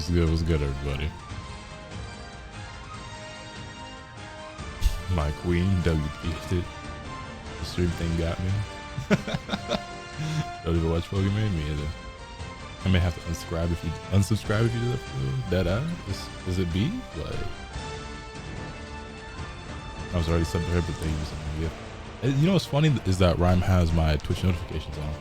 What's good? What's good, everybody? My queen, W gifted. The stream thing got me. Don't even watch Pokemon, me either. I may have to unsubscribe if you do that. Dead eye? Is it B? Like, I was already subbed to her, but thank you so much. Yeah. You know what's funny is that Rhyme has my Twitch notifications on.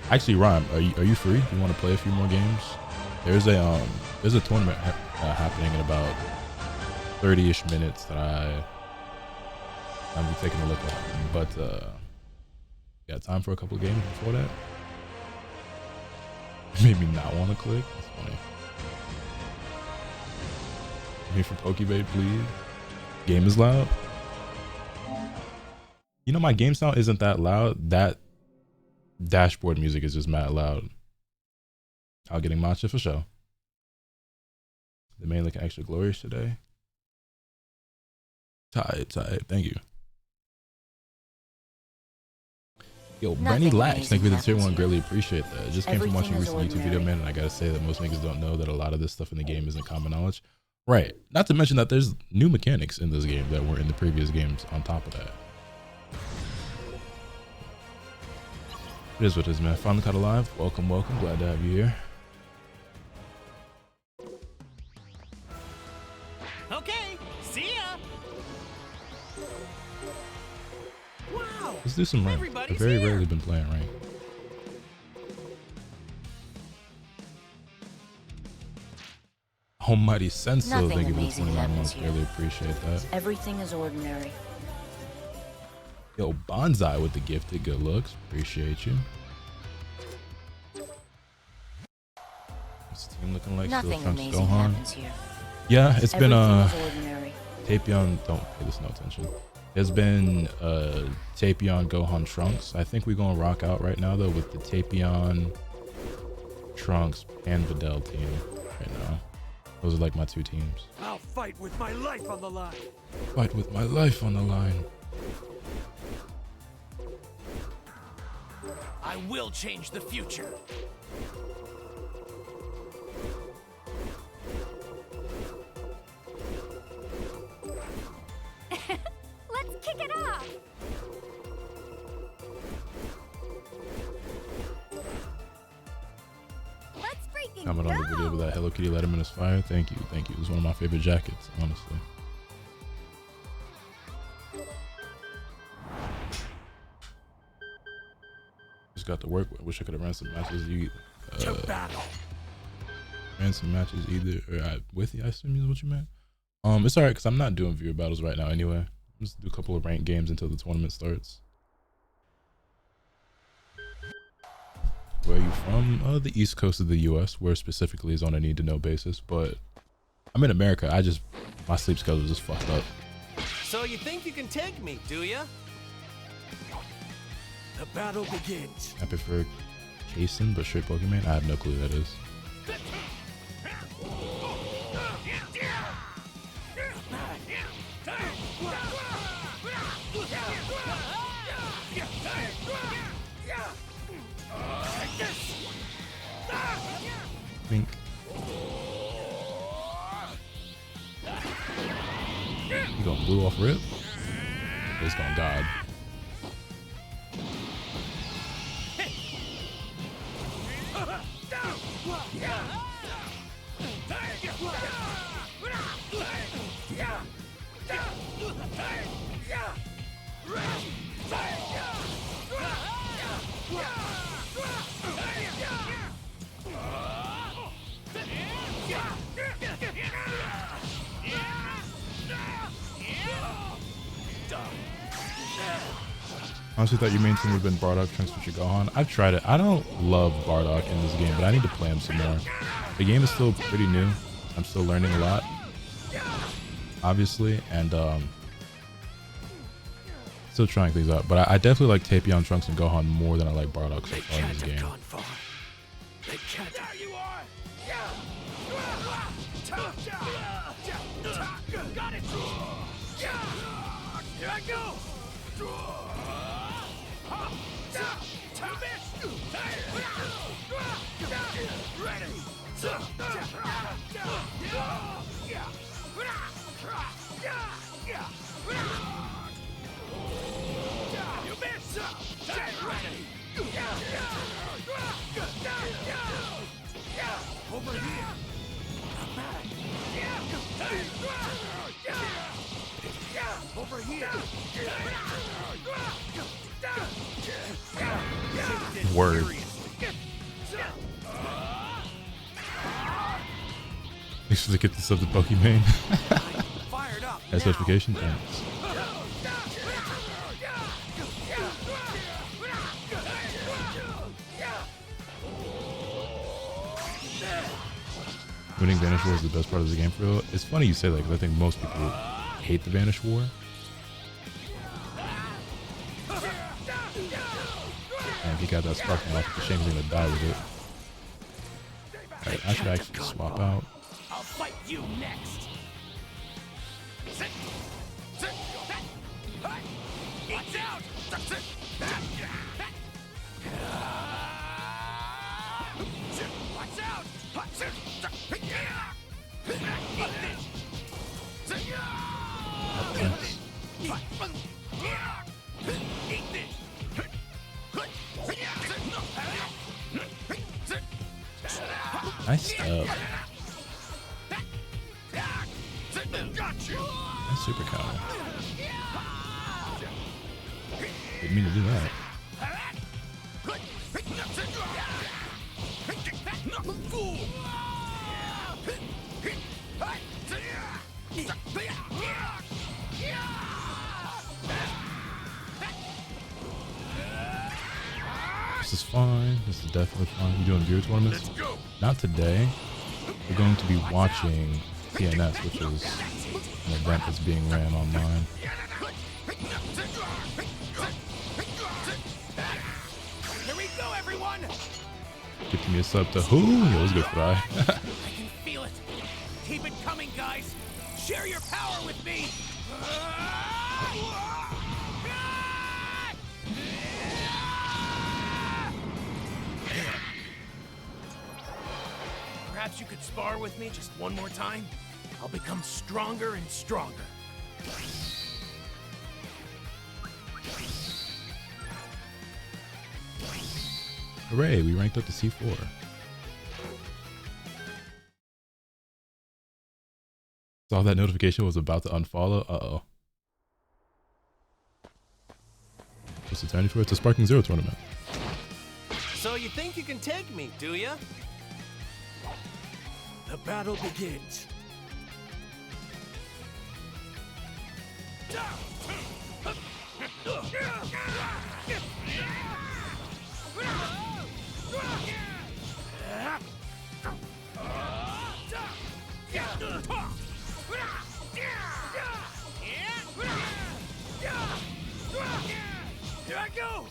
Actually, Rhyme, are you free? You want to play a few more games? There's a tournament happening in about 30-ish minutes that I'll be taking a look at. But got time for a couple of games before that? Made me not want to click. That's funny. Here for Pokebait, please. Game is loud. You know, my game sound isn't that loud. That dashboard music is just mad loud. Out getting matcha for sure. The main looking extra glorious today. Tight. Thank you. Yo, Brenny Lax, thank you for the tier 1. Greatly appreciate that. Just came from watching a recent YouTube video, man, and I gotta say that most niggas don't know that a lot of this stuff in the game isn't common knowledge. Right. Not to mention that there's new mechanics in this game that weren't in the previous games on top of that. It is what it is, man. Finally caught alive. Welcome. Glad to have you here. Okay, see ya. Wow. Let's do some rank. I've very rarely been playing rank. Almighty Senso, thank you for the 29 months. Really appreciate that. Everything is ordinary. Yo, Bonsai with the gifted good looks. Appreciate you. This team looking like Nothing still Trunks amazing Gohan. happens here. Yeah, it's been ordinary. Tapion, don't pay this no attention. There's been Tapion Gohan Trunks. I think we're gonna rock out right now though with the Tapion Trunks and Videl team right now. Those are like my two teams. I'll fight with my life on the line. Fight with my life on the line. I will change the future. Let's kick it off. Let's freaking Comment on the video with that Hello Kitty Letterman is fire. Thank you. It was one of my favorite jackets, honestly. Just got to work. Wish I could have ran some matches. Ran some matches either with you, I assume is what you meant. It's alright because I'm not doing viewer battles right now anyway. Just do a couple of ranked games until the tournament starts. Where are you from? The east coast of the US, where specifically is on a need to know basis, but I'm in America. My sleep schedule is just fucked up. So you think you can take me, do ya? The battle begins. I prefer Kason, but straight Pokemon? I have no clue who that is. Wink. You gonna blue off rip? It's gonna God. Honestly thought your main team would have been Bardock, Trunks, Switch, Gohan. I've tried it. I don't love Bardock in this game, but I need to play him some more. The game is still pretty new. I'm still learning a lot, obviously, and still trying things out. But I definitely like Tapion, Trunks, and Gohan more than I like Bardock so far in this game. There you are. Got it. Here I go. Over here. Over here. Word. Make sure to get this up to Pokemon. Fired up. As certification, thanks. Winning Vanish War is the best part of the game for real. It's funny you say that because I think most people hate the Vanish War. And if you got that sparking off, it's a shame you're gonna die with it. Alright, I should actually swap out. I'll fight you next. Watch out! Watch out! Nice stuff. Nice super counter. Didn't mean to do that. This is fine. This is definitely fine. You doing gear tournaments? Not today. We're going to be watching TNS, which is an event that's being ran online. Here we go, everyone! Give me a sub to who? Yo, it was good for that. I can feel it. Keep it coming, guys. Share your power with me. Perhaps you could spar with me just one more time? I'll become stronger and stronger. Hooray, we ranked up to C4. Saw that notification was about to unfollow. Uh-oh. What's the tournament for? It's a Sparking Zero tournament. So you think you can take me, do ya? The battle begins. Here I go!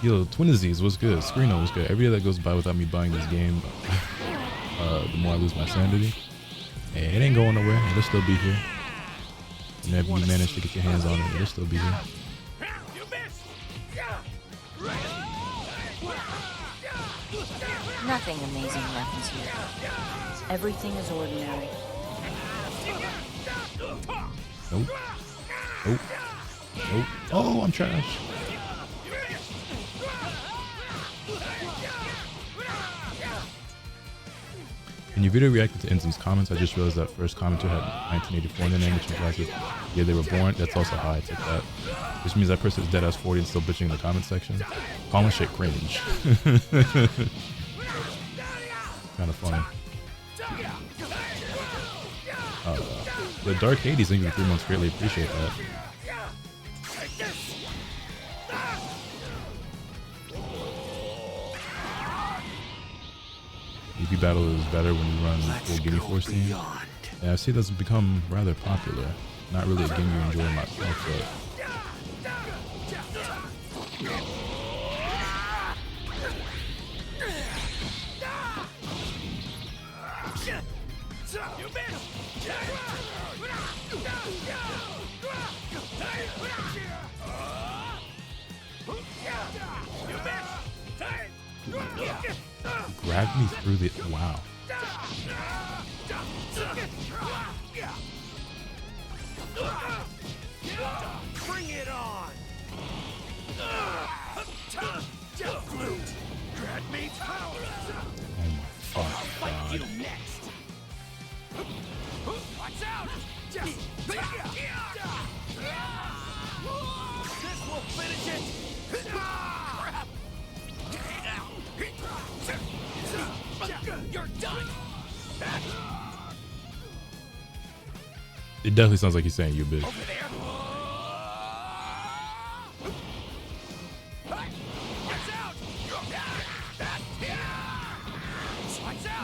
Yo, Twinsies, what's good? Screeno, what's good? Every day that goes by without me buying this game, the more I lose my sanity. Hey, it ain't going nowhere. It'll still be here. Whenever you manage to get your hands on it, it'll still be here. Nothing amazing happens here. Everything is ordinary. Nope. Nope. Nope. Oh, I'm trash. In your video reacting to Enzo's comments, I just realized that first commenter had 1984 in their name, which implies that yeah, they were born. That's also how I took that. Which means that person is dead ass 40 and still bitching in the comment section. Calling shit cringe. Kind of funny. The Dark Hades, thank you for 3 months. Greatly appreciate that. PvP battle is better when you run full Guinea Force team. Yeah, I see that's become rather popular. Not really a game you enjoy myself, but grabbed me through the wow. Bring it on! Grab me power! Oh my fuck god. You next! Watch out! This will finish it! Crap! You're done! It definitely sounds like he's saying you bitch. Over there!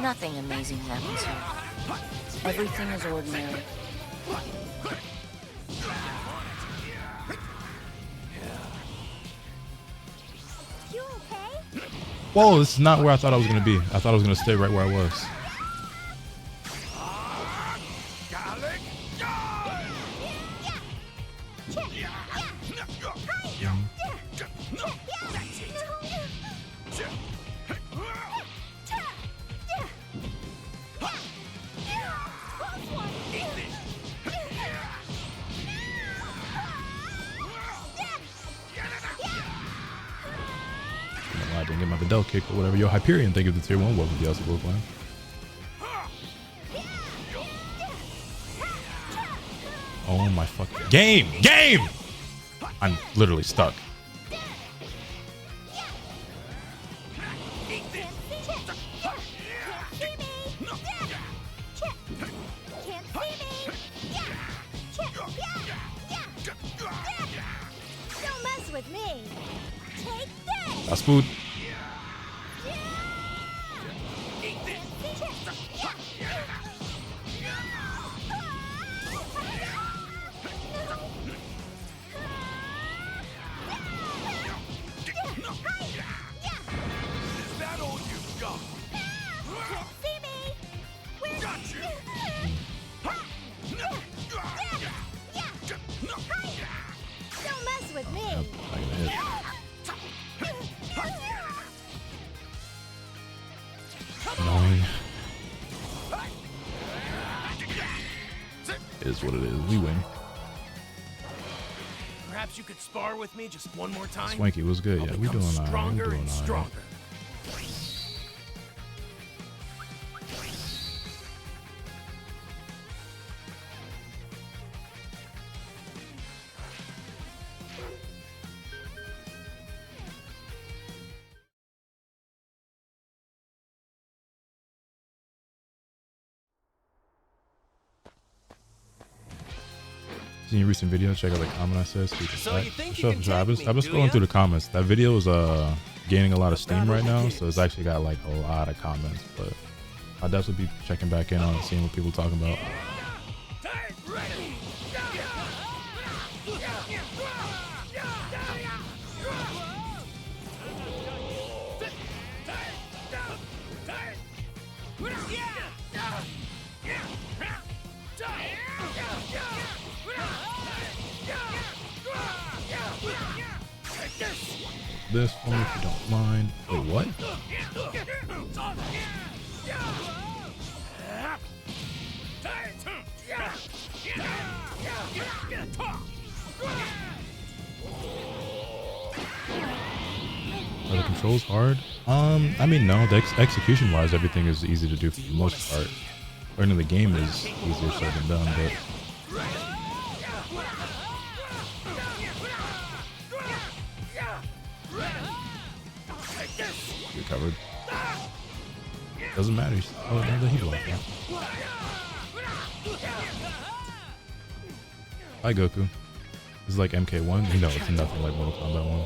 Nothing amazing happens here. Everything is ordinary. You okay? Whoa, this is not where I thought I was gonna be. I thought I was gonna stay right where I was. I didn't get my Videl kick or whatever. Yo, Hyperion, thank you for the tier 1. Welcome to the LC Clan. Oh my fucking game! I'm literally stuck. Don't mess with me. Take this. That's food. Don't mess with me. Yep, not gonna hit. Annoying. It is what it is. We win. Perhaps you could spar with me just one more time. Swanky was good. I'll Yeah, we become doing alright. stronger We doing and alright. stronger. Seen your recent video? Check out the comment I said. So you think you Sure. can I've take been me, do scrolling ya? through the comments. That video is gaining a lot of steam right now, so it's actually got like a lot of comments. But I'll definitely be checking back in on it, seeing what people talking about. This one, if you don't mind. Wait, what? Are the controls hard? I mean, no. The execution-wise, everything is easy to do for the most part. Learning the game is easier said than done, but recovered. Doesn't matter. Oh, no, he blocked that. Hi, Goku. This is like MK1. You know, it's nothing like Mortal Kombat 1.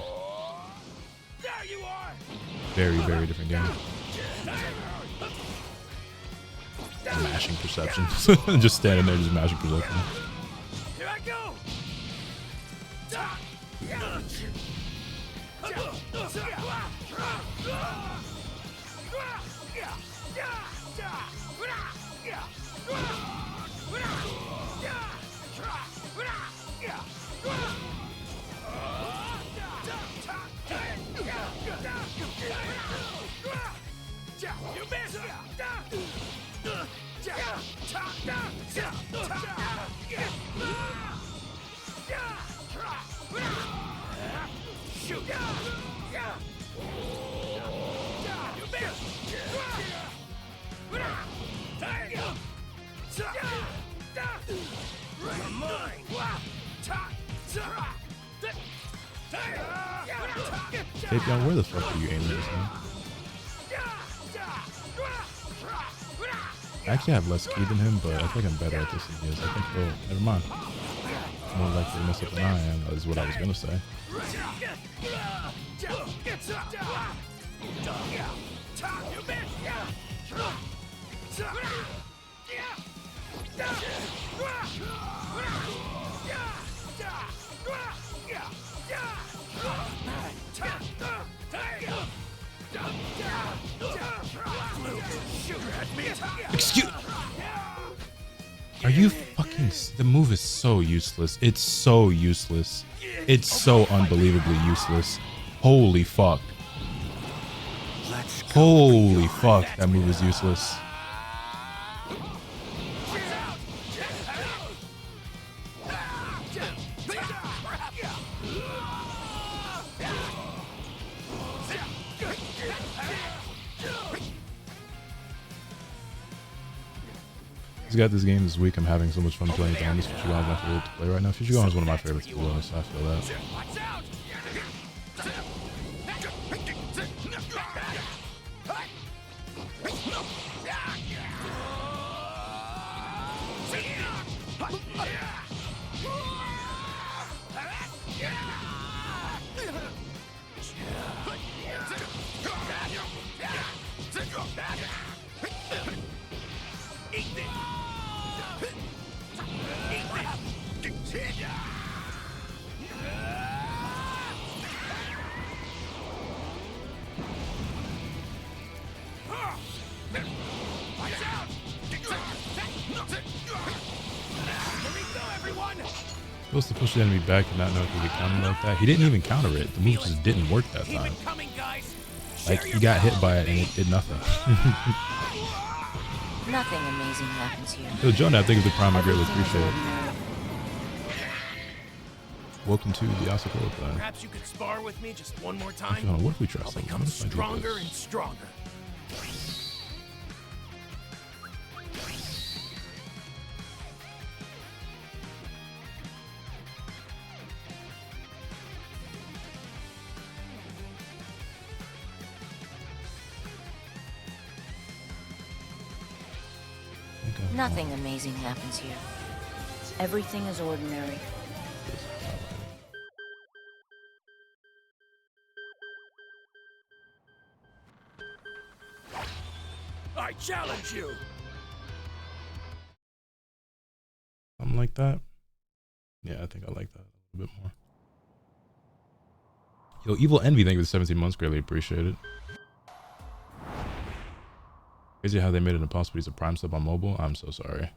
Very, very different game. mashing perception. Just standing there, just mashing perception. Here I go. You missed. Shoot. You missed. You're mine. Tapion, where the fuck are you aiming this, man? I actually have less key than him, but I think I'm better at this than he is. I think, oh, never mind. More likely to mess up than I am, is what I was gonna say. Excuse. Are you fucking? The move is so useless. It's so useless. It's so unbelievably useless. Holy fuck. Holy fuck. That move is useless. He's got this game this week. I'm having so much fun playing Vanish. Fushigon is my favorite to play right now. Fushigon is one of my favorites to be honest. I feel that. Supposed to push the enemy back and not know if he could counter like that. He didn't even counter it. The move just didn't work that time. Like, he got hit by it and it did nothing. Nothing amazing happens here. Yo, Jonah, I think of the prime. I greatly appreciate it. Welcome to the Asakura plan. Perhaps you could spar with me just one more time. Okay, what if we try I'll something? become stronger and stronger. Nothing amazing happens here. Everything is ordinary. I challenge you. Something like that. Yeah, I think I like that a little bit more. Yo, Evil Envy, thank you for the 17 months. Greatly appreciate it. Crazy how they made it impossible to use a Prime sub on mobile. I'm so sorry.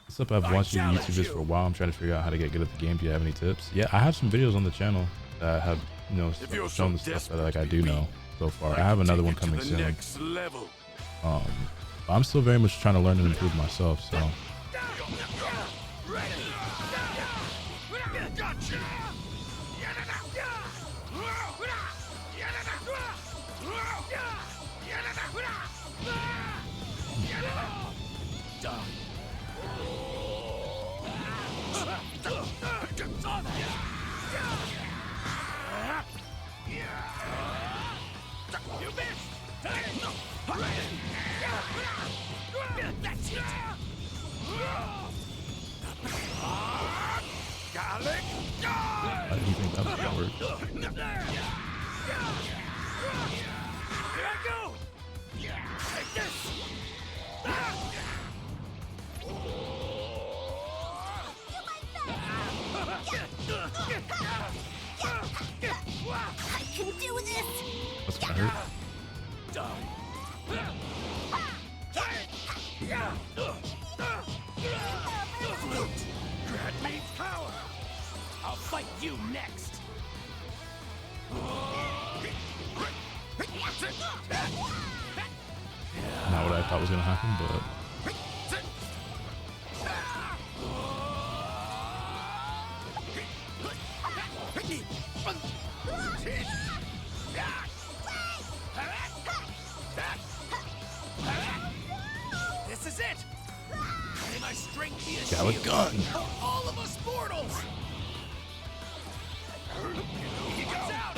What's up? I've watched YouTubers for a while. I'm trying to figure out how to get good at the game. Do you have any tips? Yeah, I have some videos on the channel that have, you know, shown the stuff that like I do know so far. I have another one coming soon. I'm still very much trying to learn and improve myself. So. I didn't think that was gonna work. Here I go. Take this. I can do this! That's gonna hurt. Grant me power. I'll fight you next. Not what I thought was gonna happen, but This is it. May my strength be a got a shield gun. for all of us mortals. Watch out.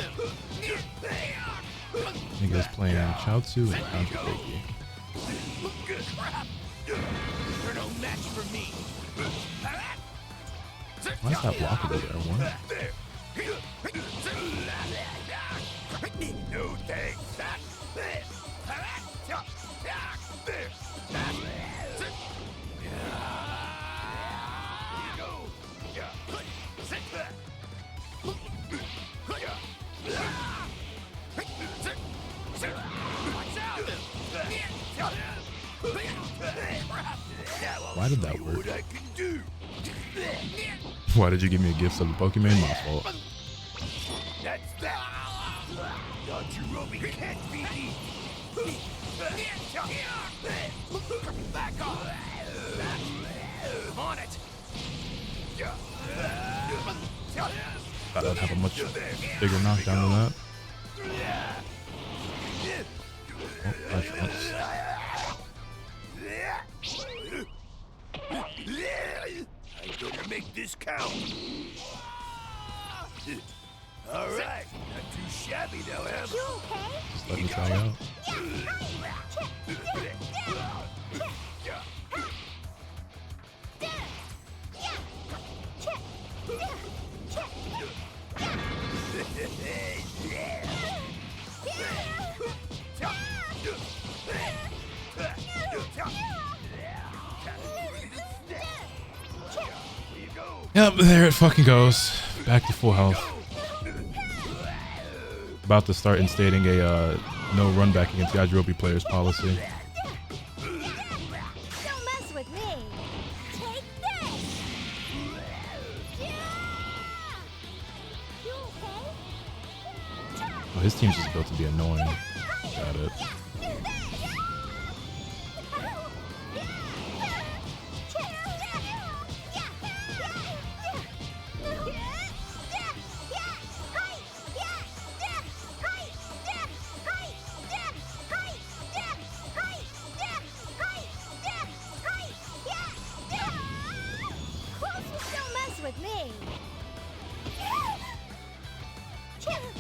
niggas playing Chaozu and Counter Reiki. Crap. You're no match for me. Why is that blockable there, one? No thanks. Why did that work? Why did you give me a gift of the Pokemon? My fault. That's that. Yajirobe can't be beat. Back off. On it. Thought I'd have a much bigger knockdown than that. Oh, nice once. I'm gonna make this count. All right, not too shabby now, am You okay? Just let me try out. Yep, there it fucking goes. Back to full health. About to start instating a no run back against Yajirobe players policy. Don't mess with me! Take this! You okay? Oh, his team's just built to be annoying. Got it.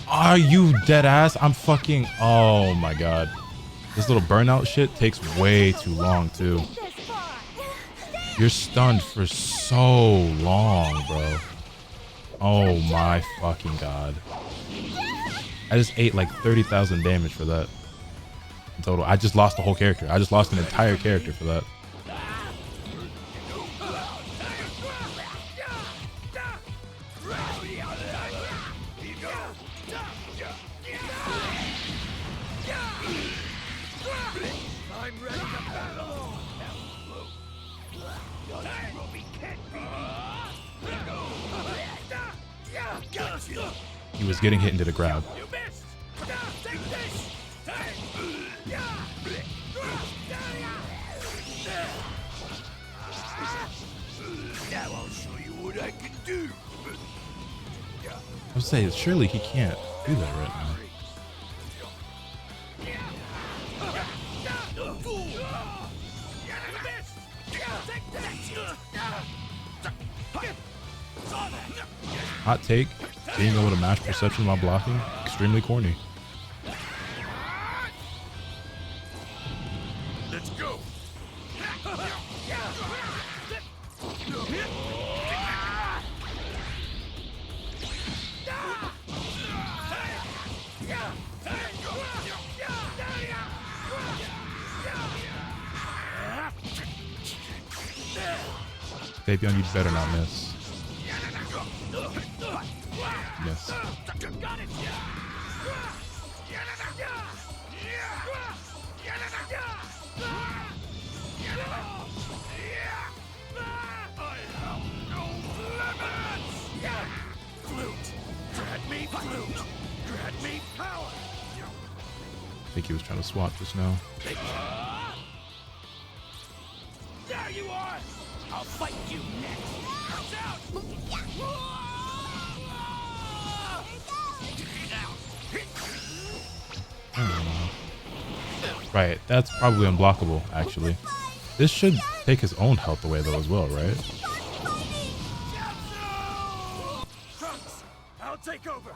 Are you dead ass? I'm fucking. Oh my god. This little burnout shit takes way too long, too. You're stunned for so long, bro. Oh my fucking god. I just ate like 30,000 damage for that. In total. I just lost the whole character. I just lost an entire character for that. He was getting hit into the crowd. Now I'll show you what I can do. I would say, surely he can't do that right now. Hot take, being able to match perception while blocking, extremely corny. Let's go. Davion, you better not miss. Yes. Got it. I have no limits. Flute. Grant me flute. Grant me power. I think he was trying to swap just now. There you are. I'll fight you next. Watch out. Right, that's probably unblockable, actually. This should take his own health away, though, as well, right? Trunks, I'll take over.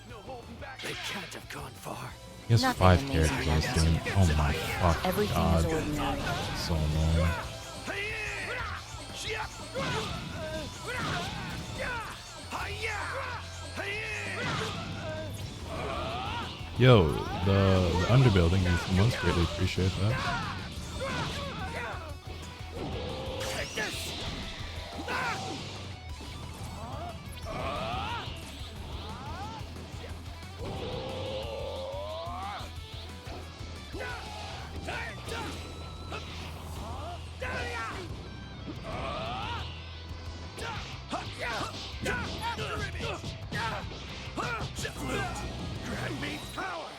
No holding back. They can't have gone far. He has Nothing 5 amazing characters on his happens. team. Oh my fuck Everything god. is ordinary. So annoying. Yo, the underbuilding is most greatly appreciate that. Grant me power.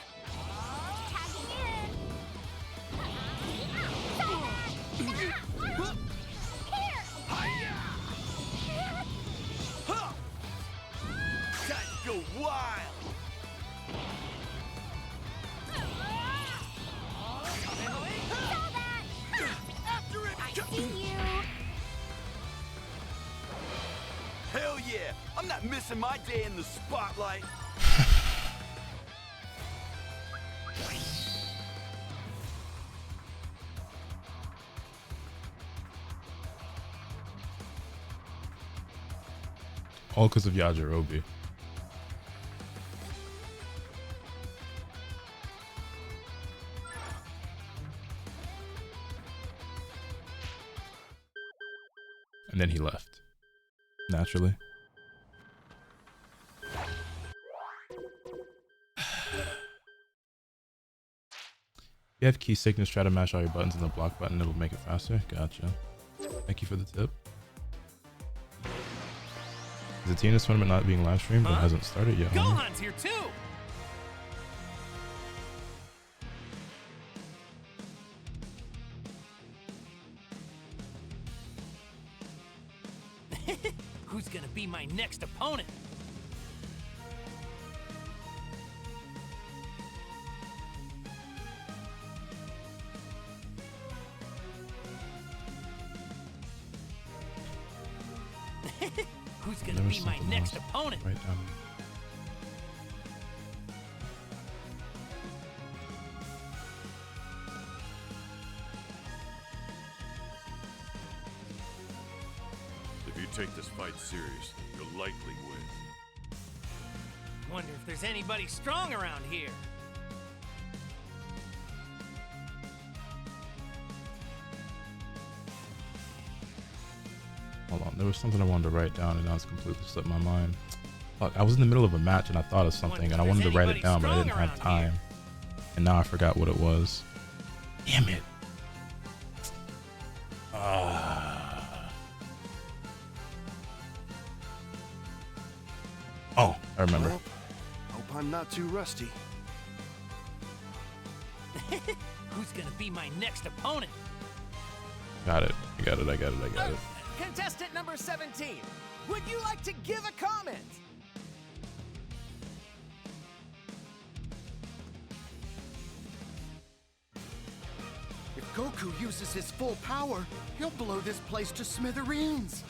Time to go wild. After it. See you. Hell yeah! I'm not missing my day in the spotlight. All because of Yajirobe. And then he left. Naturally. You have key sickness, try to mash all your buttons in the block button, it'll make it faster. Gotcha. Thank you for the tip. Is the TNS tournament not being live streamed? It hasn't started yet. Huh? Gohan's here too. Who's gonna be my next opponent? Who's gonna There was be my something next else. opponent? Right down. If you take this fight serious, you'll likely win. Wonder if there's anybody strong around here. Hold on, there was something I wanted to write down and now it's completely slipped my mind. Fuck, I was in the middle of a match and I thought of something and I wanted to write it down, but I didn't have time. And now I forgot what it was. Damn it. Oh, I remember. Well, hope I'm not too rusty. Who's gonna be my next opponent? Got it. I got it. I got it. I got it. Contestant number 17, would you like to give a comment? If Goku uses his full power, he'll blow this place to smithereens.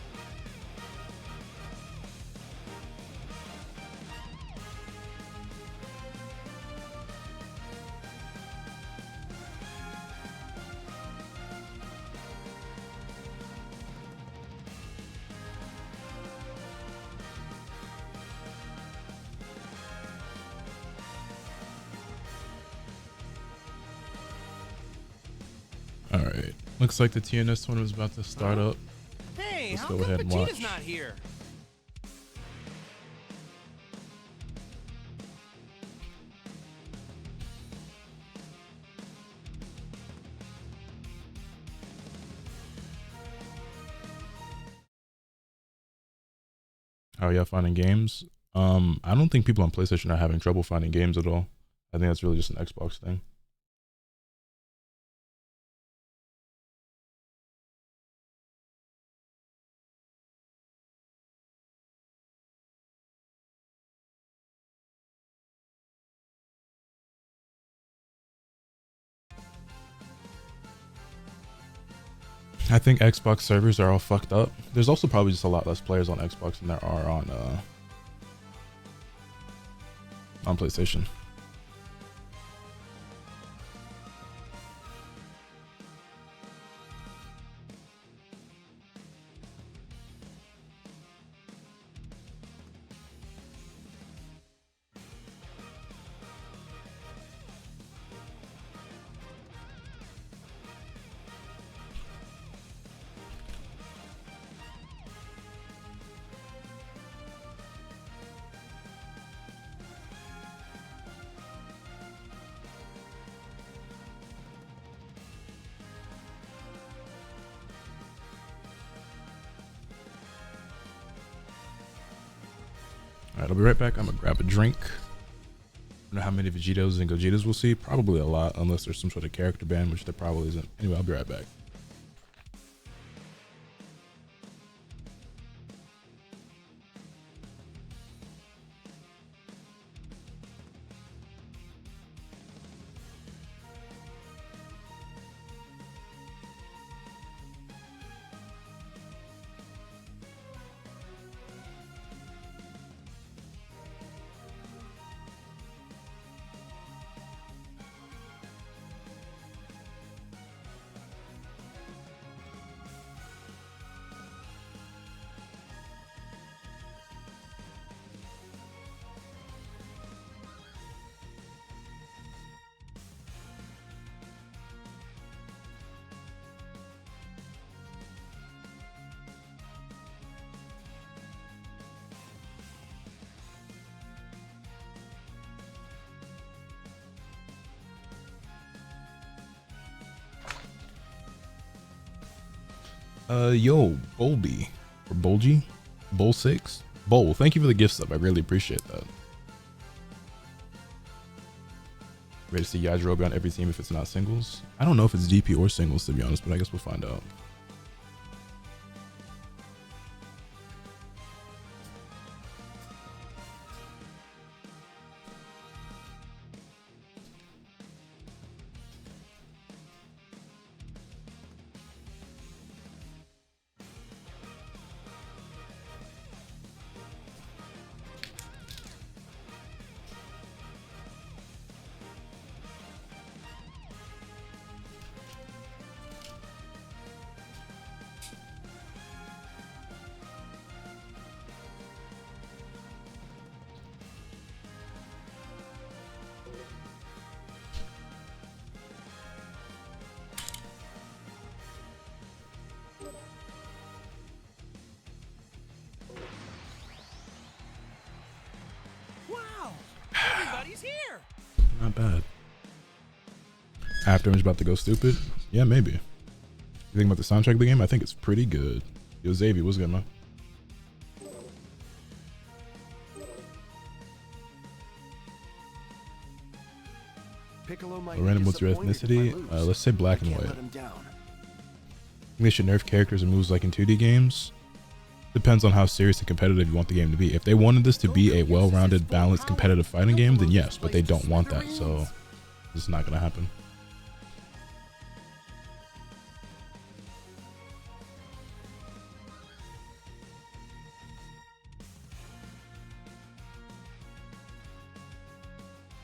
All right. Looks like the TNS one was about to start up. Hey, Let's how go come ahead and Vegeta's watch. not here? How are y'all finding games? I don't think people on PlayStation are having trouble finding games at all. I think that's really just an Xbox thing. I think Xbox servers are all fucked up. There's also probably just a lot less players on Xbox than there are on PlayStation. Alright, I'll be right back. I'm gonna grab a drink. I don't know how many Vegetos and Gogetas we'll see. Probably a lot, unless there's some sort of character ban, which there probably isn't. Anyway, I'll be right back. Yo, Bolby or Bolgy, Bowl6, Bowl. Thank you for the gift sub. I really appreciate that. Ready to see Yajirobe on every team if it's not singles? I don't know if it's DP or singles to be honest, but I guess we'll find out. Not bad. After I'm about to go stupid? Yeah, maybe. You think about the soundtrack of the game? I think it's pretty good. Yo, Xavier, what's good, man? Random, what's your ethnicity? Let's say black and white. I think they should nerf characters and moves like in 2D games. Depends on how serious and competitive you want the game to be. If they wanted this to be a well-rounded, balanced, competitive fighting game, then yes, but they don't want that, so this is not gonna happen.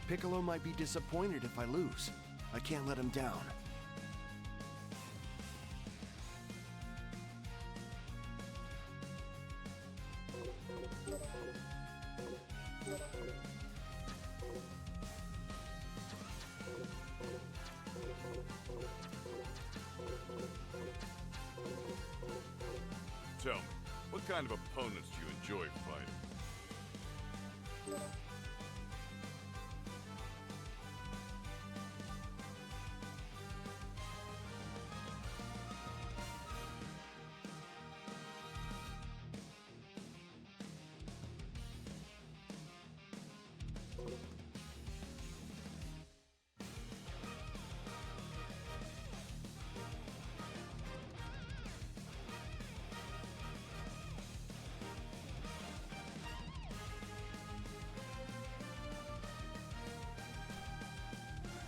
Piccolo might be disappointed if I lose. I can't let him down. Tell me, what kind of opponents do you enjoy fighting?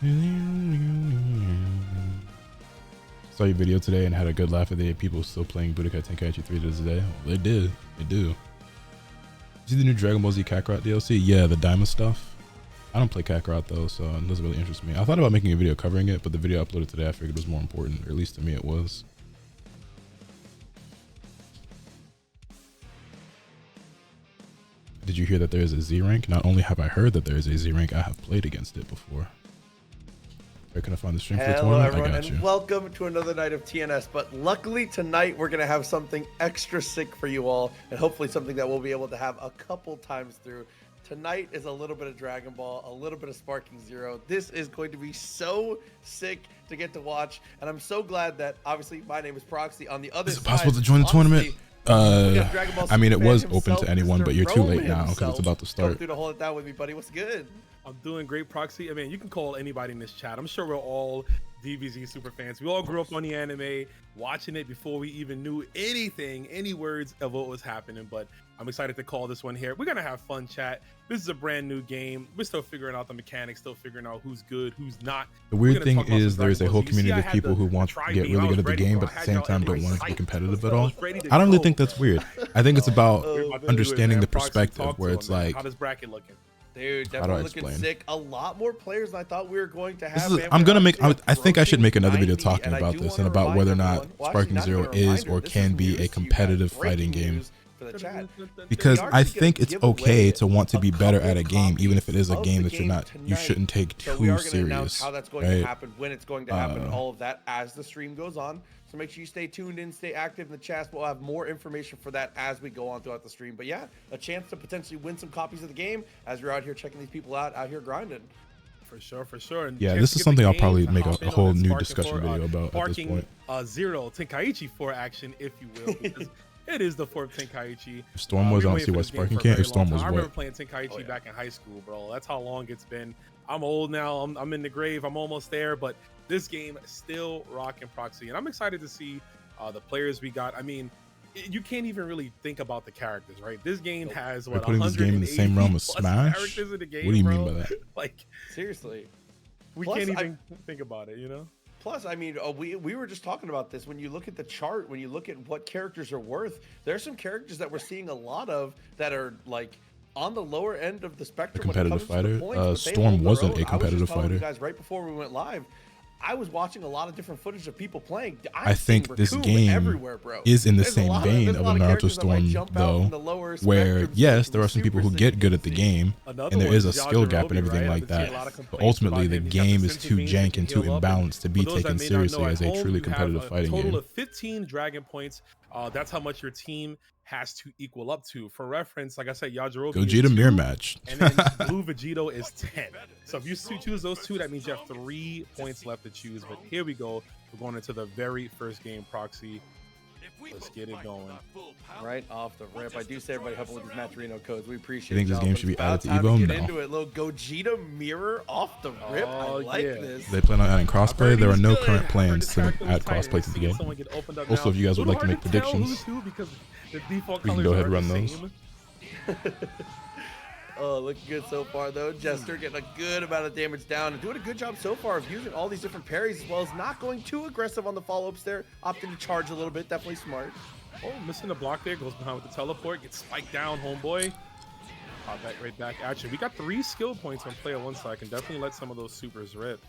Saw your video today and had a good laugh at the people still playing Budokai Tenkaichi 3 to this day. Well, they did. They do. See the new Dragon Ball Z Kakarot DLC? Yeah, the Daima stuff. I don't play Kakarot though, so it doesn't really interest me. I thought about making a video covering it, but the video uploaded today I figured was more important, or at least to me it was. Did you hear that there is a Z rank? Not only have I heard that there is a Z rank, I have played against it before. Where can I find the stream for the Hello tournament? everyone, I got you. and welcome to another night of TNS. But luckily tonight we're gonna have something extra sick for you all, and hopefully something that we'll be able to have a couple times through. Tonight is a little bit of Dragon Ball, a little bit of Sparking Zero. This is going to be so sick to get to watch, and I'm so glad that obviously my name is Proxy. On the other Is it side, possible to join the tournament? I mean, it was open himself, to anyone, Mr. but you're too late Roman now because himself. it's about to Come start. through to hold it down with me, buddy. What's good? I'm doing great, Proxy. I mean, you can call anybody in this chat. I'm sure we're all DBZ super fans. We all grew up on the anime, watching it before we even knew anything, any words of what was happening. But I'm excited to call this one here. We're gonna have fun, chat. This is a brand new game. We're still figuring out the mechanics, still figuring out who's good, who's not. The weird thing is there is a whole community of people who want to get really good at the game, but at the same time don't want it to be competitive at all. I don't really think that's weird. I think it's about understanding the perspective where it's like, how does bracket looking? Dude, definitely looking sick. A lot more players than I thought we were going to have. I'm gonna make. I think I should make another video talking about this and about whether or not Sparking Zero is or can be a competitive fighting game. Because I think it's okay to want to be better at a game, even if it is a game that you shouldn't take too serious. How that's going to happen, when it's going to happen, all of that as the stream goes on. So make sure you stay tuned in, stay active in the chat. We'll have more information for that as we go on throughout the stream. But yeah, a chance to potentially win some copies of the game as you're out here checking these people out here grinding. For sure, for sure. And yeah, this is something I'll probably make a whole new discussion video about at this point. Zero Tenkaichi 4 action, if you will, because it is the fourth Tenkaichi. If Storm was, I don't see why Sparking can't. If Storm was I what? remember playing Tenkaichi back in high school, bro. That's how long it's been. I'm old now. I'm in the grave. I'm almost there, but this game still rocking, Proxy, and I'm excited to see the players we got. I mean, you can't even really think about the characters, right? This game has what, putting this game in the same realm as Smash? Characters in the game, what do you mean bro? by that? Like, seriously, we can't even think about it, you know? Plus, I mean, we were just talking about this. When you look at the chart, when you look at what characters are worth, there are some characters that we're seeing a lot of that are like on the lower end of the spectrum. A competitive fighter. Storm wasn't a competitive fighter. You guys, right before we went live, I was watching a lot of different footage of people playing. I think this game is in the same vein of a Naruto Storm, though, where yes, there are some people who get good at the game, and there is a skill gap and everything like that. But ultimately, the game is too jank and too imbalanced to be taken seriously as a truly competitive fighting game. Total of 15 Dragon points. That's how much your team has to equal up to. For reference, like I said, Yajirobe Gogeta mirror match, and then Blue Vegito is 10. So if you choose those two, that means you have 3 points left to choose. But here we go. We're going into the very first game, Proxy. Let's get it going. Right off the rip, I do say everybody help with these Matcherino codes. We appreciate. You think this game should be added to Evo? Get No. into it. Little Gogeta mirror off the rip. I like this. They plan on adding crossplay. There are no current plans to add crossplay to the game. Also, if you guys would like to make predictions, we can go ahead and run those. Oh, looking good so far, though. Jester getting a good amount of damage down and doing a good job so far of using all these different parries, as well as not going too aggressive on the follow-ups there. Opting to charge a little bit. Definitely smart. Oh, missing the block there. Goes behind with the teleport. Gets spiked down, homeboy. Pop back right back at you. We got 3 skill points on player 1, so I can definitely let some of those supers rip.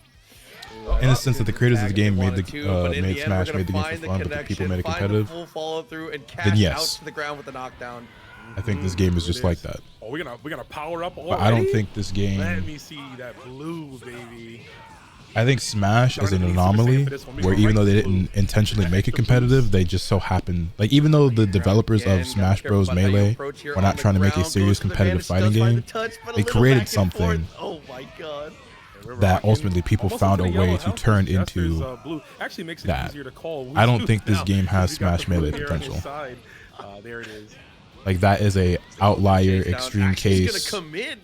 In the sense that the creators of the game made Smash made the game for fun, but the people made it competitive, then yes, to the ground with the knockdown. I think this game is just like that. Oh, we're gonna power up already? But I don't think this game. Let me see that blue, baby. I think Smash is an anomaly where even though they didn't intentionally make it competitive, they just so happened. Like, even though the developers of Smash Bros. Melee were not trying to make a serious competitive fighting game, they created something that ultimately people found a way to turn into that. I don't think this game has Smash Melee potential. There it is. Like, that is a outlier, extreme case,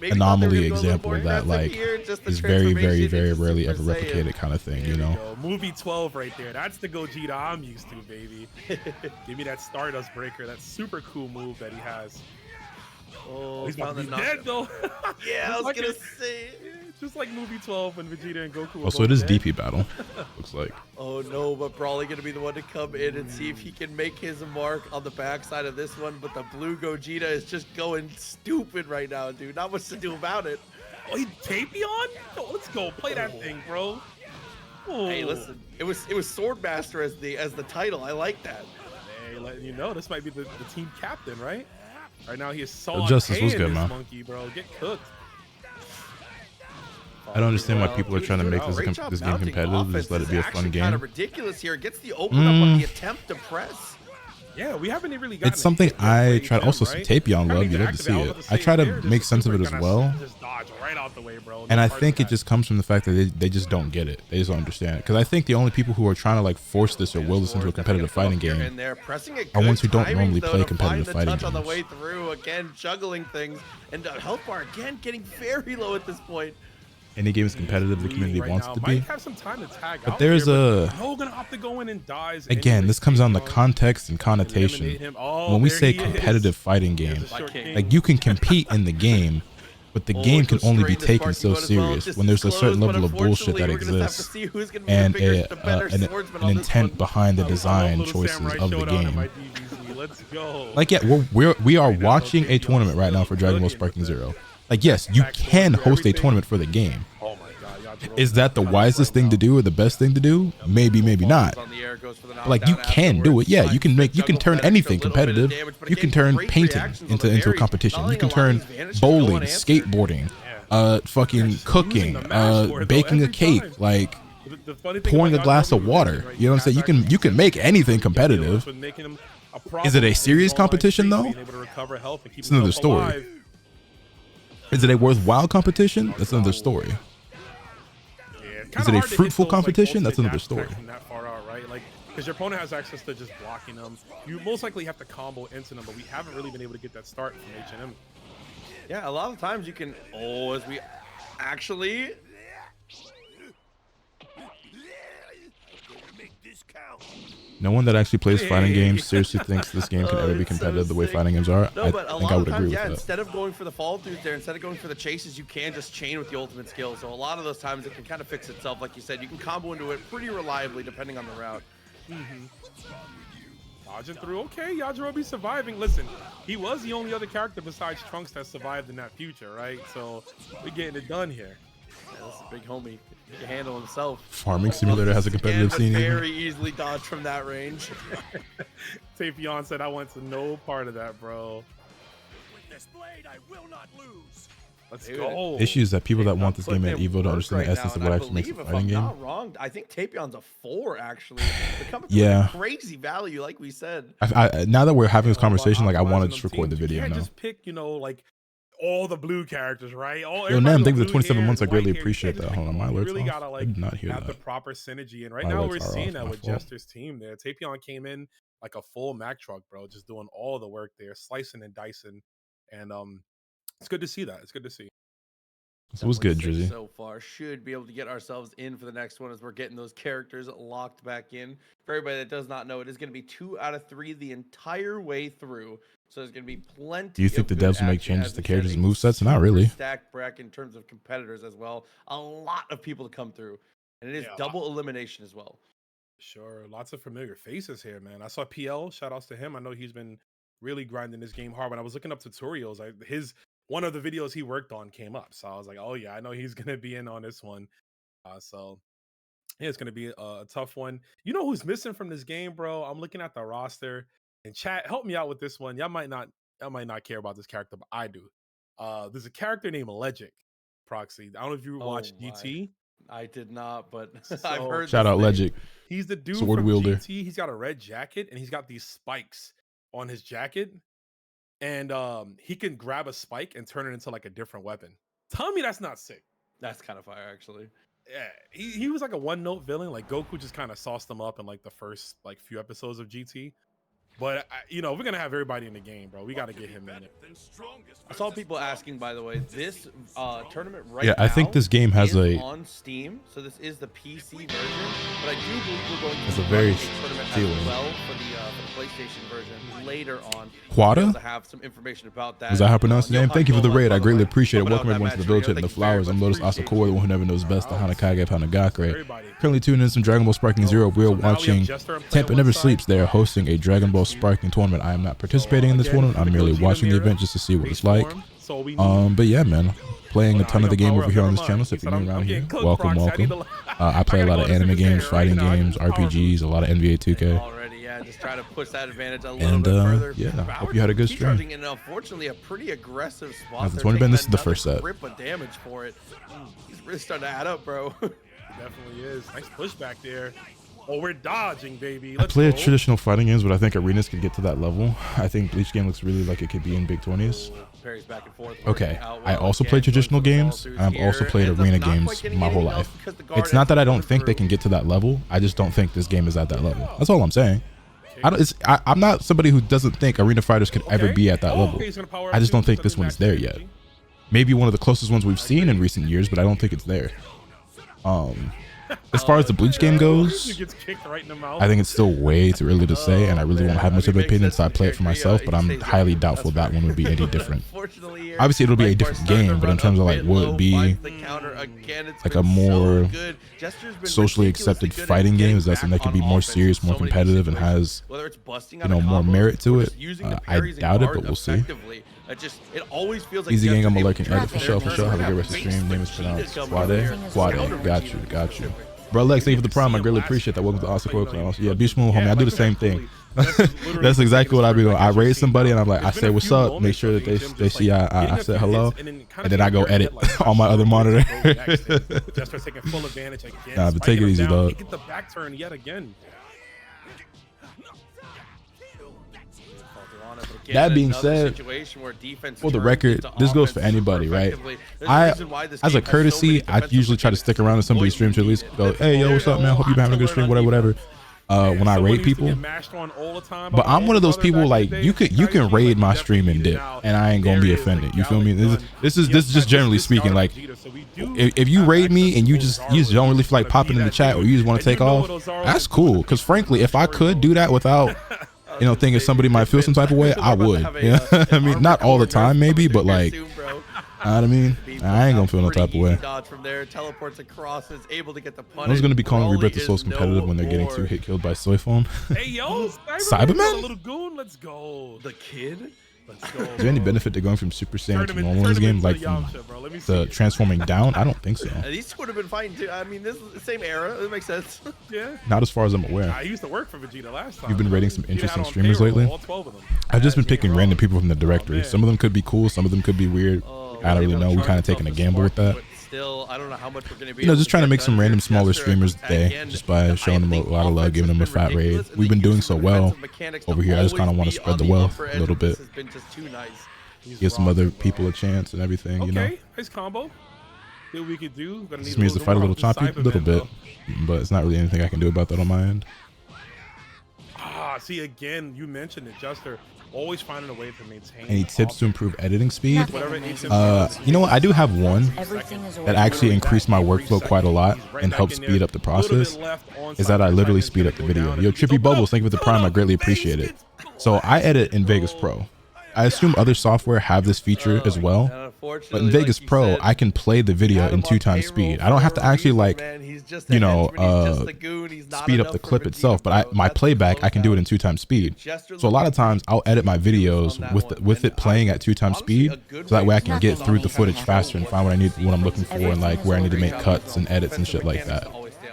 anomaly example that like is very, very, very rarely ever replicated kind of thing, you know? Movie 12 right there. That's the Gogeta I'm used to, baby. Give me that Stardust Breaker, that super cool move that he has. Oh, He's about found to the be dead knockdown. though. Yeah, I was Like gonna it. say. Just like movie 12 when Vegeta and Goku were Also, both it is dead. DP battle. Looks like. Oh no, but Brawly gonna be the one to come in and see if he can make his mark on the backside of this one. But the blue Gogeta is just going stupid right now, dude. Not much to do about it. Oh, he Tapion? Oh, let's go play that thing, bro. Oh. Hey, listen, it was Swordmaster as the title. I like that. Hey, letting you know this might be the team captain, right? Right now he is Justice was sauteing good, this man. monkey, bro. Get cooked. I don't understand why people are Dude, trying to make great job this game mounting. competitive. Just let it be a Offense is fun actually kind of game. ridiculous here. Gets the open up on the attempt to press. Yeah, we haven't really gotten It's something I try. Also, some Tapion love. You love to see it. I try to make sense of it as well. Just dodge right out the way, bro. And I think it just comes from the fact that they just don't get it. They just don't understand it. Because I think the only people who are trying to like force this or will this into a competitive fighting game And they're pressing it are ones who good don't timing, normally though, play to competitive find the fighting touch on the games. way through. Again, juggling things, and the health bar again getting very low at this point. Any game is competitive. The community right wants now. it to Might be. have some time to tag But out there's here, a but Hogan opt to go in and dies. again. anyway. This comes down to Tapion, context and eliminate connotation. him. Oh, When we there say he is. competitive fighting There's game, the short king. like you can compete in the game, but the game can only be taken so serious when there's a certain level of bullshit that exists and an intent behind the design choices of the game. Let's go. Like, yeah, we are watching a tournament right now for Dragon Ball Sparking Zero. Like, yes, you can host a tournament for the game. Oh my God, Is that the wisest thing to do or the best thing to do? Maybe, maybe not. Like, you can do it. Yeah, you can turn anything competitive. You can turn painting into a competition. You can turn bowling, skateboarding, fucking cooking, baking a cake, like pouring a glass of water. You know what I'm saying? You can make anything competitive. Is it a serious competition though? It's another story. Is it a worthwhile competition? That's another story. Is it a fruitful competition? That's another story. Because your opponent has access to just blocking them. You most likely have to combo into them, but we haven't really been able to get that start from H&M. Yeah, a lot of times you can. Oh, as we actually. No one that actually plays fighting games seriously thinks this game can ever be competitive the way fighting games are. No, I but a think lot I of would agree times, with yeah, that. instead of going for the fall throughs there, instead of going for the chases, you can just chain with the ultimate skill. So a lot of those times it can kind of fix itself. Like you said, you can combo into it pretty reliably depending on the route. Dodging through. Okay, Yajirobe surviving. Listen, he was the only other character besides Trunks that survived in that future, right? So we're getting it done here. Yeah, this is a big homie. He can handle himself. Farming Simulator has a competitive scene. Very easily dodged from that range. Tapion said, I want to no part of that, bro. With this blade, I will not lose. Let's go. Issue is that people that want this game at Evo don't Work understand the right essence now, of what and I actually makes a believe, if fighting I'm game. not wrong, I think Tapion's a 4 actually. They're coming Yeah. through at crazy value, like we said. Now that we're having this conversation, like I want to Optimizing just them record the teams. video You can't now. just pick, like all the blue characters, right? Yo, Nam, thank you for the 27 months. I greatly white appreciate hair. that. Hold on, my You alerts really off. gotta I did not hear have the that. proper synergy, and right My now alerts we're are seeing off, that my with fault. Jester's team there. Tapion came in like a full Mac truck, bro, just doing all the work there, slicing and dicing, and it's good to see that. It's good to see. This was good, Definitely Drizzy. six so far. Should be able to get ourselves in for the next one as we're getting those characters locked back in. For everybody that does not know, it is going to be 2 out of 3 the entire way through. So there's going to be plenty. Do you think of the good devs will make action, changes as to we characters said, and a movesets? Not super really. Stacked bracket in terms of competitors as well. A lot of people to come through, and it is Yeah, double elimination as well. Sure, lots of familiar faces here, man. I saw PL. Shout outs to him. I know he's been really grinding this game hard. When I was looking up tutorials, one of the videos he worked on came up, so I was like, oh yeah, I know he's gonna be in on this one. So yeah, it's gonna be a tough one. You know who's missing from this game, bro? I'm looking at the roster, and chat, help me out with this one. Y'all might not care about this character, but I do. There's a character named Legic, Proxy. I don't know if you watched my. GT. I did not, but I've So- heard. Shout this out name. Legic. He's the dude Sword from wielder. GT. He's got a red jacket and he's got these spikes on his jacket. And he can grab a spike and turn it into like a different weapon. Tell me that's not sick. That's kind of fire, actually. Yeah, he was like a one-note villain. Like Goku just kind of sauced him up in like the first like few episodes of GT. But you know, we're gonna have everybody in the game, bro. We got to get him in it. I saw people asking, by the way, this tournament right Yeah, now I think this game has is a on Steam, so this is the PC version. But I do believe we're going to It's a run very tournament feeling. as well for the PlayStation version later on. Quada? To have some information about that. Was that how I pronounce the name? Thank you for the raid. I greatly appreciate it. Coming out Welcome everyone that to the match, village Rio. and the Thank you very flowers. I'm much. Lotus Appreciate Asakura, the one who never knows best, the Hanakage of Hanagakure. Everybody. Currently tuning in some Dragon Ball Sparking Zero. We're watching Tampa Never Sleeps. They are hosting a Dragon Ball Sparking tournament. I am not participating in this tournament. I'm merely watching the event just to see what it's like. But yeah, man, playing a ton of the game over here on this channel. So if you're new around here, welcome. I play a lot of anime games, fighting games, RPGs, a lot of NBA 2K. Already, yeah, just try to push that advantage a little bit further. Yeah, hope you had a good stream. And unfortunately, a pretty aggressive spot. Now, the tournament, this is the first set. Rip of damage for it. He's really starting to add up, bro. Definitely is. Nice pushback there. Oh, we're dodging, baby. I play traditional fighting games, but I think arenas could get to that level. I think Bleach game looks really like it could be in big 20s. Parries back and forth. Okay, I also play traditional games, and I've also played arena games my whole life. It's not that I don't think they can get to that level. I just don't think this game is at that level. That's all I'm saying. I'm not somebody who doesn't think arena fighters could ever be at that level. I just don't think this one's there yet. Maybe one of the closest ones we've seen in recent years, but I don't think it's there. As far as the Bleach game goes, I think it's still way too early to say, and I really won't have much of an opinion until I play it for myself, but I'm highly doubtful that one would be any different. Obviously, it'll be a different game, but in terms of like, will it be like a more socially accepted fighting game? Is that something that could be more serious, more competitive, and has, you know, more merit to it? I doubt it, but we'll see. Easy gang, I'm a lurking edit for sure, Have a good rest of the stream. Name is pronounced Quade. Got you. Bro, Lex, thank you for the prime. I greatly appreciate that. Welcome to Asakura Clan. Yeah, be smooth, homie. I do the same thing. That's exactly what I be doing. I raid somebody and I'm like, I say what's up, make sure that they see I said hello, and then I go edit on my other monitor. Nah, but take it easy, dog. Get the back turn yet again. That being said, for the record, this goes for anybody, right? As a courtesy, I usually try to stick around to somebody's stream to at least go, hey, yo, what's up, man? Hope you've been having a good stream, whatever. When I raid people, but I'm one of those people like you can raid my stream and dip, and I ain't gonna be offended. You feel me? This is just generally speaking. Like, if you raid me and you just don't really feel like popping in the chat, or you just want to take off, that's cool. Because frankly, if I could do that without, you know, thinking somebody might feel some type of way, I would. You know? I mean, not all the time, maybe, but like, you know what I mean? I ain't gonna feel no type of way. I was gonna be calling Rebirth the Souls competitive when they're getting 2 hit killed by Soy Phone. Hey yo, Cyberman? Little goon, let's go. The kid? Let's go. Is there any benefit to going from Super Saiyan to normal in this game, like from the transforming down? I don't think so. These would have been fighting too. I mean, this is the same era. It makes sense. Yeah. Not as far as I'm aware. I used to work for Vegeta last time. You've been rating some interesting streamers lately. I've just been picking random people from the directory. Some of them could be cool. Some of them could be weird. I don't really know. We kind of taking a gamble with that. Still, I don't know how much we're gonna be. You know, just trying to make some random smaller streamers today, just by showing them a lot of love, giving them a fat raid. We've been doing so well over here. I just kind of want to spread the wealth a little bit. Give some other people a chance and everything, you know. Okay, nice combo. See what we could do. This means to fight a little choppy, a little bit, but it's not really anything I can do about that on my end. See, again, you mentioned it, Juster. Always finding a way to maintain. Any tips to improve editing speed? Nothing You know what? I do have one Everything is that actually increased my workflow quite a lot and helped speed up the process. Is that I literally speed up the video. Yo, Trippy Bubbles, thank you for the prime. I greatly appreciate it. So I edit in Vegas Pro. I assume other software have this feature as well, but in Vegas Pro, I can play the video in 2x speed. I don't have to actually like, you know, speed up the clip itself, but my playback, I can do it in 2x speed. So a lot of times I'll edit my videos with it playing at 2x speed, so that way I can get through the footage faster and find what I'm looking for, and like where I need to make cuts and edits and shit like that.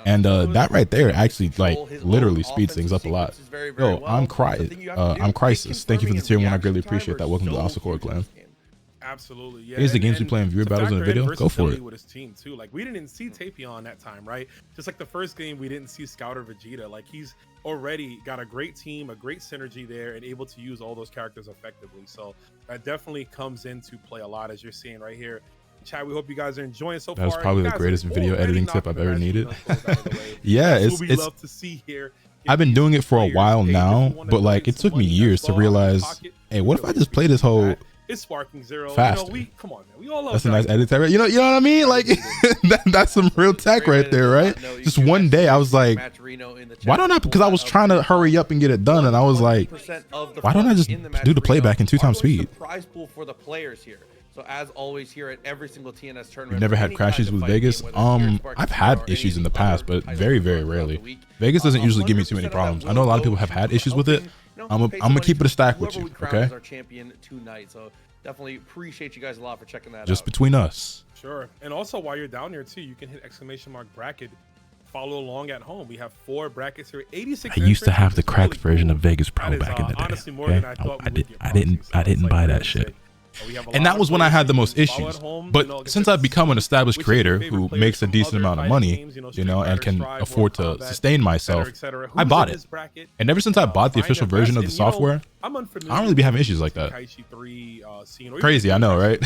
And that right there actually like literally speeds things up a lot. Yo, I'm Crisis. Thank you for the tier 1. I greatly appreciate that. Welcome to the Asakura Clan. Absolutely. Yeah. Here's the games we play in viewer battles in the video. Go for it. With his team too. Like, we didn't see Tapion that time, right? Just like the first game, we didn't see Scout or Vegeta. Like, he's already got a great team, a great synergy there, and able to use all those characters effectively. So that definitely comes into play a lot, as you're seeing right here. Chat, we hope you guys are enjoying so far. That's probably the greatest video editing tip I've ever needed. Yeah, it's what we love to see here I've been doing it for a while now, but like it took me years to realize, hey, what if I just play this whole It's Sparking Zero. faster? You know, come on, man. We all love That's a nice edit tech, right? You know what I mean? Like that's some real tech right there, right? Just one day I was like, why don't I? Because I was trying to hurry up and get it done, and I was like, why don't I just do the playback in 2x speed? Prize pool for the players here. So as always here at every single TNS tournament. You've never had crashes with Vegas? I've had issues in the past, but very, very rarely. Vegas doesn't usually give me too many problems. I know a lot of people have had issues with it. I'm gonna keep it a stack with you, okay? Our champion tonight, so definitely appreciate you guys a lot for checking that out. Just between us. Sure. And also while you're down here too, you can hit @ bracket. Follow along at home. We have 4 brackets here. 86. I used to have the cracked version of Vegas Pro back in the day. Honestly, more than I thought. I didn't buy that shit. And that was when I had the most issues. But since I've become an established creator who makes a decent amount of money, you know, and can afford to sustain myself, I bought it. And ever since I bought the official version of the software, I don't really be having issues like that. Crazy, I know, right?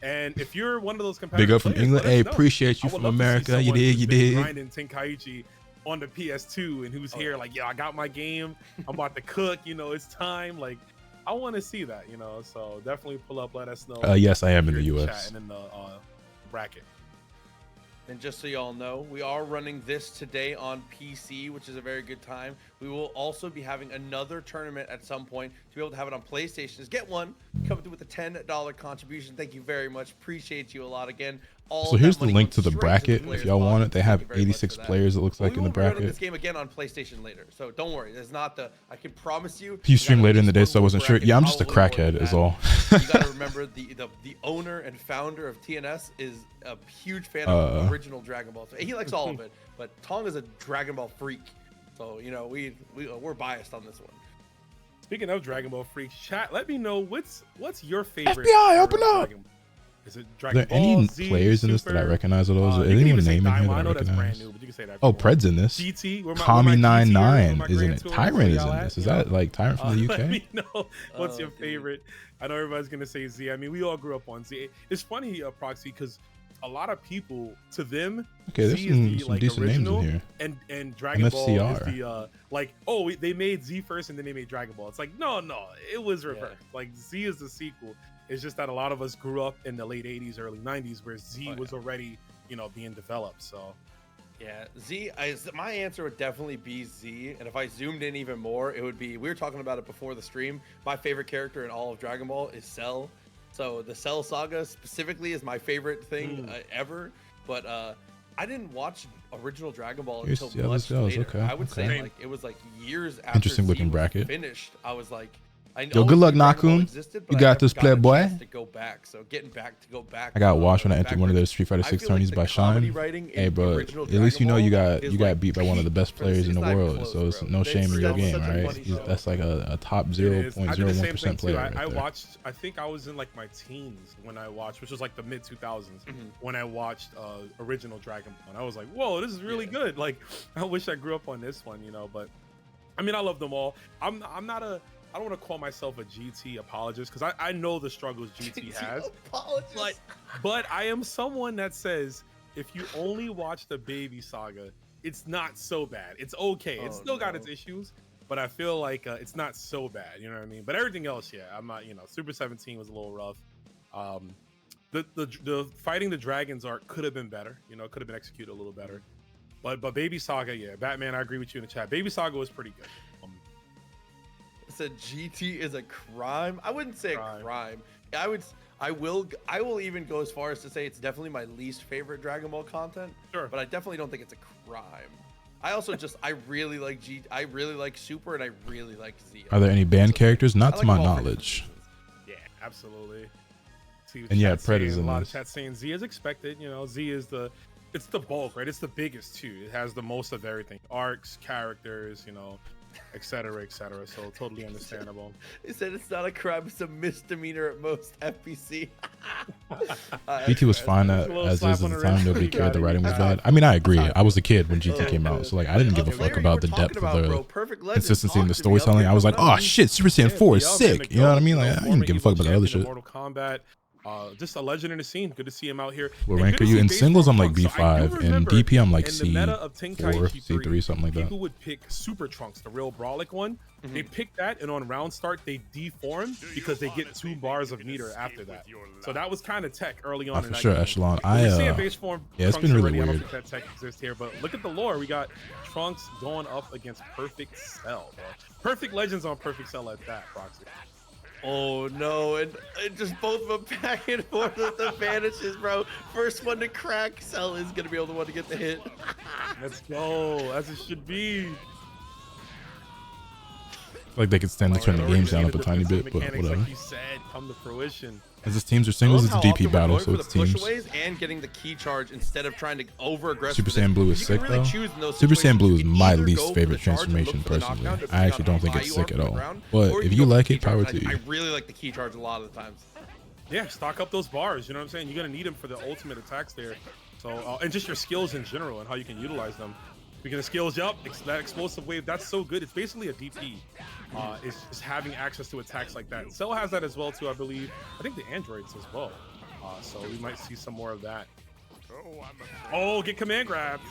And if you're one of those competitors, big up from England. Hey, appreciate you from America. You did. Grinding Tenkaichi on the PS2 and who's here like, yeah, I got my game. I'm about to cook. You know, it's time. Like, I want to see that. You know, so definitely pull up. Let us know. Yes, I am in the US. And in the bracket. And just so y'all know, we are running this today on PC, which is a very good time. We will also be having another tournament at some point to be able to have it on PlayStation. Just get one, come through with a $10 contribution. Thank you very much. Appreciate you a lot again. So here's the link to the bracket if y'all want it. They have 86 players, it looks like, in the bracket. We'll be this game again on PlayStation later, so don't worry. There's not the. I can promise you. You stream later in the day, so I wasn't sure. Yeah, I'm just a crackhead, is all. You gotta remember the owner and founder of TNS is a huge fan of original Dragon Ball. So he likes all of it, but Tong is a Dragon Ball freak. So you know we're biased on this one. Speaking of Dragon Ball freaks, chat. Let me know what's your favorite. FBI, open up. Is it Are there any players in this that I recognize? Of those? Is anyone naming here that I recognize? Oh, Pred's in this. Kami99 is in it. Tyrant is in this. Is that like Tyrant from the UK? Let me know what's your favorite. I know everybody's gonna say Z. I mean, we all grew up on Z. It's funny, Proxy, because a lot of people, to them, okay, there's some decent names in here. And Dragon Ball is the like, oh, they made Z first and then they made Dragon Ball. It's like, no, it was reversed. Like Z is the sequel. It's just that a lot of us grew up in the late 80s, early 90s, where Z was already, you know, being developed. So, yeah, my answer would definitely be Z. And if I zoomed in even more, it would be, we were talking about it before the stream. My favorite character in all of Dragon Ball is Cell. So the Cell saga specifically is my favorite thing ever. But I didn't watch original Dragon Ball until much later. Okay, I would say like it was like years after interesting looking bracket finished. I was like, yo, good luck, Nakun. You got this, playboy. To go back, so getting back to go back. I got washed when I entered one of those Street Fighter 6 tourneys by Shine. Hey, bro, at least you know you got beat by one of the best players in the world, so it's no shame in your game, right? That's like a top 0.01% player. I watched. I think I was in like my teens when I watched, which was like the mid 2000s when I watched original Dragon Ball, and I was like, whoa, this is really good. Like, I wish I grew up on this one, you know. But I mean, I love them all. I'm not a. I don't want to call myself a GT apologist because I know the struggles GT has. But I am someone that says if you only watch the Baby Saga, it's not so bad. It's okay. It's still got its issues, but I feel like it's not so bad. You know what I mean? But everything else, yeah, I'm not. You know, Super 17 was a little rough. The fighting the dragons arc could have been better. You know, could have been executed a little better. But Baby Saga, yeah, Batman, I agree with you in the chat. Baby Saga was pretty good. Said GT is a crime. I wouldn't say a crime. I will even go as far as to say it's definitely my least favorite Dragon Ball content. Sure. But I definitely don't think it's a crime. I also I really like I really like Super and I really like Z. Are there any banned characters? Not to my knowledge. Yeah, absolutely. And yeah, Pred is in a lot of chat saying Z is expected. You know, Z is the bulk, right? It's the biggest too. It has the most of everything. Arcs, characters, you know, etc., etc. So totally understandable. He said it's not a crime, it's a misdemeanor at most. FPC. GT was fine as is at the time. Nobody cared the writing was bad. I mean, I agree. I was a kid when GT came out, so like I didn't give a fuck about the depth of the consistency in the storytelling. I was like, oh shit, Super Saiyan 4 is sick. You know what I mean? Like I didn't give a fuck about the other shit. Mortal Kombat. Just a legend in the scene. Good to see him out here. What And rank good are to you see in base singles? form I'm like Trunks. So I do B5, in remember DP I'm like in the meta of C4, Tenkaichi 3, C3, something like that. people would pick Super Trunks, the real Brawlic one. They pick that, and on round start they deform because they get 2 bars of meter after that. So that was kind of tech early on. Oh, in for that sure, game. Echelon. We're seeing base form Yeah, it's Trunks been really already. I weird. don't think that tech exists here, but look at the lore. We got Trunks going up against Perfect Cell, bro. Perfect Legends on Perfect Cell at that, Proxy. Oh no, and just both of them back and forth with the vanishes, bro. First one to crack, Cell is gonna be able to want to get the hit. Let's go, as it should be. Like they could stand to turn the games down up a tiny bit, but whatever. Like you said, come to fruition. Is this teams or singles? It's a DP battle, so it's teams. Pushaways and getting the key charge instead of trying to over aggressive. Super Saiyan Blue is sick though. Super Saiyan Blue is my least favorite transformation personally. I actually don't think it's sick at all. But if you like it, power to you. I really like the key charge a lot of the times. Yeah, stock up those bars. You know what I'm saying? You're gonna need them for the ultimate attacks there. So and just your skills in general and how you can utilize them. Speaking of skills, yup, that explosive wave, that's so good. It's basically a DP. It's just having access to attacks like that. Cell has that as well too, I believe. I think the androids as well. So we might see some more of that. Oh, get command grabbed.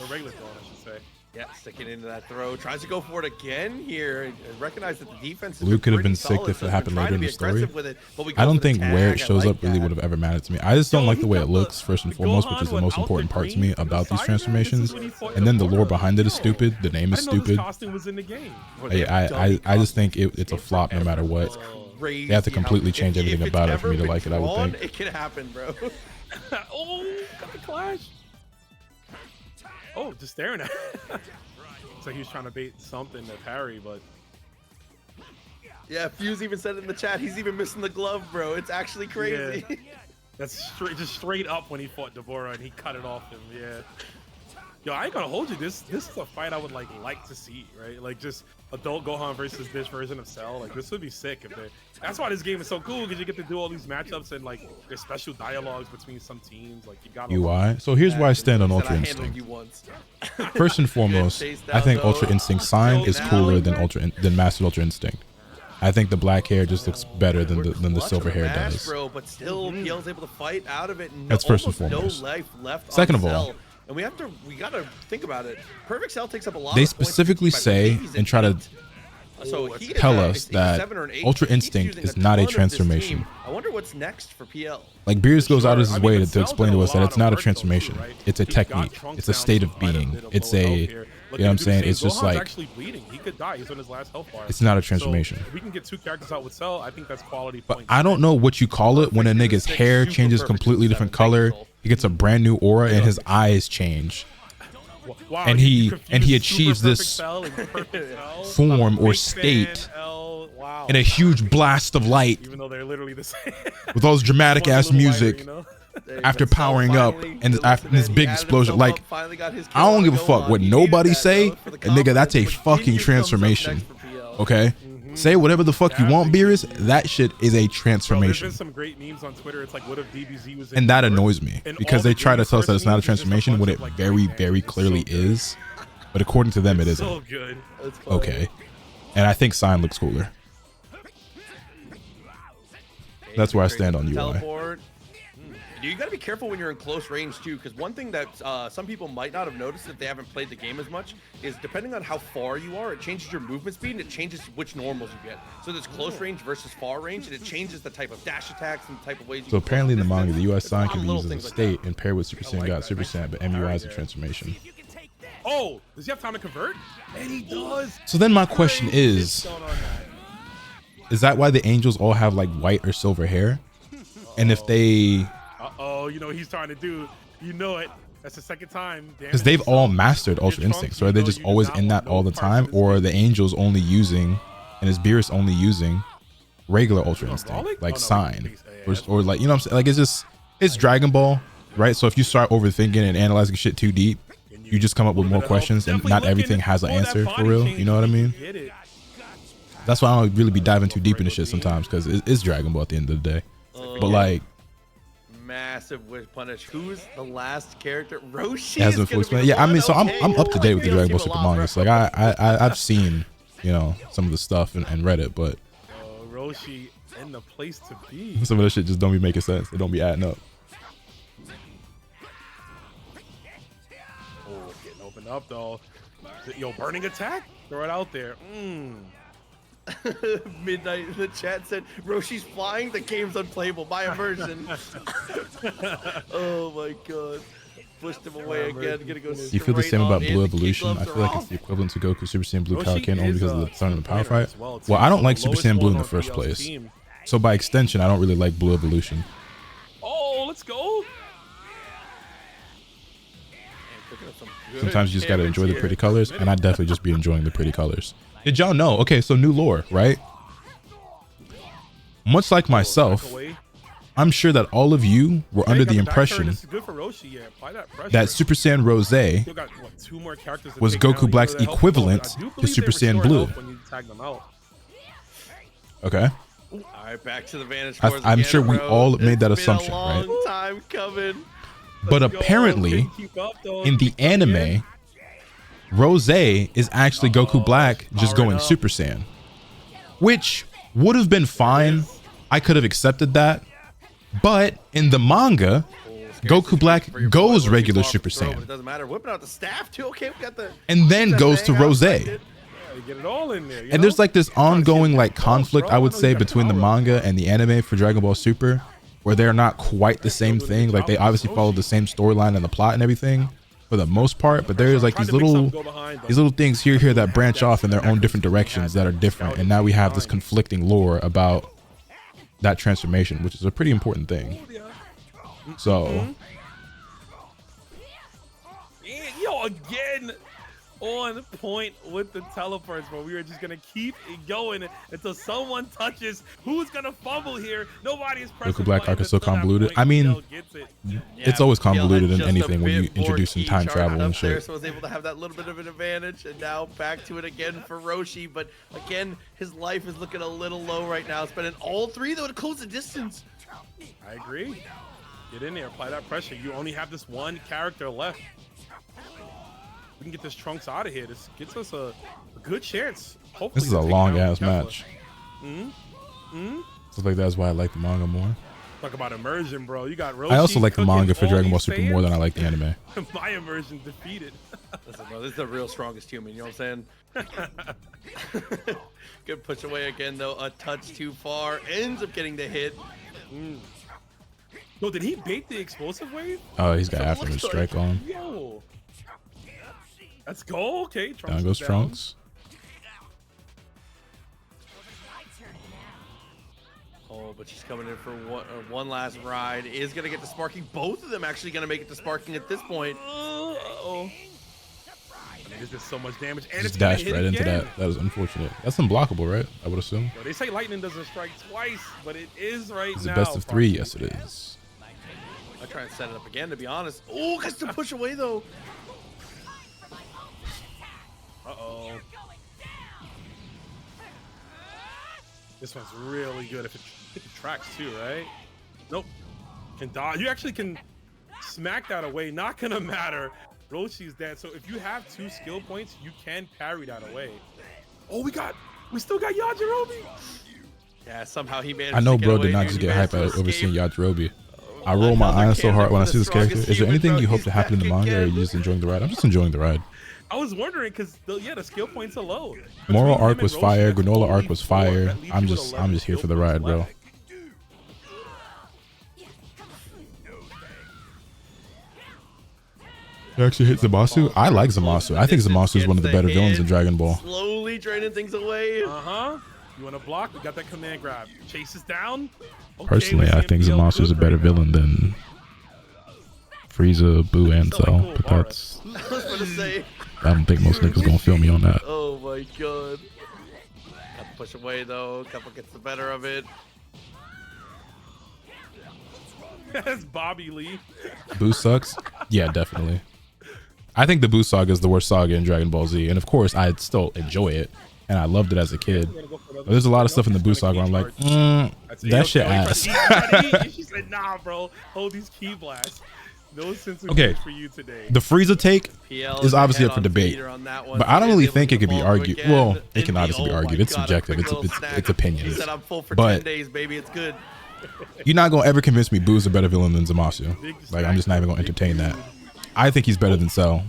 Or regular throw, I should say. Yeah, sticking into that throw. Tries to go for it again here. Recognize that the defense is Blue could have been sick if it happened later in the story. I don't think where it shows up really would have ever mattered to me. I just don't like the way it looks, first and foremost, which is the most important part to me about these transformations. And then the lore behind it is stupid. The name is stupid. I just think it's a flop no matter what. They have to completely change everything about it for me to like it, I would think. It can happen, bro. Oh, got the clash. Oh, just staring at it. So he was trying to bait something to parry, but yeah, Fuse even said in the chat he's even missing the glove, bro. It's actually crazy. Yeah. That's straight up when he fought Deborah and he cut it off him. Yeah. Yo, I ain't gonna hold you. This is a fight I would like to see, right? Like just adult Gohan versus this version of Cell. Like this would be sick if they. That's why this game is so cool because you get to do all these matchups and like there's special dialogues between some teams. Like you got UI. So here's why I stand on Ultra Instinct. First and foremost, I think Ultra Instinct Sign is cooler than Master Ultra Instinct. I think the black hair just looks better than the silver hair does. Bro, but still, PL's able to fight out of it. That's first and foremost. No life left. Second of all, and we gotta think about it. Perfect Cell takes up a lot. They specifically say and try to tell us that Ultra Instinct is not a transformation. I wonder what's next for PL. Like Beers goes out of his way to explain to us that it's not a transformation. It's a technique. It's a state of being. It's a, you know what I'm saying? It's just like, actually bleeding. He could die. He's on his last health bar. It's not a transformation. So if we can get 2 characters out with Cell, I think that's quality. But I don't know what you call it when a nigga's hair changes completely different color. He gets a brand new aura and his eyes change. Wow, and he achieves this form or state in a huge blast of light, even though they're literally the same. with all this dramatic ass music after powering up and after this big explosion. Like, I don't give a fuck what nobody say, and nigga, that's a fucking transformation. Okay, say whatever the fuck you want, Beerus. That shit is a transformation. There's been some great memes on Twitter. It's like, what if DBZ was in and that annoys me because they try to tell us that it's not a transformation when it very, very clearly is. But according to them, it isn't. So good. Okay, and I think Sign looks cooler. That's where I stand on UI. Teleport. You gotta be careful when you're in close range too, because one thing that some people might not have noticed if they haven't played the game as much is depending on how far you are, it changes your movement speed and it changes which normals you get. So there's close range versus far range, and it changes the type of dash attacks and the type of ways. So apparently in the manga, the US Sign can be used as a state and paired with Super Saiyan God Super Saiyan, but MUI is a transformation. Oh, does he have time to convert? And he does. So then my question is that why the angels all have like white or silver hair? And if they... Uh-oh, you know what he's trying to do. You know it. That's the second time. Because they've all mastered Ultra Instinct. So are they just always in that all the time? Or are the angels only using, and is Beerus only using regular Ultra Instinct? Like Sign? Or like, you know what I'm saying? Like it's just, it's Dragon Ball, right? So if you start overthinking and analyzing shit too deep, you just come up with more questions and not everything has an answer for real. You know what I mean? That's why I don't really be diving too deep into shit sometimes, because it's Dragon Ball at the end of the day. But like, massive wish punish. Who's the last character? Roshi. Has been fully explained. Yeah, I mean, so I'm up to date with the Dragon Ball Super mangas. Like I've seen, you know, some of the stuff and read it, but Roshi in the place to be. Some of this shit just don't be making sense. It don't be adding up. Oh, getting opened up though. Yo, burning attack? Throw it out there. Midnight in the chat said Roshi's flying. The game's unplayable. My immersion. Oh my god. Pushed him away again. Gonna go. You feel the same about straight Blue on in. The key Evolution? I gloves feel are like it's off. the equivalent to Goku Super Saiyan Blue Roshi Kaioken only is because of a the start of the power winner fight. as well, too. Well, I don't He's like the Super lowest Saiyan Blue in one the on first BL's place. team. So by extension, I don't really like Blue Evolution. Oh, let's go. Sometimes you just gotta enjoy the pretty colors, and I definitely just be enjoying the pretty colors. Did y'all know? Okay, so new lore, right? Much like myself, I'm sure that all of you were under the impression that Super Saiyan Rose was Goku Black's equivalent to Super Saiyan Blue. Okay. All right, back to the Vanish. I'm sure we all made that assumption, right? Long time coming. But apparently, in the anime, Rose is actually Goku Black just going Super Saiyan, which would have been fine. I could have accepted that. But in the manga, Goku Black goes regular Super It Saiyan doesn't matter. Whipping out the staff too. Okay, we got the. and then goes to Rose. Get it all in there. And there's like this ongoing like conflict, I would say, between the manga and the anime for Dragon Ball Super, where they're not quite the same thing. Like they obviously follow the same storyline and the plot and everything for the most part, but there's like these little things here that branch off in their own different directions that are different. And now we have this conflicting lore about that transformation, which is a pretty important thing. So yo, again on point with the teleports, bro. We are just gonna keep it going until someone touches. Who's gonna fumble here? Nobody is pressing. Goku Black arc is so convoluted. I mean, it's always convoluted in anything when you introduce in time travel and shit. So was able to have that little bit of an advantage, and now back to it again for Roshi. But again, his life is looking a little low right now. Spending all three though to close the distance. I agree. Get in there, apply that pressure. You only have this one character left. We can get this Trunks out of here. This gets us a good chance. Hopefully This is a long ass match. Mm-hmm. So like that's why I like the manga more. Talk about immersion, bro. You got Roshi. I also like the manga for all Dragon Ball these Super more than I like the anime. My immersion defeated. Listen, bro, this is the real strongest human. You know what I'm saying? Good push away again, though. A touch too far. Ends up getting the hit. No, did he bait the explosive wave? Oh, he's got after his strike on. Yo. Let's go. Okay. Trunks Down goes down. Trunks. Oh, but she's coming in for one last ride. Is going to get to sparking. Both of them actually going to make it to sparking at this point. Uh-oh. There's just so much damage. And Just it's gonna dashed hit right into again. that. That was unfortunate. That's unblockable, right? I would assume. Yo, they say lightning doesn't strike twice, but it is right It's now. a best of 3. Yes, it is. I try and set it up again, to be honest. Oh, gets to push away, though. Uh-oh. This one's really good if it hit the tracks too, right? Nope. Can dodge. You actually can smack that away. Not gonna matter. Roshi's dead. So if you have 2 skill points, you can parry that away. Oh, we still got Yajirobe. Yeah, somehow he managed I know to get bro away. did not just He get managed hype to at overseeing escape. Yajirobe. I roll my eyes so hard when I see this character. Is there anything you hope to happen in the manga, or are you just enjoying the ride? I'm just enjoying the ride. I was wondering because the skill points are low. Moral Between arc him was and fire. Roshi, that's Granola arc only was 4. fire. That leaves I'm you with just 11 here for skill the points ride, bro. left. You actually hit Zamasu? I like Zamasu. I think Zamasu is one of the better villains in Dragon Ball. Slowly draining things away. Uh-huh. You want to block? We got that command grab. Chases down. Okay, Personally, let's I see think him be Zamasu is a good better right now. villain than Frieza, Boo, and Cell. But that's, I was going to say. I don't think most niggas gonna feel me on that. Oh my god. Got to push away though. Couple gets the better of it. That's Bobby Lee. Boo sucks? Yeah, definitely. I think the Boo saga is the worst saga in Dragon Ball Z, and of course I still enjoy it, and I loved it as a kid. But there's a lot of stuff in the Boo saga where I'm like, that shit ass. She said, nah, bro. Hold these key blasts. No sense of Okay. humor for you today. The Frieza take PL is obviously up ahead for on debate, Vader on that one. but I don't He is really able think to it could be evolve argued. again. Well, it And can obviously be oh my argued. It's God, a subjective. quick It's little snack. it's opinions. He said I'm full for But 10 days, baby. It's good. you're not gonna ever convince me Boo's a better villain than Zamasu. Like, I'm just not even gonna entertain that. I think he's better than Cell.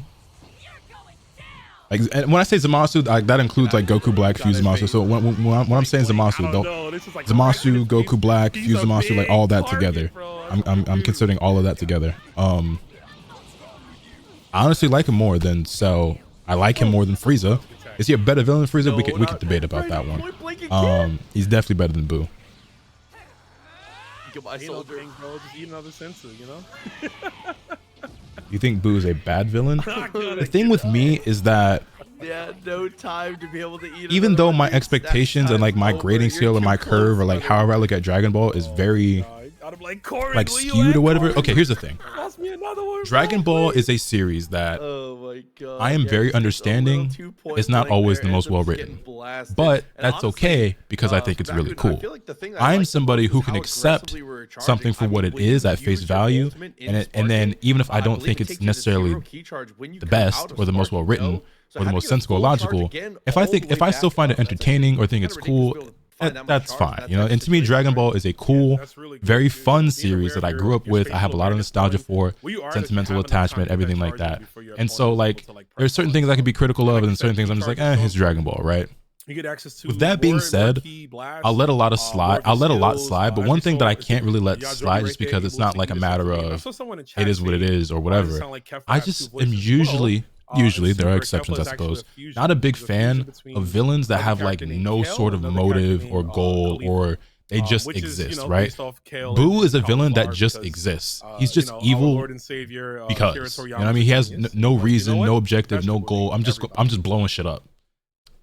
Like, and when I say Zamasu, like, that includes like Goku Black, Fuse Zamasu. So when I'm saying Zamasu, Zamasu, Goku Black, Fuse Zamasu, like all that together. I'm considering all of that together. I honestly like him more than Cell. I like him more than Frieza. Is he a better villain than Frieza? We could debate about that one. He's definitely better than Boo. Get my soldier. Bro, just eat another sensor, you know? You think Boo is a bad villain? The thing with me is that Yeah, no time to be able to eat. even though my expectations and like my grading scale or my curve or like however I look at Dragon Ball is very like skewed or whatever. Okay, here's the thing. Dragon Ball is a series that Oh my God. I am very understanding. It's not always the most well written, but that's okay because I think it's really cool. I'm somebody who can accept something for what it is at face value, and then even if I don't think it's necessarily the best or the most well written or the most sensible or logical, if I still find it entertaining or think it's cool, that's fine, you know. And to me, Dragon Ball is a cool, very fun series that I grew up with. I have a lot of nostalgia for, sentimental attachment, everything like that. And so like there's certain things I can be critical of and certain things I'm just like, it's Dragon Ball, right? With that being said, I'll let a lot slide. But one thing that I can't really let slide just because it's not like a matter of it is what it is or whatever. I just am usually there are exceptions, I suppose, not a big fan of villains that have like no sort of motive or goal, or they just exist, right? Boo is a villain that just exists. He's just evil because, you know what I mean? He has no reason, no objective, no goal. I'm just blowing shit up.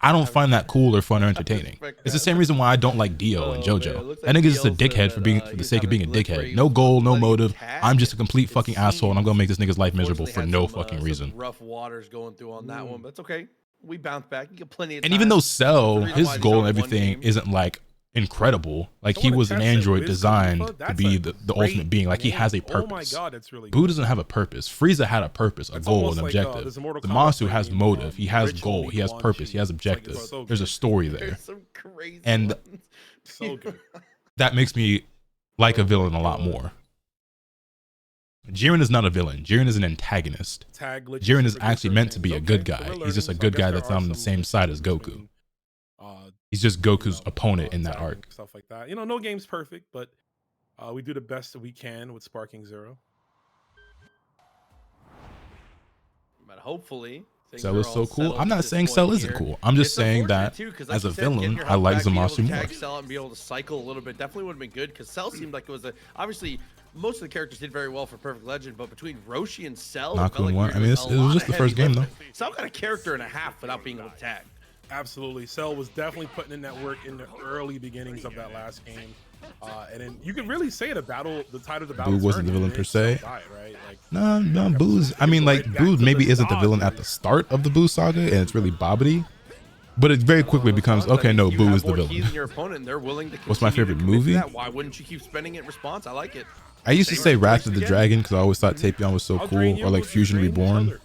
I don't find that cool or fun or entertaining. It's the same reason why I don't like Dio and JoJo. That nigga's just a dickhead for the sake of being a dickhead. No goal, no motive. I'm just a complete fucking asshole, and I'm gonna make this nigga's life miserable for no fucking reason. Rough waters going through on that one, but it's okay. We bounce back. You get plenty of time. And even though Cell, his goal and everything isn't like incredible, like he was an android designed to be the ultimate being, like he has a purpose. Boo doesn't have a purpose. Frieza had a purpose, a goal, an objective. Zamasu has motive, he has goal, he has purpose, he has objective. There's a story there, and that makes me like a villain a lot more. Jiren is not a villain. Jiren is an antagonist. Jiren is actually meant to be a good guy. He's just a good guy that's not on the same side as Goku. He's just Goku's opponent in that arc. Stuff like that. You know, no game's perfect, but we do the best that we can with Sparking Zero. But hopefully, Cell is so cool. I'm not saying Cell isn't cool. I'm just saying that as a villain, I like Zamasu more. Cell and be able to cycle a little bit definitely would have been good because Cell seemed like it was obviously most of the characters did very well for Perfect Legend, but between Roshi and Cell, Naku one. I mean, it was just the first game though. Cell got a character and a half without being able to tag. Absolutely. Cell was definitely putting in that work in the early beginnings of that last game. And then you can really say the tide of the battle. Boo wasn't the villain per se. Died, right? Like, No, Boo's. I mean, like, Boo maybe isn't the villain at the start of the Boo saga, and it's really Bobbity. But it very quickly becomes, okay, no, Boo is the villain. What's my favorite movie? Why wouldn't you keep spending it in response? I like it. I used to say Wrath of the Dragon because I always thought Tapion was so cool, or like Fusion Reborn.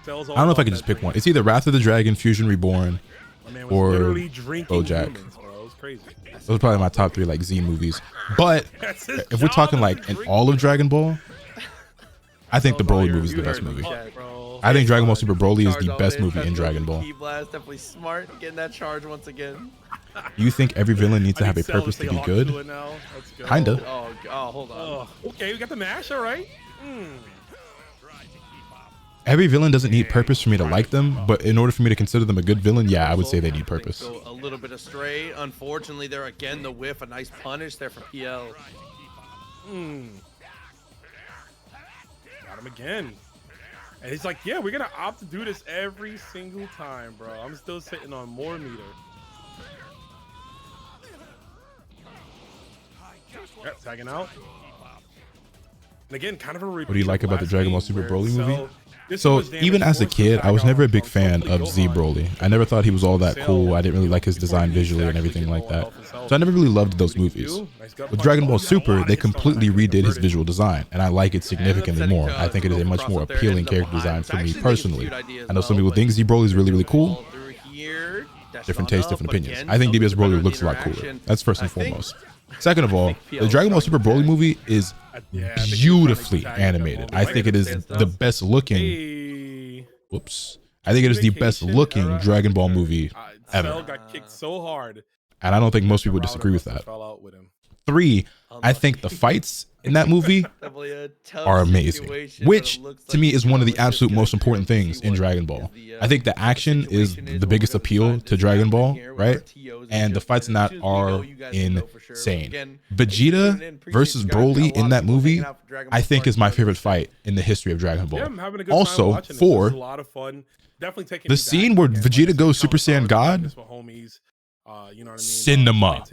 I don't know if I could just pick one. It's either Wrath of the Dragon, Fusion Reborn, or BoJack. Those are probably my top 3 like Z movies. But if we're talking like in all of Dragon Ball, I think the Broly movie is the best movie. I think Dragon Ball Super Broly is the best movie in Dragon Ball. Definitely smart, getting that charge once again. You think every villain needs to have a purpose to be good? Kinda. Oh, hold on. Okay, we got the mash. All right. Every villain doesn't need purpose for me to like them, but in order for me to consider them a good villain, yeah, I would say they need purpose. Go a little bit astray. Unfortunately, there again the whiff, a nice punish there for PL. Got him again. And he's like, yeah, we're gonna opt to do this every single time, bro. I'm still sitting on more meter. Yep, tagging out. And again, kind of a repeat. What do you like about the Dragon Ball Super Broly movie? So even as a kid, I was never a big fan of Z Broly. I never thought he was all that cool. I didn't really like his design visually and everything like that. So I never really loved those movies. With Dragon Ball Super, they completely redid his visual design, and I like it significantly more. I think it is a much more appealing character design for me personally. I know some people think Z Broly is really, really cool. Different tastes, different opinions. I think DBS Broly looks a lot cooler. That's first and foremost. Second of all, the Dragon Ball Super Broly movie is beautifully animated. I think it is the best looking. Whoops. I think it is the best looking Dragon Ball movie ever. Got kicked so hard. And I don't think most people disagree with that. 3, I think the fights in that movie are amazing, which to me is one of the absolute most important things in Dragon Ball. I think the action is the biggest appeal to Dragon Ball, right? And the fights in that are insane. Vegeta versus Broly in that movie, I think is my favorite fight in the history of Dragon Ball. Also, 4, the scene where Vegeta goes Super Saiyan God, cinema.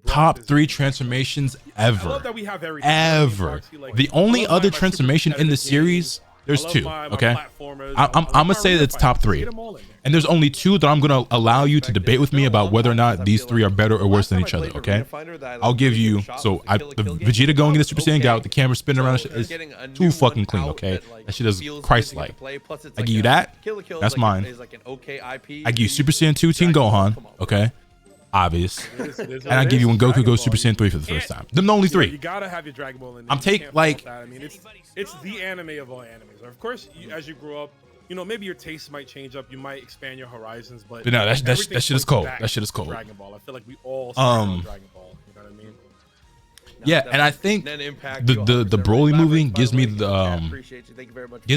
Top 3 transformations ever. The only other transformation in the series, there's 2, okay? I'm gonna say that's top 3. And there's only 2 that I'm gonna allow you to debate with me about whether or not these 3 are better or worse than each other, okay? I'll give you, the Vegeta going into Super Saiyan God with the camera spinning around is too fucking clean, okay? That shit is Christ-like. I give you that, that's mine. I give you Super Saiyan 2 Teen Gohan, okay? Obvious. And I give you when Goku goes Super Saiyan 3 for the first time. Them the only 3. You gotta have your Dragon Ball in there. I'm taking like, I mean, it's the anime of all animes. Of course, as you grow up, you know, maybe your tastes might change up. You might expand your horizons, but no, that shit is cold. That shit is cold. Dragon Ball. I feel like we all Dragon Ball. You know what I mean? Yeah, and I think the Broly movie gives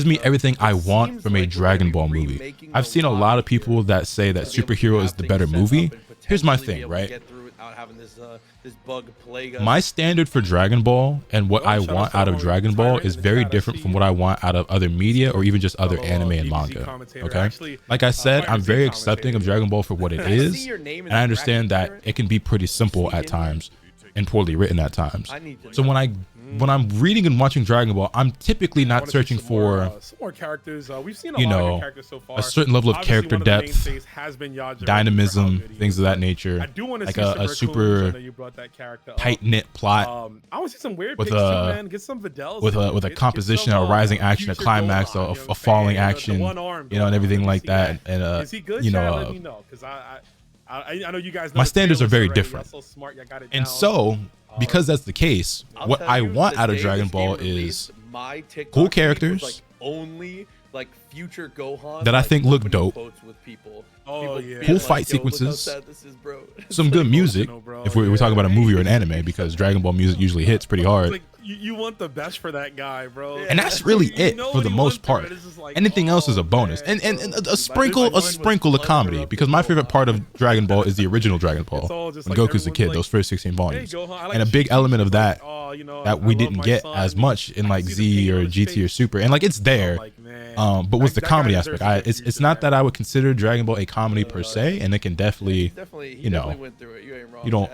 me everything I want from a Dragon Ball movie. I've seen a lot of people that say that Superhero is the better movie. Here's my thing, right? My standard for Dragon Ball and what I want out of Dragon Ball is very different from what I want out of other media or even just other anime and manga. Okay, like I said, I'm very accepting of Dragon Ball for what it is, and I understand that it can be pretty simple at times and poorly written at times. So when I'm reading and watching Dragon Ball, I'm typically not searching for some more characters. We've seen a certain level of character depth, dynamism, things of that nature. Like a super tight-knit plot I want to see some weird with a composition, a rising action, a climax, a falling action, you know, and everything like that. And you know, I know you guys know my standards are very different. And so, because that's the case, what I want out of Dragon Ball is cool characters that I think look dope, cool fight sequences, some good music, if we're talking about a movie or an anime, because Dragon Ball music usually hits pretty hard. You want the best for that guy, bro. And that's really it for the most part. Anything else is a bonus, and a sprinkle of comedy, because my favorite part of Dragon Ball is the original Dragon Ball when Goku's a kid, those first 16 volumes, and a big element of that that we didn't get as much in like Z or GT or Super, and like it's there, but with the comedy aspect, it's not that I would consider Dragon Ball a comedy per se, and it can definitely, you know, you don't.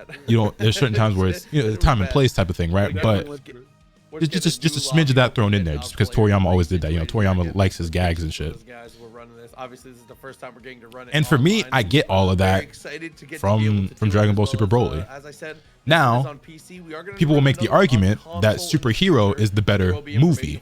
There's certain times where it's, you know, time and place type of thing, right? But just a smidge of that thrown in there, just because Toriyama always did that. You know, Toriyama likes his gags and shit. And for me, I get all of that from Dragon Ball Super Broly. Now, people will make the argument that Superhero is the better movie.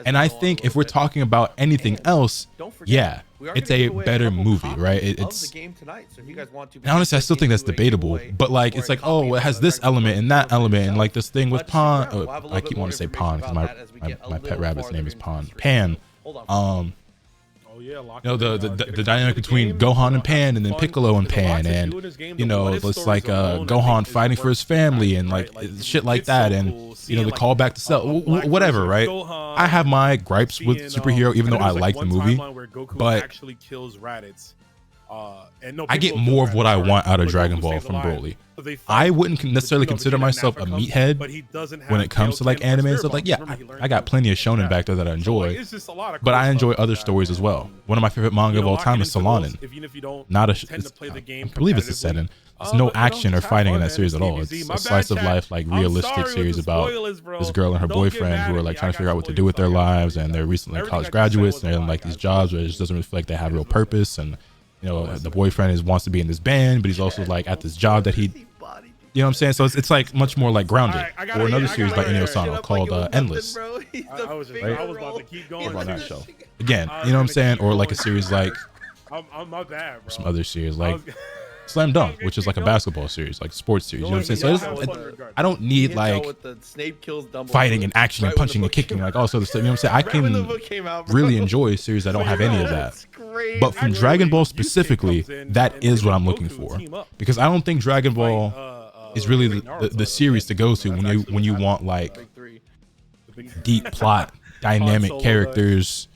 And I think if we're talking about anything else, yeah, it's a better movie, right? It's, and honestly, I still think that's debatable, but like, it's like, oh, it has this element and that element, and like this thing with Pan, I keep wanting to say Pan because my pet rabbit's name is Pan. You know, the dynamic between Gohan and Pan, and then Piccolo and Pan, and you know, it's like Gohan fighting for his family and like shit like that, and you know, the callback to Cell, whatever, right? I have my gripes with Superhero, even though I like the movie, but And no, I get people more of feel what I bad, want out of but Dragon Goku Ball stays from alive. Broly. So they I fight, wouldn't necessarily but, you know, consider beginning myself a Africa, meathead but he doesn't have when it comes to like Kaioken or anime and Spirit stuff. Like, Bomb. yeah, Remember, he learned I got those plenty of from shonen that. back there that I So, enjoy, like, it's just a lot of but cool I enjoy stuff other like that, stories man. as well. One of my favorite manga You of know, all time locking is into those, Solanin. even if you don't Not a, tend to play the game I believe it's a competitively. seinen. There's But, no you know, action or just have fighting in fun, that man. series It's at all. DBZ. It's My a bad, slice of chat. life, like I'm realistic sorry with series the about spoilers, bro. this girl and her Don't get boyfriend mad who are at like me. trying I to figure out got what to spoilers do with their for you. lives, and they're recently Everything college I just said graduates, was and they're in a like lie, these guys. jobs where it just doesn't really feel like they have real purpose. And you know, the boyfriend wants to be in this band, but he's also like at this job that he, you know what I'm saying? So it's like much more like grounded. Or another series by Inio Sano called Endless. I was about to keep going. Over on that too. show. Again, you know what I'm saying? Or like a series like I'm not bad, bro. some other series I like was- Slam Dunk, which is like a basketball series, like sports series. You know what I'm saying? So I don't need like fighting and action and punching and kicking, like all sort of stuff. You know what I'm saying? I can really enjoy series that don't have any of that. But from Dragon Ball specifically, that is what I'm looking for, because I don't think Dragon Ball is really the series to go to when you want like deep plot, dynamic characters,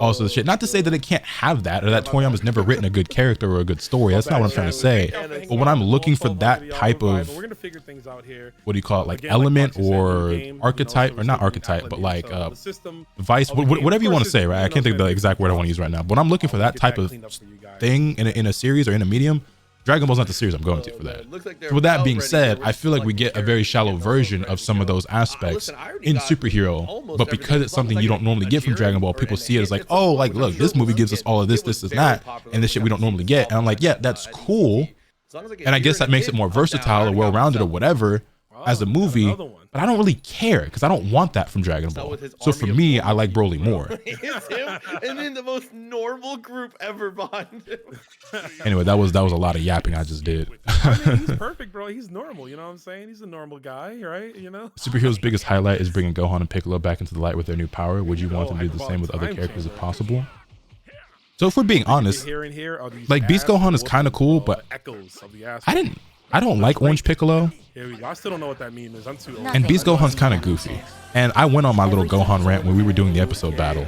also the shit. Not to say that it can't have that, or that Toriyama's never written a good character or a good story. That's not what I'm trying to say. But when I'm looking for that type of, we're gonna figure things out here. what do you call it, like Again, element like you said, or new game, you know, archetype, so or not it's archetype, but different like the system vice, of the game. whatever you Of want course, to say, it's, right? you I know, can't think of the it's exact word I want to use right now. But when I'm looking for that get type that of cleaned up for you guys. thing in a series or in a medium, Dragon Ball's not the series I'm going to for that. So with that being said, I feel like we get a very shallow version of some of those aspects in superhero, but because it's something you don't normally get from Dragon Ball, people see it as like, oh, like look, this movie gives us all of this, this, that, and this shit we don't normally get. And I'm like, yeah, that's cool. And I guess that makes it more versatile or well-rounded or whatever as a movie, but I don't really care because I don't want that from Dragon Ball. So for me, I like Broly more. It's him and then the most normal group ever behind him. Anyway, that was a lot of yapping I just did. I mean, he's perfect, bro. He's normal. You know what I'm saying? He's a normal guy, right? You know. Superhero's biggest highlight is bringing Gohan and Piccolo back into the light with their new power. Would you want them to do the same with other characters if possible? So if we're being honest, like Beast Gohan is kind of cool, but I don't like Orange Piccolo. Here we go. I still don't know what that means. I'm too old. And Beast Gohan's kind of goofy. And I went on my little Gohan rant when we were doing the episode battle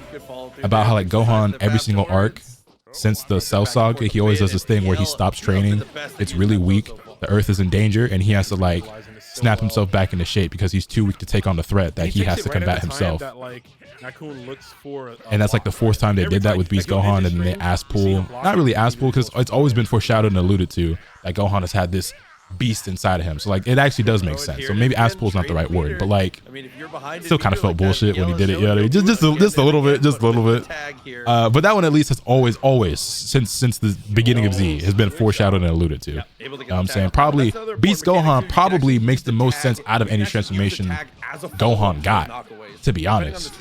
about how like Gohan, every single arc since the Cell Saga, he always does this thing where he stops training. It's really weak. The Earth is in danger, and he has to like snap himself back into shape because he's too weak to take on the threat that he has to combat himself. And that's like the fourth time they did that with Beast Gohan, and then they ass pull. Not really ass pull, because it's always been foreshadowed and alluded to that Gohan has had this beast inside of him. So like it actually does make sense. So maybe ass pull is not the right word, but like still kind of felt bullshit when he did it. Yeah, just a little bit. But that one at least has always since the beginning of Z has been foreshadowed and alluded to. You know what I'm saying? Probably Beast Gohan probably makes the most sense out of any transformation Gohan got, to be honest.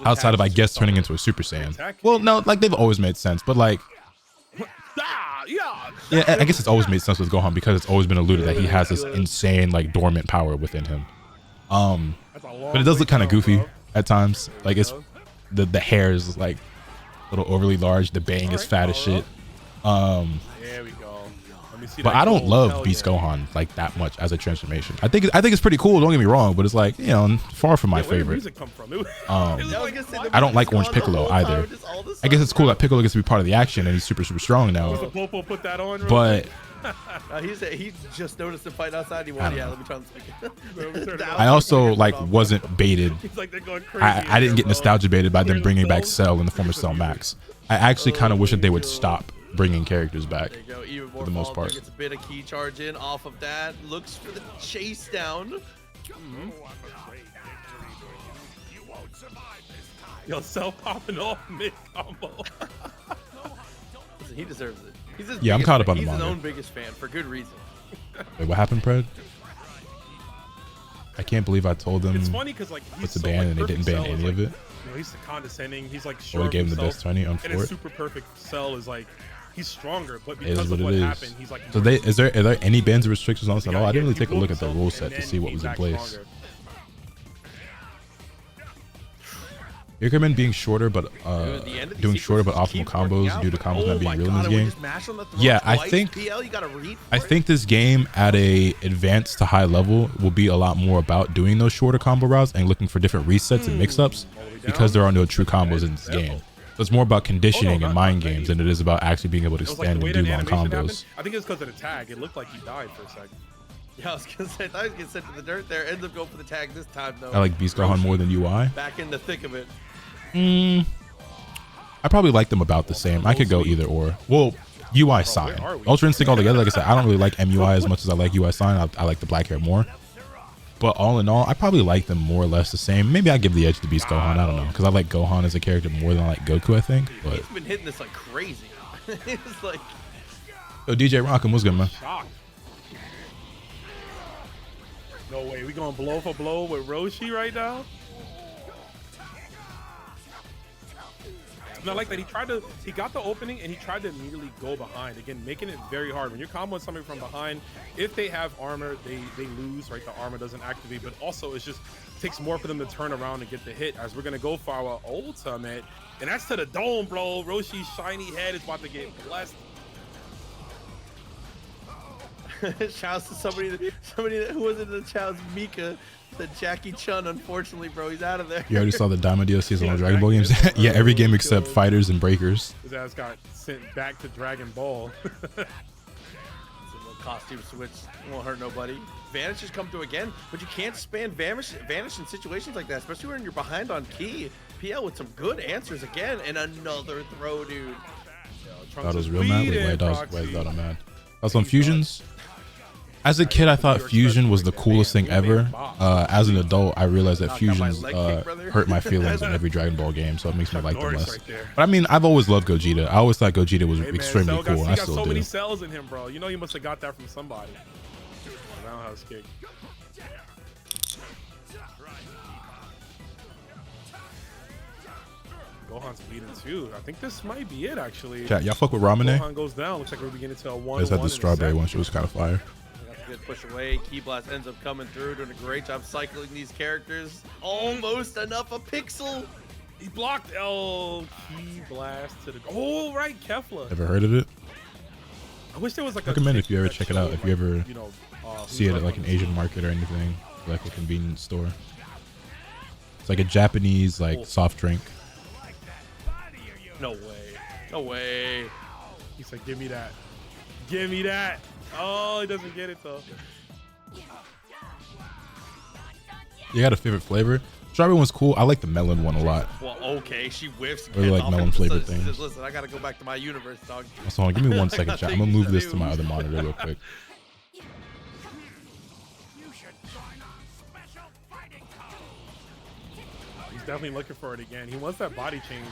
Outside of I guess turning into a Super Saiyan. Well, no, like they've always made sense, but like yeah, I guess it's always made sense with Gohan because it's always been alluded that he has this insane like dormant power within him. But it does look kind of goofy at times. Like it's the hair is like a little overly large. The bang is fat as shit. There we go. But I don't love Beast Gohan like that much as a transformation. I think it's pretty cool. Don't get me wrong, but it's like, you know, far from my favorite. I don't like Orange Piccolo either. I guess it's cool that Piccolo gets to be part of the action and he's super strong now. But he just noticed the fight outside. He wanted, let me try and speak. I also like wasn't baited. I didn't get nostalgia baited by them bringing back Cell in the form of Cell Max. I actually kind of wish that they would stop bringing characters back for the most part. Gets a bit of key charge in off of that. Looks for the chase down. Yo, Cell popping off mid combo. Listen, he deserves it. Yeah, I'm caught up on the manga. manga. He's his own biggest fan for good reason. Wait, what happened, Pred? I can't believe I told them It's funny because like it's a ban and they didn't ban any of it. You know, he's condescending. He's like Well, they gave him the best 20 on and his 4. super perfect Cell is like he's stronger, but It is because what of it what is. happened, he's like. So are there any bans or restrictions on this at all? I didn't really take a look at the rule set to see what was in place. You recommend being shorter, but doing shorter but optimal combos due to combos not being real in this game. Yeah, I think this game at a advanced to high level will be a lot more about doing those shorter combo routes and looking for different resets and mix-ups because there are no true combos in this game. So it's more about conditioning not- and mind not games many. than it is about actually being able to It was like stand the way and do that long animation combos. happened. I think it's because of the tag. It looked like he died for a second. Yeah, I was gonna say, I thought he was getting sent to the dirt there. Ends up going for the tag this time though. I like Beast Gohan more than UI. Back in the thick of it. I probably like them about the same. I could go either or. Well, UI Sign. are we? Ultra Instinct altogether, like I said, I don't really like MUI as much as I like UI Sign. I like the black hair more. But all in all, I probably like them more or less the same. Maybe I give the edge to Beast Gohan. I don't know. Because I like Gohan as a character more than I like Goku, I think. But He's been hitting this like crazy. It's like, yo, DJ Rockham, what's good, man? Shocked. No way. We going blow for blow with Roshi right now? And I like that he got the opening and he tried to immediately go behind. Again, making it very hard. When you're comboing somebody from behind, if they have armor, they lose, right? The armor doesn't activate, but also it just takes more for them to turn around and get the hit as we're going to go for our ultimate. And that's to the dome, bro. Roshi's shiny head is about to get blessed. shouts to somebody that who was in the child's Mika. Said Jackie Chun, unfortunately, bro, he's out of there. You already saw the Diamond DLCs on all Dragon Ball games? Yeah, every game except Fighters and Breakers. His ass got sent back to Dragon Ball. It's a little costume switch. Won't hurt nobody. Vanish has come through again, but you can't spam Vanish in situations like that, especially when you're behind on key. PL with some good answers again, and another throw, dude. Thought it was real mad. Wait, thought I'm mad. I was on Fusions. As a kid, I thought Fusion was the coolest thing ever. As an adult, I realized that Fusions hurt my feelings in every Dragon Ball game, so it makes me like them less. But I mean, I've always loved Gogeta. I always thought Gogeta was extremely cool, and I still do. He got so many cells in him, bro. You know you must have got that from somebody. Roundhouse kick. Gohan's bleeding too. I think this might be it, actually. Chat, y'all fuck with Ramune? Gohan goes down. Looks like we're beginning to a 1-1. I just had the strawberry one. She was kind of fire. Good push away. Key Blast ends up coming through, doing a great job cycling these characters. Almost enough a pixel. He blocked. Oh, Key Blast to the. Oh, right, Kefla. Ever heard of it? I wish there was like recommend if you ever check it out. If you ever know, see it at like an Asian market or anything, like a convenience store. It's like a Japanese like soft drink. No way. No way. He said, "Give me that. Give me that." Oh, he doesn't get it though. You got a favorite flavor? Strawberry one's cool. I like the melon one a lot. Well, okay, she whiffs. I really like melon flavored Says, things. Listen, I gotta go back to my universe, dog. So give me 1 second, chat. I'm gonna move this to my other monitor real quick. He's definitely looking for it again. He wants that body change.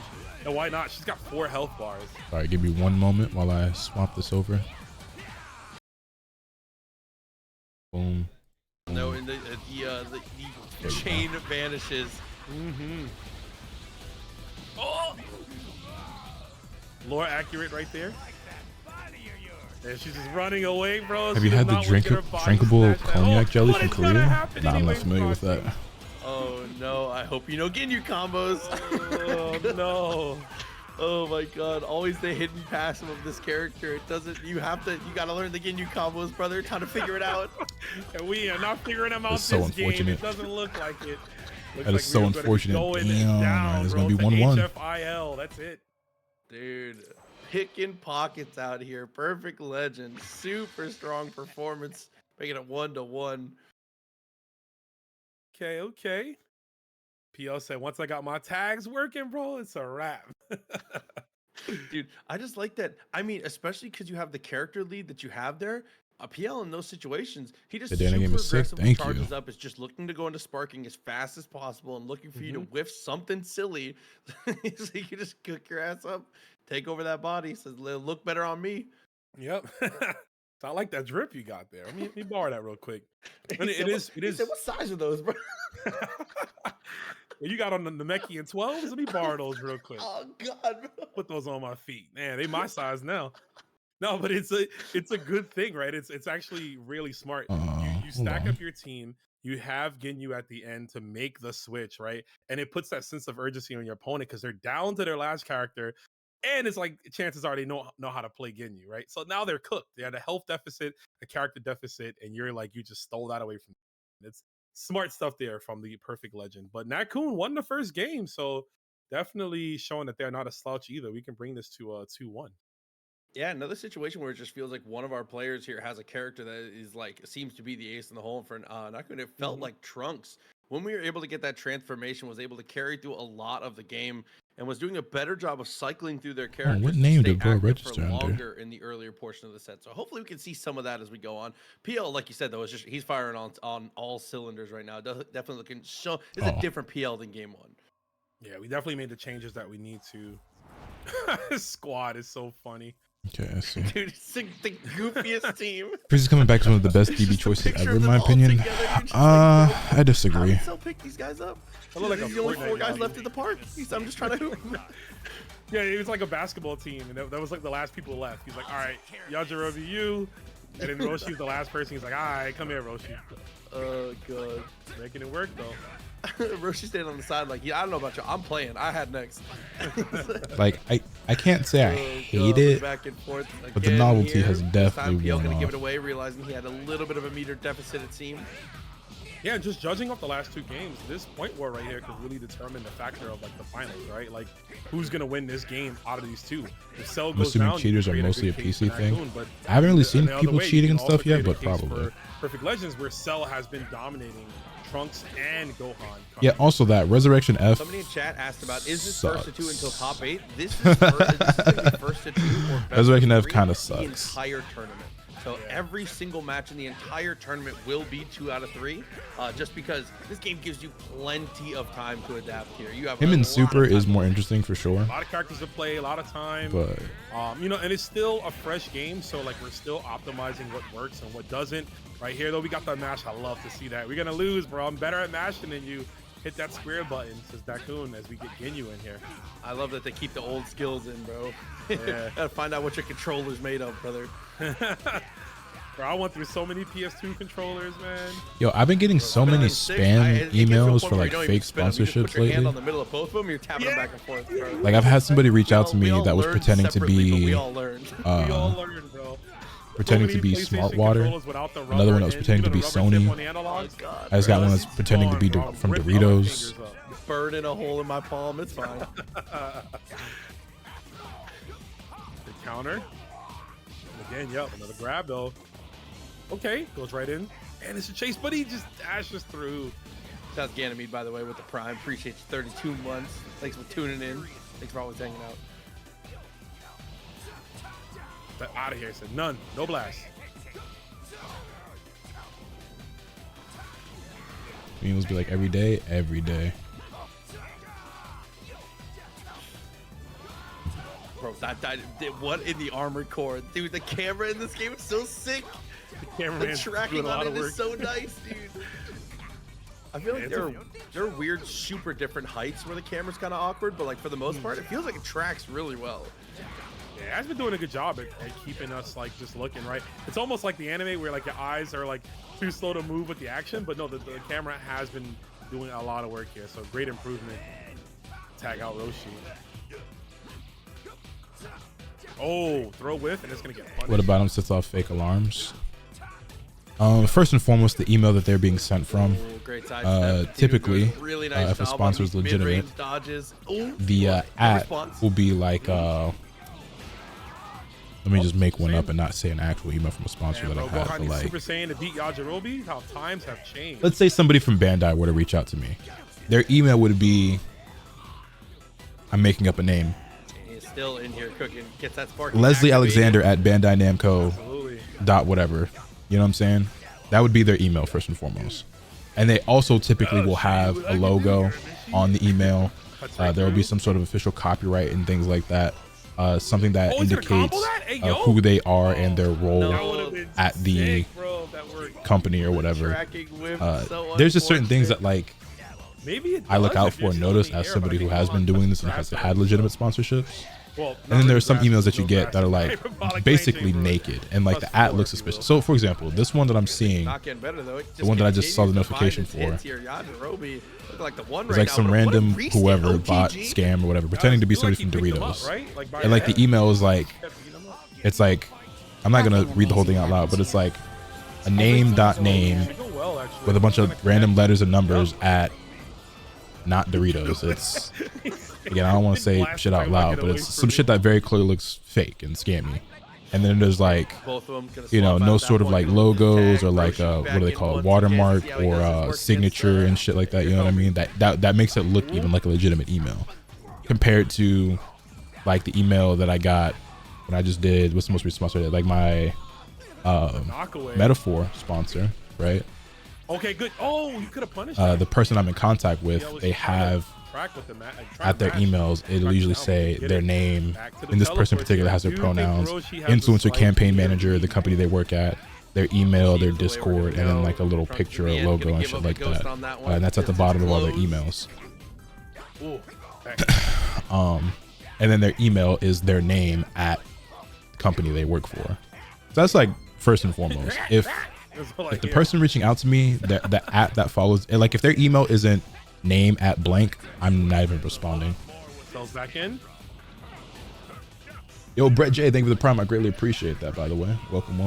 And why not? She's got 4 health bars. All right, give me 1 moment while I swap this over. Boom. No, and the chain vanishes. Oh! Lore accurate right there. And she's just running away, bro. Have you had the drinkable cognac jelly from Korea? Nah, I'm not familiar with that. Oh no, I hope you know Ginyu combos. Oh no. Oh my god, always the hidden passive of this character. It doesn't, you gotta learn the Ginyu combos, brother. Time to figure it out. And we are not figuring them out That's so this game. unfortunate. It doesn't look like it. Looks That is so unfortunate. Damn, down, it's bro. gonna be It's 1-1. the HFIL, that's it. Dude, picking pockets out here. Perfect legend. Super strong performance. Making it 1-1. Okay. PL said, once I got my tags working, bro, it's a wrap. Dude, I just like that. I mean, especially because you have the character lead that you have there. PL in those situations, he just The super Danny game is sick. aggressively Thank charges you. up, is just looking to go into sparking as fast as possible and looking for you to whiff something silly. So you can just cook your ass up, take over that body, says, look better on me. Yep. So I like that drip you got there. Let me borrow that real quick. And He said, what size are those, bro? You got on the Namekian 12s? Let me borrow those real quick. Oh god, bro. Put those on my feet. Man, they my size now. No, but it's a good thing, right? It's actually really smart. You stack up your team. You have Ginyu at the end to make the switch, right? And it puts that sense of urgency on your opponent because they're down to their last character. And it's like chances are they know how to play Ginyu, right? So now they're cooked. They had a health deficit, a character deficit, and you're like, you just stole that away from them. It's smart stuff there from the perfect legend. But Nakun won the first game, so definitely showing that they're not a slouch either. We can bring this to 2-1. Yeah, another situation where it just feels like one of our players here has a character that is like seems to be the ace in the hole for Nakun. It felt like Trunks when we were able to get that transformation, was able to carry through a lot of the game and was doing a better job of cycling through their characters. What name to did stay bro active register for under? longer in the earlier portion of the set. So hopefully we can see some of that as we go on. PL, like you said though, is just he's firing on all cylinders right now. Definitely looking so. It's a different PL than game one. Yeah, we definitely made the changes that we need to. Squad is so funny. Okay, I see. Dude, it's the goofiest team. Freeze is coming back as one of the best DB choices ever, in my opinion. I disagree. Still pick these guys up. I look like These a are the only Fortnite 4 guys Yagi. left in the park. I'm just trying to hoop. Yeah, it was like a basketball team, and that was like the last people left. He's like, all right, Yajirobe, you. And then Roshi's the last person. He's like, all right, come here, Roshi. Oh, God. Making it work, though. Roshi standing on the side like, yeah, I don't know about you. I'm playing. I had next. Like, I can't say I hate it, Back and forth but the again novelty here. has This definitely time, PL worn gonna give it off. away, realizing he had a little bit of a meter deficit, it seemed. Yeah, just judging off the last 2 games, this point war right here could really determine the factor of like the finals, right? Like, who's gonna win this game out of these 2? If Cell I'm goes assuming down, cheaters you are create mostly a good case PC for thing. Nakun, but I haven't really the seen other people way, you cheating can and stuff also yet, create a but case probably. for Perfect Legends, where Cell has been dominating Trunks and Gohan. Yeah, also that Resurrection F Somebody in chat asked about, is this sucks. first to 2 until top 8? This is gonna be first to 2 or best Resurrection of F 3 kinda the sucks. entire tournament. So every single match in the entire tournament will be 2 out of 3, just because this game gives you plenty of time to adapt here. You have him a in lot Super of is time. more interesting for sure, A lot of characters to play, a lot of time. but You know, and it's still a fresh game, so like we're still optimizing what works and what doesn't. Right here, though, we got that mash. I love to see that. We're gonna lose, bro. I'm better at mashing than you. Hit that square button, says Dakun, as we get Ginyu in here. I love that they keep the old skills in, bro. Yeah. Gotta find out what your controller's made of, brother. Bro, I went through so many PS2 controllers, man. yo, I've been getting so many spam emails for like fake sponsorships Put your hand on lately. the middle of both of them, you're tapping them back and forth, bro. Like I've had somebody reach out to me We all that was learned pretending to separately, but we be all learned. We all learned, bro. pretending So to many be PlayStation Smartwater. controllers without the Another rubber one that was end, pretending to you be know, the rubber tip Sony. on the analogs. God, I just got bro. one that's pretending to be Gone, bro. from Rip our Doritos. fingers up. Burning a hole in my palm, it's fine. The counter. Again, yep, another grab though. Okay, goes right in. And it's a chase, but he just dashes through. Shouts Ganymede, by the way, with the Prime. Appreciate you, 32 months. Thanks for tuning in. Thanks for always hanging out. Out of here, said none, no blast. Memes be like every day, every day. Bro, what in the Armored Core? Dude, the camera in this game is so sick. The The cameraman's tracking doing a lot on of it work. is so nice, dude. I feel like Yeah, there are weird, super different heights where the camera's kind of awkward, but like for the most part, it feels like it tracks really well. Yeah, it has been doing a good job at keeping us like just looking right. It's almost like the anime where like your eyes are like too slow to move with the action, but no, the camera has been doing a lot of work here. So great improvement. Tag out Roshi. Oh, throw whiff, and it's gonna get punished. What about him sets off fake alarms? First and foremost, the email that they're being sent from. Ooh, great sidestep, dude. Typically, Doing really nice if a job on sponsor is these legitimate, mid-range dodges. Ooh, the no at response. will be like, let me just make one up and not say an actual email from a sponsor Man, that bro, I've had Gohan for is like, Super Saiyan to beat Yajirobe. How times have changed. let's say somebody from Bandai were to reach out to me. Their email would be, I'm making up a name, He's still in here cooking. Gets that spark. Leslie activated. Alexander at Bandai Namco Absolutely. dot whatever. You know what I'm saying? That would be their email first and foremost. And they also typically will have a logo on the email. There will be some sort of official copyright and things like that. Something that Oh, he's gonna combo indicates that? Hey, yo. who they are and their role That would've been at the sick, bro. That worked. company or whatever. Tracking whip, so There's just certain things that unfortunate. like Maybe it I look does out if you're for and still in notice the as air, somebody but I who think has been Gohan doing does this and has grasp had it. legitimate sponsorships. Well, And then there's some grasp it, emails that you no get that are like Hyperbolic basically range, bro. naked and like Plus the at four, looks if you will. suspicious. So for example, this one that I'm seeing, Not getting better though. It the one that I just saw the continues to find notification its for, hits here. Yajirobe looking like the one is right like now, some but what a random recent whoever OTG. bot scam or whatever, pretending to be I feel somebody from like he picked them up, Doritos. right? Like by And like the head. email is like, Kept picking them up. it's like, I'm not gonna read the whole thing out loud, but it's like a name dot name They go well, actually. with a bunch of Kinda random connect. letters and numbers at not Doritos. It's Again, I don't want to say shit out loud, but it's some shit that very clearly looks fake and scammy. And then there's like, Both of them gonna you know, swap no out sort that of like one logos tag, or like Roshi what back do they in call it, once watermark again, see how he or does his work signature against, and shit like that. You know what I mean? That makes it look even like a legitimate email compared to like the email that I got when I just did what's the most recent sponsor? Like my Metaphor sponsor, right? Okay, good. Oh, you could have punished the person I'm in contact with, they have at their emails, it'll usually say their name, and this person in particular has their pronouns, influencer, campaign manager, the company they work at, their email, their Discord, and then like a little picture or logo and shit like that. And that's at the bottom of all their emails. And then their email is their name at the company they work for. So that's like first and foremost. If the person reaching out to me, the at that follows, and like if their email isn't name at blank, I'm not even responding. Sells back in. Yo, Brett J, thank you for the prime. I greatly appreciate that, by the way. Welcome.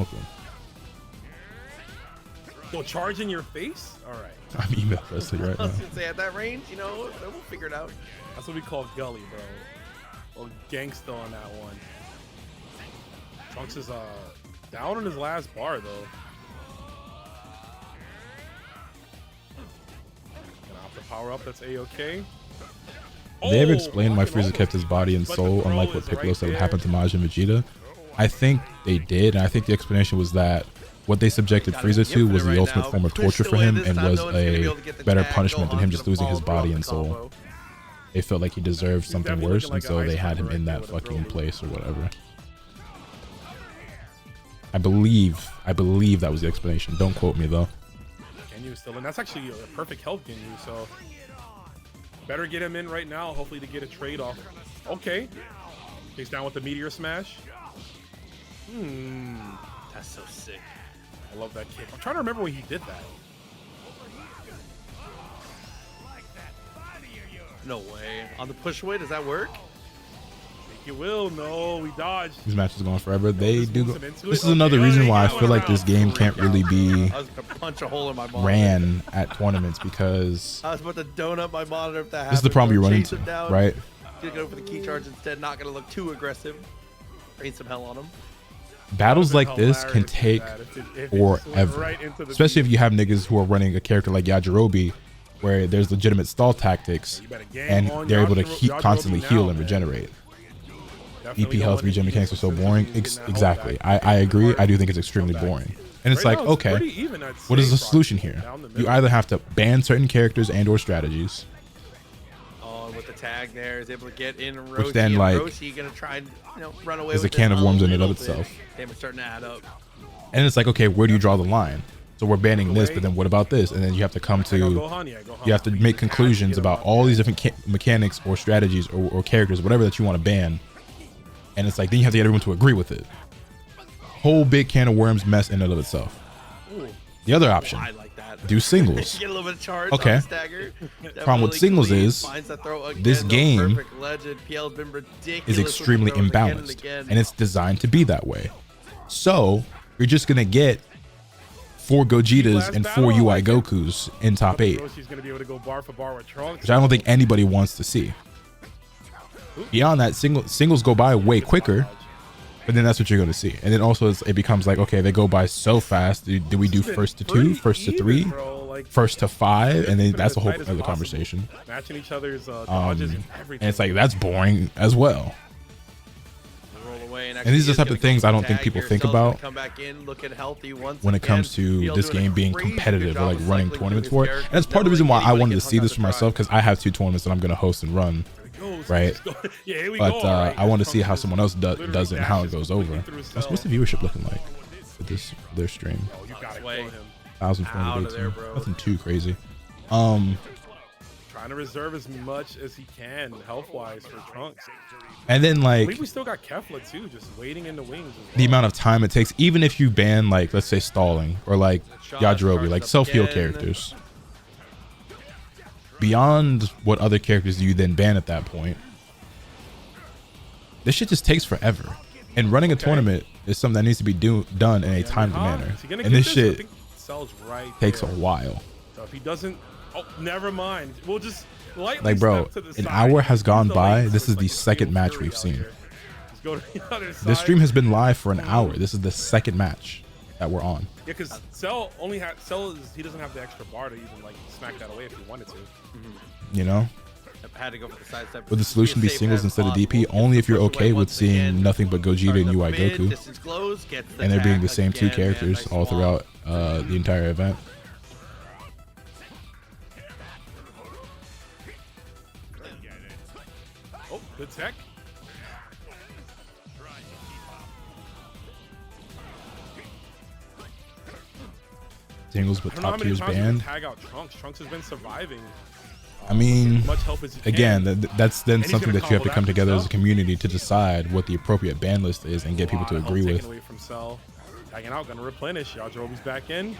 Go charge in your face? All right. I'm email listed right now. I was gonna say at that range, you know, we'll figure it out. That's what we call gully, bro. Or gangsta on that one. Trunks is down on his last bar though. Power up, that's A-okay. They ever explained why Frieza kept his body and soul, unlike what Piccolo said would happen to Majin and Vegeta? I think they did, and I think the explanation was that what they subjected Frieza to was the ultimate form of torture for him and was a better punishment than him just losing his body and soul. They felt like he deserved something worse, and so they had him in that fucking place or whatever. I believe that was the explanation. Don't quote me though. Still in. That's actually a perfect health Ginyu, so better get him in right now, hopefully to get a trade off. Okay, takes down with the meteor smash. That's so sick. I love that kick. I'm trying to remember when he did that. No way. On the push away, does that work? You will. No, we dodged. These matches are going forever. They do go. This is another reason why I feel like this game can't really be ran at tournaments, because I was about to donut my monitor if that happened. this is the problem you run into, right? Gonna go for the key charge instead, not gonna look too aggressive. Rain some hell on him. Battles like this can take forever, especially if you have niggas who are running a character like Yajirobe, where there's legitimate stall tactics and they're able to constantly heal and regenerate. EP health regen mechanics are so boring. Exactly. I agree. I do think it's extremely boring. And it's like, okay, what is the solution here? You either have to ban certain characters and or strategies. Oh, with the tag there, is able to get in Roshi. Which then, like, Roshi gonna try and, you know, run away is with a can of worms in and of bit. itself. Damn, it's starting to add up. And it's like, okay, where do you draw the line? So we're banning this, but then what about this? And then you have to come to, you have to make conclusions about all these different mechanics or strategies or characters, whatever that you want to ban. And it's like, then you have to get everyone to agree with it. Whole big can of worms mess in and of itself. The other option, do singles. Get a little bit of charge okay. on the stagger. Problem with singles is this game is extremely imbalanced, and it's designed to be that way. So you're just gonna get 4 Gogetas and 4 UI Gokus in top 8, which I don't think anybody wants to see. Beyond that, singles go by way quicker, but then that's what you're going to see. And then also it becomes like, okay, they go by so fast. Do we do first to 2, first to 3, first to 5? And then that's a whole other conversation. Matching each other's dodges and everything. And it's like, that's boring as well. And these are the type of things I don't think people think about when it comes to this game being competitive or like running tournaments for it. And that's part of the reason why I wanted to see this for myself, because I have 2 tournaments that I'm going to host and run. Right, but I want to see how someone else does it and how it goes over. What's the viewership looking like for their stream? 1,418. Nothing too crazy. Trying to reserve as much as he can health wise for Trunks. And then like, I believe we still got Kefla too, just waiting in the wings. The amount of time it takes, even if you ban like, let's say stalling or like Yajirobe, like self-heal characters. Beyond what other characters do you then ban at that point, this shit just takes forever. And running a tournament is something that needs to be done in a timed manner. And this shit takes a while. So if he doesn't Oh, never mind. We'll just lightly Like, bro, step to the an side. hour has Use gone the by. lanes This for, is like, the a second field match fury we've out seen. here. Just go to the other side. This stream has been live for an hour. This is the second match that we're on. Yeah, because Cell he doesn't have the extra bar to even like smack that away if he wanted to. You know? I had to go for the side step. Would the solution be singles instead of DP? Only if you're okay with seeing nothing but Gogeta and UI Goku. And there being the same two characters all throughout the entire event. Oh, good tech. Singles but I don't know how top many tiers times we can banned. tag out Trunks. Trunks has been surviving. I mean, As much help as he again, can. that's then And he's something gonna that you have to combo come that together as a himself. community to decide what the appropriate ban list is and get people to Lot of agree help with. taken away from Cell. Tagging out, gonna replenish. Yajirobe's back in.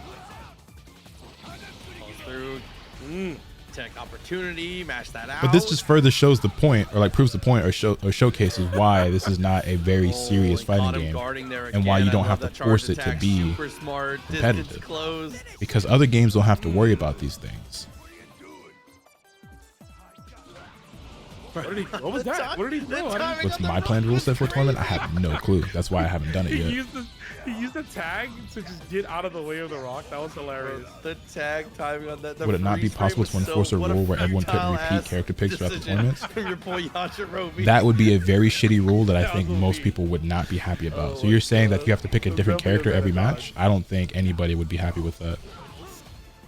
Goes through. Tech opportunity, mash that out. But this just further shows the point, or like proves the point, or showcases why this is not a very serious fighting game, and why you don't have to force it to be competitive. Because other games don't have to worry about these things. What was that? What did he throw? What's my planned rule set for a tournament? I have no clue. That's why I haven't done it He yet. used the tag to just get out of the way of the rock. That was hilarious. The tag timing on that. Would it not be possible to enforce a rule where everyone couldn't repeat character picks throughout the tournaments? Your boy Yajirobe. That would be a very shitty rule that I think most people would not be happy about. So you're saying that you have to pick a different character every match? I don't think anybody would be happy with that.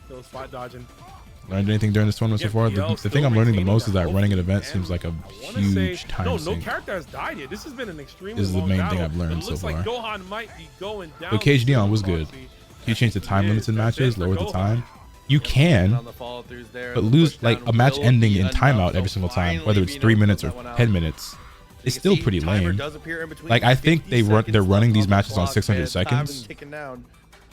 Still spot dodging. Learned anything during this tournament so far? The thing I'm learning the most is that running an event seems like a huge time No sink. character has died yet. This has been an extremely This is the long main battle. thing I've learned It looks so like far. Gohan might be going down. But Cage Dion was good. Can you change the time limits in matches, lower the time? You can, but lose like a match ending in timeout every single time, whether it's 3 minutes or 10 minutes. It's still pretty lame. Like I think they're running these matches on 600 seconds,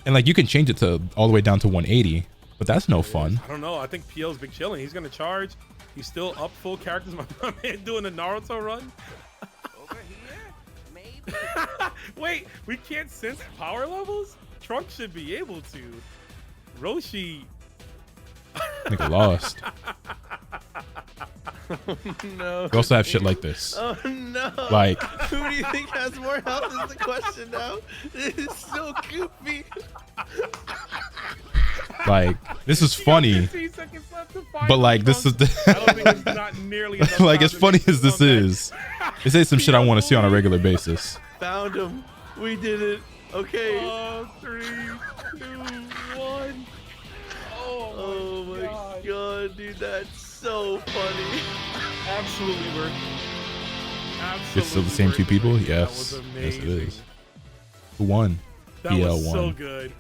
and like you can change it to all the way down to 180, but that's no fun. I don't know. I think PL's big chilling. He's gonna charge. He's still up full characters. My man doing a Naruto run. Over here? Maybe. Wait, we can't sense power levels? Trunks should be able to. Roshi. Nigga lost. No. We also have shit like this. Oh no. Like, who do you think has more health is the question now. This is so goofy. like this is funny, but like this is like as funny as this is, this ain't some shit I want to see on a regular basis. Found him. We did it. Okay. 3, 2, 1. Oh my god, dude, that's so funny. Absolutely worth it. It's still the same two people? Yes. Yes, it is. Who won? That PL was won. so good.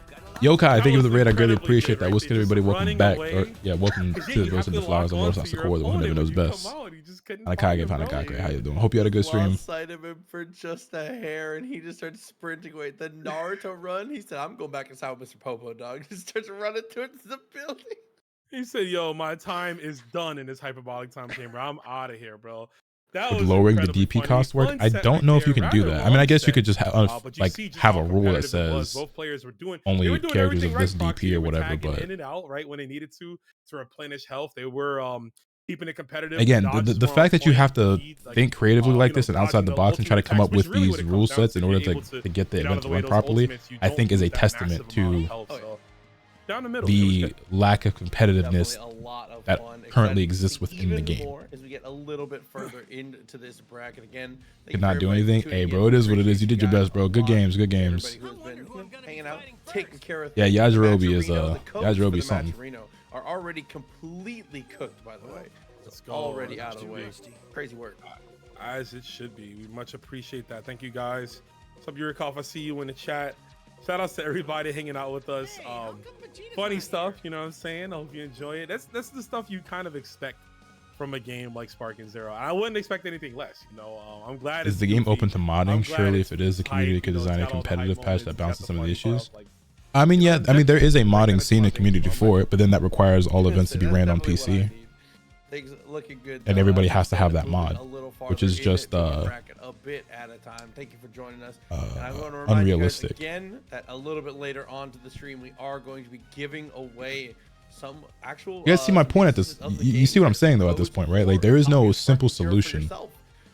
Yokai, thank you for the raid. I greatly incredibly appreciate good, that. right? What's good, They everybody? just Welcome running back. away. Or, yeah, welcome to those in the flowers of Lotus Asakura, the one who never knows best. Anakage, Panakake, how you doing? Hope you had a good stream. Lost sight of him for just a hair, and he just started sprinting away. The Naruto run, he said, "I'm going back inside with Mr. Popo, dog." He starts running towards the building. He said, "Yo, my time is done in this hyperbolic time chamber. I'm out of here, bro." That Would was lowering the incredibly DP funny. cost work? Fun I set don't right know if you there. can do Rather that. I mean, I guess you long could just set. But you like see just have how a rule that competitive it was. says Both players were doing only they were doing characters everything of this right, Foxy. DP They or were whatever. tagging But in and out right when they needed to replenish health. They were keeping it competitive. again, Dodges the were on fact that you point. have to Like, think creatively like this and outside the dodging box and try to ultimate come up attacks, with which really these what it rule comes down sets in order being able to get the get out event of to way run of those properly, ultimates. You I don't think is a lose that testament massive amount of to health, so down the middle. It was the good. lack of competitiveness Definitely a lot of that fun. currently Excited to exists see within the even game. more as we get a little bit further into this bracket again. Thank Could you not for do everybody anything. tuning Hey, in. bro, it is what it is. You did your Appreciate best, bro. you Good guys games, good a lot. games. Everybody who's been hanging out, taking care of Yeah, things. Yajirobe The is, Matcherino, the coach for Yajirobe the is something. Matcherino are already completely cooked, by the way. Let's go. Already out of the way. Crazy work. As it should be. We much appreciate that. Thank you guys. What's up, Yurikov? I see you in the chat. Shout outs to everybody hanging out with us. Funny stuff, you know what I'm saying? I hope you enjoy it. That's the stuff you kind of expect from a game like Sparking Zero. I wouldn't expect anything less. You know, I'm glad. Is it's the game goofy. open to I'm modding? glad Surely, it's if it is, the community hype, could you know, it's design a got all the hype competitive patch moments, that it's got balances the some of the funny stuff, issues. like, I mean, yeah, I mean, there is a modding kinda scene and fun community thing, for it, but then that requires all events to be That's ran on definitely what I PC. need. Things looking good. And though. everybody As has to we have said, that moving mod, a little which is farther just, into the bracket a bit at a time. Thank you for joining us. And I'm going to remind unrealistic. you guys again that a little bit later on to the stream, we are going to be giving away some actual. You guys see my point at this. You see what I'm saying though at this point, right? Like there is no simple solution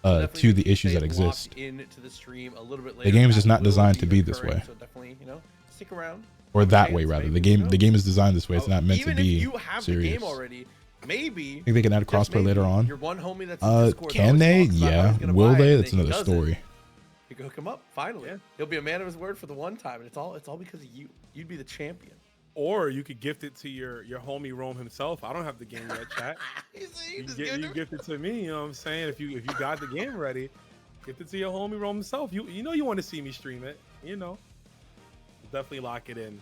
to the issues that exist. The game is just not designed to be this way. So definitely, you know, stick around. Or that way rather. The game is designed this way. It's not meant to be serious. Maybe I think they can add crossplay later on. your one homie that's in Discord, Can they? Yeah. Will they? That's another does story. You can hook him up. Finally, he'll be a man of his word for the one time, and it's all because of you. You'd be the champion. Or you could gift it to your homie Rome himself. I don't have the game yet, chat. You gift it to me. You know what I'm saying? If you got the game ready, gift it to your homie Rome himself. You know you want to see me stream it. You know, definitely lock it in.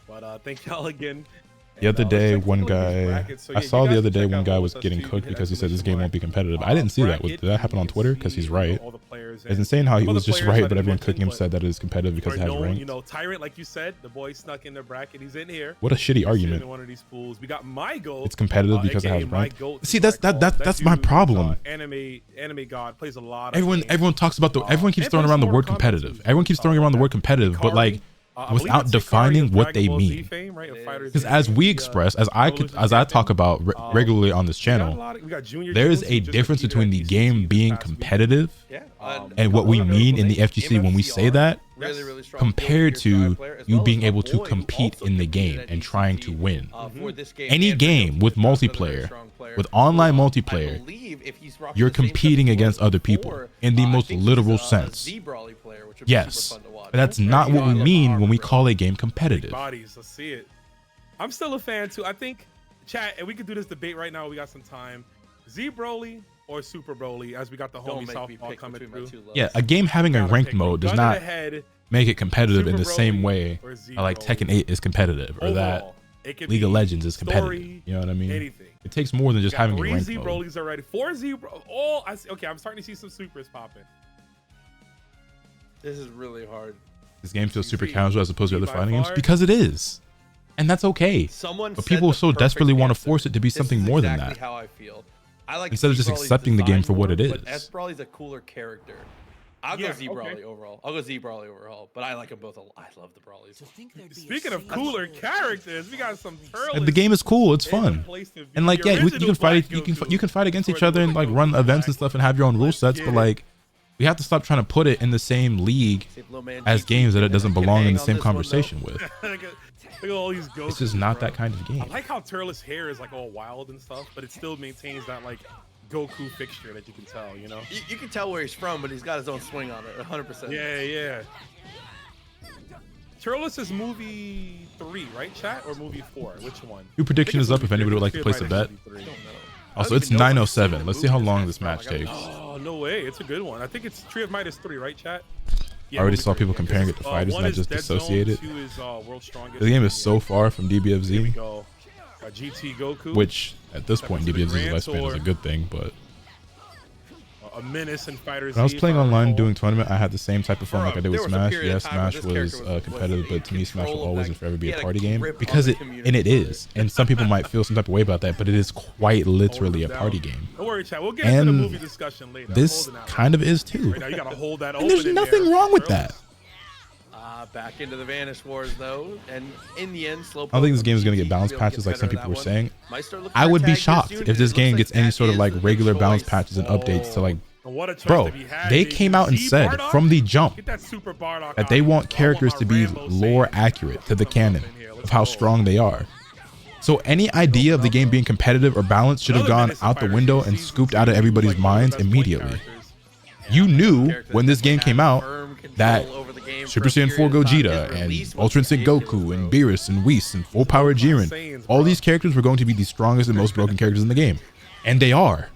But thank y'all again. The other day, one guy, I saw the other day one guy was getting cooked because he said this game won't be competitive. I didn't see that. Did that happen on Twitter? Because he's right. It's insane how he was just right, but everyone cooking him said that it is competitive because it has ranked. You know, Tyrant, like you said, the boy snuck in the bracket. He's in here. What a shitty argument. One of these pools. We got my goat. It's competitive because it has ranked. See, that's my problem. Anime God plays a lot. Everyone talks about everyone keeps throwing around the word competitive. Everyone keeps throwing around the word competitive, but like without defining what they mean. Because as we express, as I talk about regularly on this channel, there is a difference between the game being competitive and what we mean in the FGC when we say that, compared to you being able to compete in the game and trying to win. Any game with multiplayer, with online multiplayer, you're competing against other people in the most literal sense. Yes, but that's not what we mean when we call a game competitive. Bodies, let's see it. I'm still a fan too. I think, chat, and we can do this debate right now. We got some time. Z Broly or Super Broly, as we got the homie Southpaw coming through. Yeah, a game having a ranked mode does not make it competitive in the same way like Tekken 8 is competitive, or that League of Legends is competitive. You know what I mean? Anything. It takes more than just having a ranked Z mode. Brolys already. 4 Z Bro. Oh, okay. I'm starting to see some supers popping. This is really hard. This game feels super casual as opposed to other fighting games because it is, and that's okay. But people so desperately want to force it to be something more than that. How I feel. I like instead of just accepting the game for what it is. But S Broly's a cooler character. I'll go Z Broly overall. I'll go Z Broly overall. But I like them both a lot. I love the Brolys. Speaking of cooler characters, we got some turtles. The game is cool. It's fun. And like, yeah, you can fight. You can fight against each other and like run events and stuff and have your own rule sets. But like, we have to stop trying to put it in the same league as games that it doesn't belong in the same conversation with. Look at all these ghosts. It's just not that kind of game. I like how Turles' hair is like all wild and stuff, but it still maintains that like Goku fixture that you can tell, you know? You can tell where he's from, but he's got his own swing on it, 100%. Yeah. Turles is movie 3, right, chat? Or movie 4? Which one? New prediction is up if anybody would like to place a bet. Also, it's 9:07. Let's see how long this match takes. Oh, no way. It's a good one. I think it's Tree of Midas 3, right, chat? I already saw people comparing it to fighters, and I just dissociated. The game is so far from DBFZ, GT Goku, which at this point DBFZ's lifespan is a good thing, but a menace in Fighters. When I was playing online doing tournament, I had the same type of fun like I did with Smash. Yeah, Smash was competitive, but to me, Smash will always and forever be a party game because it is. And some people might feel some type of way about that, but it is quite literally a party game. Don't worry, chat. We'll get into the movie discussion later. This kind of is too. Right now, you gotta hold that open. And there's nothing wrong with that. Back into the Vanish Wars though, and in the end, Slowpoke. I don't think this game is going to get balance patches like some people were saying. I would be shocked if this game gets any sort of like regular balance patches and updates to like. Bro, they came out and said from the jump that they want characters to be lore accurate to the canon of how strong they are. So any idea of the game being competitive or balanced should have gone out the window and scooped out of everybody's minds immediately. You knew when this game came out that Super Saiyan 4 Gogeta and Ultra Instinct Goku and Beerus and Whis and Full Power Jiren, all these characters were going to be the strongest and most broken characters in the game. And they are.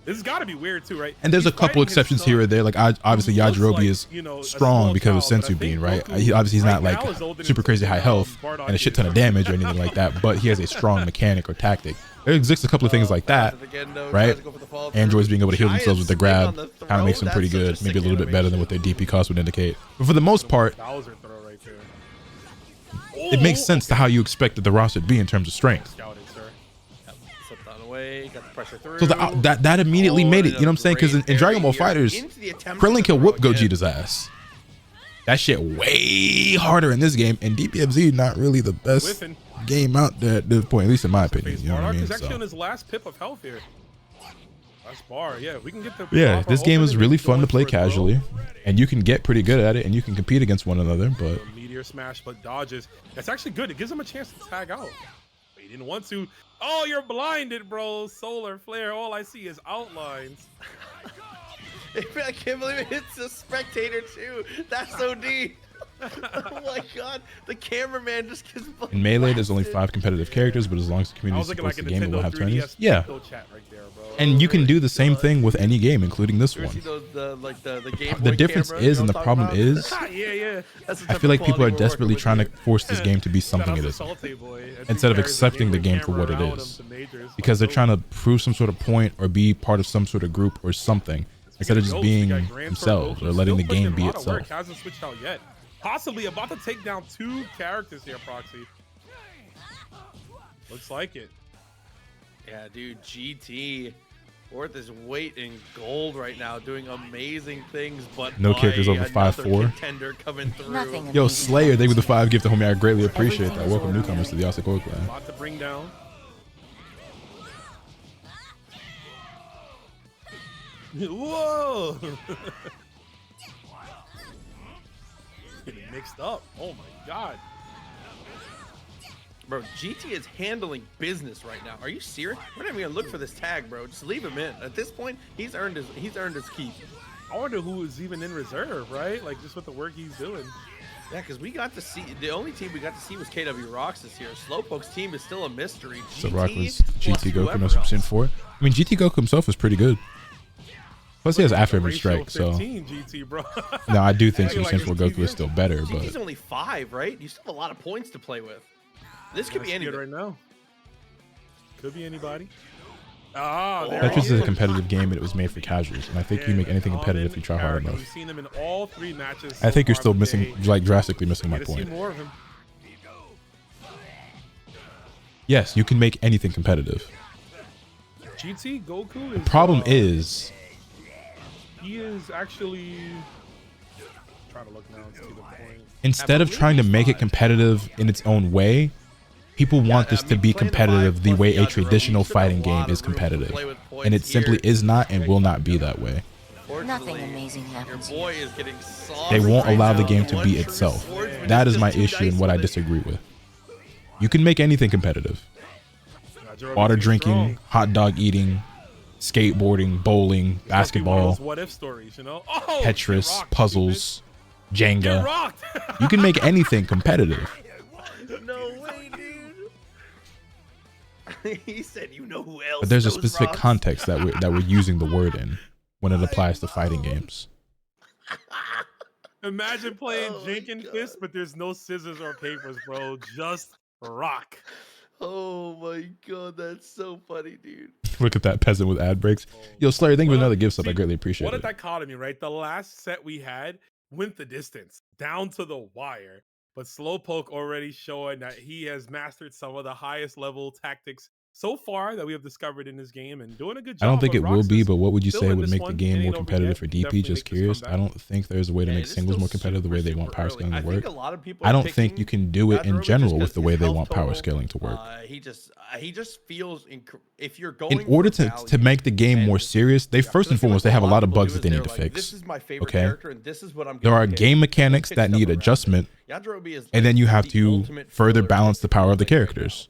This has got to be weird too, right? And there's a couple exceptions here or there. Like obviously Yajirobe is strong because of Sensu Bean, right? Obviously he's not like super crazy high health and a shit ton of damage or anything like that, but he has a strong mechanic or tactic. There exists a couple of things like that, right? Androids being able to heal themselves with the grab kind of makes them pretty good, maybe a little bit better than what their DP cost would indicate. But for the most part, it makes sense to how you expected the roster to be in terms of strength. So that immediately made it, you know what I'm saying? Because in Dragon Ball Fighters, Krillin can whoop Gogeta's ass. That shit way harder in this game, and DBFZ not really the best game out there at this point, at least in my opinion. You know what I mean? He's actually So. on his last pip of health here. That's bar. Yeah, we can get the Yeah, this game is really fun to play for it, bro. casually, and you can get pretty good at it, and you can compete against one another. But Meteor smash, but dodges. That's actually good. It gives him a chance to tag out. But he didn't want to. Oh, you're blinded, bro. Solar flare. All I see is outlines. I can't believe it hits the spectator too. That's so deep. Oh my god, the cameraman just gets in Melee, there's only 5 competitive characters, but as long as the community supports the game, it will have tourneys. Yeah, Chat right there, bro. and you can do the same thing with any game, including this one. The difference is, and the problem is, yeah. I feel like people are desperately trying to force this game to be something it isn't, instead of accepting the game for what it is, because they're trying to prove some sort of point or be part of some sort of group or something, instead of just being themselves or letting the game be itself. Hasn't switched out yet. Possibly about to take down 2 characters here, Proxy. Looks like it. Yeah, dude, GT worth his weight in gold right now, doing amazing things, but No characters over 5'4". contender coming through. Nothing Yo, amazing Slayer, they were the happens 5 gift, homie. I greatly appreciate that. Welcome newcomers to the Asakura clan. About to bring down. Whoa! Getting mixed up. Oh my god. Bro, GT is handling business right now. Are you serious? We're not even gonna look for this tag, bro. Just leave him in. At this point, he's earned his keep. I wonder who is even in reserve, right? Like just with the work he's doing. Yeah, because we got to see, the only team we got to see was KW Rocks this year. Slowpoke's team is still a mystery. So Rock was plus GT Goku, no whoever else. Sin 4. I mean, GT Goku himself is pretty good. Plus, he has after every strike, so. 15, GT, bro. No, I do think I feel Super like Sin 4 Goku is still better, GT's but only 5, right? You still have a lot of points to play with. This could be Let's see it anything. right now. Could be anybody. Ah, there Tetris he is a competitive game, and it was made for casuals. And I think you make anything competitive if you try hard enough. We've seen him in all 3 matches. I think so you're far still today. missing, like drastically missing my Get to see point. more of him. Yes, you can make anything competitive. GT Goku is. The problem is, he is actually. Trying to look now and see the point. instead of trying to make it competitive in its own way, people want this to be competitive the way a traditional fighting game is competitive. And it simply is not and will not be that way. Nothing amazing happens Your here. boy is getting sauced They won't right allow the now. game to be One true itself. swordsman That is just my two issue and dice what I with it. disagree with. You can make anything competitive. Water drinking, hot dog eating, skateboarding, bowling, basketball, What if stories, you know? Oh, Tetris, get rocked, puzzles, Get Jenga. rocked. You can make anything competitive. No way, dude. He said, "You know who else?" But there's a knows specific rocks?" context that we're using the word in when it applies to fighting games. Imagine playing Oh my Jenkin God. Fist, but there's no scissors or papers, bro. Just rock. Oh my god, that's so funny, dude. Look at that peasant with ad breaks. Yo, Slayer, thank you for another gift sub. I See, greatly appreciate What a it. dichotomy, right? The last set we had went the distance, down to the wire. But Slowpoke already showing that he has mastered some of the highest level tactics so far that we have discovered in this game and doing a good job. I don't think but it will Rox be, is but what would you still say in would this make the one, game and more ain't over competitive yet. for Definitely DP? Just make this curious. comeback. I don't think there's a way to Yeah, make it is singles still more competitive the way they super want power early. scaling I to think work. a lot of people I are don't think picking you can do it in Yajirobe general just with the 'cause way his they health want power total, scaling to work. He just feels if you're going In order for to value, make the game more and- serious, they Yeah, first 'cause I and feel foremost, like they have a lot of people bugs do that they is need they're to like, fix. This is my favorite Okay? character, and this is what I'm There gonna are pick. game Don't mechanics pick that stuff need around it. adjustment, Yajirobe is and then you have the to ultimate further filler balance the power of the right there. characters.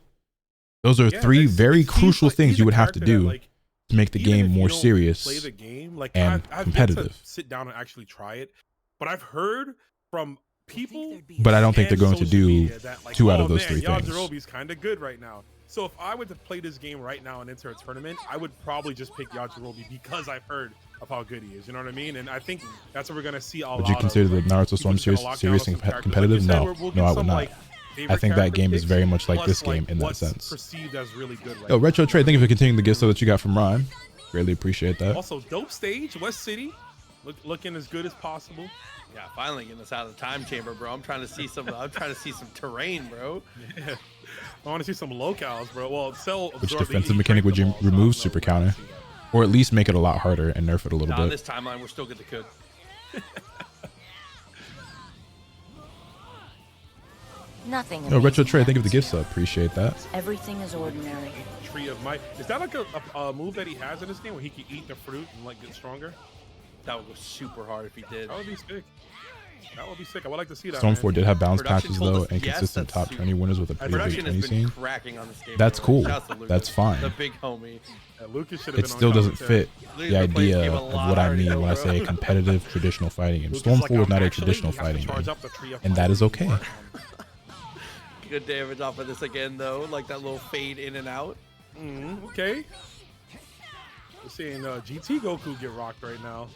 Those are Yeah, three it's- very it seems crucial like things he's you a would have to character that, do like, to make the even game if you more don't serious play the game, like and I've competitive. yet to sit down and actually try it, but I've heard from people, But I don't think they're and going to social do media that, like, 2 out of oh, those man, 3 things. Yajirobe's kind of good right now. So if I were to play this game right now and enter a tournament, I would probably just pick Yajirobe because I've heard of how good he is. You know what I mean? And I think that's what we're gonna see a lot. Would you consider the Naruto Storm series serious and competitive? No, no, I would not. I think that game is very much like this game in that sense. Perceived as really good right Yo, now. Retro Trade, thank you for continuing the gift so that you got from Rhyme. Greatly appreciate that. Also, dope stage, West City, looking as good as possible. Yeah, finally getting us out of the time chamber, bro. I'm trying to see some. I'm trying to see some terrain, bro. Yeah. I want to see some locales, bro. Well, Cell Which absorbed the defensive heat, mechanic would break you them all, so I remove? don't know Super if we're gonna counter, see that. or at least make it a lot harder and nerf it a little Nah, on bit. this timeline, we're still good to cook. Nothing No, Retro amazing Trey, thank you for the happens gift here. sub. Appreciate that. Everything is ordinary. Tree of Might. Is that like a move that he has in this game where he can eat the fruit and like get stronger? That would go super hard if he did. That would be sick. That would be sick. I would like to see that. Storm man. 4 did have balance Production patches told though, us and yes, consistent that's top super. 20 winners with a pretty big Production 20 has been scene. cracking on this game. That's bro. cool. Shouts to Lucas, That's fine. The big homie. Yeah, Lucas should have It been on still doesn't commentary. fit Lucas the been playing this idea game a of lot what I already, mean when I bro. say a competitive traditional fighting game. Lucas Storm like, 4 is not a actually, traditional you have to fighting charge game, up the tree of and that is okay. Good damage off of this again, though. Like that little fade in and out. Okay. We're seeing GT Goku get rocked right now.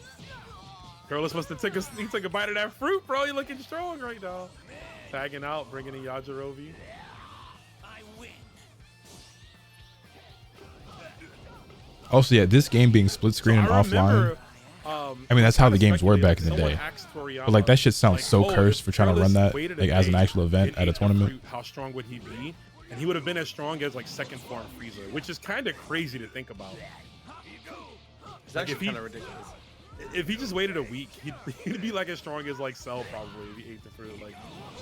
Carlos must have he took a bite of that fruit, bro. You're looking strong right now. Tagging out, bringing in Yajirobe. Also, yeah, this game being split screen and offline. I mean, that's how the games were back in the day. But like that shit sounds so cursed for trying to run that like as an actual event at a tournament. How strong would he be? And he would have been as strong as like second form Frieza, which is kind of crazy to think about. It's actually kind of ridiculous. If he just waited a week, he'd be like as strong as like Cell probably if he ate the fruit.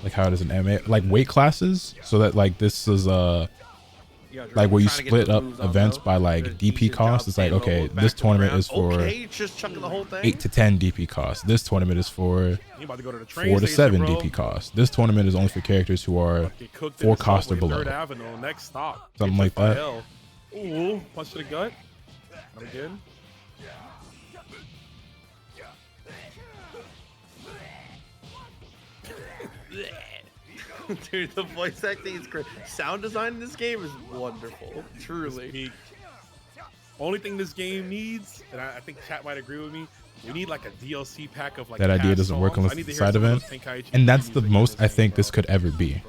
Like how it is in anime, like weight classes, so that like this is like where you split up events by like DP cost. It's like, okay, this tournament is for 8 to 10 DP cost. This tournament is for 4 to 7 DP cost. This tournament is only for characters who are 4 cost or below. Next stop. Something like that. Ooh, punch to the gut. Not again. Dude, the voice acting is great. Sound design in this game is wonderful. Truly. Only thing this game needs, and I think chat might agree with me, we need like a DLC pack of like that idea doesn't work unless it's a side event, and that's the most I think this could ever be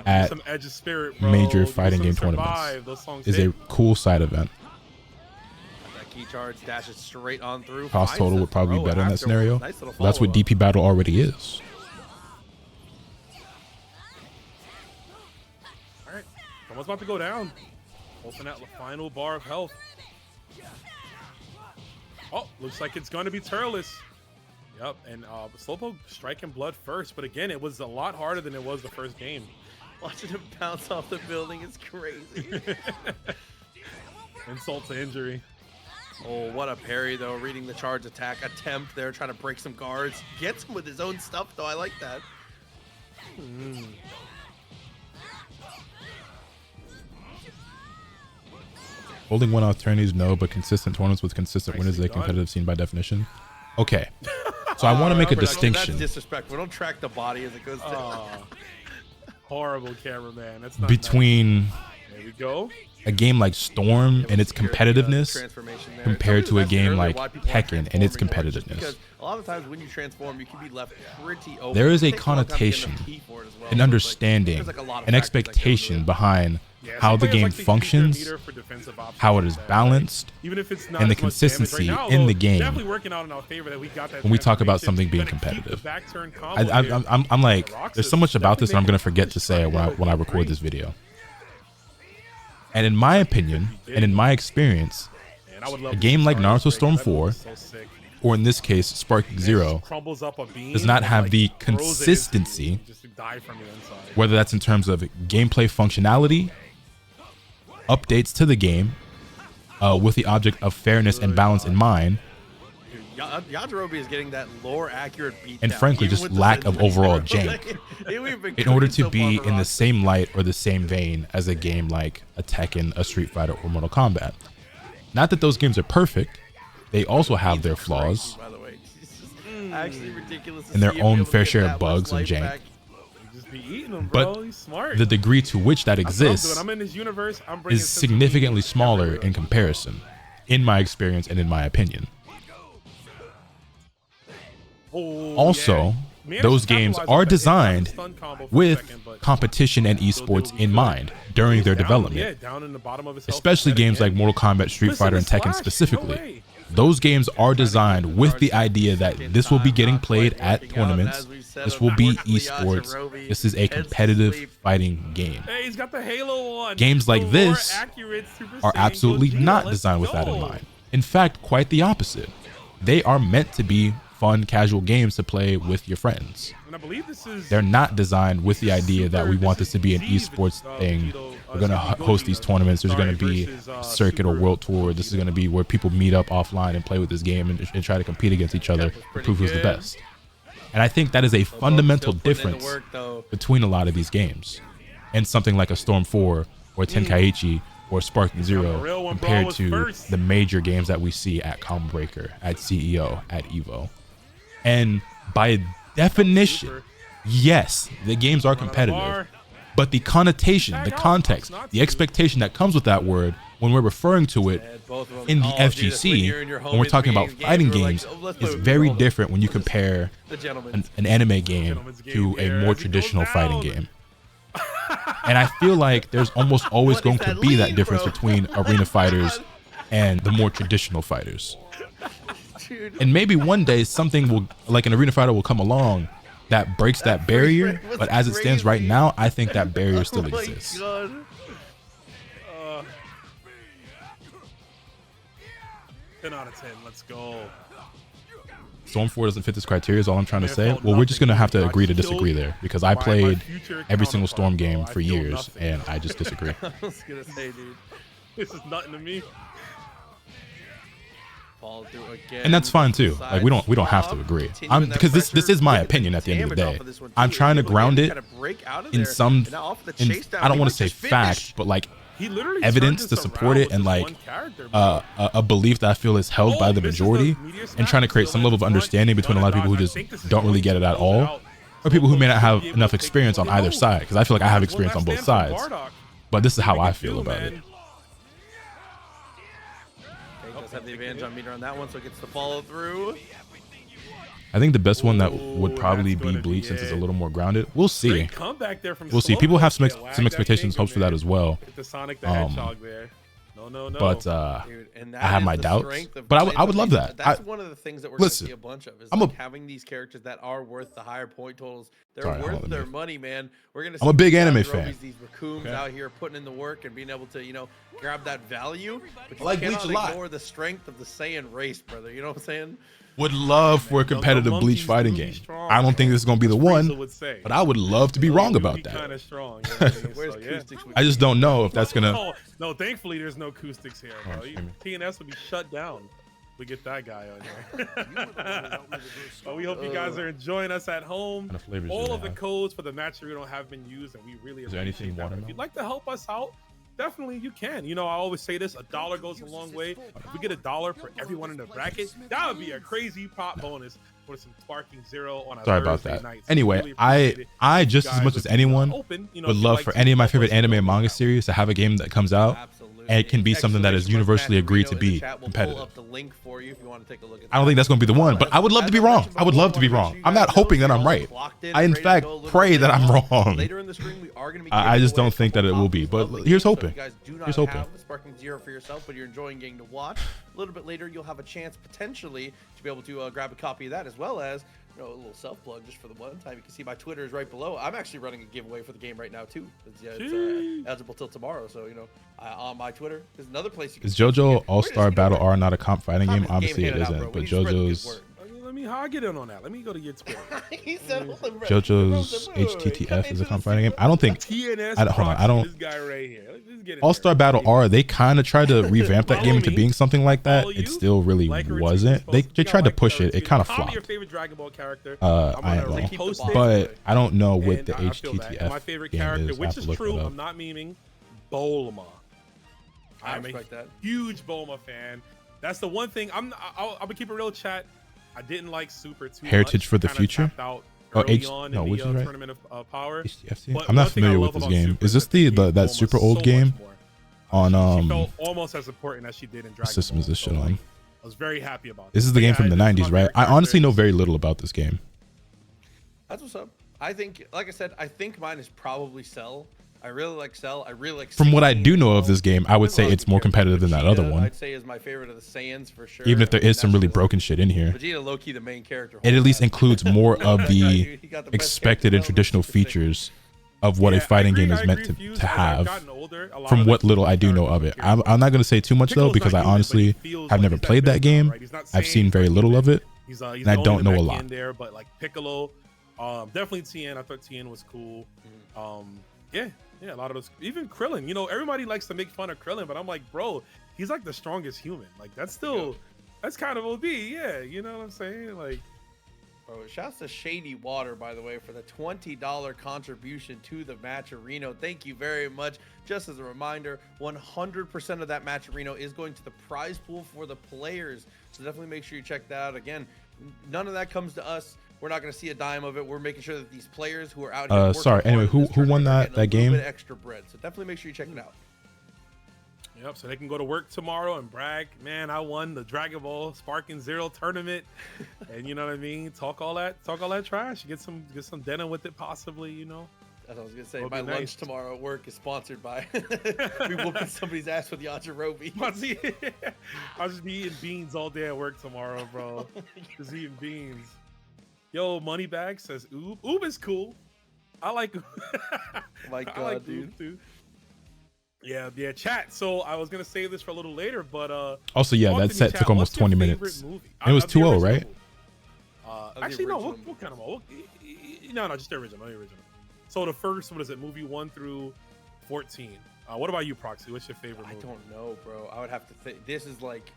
at some Edge of Spirit, major fighting game tournaments. Is a cool side event. That key charge dashes straight on through. Cost total would probably be better in that scenario. Nice little That's what follow-up. DP battle already is. Someone's about to go down. Open that final bar of health. Oh, looks like it's going to be Turles. Yep, and Slowpoke striking blood first, but again, it was a lot harder than it was the first game. Watching him bounce off the building is crazy. Insult to injury. Oh, what a parry, though. Reading the charge attack attempt there, trying to break some guards. Gets him with his own stuff, though. I like that. Holding one-off tourneys, no, but consistent tournaments with consistent winners is a competitive scene by definition. Okay, so I want to make a distinction That's disrespectful. Don't track the body as it goes down. Horrible cameraman. That's not between nice. There we go. a game like Storm and its competitiveness compared to a game like Tekken and its competitiveness. Because a lot of times when you transform, you can be left pretty open. There is a It takes long time to get connotation, enough key for it as well. an understanding, There's like a lot of an factors that go expectation into it. behind how the game functions, how it is balanced, Even if it's not and the as much damage consistency right now, in the although game. definitely working out in our favor that we got that When we talk about something being transformation. Gonna keep the competitive, back turn combo here. I'm like, there's so much about this that I'm gonna Definitely forget to say when I record this video. And in my opinion, and in my experience, Man, I would love a to game see like Star Naruto Wars Storm break. That 4, was so sick. or in this case, Sparking Zero, Crumbles up a beam does not and, have like, the throws it into you consistency, just to die from the inside. whether that's in terms of gameplay functionality, updates to the game, with the object of fairness and balance in mind, Yajirobe is getting that lore accurate beat and down, frankly even just with the lack of sentries, overall bro. jank. We've been In order cooking to so be far in for the Ross. same light or the same vein as a game like a Tekken, a Street Fighter, or Mortal Kombat. Not that those games are perfect, they also have their flaws By the way, it's just actually ridiculous to and their see him be own able to fair get share that of bugs much and life jank. back. You just be eating them, bro. But He's smart. the degree to which that That's what I'm doing. exists I'm in this universe. I'm bringing is significantly smaller in comparison, in my experience and in my opinion. Also, those games are designed with competition and esports in mind during their development, especially games like Mortal Kombat, Street Fighter, and Tekken specifically. Those games are designed with the idea that this will be getting played at tournaments, this will be esports, this is a competitive fighting game. Hey, he's got the Halo on. Games like The this more accurate Super are Saiyan absolutely Gogeta. not Let's designed with that in go. mind. In fact, quite the opposite. They are meant to be fun, casual games to play with your friends. And I believe this is. They're not designed with the idea that we want this to be an esports thing. We're gonna host these tournaments. There's gonna be a circuit or world tour. This is gonna be where people meet up offline and play with this game and try to compete against each other to prove who's the best. And I think that is a fundamental difference between a lot of these games and something like a Storm 4 or Tenkaichi or Sparking Zero compared to the major games that we see at Combo Breaker, at CEO, at EVO. And by definition, yes, the games are competitive, but the connotation, the context, the expectation that comes with that word when we're referring to it in the FGC, when we're talking about fighting games, is very different when you compare an anime game to a more traditional fighting game. And I feel like there's almost always going to be that difference between arena fighters and the more traditional fighters. And maybe one day something will, like an arena fighter will come along that breaks that barrier, but as it stands right now, I think that barrier still exists. 10 out of 10. Let's go. Storm 4 doesn't fit this criteria is all I'm trying to say. Well, we're just going to have to agree to disagree there because I played every single Storm game for years and I just disagree. I was gonna say, dude, this is nothing to me. Fall through again. And that's fine too. Like we don't have to agree. Because this is my opinion at the end of the day. I'm trying to ground it in some, I don't want to say fact, but like evidence to support it and like a belief that I feel is held by the majority, and trying to create some level of understanding between a lot of people who just don't really get it at all, or people who may not have enough experience on either side, because I feel like I have experience on both sides, but this is how I feel about it. Does have the advantage on meter on that one, so it gets the follow through. I think the best one that would probably be Bleach since it's a little more grounded. We'll see. We'll see. People have some expectations, hopes for that as well. But I have my doubts. But I would love that. That's one of the things that we're going to see a bunch of is like having these characters that are worth the higher point totals. They're worth their money, man. We're going to see I'm a big anime fan. These raccoons out here putting in the work and being able to, you know, grab that value. But you like Bleach a lot. ignore the strength of the Saiyan race, brother. You know what I'm saying? Would love for a competitive Bleach fighting game. I don't think this is going to be the one, but I would love to be wrong about that. I just don't know if that's going to... No, thankfully there's no acoustics here, bro. TNS would be shut down. We get that guy on here. But we hope you guys are enjoying us at home. All of the codes for the match we don't have been used, and we really appreciate that. If you'd like to help us out, definitely you can. You know, I always say this, $1 goes a long way. If we get $1 for everyone in the bracket, that would be a crazy pop bonus for some Sparking Zero on a Thursday night. So anyway, really I just as much as anyone would love for any of my favorite anime and manga series to have a game that comes out and it can be something that is universally agreed to be competitive. I don't think that's going to be the one, but I would love to be wrong. I would love to be wrong. I'm not hoping that I'm right. I in fact pray that I'm wrong. I just don't think that it will be, but here's hoping. Here's hoping. Sparking Zero for yourself, but you're enjoying getting to watch. A little bit later, you'll have a chance potentially to be able to grab a copy of that, as well as, you know, a little self plug just for the one time. You can see my Twitter is right below. I'm actually running a giveaway for the game right now too. It's eligible till tomorrow, so you know, on my Twitter there's another place you can. Is JoJo All-Star Battle R not a comp fighting game? Obviously it isn't, but JoJo's. Let me how I get in on that. Let me go to your Twitter. JoJo's HTTF is a comp fighting game. I don't think. Hold on. I don't. This guy right here. All-Star Battle R, they kind of tried to revamp that game into being something like that. It still really wasn't. They tried to push it. It kind of flopped. I am wrong, but I don't know what the HTTF my favorite game character, is. which is true. I'm not memeing. Bulma. I'm a that. huge Bulma fan. That's the one thing. I'll be keeping real, chat. I didn't like Super too Heritage much. for the Future. Which is right? Tournament of Power. I'm not familiar with this game. Is this that super old game on She felt almost as important as she did in Dragon Ball. system is this shit on? I was very happy about this. Is the game from the 90s, right? I honestly know very little about this game. That's what's up. I think, like I said, I think mine is probably Cell. I really like Cell. I really like. From what I do know of this game, I would say it's more competitive than that other one. I'd say is my favorite of the Saiyans for sure. Even if there is some really broken shit in here, Vegeta low-key the main character. it at least includes more of the expected and traditional features of what a fighting game is meant to have. From what little I do know of it, I'm not going to say too much though, because I honestly have never played that game. I've seen very little of it. He's I the don't know a only lot. in there, but like Piccolo, definitely Tien. I thought Tien was cool. Yeah, a lot of those. Even Krillin. You know, everybody likes to make fun of Krillin, but I'm like, bro, he's like the strongest human. Like that's kind of OD. Yeah, you know what I'm saying? Like, bro, shouts to Shady Water, by the way, for the $20 contribution to the Matcherino. Thank you very much. Just as a reminder, 100% of that Matcherino is going to the prize pool for the players. So definitely make sure you check that out. Again, none of that comes to us. We're not going to see a dime of it. We're making sure that these players who are out here sorry. Anyway, who won that game? Bit extra bread. So definitely make sure you check it out. yep. So they can go to work tomorrow and brag, man, I won the Dragon Ball Sparking Zero tournament, and you know what I mean. Talk all that trash. Get some dinner with it, possibly. You know. As I was gonna say, my lunch tomorrow at work is sponsored by we whooping somebody's ass with Yajirobe. I'll just be eating beans all day at work tomorrow, bro. Just eating beans. Yo, Moneybag says Oob. Oob is cool. I like Oob. My God, like dude. Oob, dude. Yeah, chat. So I was gonna save this for a little later, but also, yeah, that set took almost 20 minutes. It was 2-0, right? Actually, no. What kind of no, just the original. So the first, what is it? Movie 1 through 14. What about you, Proxy? What's your favorite movie? I don't know, bro. I would have to think. This is like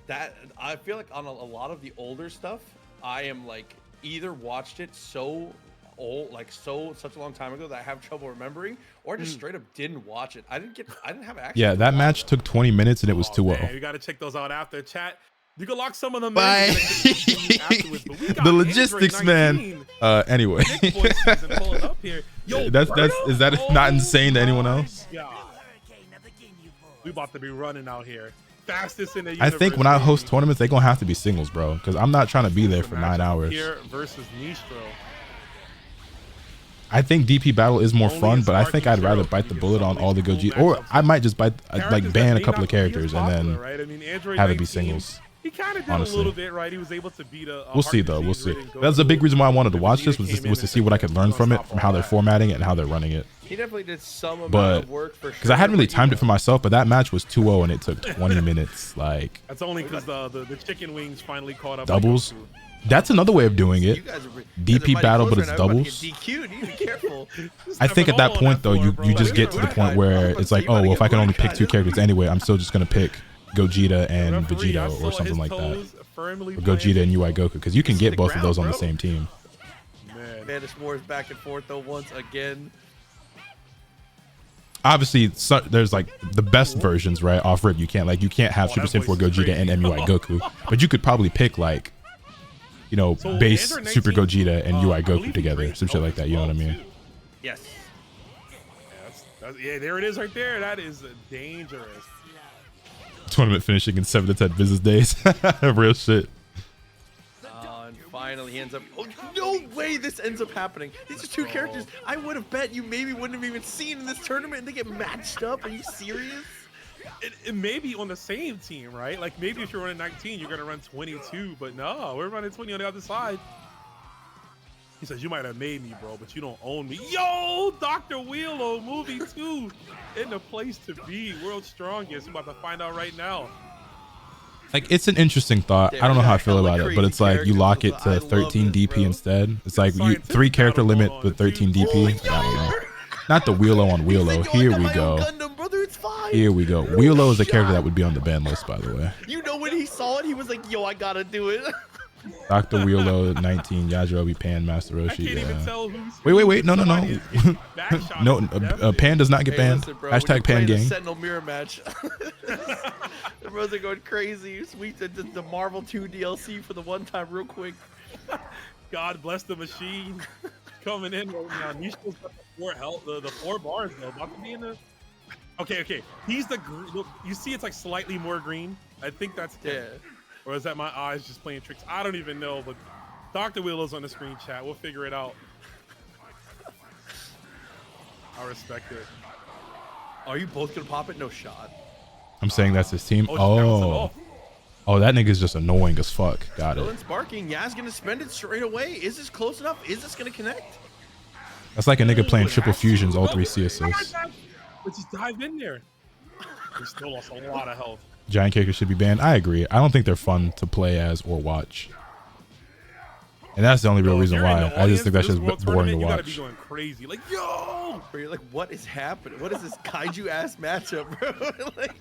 that. I feel like on a lot of the older stuff, I am like either watched it so old, like such a long time ago that I have trouble remembering, or just straight up didn't watch it. I didn't have access. Yeah, that match took 20 minutes and it was 2-0. You got to check those out after chat. You can lock some of them. Bye. The logistics, man. Anyway, Yo, is that not insane to anyone else? Yeah. We about to be running out here. Fastest in the universe. I think when I host tournaments, they're gonna have to be singles, bro, because I'm not trying to be there for 9 hours. Here versus Nistro. I think DP battle is more fun, but I think I'd rather bite the bullet on all the Gogeta, or I might just ban a couple of characters and then have it be singles. He kind of did a little bit, right? He was able to beat a we'll see, though. We'll see. That's a big reason why I wanted to watch this, was to see what I could learn from it, from how they're formatting it and how they're running it. He definitely did some amount of work for sure. Because I hadn't really timed it for myself, but that match was 2-0 and it took 20 minutes. Like, that's only because the chicken wings finally caught up. Doubles. That's another way of doing it. DP battle, but it's doubles. I think at that point, though, you just get to the point where it's like, oh, well, if I can only pick 2 characters anyway, I'm still just gonna pick Gogeta and Vegeta or something like that. Or Gogeta and UI Goku, because you can get both of those on the same team. Vanish Wars back and forth though once again. Obviously, there's like the best versions, right? Off rip, you can't have Super Saiyan 4 Gogeta and MUI Goku, but you could probably pick like, you know, base Super Gogeta and UI Goku together, some shit like that. You know what I mean? Yes. Yeah, there it is right there. That is dangerous. Tournament finishing in 7 to 10 business days. Real shit. And finally he ends up. Oh, no way this ends up happening. These are 2 characters I would have bet you maybe wouldn't have even seen in this tournament, and they get matched up. Are you serious? It may be on the same team, right? Like maybe if you're running 19, you're gonna run 22, but no, we're running 20 on the other side. He says, you might have made me, bro, but you don't own me. Yo, Dr. Wheelo, movie 2, in the place to be, world's strongest. I'm about to find out right now. Like, it's an interesting thought. I don't know how I feel about it, but it's like you lock it to 13 DP instead. It's like 3 character limit with 13 DP. I don't know. Not the Wheelo on Wheelo. Here we go. Here we go. Wheelo is a character that would be on the ban list, by the way. You know, when he saw it, he was like, yo, I gotta do it. Dr. Wheelo 19, Yajirobe, Pan, Master Roshi. Wait. No. No, Pan does not get banned. Listen, bro, Hashtag Pan gang. Sentinel mirror match. The bros are going crazy. Sweet the Marvel 2 DLC for the one time real quick. God bless the machine. Coming in right now. Nishi's got the 4 bars though. About to be in the. Okay. He's the look. You see, it's like slightly more green. I think that's yeah. Or is that my eyes just playing tricks? I don't even know. But Dr. Wheelo's on the screen chat. We'll figure it out. I respect it. Are you both gonna pop it? No shot. I'm saying that's his team. Oh, that nigga's just annoying as fuck. Got it. Sparking. Yaz gonna spend it straight away. Is this close enough? Is this gonna connect? That's like a nigga playing triple fusions, all 3 CSs. But just dive in there. He still lost a lot of health. Giant characters should be banned. I agree. I don't think they're fun to play as or watch. And that's the only real Yo, if reason you're in why. the I just audience think that's for this just World boring to Tournament, you gotta be watch. going crazy. Like, yo! Where you're like, what is happening? What is this kaiju ass matchup, bro? Like,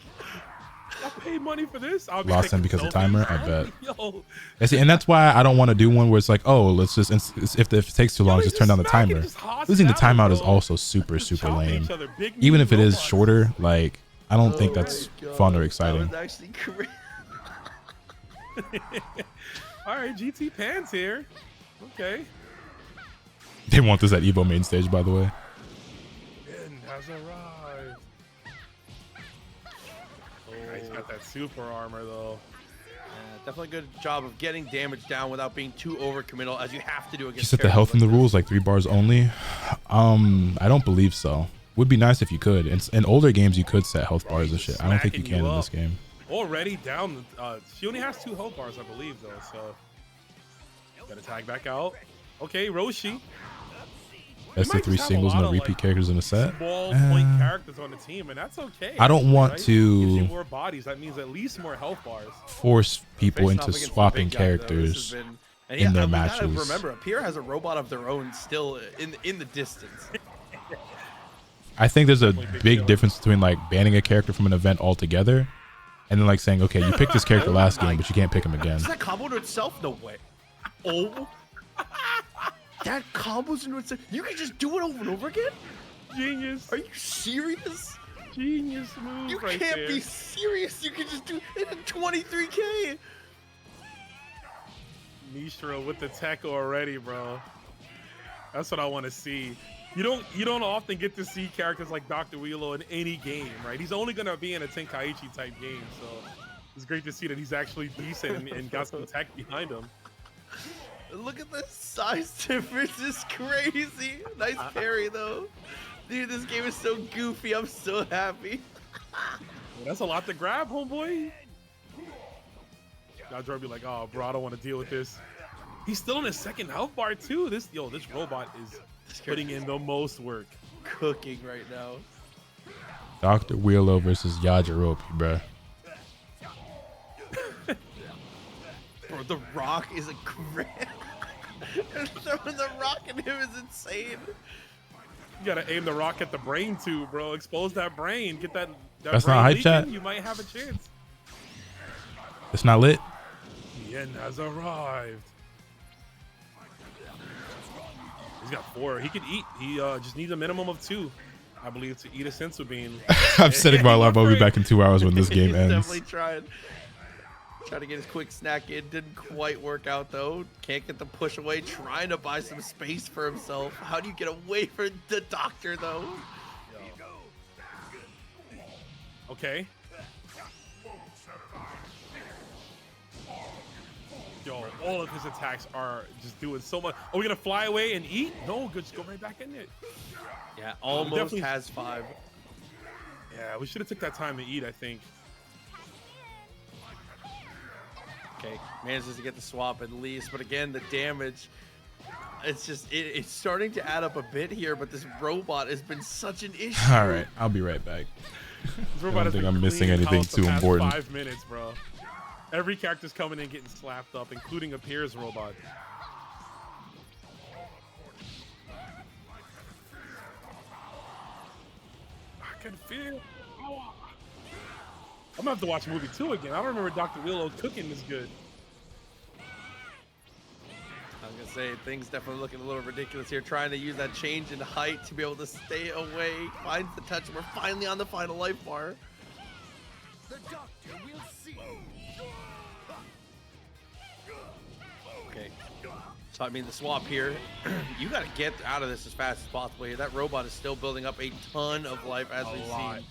I paid money for this. I'll be Lost him taking because of selfies. timer, I bet. Yo, And see, and that's why I don't want to do one where it's like, oh, let's just, if it takes too long, Yo, just turn down the smacking, timer. just hossing Losing the out, timeout is bro. also super, Just super chopping lame. each other. Big Even mean if it is robots. shorter, like, I don't think oh that's my God, fun or That exciting. was actually crazy. All right, GT Pants here. Okay. They want this at Evo main stage, by the way. Ben has arrived. Oh, he's got that super armor though. Yeah, definitely good job of getting damage down without being too overcommittal, as you have to do You against. set the characters health in the like rules like 3 bars only. I don't believe so. Would be nice if you could. In older games, you could set health bars and shit. I don't think you Smacking can you in this up. game. Already down. She only has 2 health bars, I believe, though. So gotta tag back out. Okay, Roshi. That's the might 3 just have a singles, lot no of, repeat like, characters in a set. Small point characters on the team, and that's okay. I don't want right? to- Gives you more bodies. That means at least more health bars. Force people Facing off into against the swapping big guy, though, this characters has been- and in their we matches. Gotta remember, Appear has a robot of their own still in the distance. I think there's a Definitely big big deal. difference between like banning a character from an event altogether and then like saying, okay, you picked this character last game, but you can't pick him again. Does that combo to itself? No way. Oh. That combos into itself. You can just do it over and over again? Genius. Are you serious? Genius move. You right can't there. be serious. You can just do it in 23K. Mishra with the tech already, bro. That's what I want to see. You don't often get to see characters like Dr. Wheelo in any game, right? He's only gonna be in a Tenkaichi type game, so it's great to see that he's actually decent and got some tech behind him. Look at the size difference. It's crazy. Nice parry, though. Dude, this game is so goofy. I'm so happy. Well, that's a lot to grab, homeboy. Yajiro be like, oh, bro, I don't want to deal with this. He's still in his second health bar, too. This robot is putting in the most work. Cooking right now. Dr. Wheelo versus Yajirobe, bruh. Bro, the Rock is a great. Throwing the Rock at him is insane. You gotta aim the rock at the brain, too, bro. Expose that brain. Get that That's brain not hype leaking, chat? You might have a chance. It's not lit. The end has arrived. He's got 4. He can eat. He just needs a minimum of 2, I believe, to eat a sensu bean. I'm setting my alarm. I'll be back in 2 hours when this game He's ends. definitely trying to get his quick snack in. Didn't quite work out though. Can't get the push away. Trying to buy some space for himself. How do you get away from the doctor though? Okay. Yo, all of his attacks are just doing so much. Are we gonna fly away and eat? No, good. Just go right back in it. Yeah, almost definitely- has 5. Yeah, we should have took that time to eat, I think. Okay, manages to get the swap at least, but again, the damage. It's just it's starting to add up a bit here, but this robot has been such an issue. All right, I'll be right back. This I robot don't has think been I'm missing cleaning anything house the too past important. 5 minutes, bro. Every character's coming in getting slapped up, including Appear's robot. I can feel. I'm gonna have to watch movie 2 again. I don't remember Dr. Wheelo cooking this good. I was gonna say things definitely looking a little ridiculous here. Trying to use that change in height to be able to stay away. Finds the touch. We're finally on the final life bar. The doctor will see. Okay. So I mean, the swap here. You gotta get out of this as fast as possible here. That robot is still building up a ton of life as we've seen.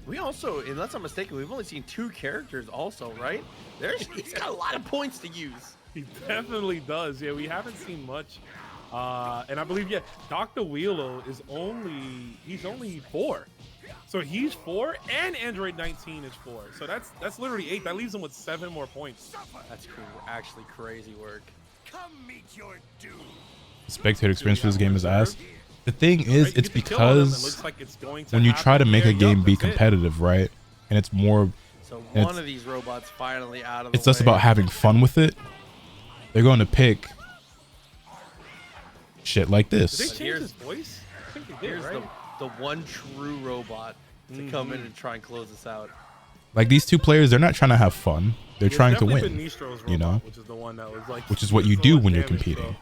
We also, unless I'm mistaken, we've only seen 2 characters also, right? He's got a lot of points to use. He definitely does. Yeah, we haven't seen much. And I believe, yeah, Dr. Wheelo is he's only 4. So he's 4 and Android 19 is 4. So that's literally 8. That leaves him with 7 more points. That's actually crazy work. Come meet your doom. Spectator experience for this game is ass. The thing is, Right? You it's get to kill one of them, it because looks like it's going to when you happen try to make here. a game Yup, be that's it. competitive, right? And it's more, So and one of these robots finally out of the it's less way. about having fun with it. They're going to pick shit like Did they this. change Here's- his voice? I think they did, Here's right? the one true robot to come in and try and close us out. Like these two players, they're not trying to have fun. They're It's trying to definitely win. been Nistro's You know, robot, which is the one that was like, which is what you so do much when you're damage, competing.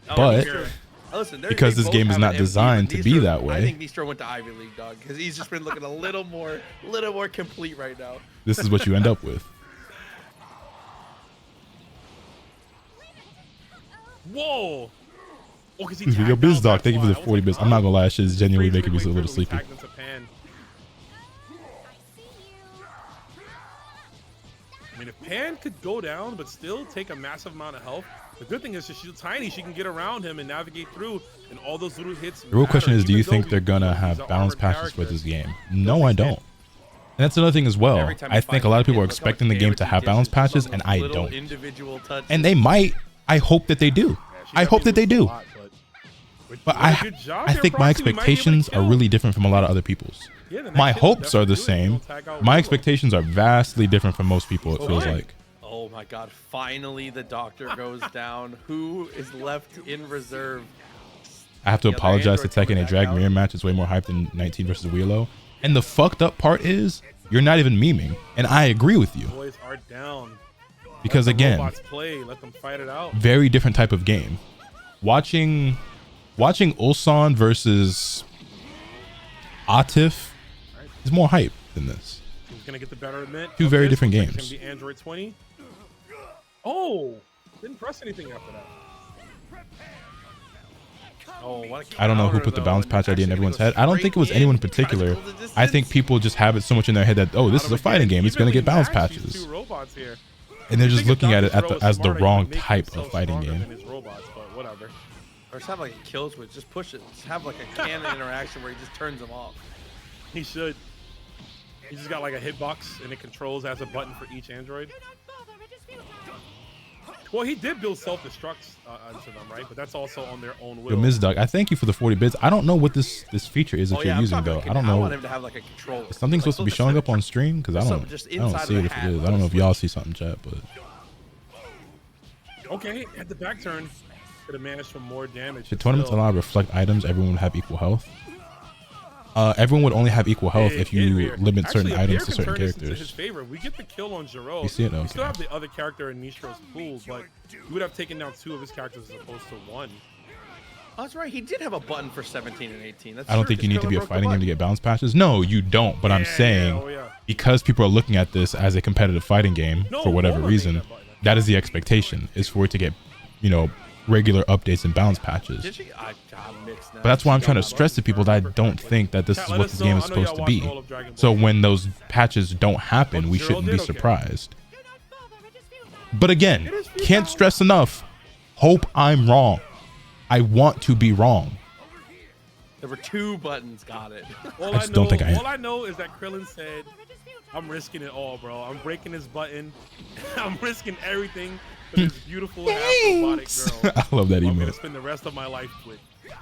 Oh, But Nistro- listen, because they this game both is have not an MVP, designed but to be Nistro- that I way. think Nistro went to Ivy League, dog, because he's just been looking a little more complete right now. This is what you end up with. Whoa! Oh, because he Yo, tagged Biz out, Doc, that's thank you for why. the I was 40 like, bits. I'm not gonna lie, that shit is genuinely Fraser making me a little Fraser sleepy. tagged into Pan. I mean, if Pan could go down but still take a massive amount of health, the good thing is that she's tiny. She can get around him and navigate through, and all those little hits. The real question matter, is, do you even think though they're gonna he's have an balanced armored patches for character. this game? No, I don't. And that's another thing as well. Every time I you think fight a lot of him, people are look how much expecting the game damage to he have dishes balanced just on patches, those and I little don't. individual touches. And they might. I hope that they do. She I hope that they definitely do. loses a lot, but But you did a I good job I there, think my Proxy. We might be able to expectations are kill. really different from a lot of other people's. Yeah, the My next hit will hopes are the definitely do it. same. Don't tag out My Willow. expectations are vastly different from most people, it feels Okay. like. Oh my God! Finally, the doctor goes down. Who is left in reserve? I have to The other apologize to android Tekken. coming A back drag out. mirror match is way more hyped than 19 versus Willow. And the fucked up part is, you're not even memeing. And I agree with you. Boys are down. Because Let the again, robots play. Let them fight it out. very different type of game. Watching Ulsan versus Atif is more hype than this. Who's gonna get the better of it? Two very Of this? different Looks like games. It's gonna be Android 20. Oh, didn't press anything after that. Oh, what a I don't know who counter, put the though, balance and patch idea in actually everyone's goes head. I don't think it was straight anyone in in, tries to particular. close the I think distance. people just have it so much in their head that, oh, this is a fighting game. It's going to get balance Evenly matched these patches. two robots here. And they're You just think looking if at it Dr. Zero as was the smarter, he wrong would make type himself of fighting stronger game. than his robots, but whatever. Or just have like a kill switch. Just push it. Just have like a canon interaction where he just turns them off. He should. He just got like a hitbox and it controls as a button for each android. Well, he did build self-destructs onto them, right? But that's also on their own will. Yo, Ms. Doug, I thank you for the 40 bits. I don't know what this feature is that Oh you're yeah, I'm using talking though. like I don't I want know. him to have like a controller. Is something Like, supposed to be just showing a- up on stream? Because I just don't inside see the it if hat, it is. I let don't know us if y'all see something, chat, but Okay, at the back turn, could have managed for more damage. should but tournaments still. allow reflect items? Everyone would have equal health. Everyone would only have equal health Big if hit you here. limit Actually, certain a items pair to can certain turn this into characters. His favor. We get the kill on Giro. You see it? We still Okay. have the other character in Nistro's pool, but we would have taken down 2 of his characters as opposed to 1. Oh, that's right. He did have a button for 17 and 18. That's I don't true, think you 'cause need to be a Krillin broke the fighting game to button. get balance patches. No, you don't. But I'm Yeah, saying oh, yeah. because people are looking at this as a competitive fighting game No, for whatever Walmart made reason, that button. that is the expectation, is for it to get, regular updates and balance patches. Did she? I mixed now. But that's why I'm She trying to got stress to people that I don't think that this is what this game is supposed to be. So when those patches don't happen, we shouldn't be surprised. But again, can't stress enough, hope I'm wrong. I want to be wrong. There were 2 buttons. Got it. All I just don't think I am. All I know is that Krillin said, I'm risking it all, bro. I'm breaking this button. I'm risking everything for this beautiful half-robotic girl. I love that I'm email. gonna spend the rest of my life with.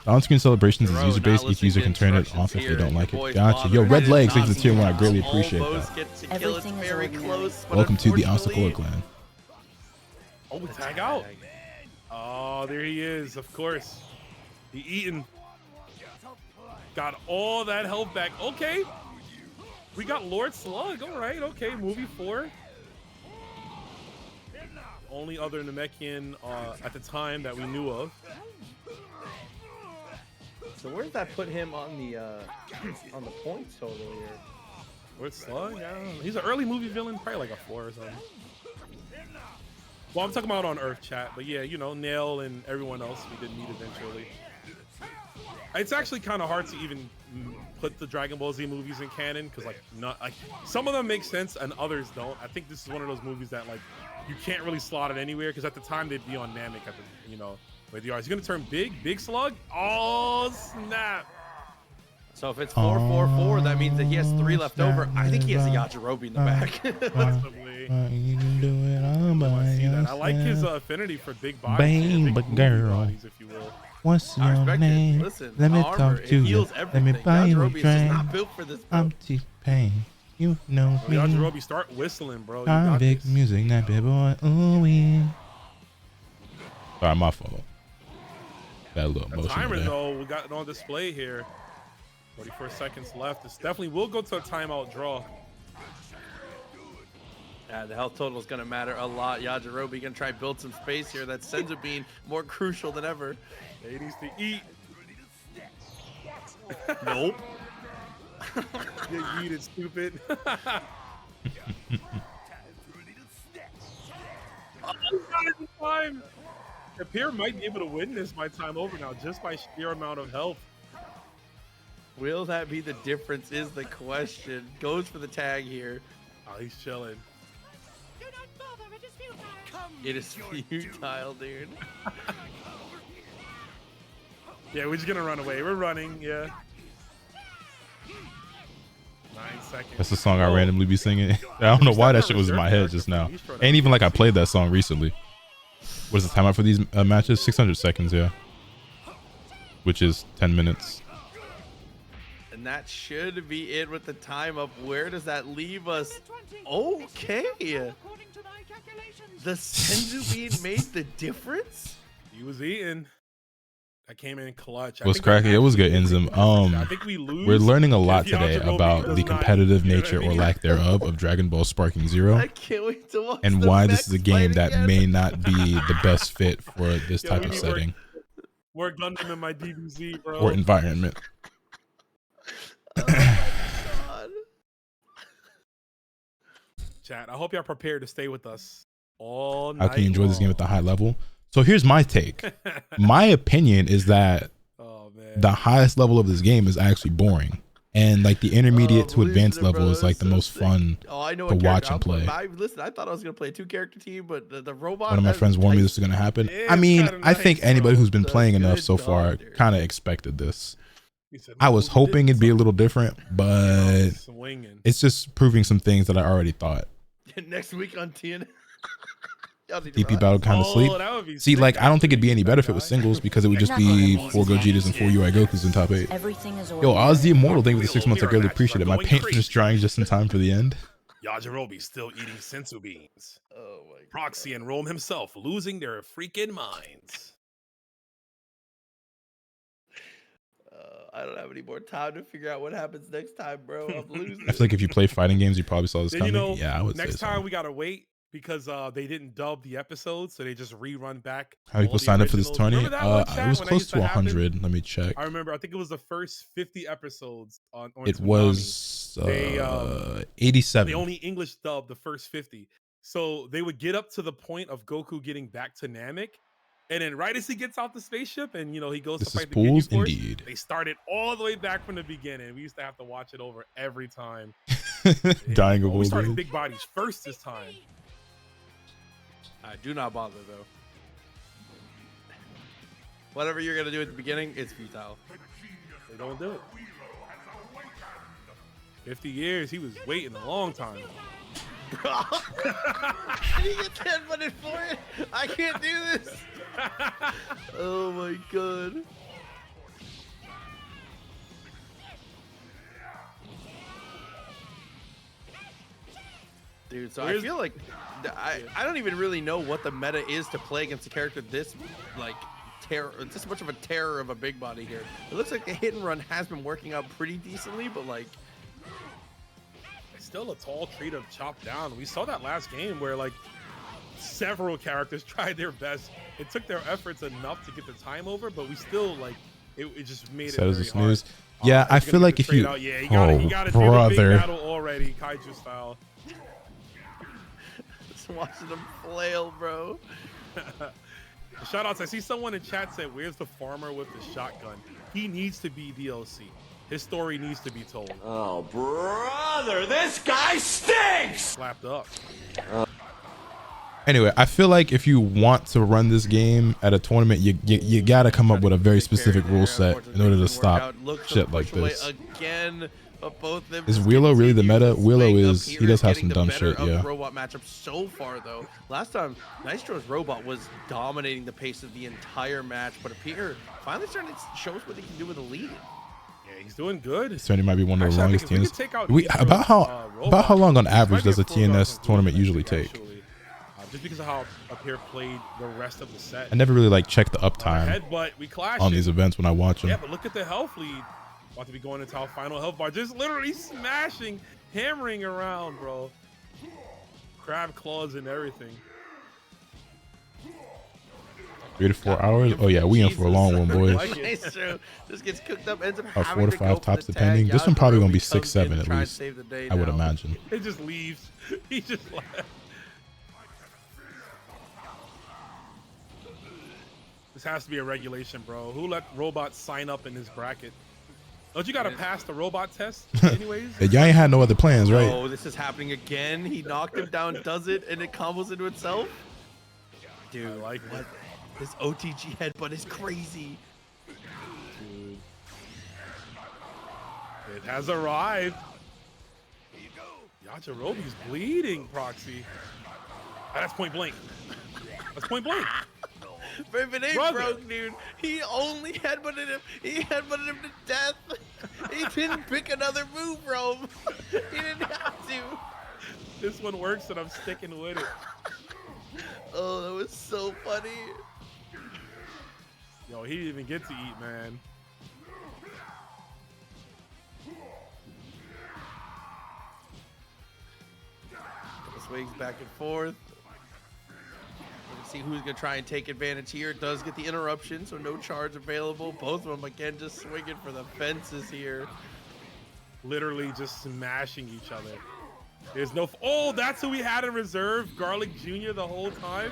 On-screen celebrations is Bro, user-based. not Each user listening can to turn it instructions off if they here, don't and like your it. boy's Gotcha. father Yo, Red is Legs, thanks for not the tier 1. I greatly Almost appreciate that. gets to kill. It's Everything is very ordinary. close. But Welcome to the unfortunately- Asakura clan. Oh, we tag out. Oh, there he is. Of course. He eating. Got all that health back. Okay. We got Lord Slug. All right. Okay. Movie 4. Only other Namekian at the time that we knew of. So where does that put him on the points total here? Lord Slug? I don't know. He's an early movie villain. Probably like a 4 or something. Well, I'm talking about on Earth chat. But yeah, Nail and everyone else we did meet eventually. It's actually kind of hard to even put the Dragon Ball Z movies in canon because some of them make sense and others don't. I think this is one of those movies that you can't really slot it anywhere because at the time they'd be on Namek at the where they are. Is he gonna turn big Slug? Oh snap! So if it's 4-4-4, that means that he has 3 left over. I think he has a Yajirobe in the back. Possibly. boy. You can do it all by I see that. I like his yourself. affinity for big bodies. Baby Big girl. bodies, if you will. What's I your respect it. name? Listen, Let me armor, talk it to you. heals Let me everything. buy you a Yajirobe is just drink. not built for this, bro. I'm T-Pain. You know me. Yajirobe, start whistling, bro. You got Convict this. music, that big boy. Ooh, yeah. Sorry, my fault. That little The motion. timer, there. though, we got it on display here. 44 seconds left. This definitely will go to a timeout draw. Yeah, the health total is going to matter a lot. Yajirobe going to try and build some space here. That Senzu bean more crucial than ever. He needs to eat. Nope. You yeeted, stupid. Time. Appear might be able to win this by time over now, just by sheer amount of health. Will that be the difference is the question. Goes for the tag here. Oh, he's chilling. It is futile, dude. Yeah, we're just gonna run away. We're running, yeah. 9 seconds. That's the song I randomly be singing. I don't know why that shit was in my head just now. Ain't even like I played that song recently. What is the timeout for these matches? 600 seconds, yeah. Which is 10 minutes. And that should be it with the time up. Where does that leave us? Okay. The Senzu bean made the difference? He was eating. That came in clutch. What's cracking? It was good, Enzim. I think we lose. We're learning a lot if today Yajirobe about does the not competitive eat, you know nature what I or mean? lack thereof of Dragon Ball Sparking Zero, I can't wait to watch and the why next this is a game fight that again. may not be the best fit for this Yo, type we of need setting Work Gundam in my DBZ, bro. or environment. Oh my God. Chat, I hope y'all prepared to stay with us all night. How can you enjoy this game at the long. high level? So here's my take. My opinion is that Oh man. the highest level of this game is actually boring, and like the intermediate to advanced level is like the most fun Oh, I know to what watch character and I'm play. playing. Listen, I thought I was gonna play a 2-character team, but the robot. One of my that friends is warned me tight. this was gonna happen. Yeah, I it's mean, kinda I think nice, anybody bro. who's been That's playing enough good so far dog, kind of expected this. He said, I was "Ooh, hoping it'd be a little different, oh, but swinging." it's just proving some things that I already thought. Next week on TNA. Y'all need to DP relax. battle kind of sleep. that would be See, sick, like I don't think it'd be actually. any better if it was singles because it would just be 4 Gojitas and 4 UI Gokus in top 8. Everything is Yo, Oz the Immortal, thank you for the 6 months. I Mirror greatly matches appreciate it. are My going paint crazy. finished drying just in time for the end. Yajirobe still eating sensu beans. Oh my God. Proxy and Rome himself losing their freaking minds. I don't have any more time to figure out what happens next time, bro. I'm losing. I feel like if you play fighting games, you probably saw this Then coming. you know, Yeah, I would next say time so. we gotta wait because they didn't dub the episode, so they just rerun back. How many all people the signed up for this originals. tourney? Remember that one, It chat, was when that close used to happen? 100. Let me check. I remember. I think it was the first 50 episodes on. It Tsunami. was They 87. only English dubbed the first 50, so they would get up to the point of Goku getting back to Namek, and then right as he gets off the spaceship and he goes This to is fight the Ginyu pools, Force, indeed. they started all the way back from the beginning. We used to have to watch it over every time. Dying of We old started age. big bodies first this time. Do not bother though. Whatever you're gonna do at the beginning, it's futile. They don't do it. 50 years, he was waiting a long time. You get 10 minutes for it. I can't do this. Oh my God. Dude, so I feel like I don't even really know what the meta is to play against a character this like this much of a terror of a big body here. It looks like the hit and run has been working out pretty decently, but like It's still a tall tree to chop down. We saw that last game where like several characters tried their best. It took their efforts enough to get the time over, but we still like it just made Said it as very a snooze. hard. Yeah, I He's gonna feel get like the if you, trade out. Yeah, he gotta do the brother, big battle already, kaiju style. just watching them flail, bro. Shout outs. I see someone in chat said, "Where's the farmer with the shotgun? He needs to be DLC. His story needs to be told." Oh, brother, this guy stinks! Slapped up. Anyway, I feel like if you want to run this game at a tournament, you gotta come up with a very specific rule set in order to stop shit like this. Again, but both of them Is just Willow really the continue meta? to Willow swing up is, here, he does have getting some the dumb better shit, of yeah. the robot matchup so far though. Last time, Nistro's robot was dominating the pace of the entire match, but Appear finally starting to show us what he can do with a lead. Yeah, he's doing good. Certainly might be one of the Actually, I longest think if TNS. we could take out We, Nistro's, about how long on this average might does be a foregone TNS conclusion, tournament usually take? actually. Just because of how Appear played the rest of the set. I never really like check the uptime Headbutt, we clashed on it. these events when I watch them. Yeah, but look at the health lead. About to be going into our final health bar. Just literally smashing, hammering around, bro. Crab claws and everything. 3 to 4 hours? Oh yeah, we in for a long one, boys. Nistro just gets cooked up, ends up About 4 having to to 5 go for tops the depending. tag. This one probably gonna be Yajirobe 6, comes in 7 to at try and least. save the day I would now. imagine. It just leaves. He just left. This has to be a regulation, bro. Who let robots sign up in his bracket? Don't you gotta pass the robot test anyways? Y'all ain't had no other plans, right? Oh, this is happening again. He knocked him down, does it, and it combos into itself. Dude, I like what? This OTG headbutt is crazy. Dude. It has arrived. Yajirobe's bleeding, Proxy. Ah, that's point blank. That's point blank. Raven ain't Brother. broke, dude. He only headbutted him. He headbutted him to death. He didn't pick another move, bro. He didn't have to. This one works and I'm sticking with it. Oh, that was so funny. Yo, he didn't even get to eat, man. Swings back and forth. Let's see who's gonna try and take advantage here. Does get the interruption, so no charge available. Both of them again just swinging for the fences here. Literally just smashing each other. There's no. Oh, that's who we had in reserve, Garlic Jr. the whole time.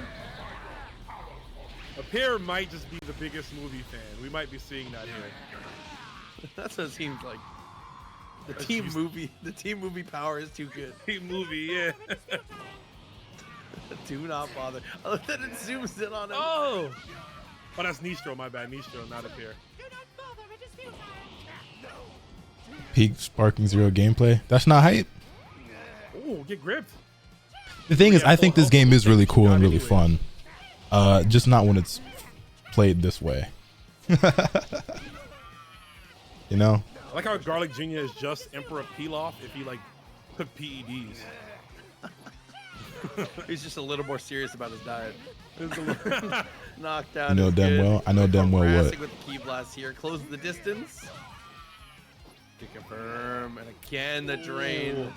Appear might just be the biggest movie fan. We might be seeing that here. That's what it seems like. The team movie power is too good. Team movie, yeah. Do not bother. I love that it zooms in on him. Oh, that's Nistro. My bad, Nistro, not Appear. Peak Sparking Zero gameplay. That's not hype. Oh, get gripped. The thing is, I think this game is really cool and really fun. Just not when it's played this way. You know? I like how Garlic Jr. is just Emperor Pilaf if he like took PEDs. He's just a little more serious about his diet. Knockdown. I know is damn good. well. I know damn well what. Harassing with the key blast here. Close the distance. To confirm, and again the drain. Ooh.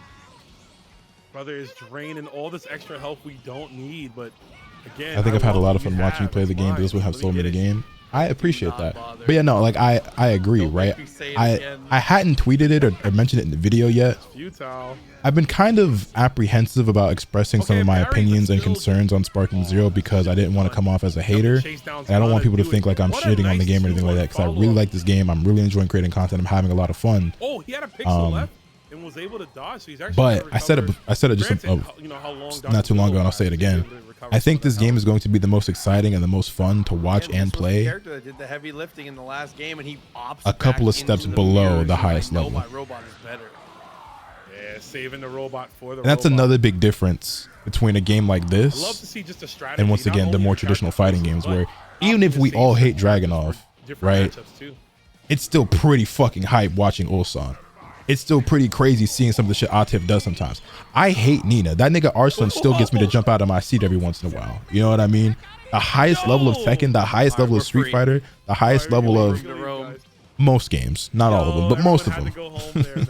Brother is draining all this extra health we don't need, but again, I think I've had a love lot what of fun we watching you have. play the It's game. fine. This will have Let so me many get it. game. I appreciate not that. bother. But yeah, no, like I agree, Don't right? make me say it I again. hadn't tweeted it or mentioned it in the video yet. Futile. I've been kind of apprehensive about expressing some Okay, of my Barry, opinions but and still concerns on Sparking Zero because I didn't want to come off as a hater. Chase down And I don't want people to Zana, think do like it. I'm What a shitting on the nice game or anything like that because I really follow-up. like this game. I'm really enjoying creating content. I'm having a lot of fun. Oh, he had a pixel left and was able to dodge. So he's actually But able to I said it. recover. I said it just Granted, a, you know, how long not too long ago, and I'll say it again. I think this game is going to be the most exciting and the most fun to watch Yeah, and this was the play. character that did the heavy lifting in the last game, and he opts A couple back of steps into below mirror. the He's highest like, level. No, my robot is better. Yeah, saving the robot for the And that's robot. another big difference between a game like I love this to see just a strategy. and once not again the only more the traditional character fighting choices, games but where even if we all hate Dragunov, different right? matchups too. It's still pretty fucking hype watching Ulsan. It's still pretty crazy seeing some of the shit Atif does sometimes. I hate Nina. That nigga Arslan still gets me to jump out of my seat every once in a while. You know what I mean? The highest level of Tekken, the highest level of Street Fighter, the highest level of most games. Not all of them, but most of them.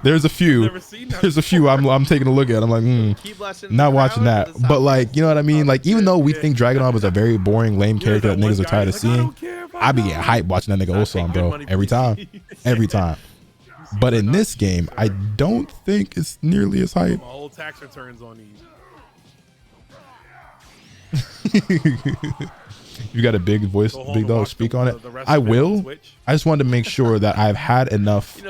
There's a few. There's a few I'm taking a look at. I'm like, not watching that. But like, you know what I mean? Like, even though we think Dragunov is a very boring, lame character that niggas are tired of seeing, I be getting hyped watching that nigga Ulsan, bro. Every time. Every time. But in this game, I don't think it's nearly as hype. All tax returns on these. You got a big voice, big dog, speak on it. I will. I just wanted to make sure that I've had enough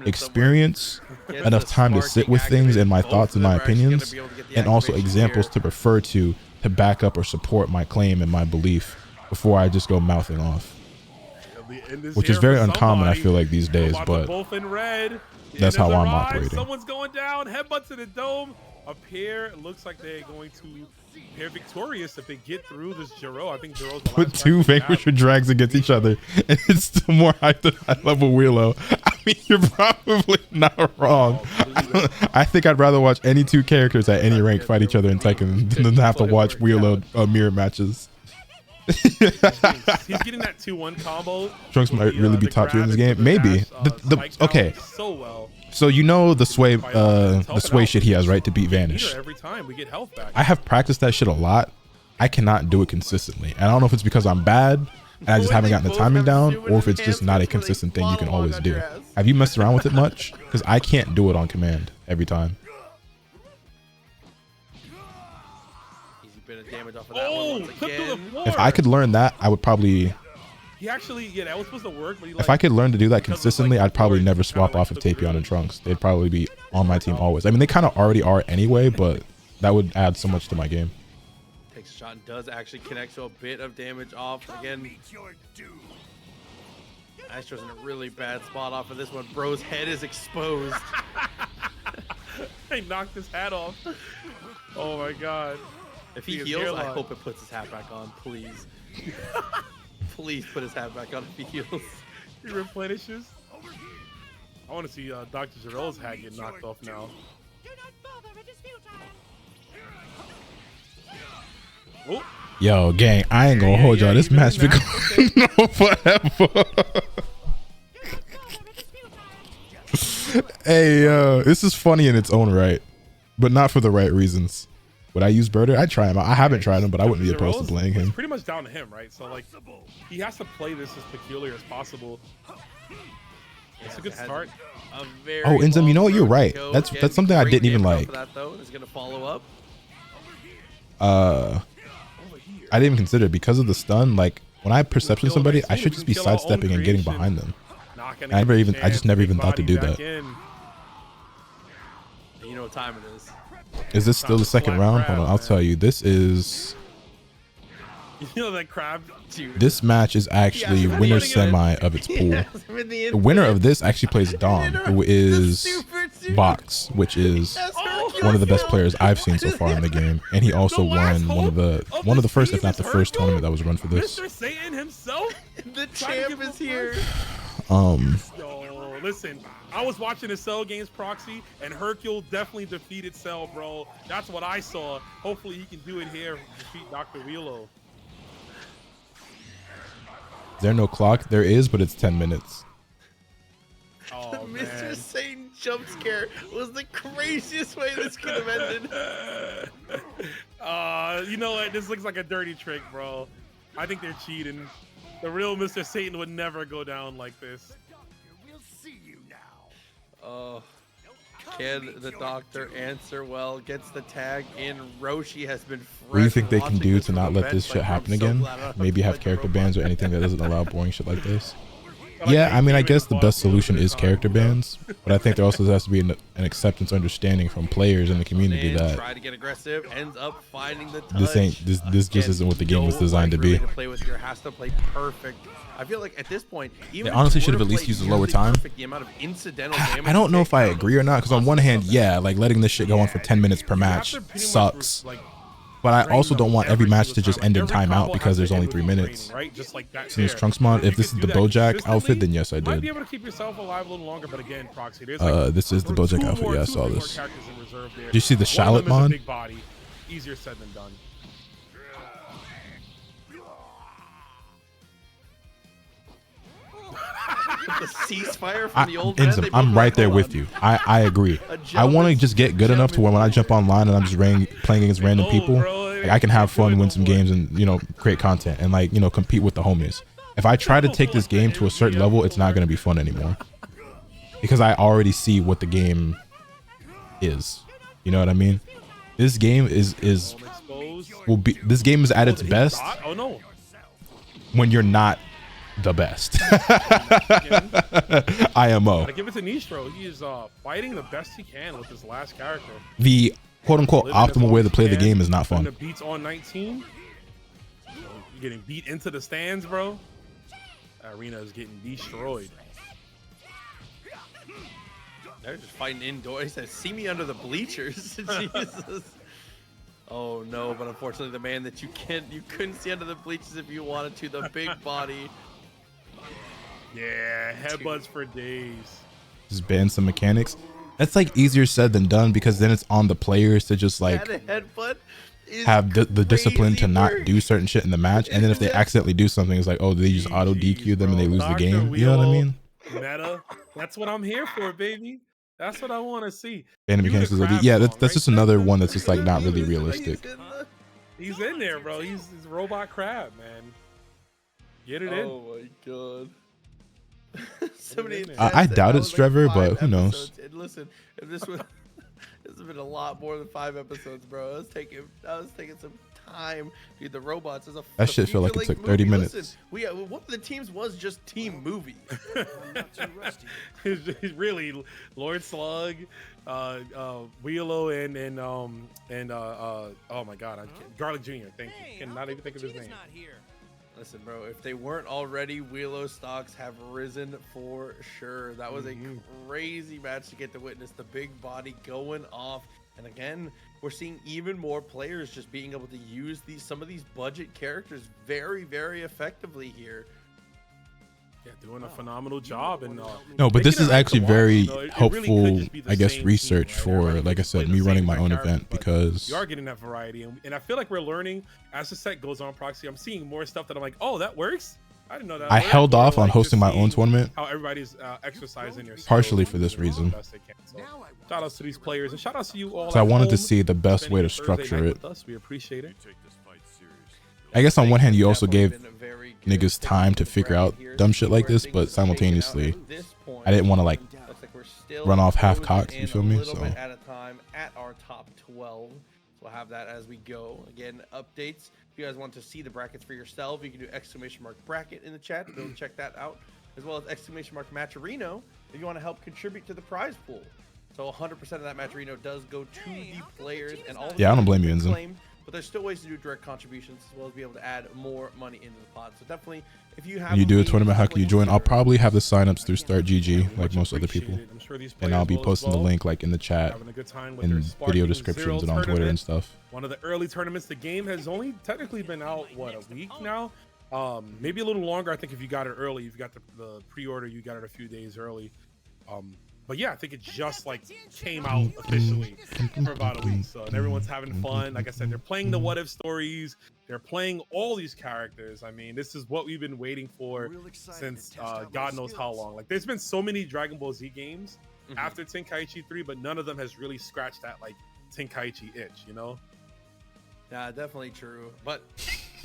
experience, enough time to sit with things and my thoughts and my opinions, and also examples to refer to to back up or support my claim and my belief before I just go mouthing off. Which is very uncommon, I feel like, these days, but both in red. That's how I'm operating. Someone's going down, headbutt to the dome. A pair looks like they're going to pair victorious if they get through this Jiro. I think Jiro's the with two Vanquisher drags against each other, and it's still more hype than high level Wheelo. I mean, you're probably not wrong. I think I'd rather watch any two characters at any rank fight each other in Tekken than have to watch Wheelo mirror matches. He's getting that 2-1 combo. Trunks might really be top tier in this game. Maybe. Okay. So well. So you know the sway shit he has, right, to beat Vanish. Every time we get health back. I have practiced that shit a lot. I cannot do it consistently. And I don't know if it's because I'm bad and I just haven't gotten the timing down, or if it's just not a consistent thing you can always do. Have you messed around with it much? Because I can't do it on command every time. Damage off of that one once again. If I could learn that, I would probably. He actually, yeah, that was supposed to work, but he, like, if I could learn to do that consistently, I'd probably never swap off of Tapion and Trunks. They'd probably be on my team always. I mean, they kind of already are anyway, but that would add so much to my game. Takes a shot and does actually connect, so a bit of damage off again. Astro's in a really bad spot off of this one. Bro's head is exposed. They knocked his hat off. Oh my god. If he heals, I hope it puts his hat back on, please. Please put his hat back on if he heals. He replenishes. I want to see Dr. Jiro's hat get knocked off now. Oh. Yo, gang, I ain't gonna hold y'all. This match been going on forever. Hey, this is funny in its own right, but not for the right reasons. Would I use Birder? I'd try him. I haven't tried him, but I wouldn't be opposed to playing him. It's pretty much down to him, right? So, like, he has to play this as peculiar as possible. It's a good start. Oh, Inzum, you know what? You're right. That's something I didn't even like. That, though, is gonna follow up. I didn't even consider it because of the stun. Like, when I perception somebody, I should just be sidestepping and getting behind them. I just never even thought to do that. You know what time it is. Is this still the second round? Hold on, I'll tell you. This is. You know that crab? This match is actually winner semi of its pool. The winner of this actually plays Dom, who is Box, which is one of the best players I've seen so far in the game, and he also won one of the first, if not the first, tournament that was run for this. Mr. Satan himself. The champ is here. Yo, listen, I was watching the Cell Games proxy, and Hercule definitely defeated Cell, bro. That's what I saw. Hopefully he can do it here, defeat Dr. Wheelo. Is there no clock? There is, but it's 10 minutes. Oh, the Mr. man. Satan jump scare was the craziest way this could have ended. You know what? This looks like a dirty trick, bro. I think they're cheating. The real Mr. Satan would never go down like this. We'll see you now. Oh. Can the doctor answer well? Gets the tag in. Roshi has been. What do you think they can do to not let this shit happen again? Maybe have character bans or anything that doesn't allow boring shit like this. Yeah, I mean, I guess the best solution is character bans, but I think there also has to be an acceptance, understanding from players in the community that try to get aggressive, ends up finding the touch. this just isn't what the game was designed to be. To play with your has to play perfect. I feel like at this point, even they honestly should have at least used a lower time. I don't know if I agree or not, because on one hand, yeah, like letting this shit go on for 10 minutes per match sucks. But I also don't want every match to just end in timeout because there's only 3 minutes. Since Trunks mod, if this is the Bojack outfit, then yes, I did. Be able to keep yourself alive a little longer, but again, Proxy, this is the Bojack outfit. Yeah, I saw this. Did you see the Charlotte mod? Easier said than done. The ceasefire from the old man, I'm right there with you. I agree. I want to just get good enough to where when I jump online and I'm just playing against random people, like, I can have fun, win some games, and create content and compete with the homies. If I try to take this game to a certain level, it's not going to be fun anymore because I already see what the game is. You know what I mean? This game is at its best when you're not the best. IMO. Gotta give it to Nistro. He is fighting the best he can with his last character. The quote unquote living as optimal long way as to you play the can, game is not putting fun. the beats on 19. You're getting beat into the stands, bro. That arena is getting destroyed. They're just fighting indoors. He says, "See me under the bleachers." Jesus. Oh no, but unfortunately, the man that you couldn't see under the bleachers if you wanted to, the big body. Yeah, headbutts for days. Just ban some mechanics. That's like easier said than done, because then it's on the players to just like That headbutt is have the discipline to not crazy do certain shit in the match, and then if they accidentally do something, it's like, oh, they just auto DQ them and they lose the Dr. game. You know what I mean? Meta. That's what I'm here for, baby. That's what I want to see. Banning mechanics is yeah, that's just another one that's just like not really realistic. He's in there, bro. He's robot crab, man. Get it in. Oh my god. Somebody I doubt it's Trevor, but who knows? And listen, if this was this has been a lot more than 5 episodes, bro. I was taking some time. Dude, the robots is That shit felt like it took 30 minutes. Listen, one of the teams was just Team Movie. He's really Lord Slug, Wheelo, and oh my god, Garlic Jr. Thank you. Cannot even think of his name. Listen, bro, if they weren't already, Wheelo stocks have risen for sure. That was a crazy match to get to witness. The big body going off. And again, we're seeing even more players just being able to use some of these budget characters very, very effectively here. Yeah, doing a phenomenal job. And no, but this is actually very helpful, really I guess, research for, like I said, me running my own event, because you are getting that variety, and I feel like we're learning as the set goes on. Proxy, I'm seeing more stuff that I'm like, oh, that works. I didn't know that. I held off on hosting my own tournament How everybody's exercising their partially for this reason. So, shout outs to these players, and shout outs to you all. So I wanted to home see the best way to spending Thursday structure night it. with us. We appreciate it. I guess on one hand, you also gave niggas time to figure out dumb shit like this, but simultaneously, I didn't want to like run off half cocked. You feel me? So At a time at our top 12. So we'll have that as we go. Again, updates. If you guys want to see the brackets for yourself, you can do !bracket in the chat to go check that out, as well as !matcherino if you want to help contribute to the prize pool. So 100% of that Matcherino does go to the players, and all. Yeah, I don't blame you, Enzo. But there's still ways to do direct contributions, as well as be able to add more money into the pot. So definitely, if you have, when you do a tournament, how can you join? I'll probably have the signups through Start GG, like most other people, and I'll be posting the link like in the chat, in video descriptions, and on Twitter and stuff. One of the early tournaments. The game has only technically been out what, a week now, maybe a little longer. I think if you got it early, if you got the pre-order, you got it a few days early. But yeah, I think it just like came out officially for about a week. So, and everyone's having fun. Like I said, they're playing the what if stories. They're playing all these characters. I mean, this is what we've been waiting for since God knows how long. Like, there's been so many Dragon Ball Z games after Tenkaichi 3, but none of them has really scratched that like Tenkaichi itch, you know? Yeah, definitely true. But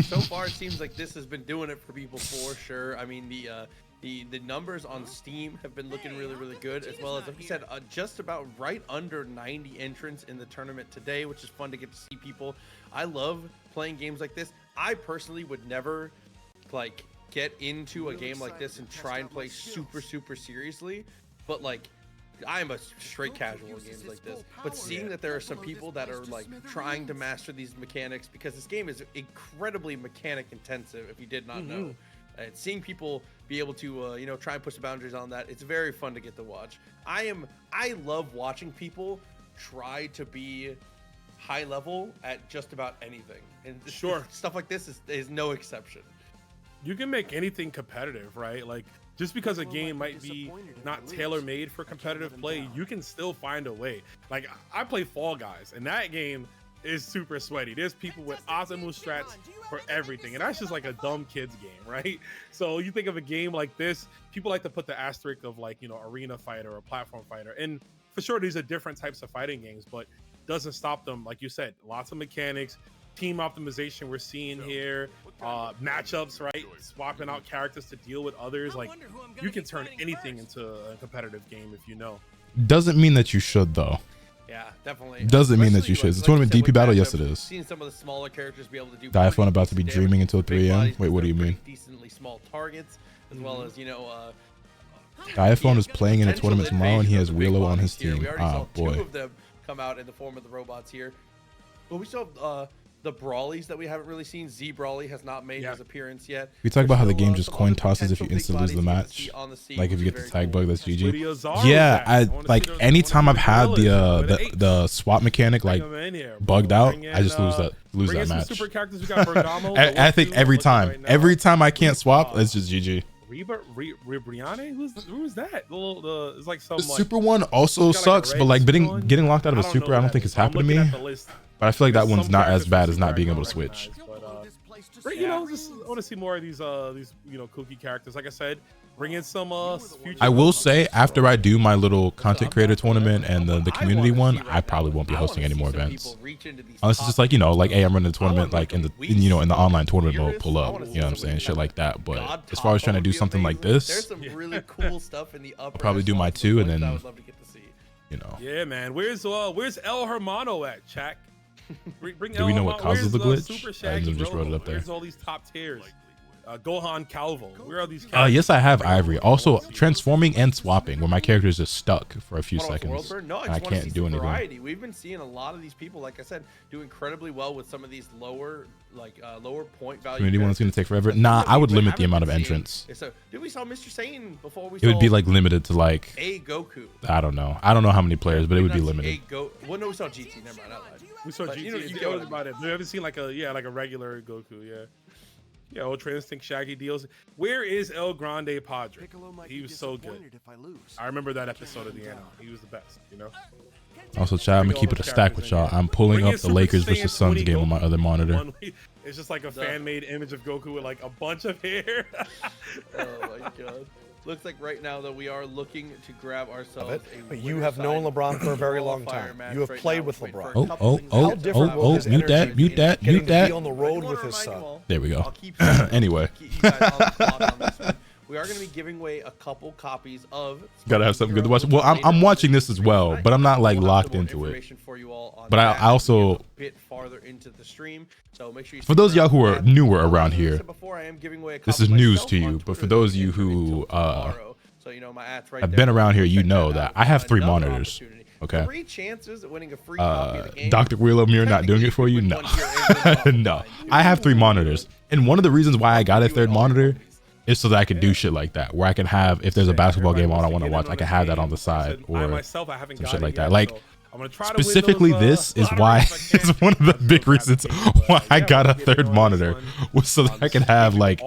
so far, it seems like this has been doing it for people for sure. I mean, the numbers on Steam have been looking really, really good, as well as, like you said, just about right under 90 entrants in the tournament today, which is fun to get to see people. I love playing games like this. I personally would never like get into a game like this and try and play super, super seriously, but like I am a straight casual in games like this. But seeing that there are some people that are like trying to master these mechanics, because this game is incredibly mechanic intensive, if you did not know. And seeing people be able to, you know, try and push the boundaries on that, it's very fun to get to watch. I love watching people try to be high level at just about anything, and stuff like this is no exception. You can make anything competitive, right? Like, just because a game might be not tailor-made for competitive play, you can still find a way. Like, I play Fall Guys, and that game is super sweaty. There's people with optimal strats for everything, and that's just like a dumb kid's game, right? So you think of a game like this, people like to put the asterisk of like, you know, arena fighter or platform fighter, and for sure these are different types of fighting games, but doesn't stop them. Like you said, lots of mechanics, team optimization we're seeing here, matchups, right? Swapping out characters to deal with others. Like, you can turn anything into a competitive game if you know. Doesn't mean that you should, though. Yeah, definitely. Doesn't mean that you should. It's a tournament DP battle. Yes, it is. Seeing some of the smaller characters be able to do Diaphone about to be dreaming until 3 a.m. Wait, what do you mean? Decently small targets, as well as, you know, Diaphone is playing in a tournament tomorrow, and he has Willow on his team. Ah, boy. come out in the form of the robots here. But we still have the Brawlies that we haven't really seen. Z Brawly has not made his appearance yet. We talk about how the There's game still, just some coin other tosses if you potential instantly big lose the bodies you match. can see on the scene, Like if you which get is the tag very bug, that's cool. GG. Yeah, I like anytime I've had the swap mechanic like bugged out, I just lose that match. Super characters. We got Bergamo, I think every time I can't swap, it's just GG. Ribriane? Who's that? It's like some The super one also sucks, but like getting locked out of a super, I don't think it's happened to me. But I feel like that one's not as bad as not being able to switch. You know, just I want to see more of these kooky characters. Like I said, bring in some future. I will say after I do my little content creator tournament and the community one, I probably won't be hosting any more events. Unless it's just like, like, hey, I'm running the tournament like in the online tournament mode, pull up, you know what I'm saying, shit like that. But as far as trying to do something like this, there's some really cool stuff in the upper. I'll probably do my 2 and then Yeah, man. Where's El Hermano at, Chak? Do we know what causes the glitch? I just wrote it up there. Where's all these top tiers? Gohan Calvo. Where are these? Yes, I have Ivory. Also, transforming and swapping, where my character is just stuck for a few seconds. No, I can't do anything. Variety. We've been seeing a lot of these people, like I said, do incredibly well with some of these lower point value. Community one's gonna take forever. Nah, I would limit the amount of entrance. So, did we saw Mr. Satan before we? It would be like limited to like a Goku. I don't know how many players, but it would be limited. Well, no, we saw GT. Never mind. I lied. We saw GT. You know about it. We haven't seen like a regular Goku. Yeah, Ultra Instinct, Shaggy deals. Where is El Grande Padre? He was so good. I remember that episode of the anime. He was the best, Also, chat, I'm gonna keep it a stack with y'all. I'm pulling up the Lakers versus Suns game on my other monitor. It's just like a fan-made image of Goku with like a bunch of hair. Oh my god. Looks like right now that we are looking to grab ourselves But you have known LeBron for a very long time. You have played with LeBron. Mute that. Be on the road with his son. There we go. Anyway. We are going to be giving away a couple copies of. Gotta have something good to watch. Well, I'm watching this as well, but I'm not like locked into it. But I also. Bit farther into the stream, so make sure you. For those of y'all who are newer around here, this is news myself to you. on But for Twitter those of that you you can do who tomorrow. So, my ad's right have there. been around here, you Check know that that out. I have 3 Another monitors. opportunity. Okay. 3 chances at winning a free copy of the game. Dr. Wheeler Mirror not doing it for you? No. No. I have 3 monitors. And one of the reasons why I got a 3rd monitor is so that I could do shit like that, where I can have, if there's a basketball game on I want to watch, I can have that on the side or some shit like that. Like, specifically this is why it's one of the big reasons why I got a 3rd monitor, was so that I can have like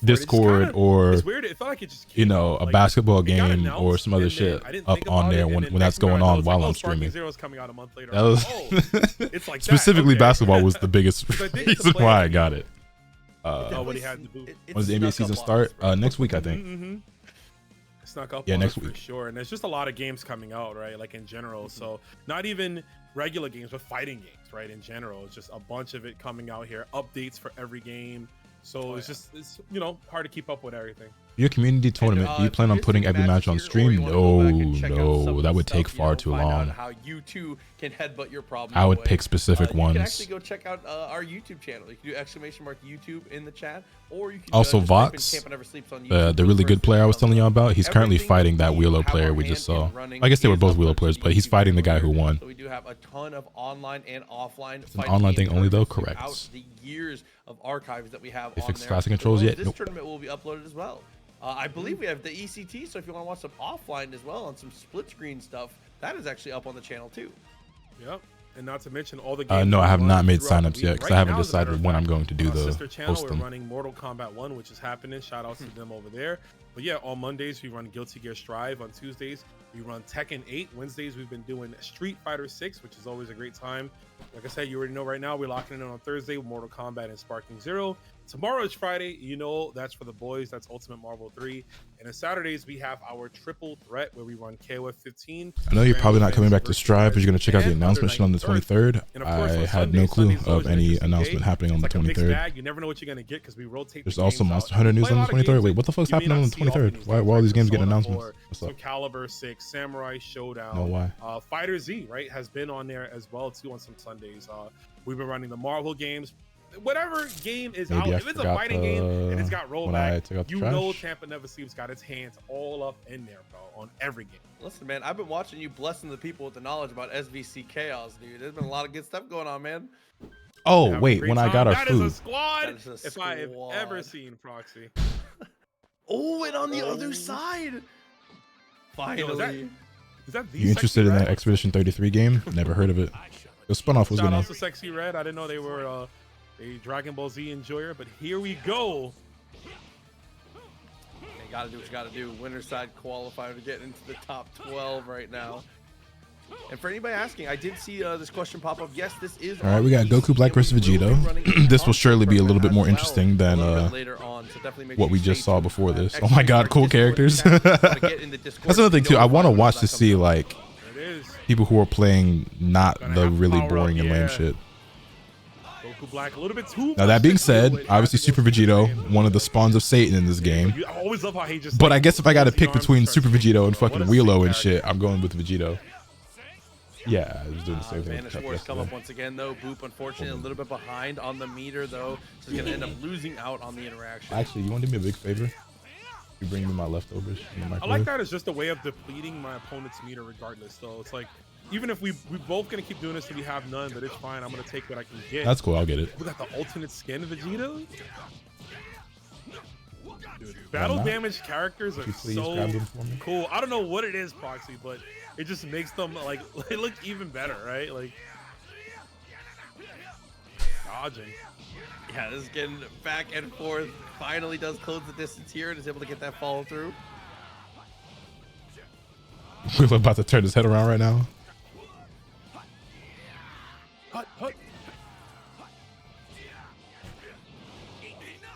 Discord or a basketball game or some other shit up on there when that's going on while I'm streaming. That was specifically basketball was the biggest reason why I got it. When does the NBA season start? Next week, I think. Snuck up yeah, on next us week for sure. And there's just a lot of games coming out, right? Like in general. So not even regular games, but fighting games, right? In general, it's just a bunch of it coming out here. Updates for every game. So it's hard to keep up with everything. Your community tournament, do you plan on putting every match on stream? No, that would take far too long. How you too can headbutt your problem. I would pick specific ones. You can actually go check out our YouTube channel. You can do !YouTube in the chat, or you can also Vox, the really good player I was telling y'all about. He's currently fighting that Wheelo player we just saw. I guess they were both Wheelo players, but he's fighting the guy who won. So we do have a ton of online and offline. It's an online thing only though, correct? The years of archives that we have. They on fixed there. classic controls yet? This tournament will be uploaded as well. I believe we have the ECT, so if you want to watch some offline as well and some split screen stuff, that is actually up on the channel too. Yep. And not to mention all the games. No, I have not made signups yet because I haven't decided when I'm going to do the sister channel, host them. We're running Mortal Kombat 1, which is happening. Shout outs to them over there. But yeah, on Mondays we run Guilty Gear Strive. On Tuesdays we run Tekken 8. Wednesdays we've been doing Street Fighter 6, which is always a great time. Like I said, you already know right now we're locking in on Thursday with Mortal Kombat and Sparking Zero. Tomorrow is Friday, that's for the boys. That's Ultimate Marvel 3. And on Saturdays, we have our Triple Threat where we run KOF 15. I know you're probably not coming back to Strive, but you're going to check out the announcement on the 23rd. I had no clue of any announcement happening on the 23rd. You never know what you're going to get because we rotate. There's also Monster Hunter news on the 23rd. Wait, what the fuck's happening on the 23rd? Why are all these games getting announcements? What's up? So Caliber 6, Samurai Showdown. No, why? Fighter Z, right, has been on there as well too on some Sundays. We've been running the Marvel games. whatever game is Maybe out, I if it's a forgot fighting game and it's got when I rollback, took out the you know trash. Tampa Never Sleeps got its hands all up in there, bro, on every game. Listen, man, I've been watching you blessing the people with the knowledge about SVC Chaos, dude. There's been a lot of good stuff going on, man. Oh Having a wait, great when I time. got our That food. is a squad. That is a If I have squad. ever seen Proxy. Oh, and on the other side. Finally. Is that the You interested Sexy in that Red? Expedition 33 game? Never heard of it. The spinoff was Shout gonna. out to Sexy Red. I didn't know they were a Dragon Ball Z enjoyer, but here we go. You gotta do what you gotta do. Winner's side qualifier to get into the top 12 right now. And for anybody asking, I did see this question pop up. Yes, this is. All right, we got Goku Black versus Vegito. This will surely be a little bit more interesting than what we just saw before this. Oh my God, cool characters. That's another thing too. I want to watch to see like people who are playing not the really boring and lame shit. Goku Black a little bit too. Now that being said, obviously Super Vegito, one of the spawns of Satan in this game. I always love how he just. But I guess if I got to pick between Super Vegito and fucking Wheelo and shit, I'm going with Vegito. Yeah, I was doing the same thing. Vanish Wars come up once again, though. Boop, unfortunately, a little bit behind on the meter, though. So he's going to end up losing out on the interaction. Actually, you want to do me a big favor? You bring me my leftovers in the I microwave? like that as just a way of depleting my opponent's meter regardless. So it's like, even if we both going to keep doing this and we have none, but it's fine. I'm going to take what I can get. That's cool. I'll get it. We got the alternate skin of Vegito. Dude, battle damage characters are so cool. I don't know what it is, Proxy, but it just makes them like they look even better, right? Like dodging. Yeah, this is getting back and forth. Finally does close the distance here and is able to get that follow through. We're about to turn his head around right now. Hut, hut.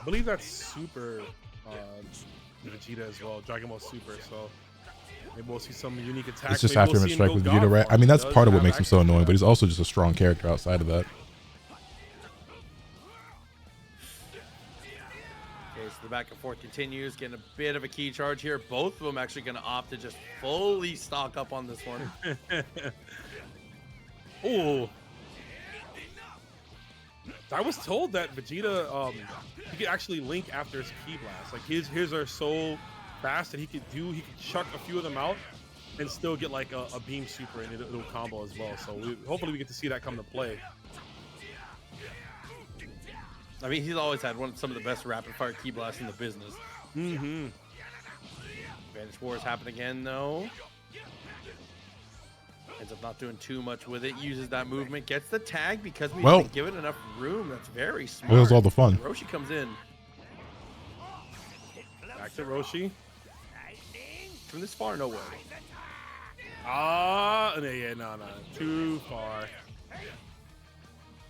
I believe that's Super Vegeta as well, Dragon Ball Super. So maybe we'll see some unique attacks. It's just Maybe after we'll him see strike go with God Vegeta, right? form. I mean, that's He part of does what makes him so have annoying, but he's also just a strong character outside of that. Okay, so the back and forth continues, getting a bit of a key charge here. Both of them actually going to opt to just fully stock up on this one. Oh. I was told that Vegeta, he could actually link after his Ki Blast. Like his are so fast that he could chuck a few of them out and still get like a beam super and it'll combo as well. So hopefully we get to see that come to play. I mean, he's always had some of the best rapid fire Ki Blasts in the business. Mm-hmm. Vanish Wars happen again, though. Ends up not doing too much with it. Uses that movement, gets the tag because we didn't give it enough room. That's very smart. Where's all the fun? Roshi comes in. Back to Roshi. From this far, no way. Yeah, no. Too far.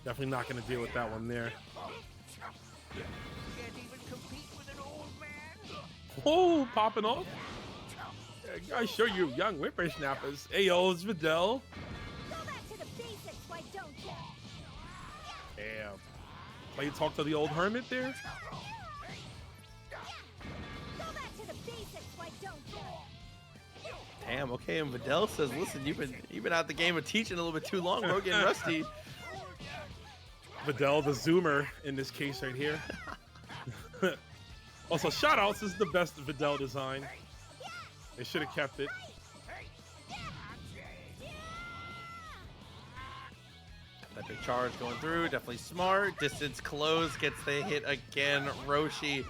Definitely not going to deal with that one there. Oh, popping off. I show you young whippersnappers. Ayo, it's Videl. Damn. Why you talk to the old hermit there? Damn, okay, and Videl says, listen, you've been out the game of teaching a little bit too long, bro, getting rusty. Videl, the zoomer in this case right here. Also, shout outs, this is the best Videl design. They should have kept it. That big charge going through, definitely smart. Distance close, gets the hit again. Roshi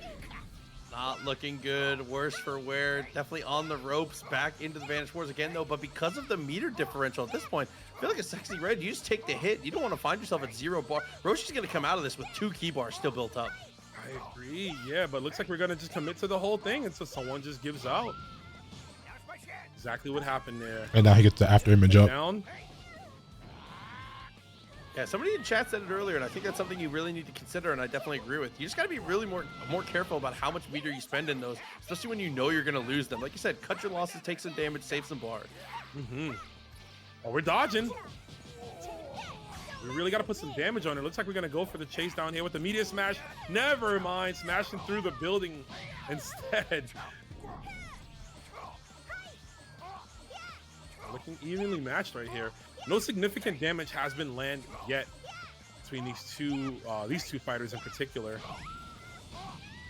not looking good, worse for wear. Definitely on the ropes, back into the Vanish Wars again though, but because of the meter differential at this point, I feel like a Sexy Red, you just take the hit. You don't want to find yourself at 0 bar. Roshi's going to come out of this with 2 key bars still built up. I agree, yeah, but looks like we're going to just commit to the whole thing until someone just gives out. Exactly what happened there. And now he gets the after image up. Down. Yeah, somebody in chat said it earlier, and I think that's something you really need to consider, and I definitely agree with. You just got to be really more careful about how much meter you spend in those, especially when you know you're going to lose them. Like you said, cut your losses, take some damage, save some bar. Mm-hmm. Oh, we're dodging. We really got to put some damage on it. Looks like we're going to go for the chase down here with the meteor smash. Never mind, smashing through the building instead. Looking evenly matched right here. No significant damage has been landed yet between these two fighters in particular.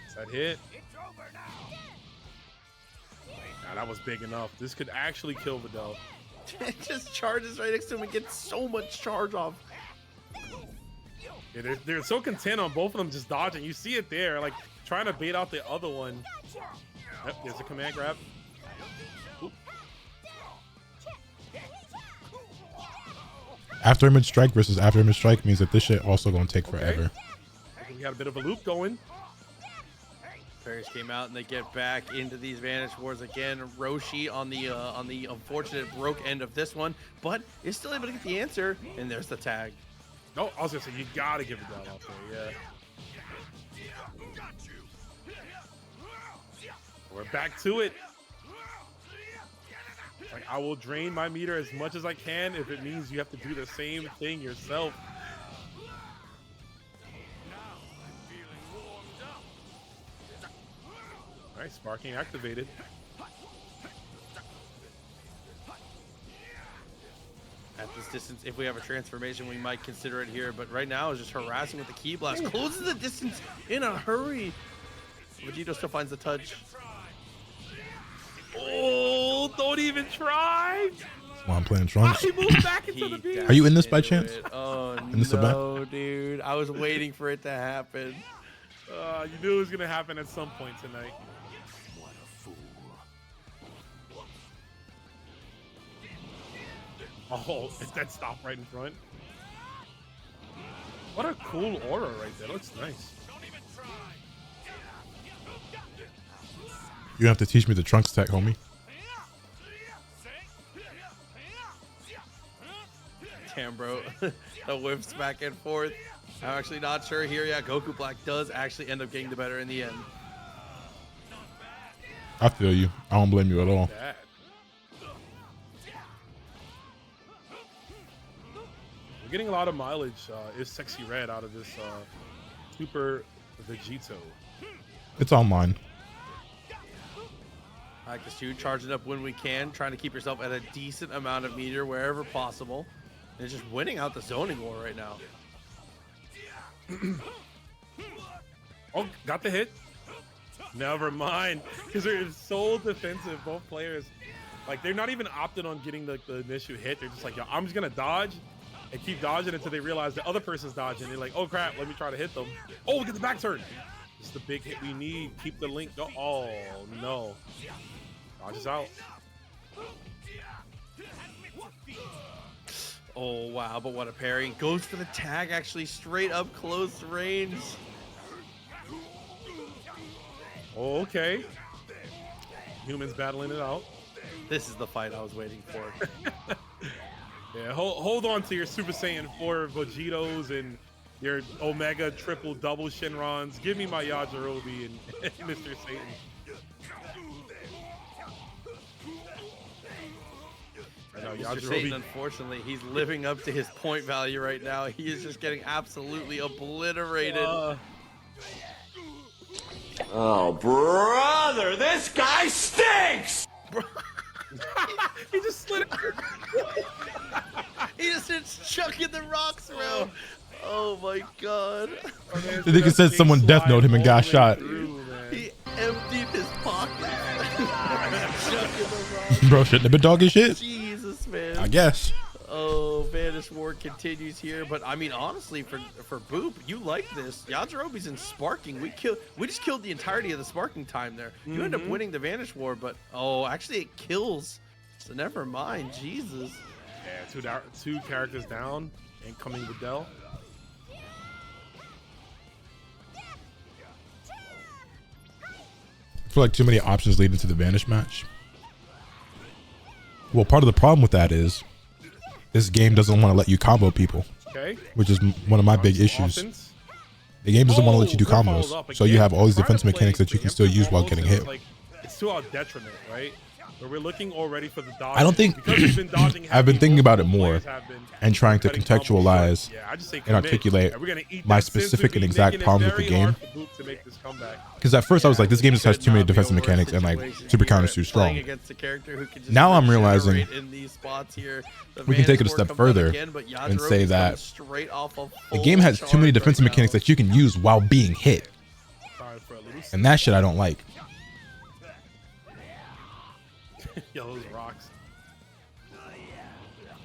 Is that hit? Nah, that was big enough. This could actually kill Videl. It just charges right next to him and gets so much charge off. Yeah, they're so content on both of them just dodging. You see it there, like trying to bait out the other one. Yep, there's a command grab. Oop. After image strike versus after image strike means that this shit also gonna take forever. We got a bit of a loop going. Parrish came out and they get back into these Vanish Wars again. Roshi on the unfortunate broke end of this one, but is still able to get the answer. And there's the tag. No, I was gonna say you gotta give it down out there, yeah. We're back to it. Like, I will drain my meter as much as I can if it means you have to do the same thing yourself. All right, sparking activated. At this distance, if we have a transformation, we might consider it here. But right now, is just harassing with the ki blast. Closes the distance in a hurry. Vegito still finds the touch. Oh, don't even try. While I'm playing Trunks. He moved back into the beam. Are you in this by chance? Oh, in this no, dude. I was waiting for it to happen. You knew it was going to happen at some point tonight. What a fool. Oh, is that stop right in front? What a cool aura right there. Looks nice. You have to teach me the Trunks tech, homie. Damn, bro. The whips back and forth. I'm actually not sure here. Yeah, Goku Black does actually end up getting the better in the end. I feel you. I don't blame you at all. We're getting a lot of mileage. Is Sexy Red out of this Super Vegito? It's all mine. I like this too. Charge it up when we can. Trying to keep yourself at a decent amount of meter wherever possible. And just winning out the zoning war right now. Oh, got the hit. Never mind. Because they're so defensive, both players. Like, they're not even opting on getting the initial hit. They're just like, yo, I'm just going to dodge and keep dodging until they realize the other person's dodging. They're like, oh, crap, let me try to hit them. Oh, we get the back turn. This is the big hit we need. Keep the link go. Oh, no. Dodges out. Oh, wow, but what a parry. Goes for the tag, actually, straight up close range. Oh, okay. Humans battling it out. This is the fight I was waiting for. Yeah, hold on to your Super Saiyan 4 Vegetos and your Omega triple double Shenrons. Give me my Yajirobe and Mr. Satan. Mr. Satan, unfortunately, he's living up to his point value right now. He is just getting absolutely obliterated. Oh, brother, this guy stinks! He just slid it. He just starts chucking the rocks around. Oh my god. The nigga said someone death note him and got shot. He emptied his pocket. Bro, shouldn't have been talking shit. Jesus, man. I guess. Oh, Vanish War continues here, but I mean, honestly, for Boop, you like this. Yajirobe's in sparking. We just killed the entirety of the sparking time there. You end up winning the Vanish War, but oh, actually it kills. So never mind. Jesus. Yeah, two characters down. Incoming Videl. I feel like too many options lead into the Vanish match. Well, part of the problem with that is this game doesn't want to let you combo people, which is one of my big issues. The game doesn't want to let you do combos, so you have all these defense mechanics that you can still use while getting hit. Like, it's to our detriment, right? But we're looking already for the dodge. I don't think I've been thinking about it more and trying to contextualize and articulate my specific and exact problems with the game. Because at first I was like, this game just has too many defensive mechanics and like super counters too strong. Now I'm realizing we can take it a step further and say that the game has too many defensive mechanics that you can use while being hit. And that shit I don't like. Yo, those rocks.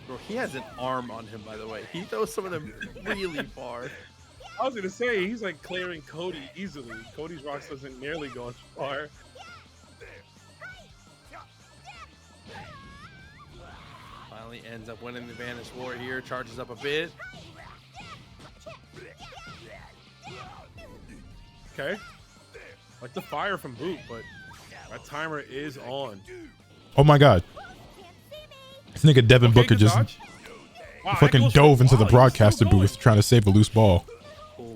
Bro, he has an arm on him, by the way. He throws some of them really far. I was gonna say he's like clearing Cody easily. Cody's rocks doesn't nearly go as far. Finally ends up winning the Vanish War here. Charges up a bit. Okay. Like the fire from Boot, but that timer is on. Oh my god. This nigga Devin Booker just fucking dove into the broadcaster booth trying to save a loose ball.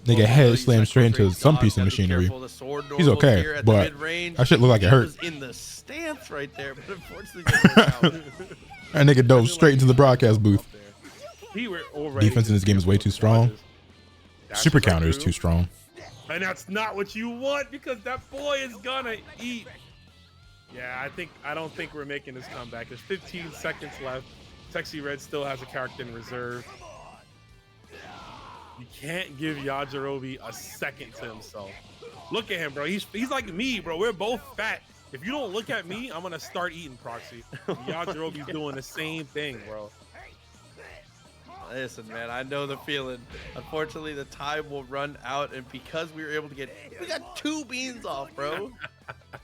Nigga head slammed straight into some piece of machinery. He's okay, but that shit look like it hurt. In the stance right there, but unfortunately that nigga dove straight into the broadcast booth. Defense in this game is way too strong. Super counter is too strong. And that's not what you want because that boy is gonna eat. Yeah, I don't think we're making this comeback. There's 15 seconds left. Sexy Red still has a character in reserve. You can't give Yajirobe a second to himself. Look at him, bro. He's like me, bro. We're both fat. If you don't look at me, I'm gonna start eating Proxy. Yajirobe's doing the same thing, bro. Listen, man, I know the feeling. Unfortunately, the time will run out, and because we were able to we got 2 beans off, bro.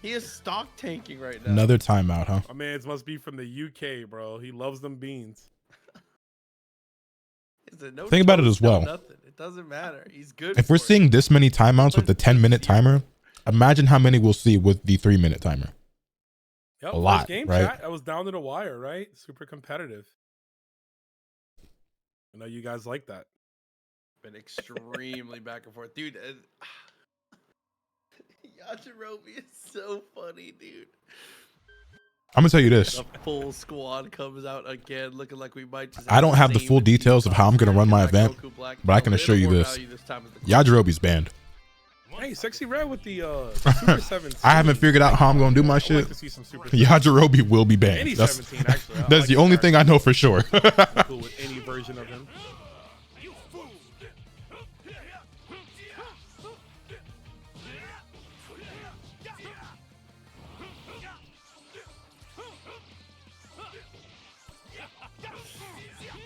He is stock tanking right now. Another timeout, huh? My man must be from the UK, bro. He loves them beans. No Think about it as well. Nothing. It doesn't matter. He's good. If we're seeing this many timeouts with the 10-minute timer, imagine how many we'll see with the 3-minute timer. Yep, a lot, game, right? Chat. I was down to the wire, right? Super competitive. I know you guys like that. Been extremely back and forth, dude. Yajirobe is so funny, dude. I'm gonna tell you this. The full squad comes out again, looking like we might just. I don't have the full details of how I'm gonna run my event, but I can assure you this: Yajirobe's banned. Hey, Sexy Red with the Super 17. I haven't figured out how I'm gonna do my shit. Yajirobe will be banned. That's like the only thing I know for sure. Cool with any version of him.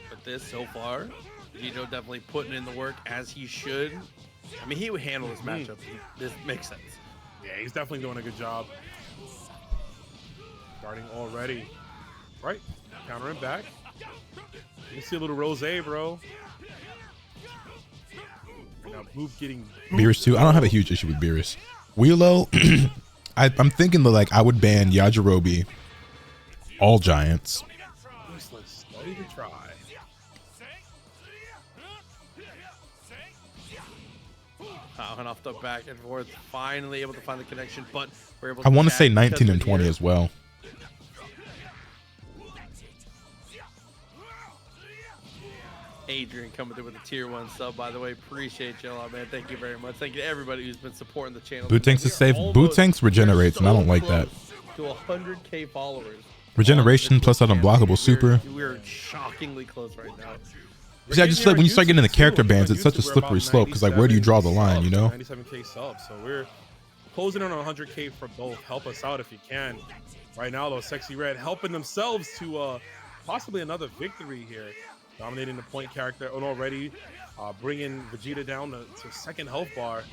But this so far, Vito definitely putting in the work as he should. I mean, he would handle this matchup. This makes sense. Yeah, he's definitely doing a good job. Starting already. Right. Countering back. You see a little rosé, bro. Now Boop getting Beerus too. I don't have a huge issue with Beerus. Wheelo, I'm thinking that like I would ban Yajirobe, all giants. Useless. Not even try. And off the back and forth, finally able to find the connection, but we're able I want to say 19 and 20 as well. Adrian coming through with a tier 1 sub, by the way. Appreciate y'all, man. Thank you very much. Thank you to everybody who's been supporting the channel. Bootanks is safe. Bootanks regenerates, and I don't like that. To 100K followers. Regeneration plus that unblockable super. We're shockingly close right now. See, I just like when you start getting into character bans, it's such a slippery slope because like where do you draw the line, you know? 97K subs, so we're closing in on 100K for both. Help us out if you can. Right now, though, Sexy Red helping themselves to possibly another victory here. Dominating the point character and already bringing Vegeta down to second health bar.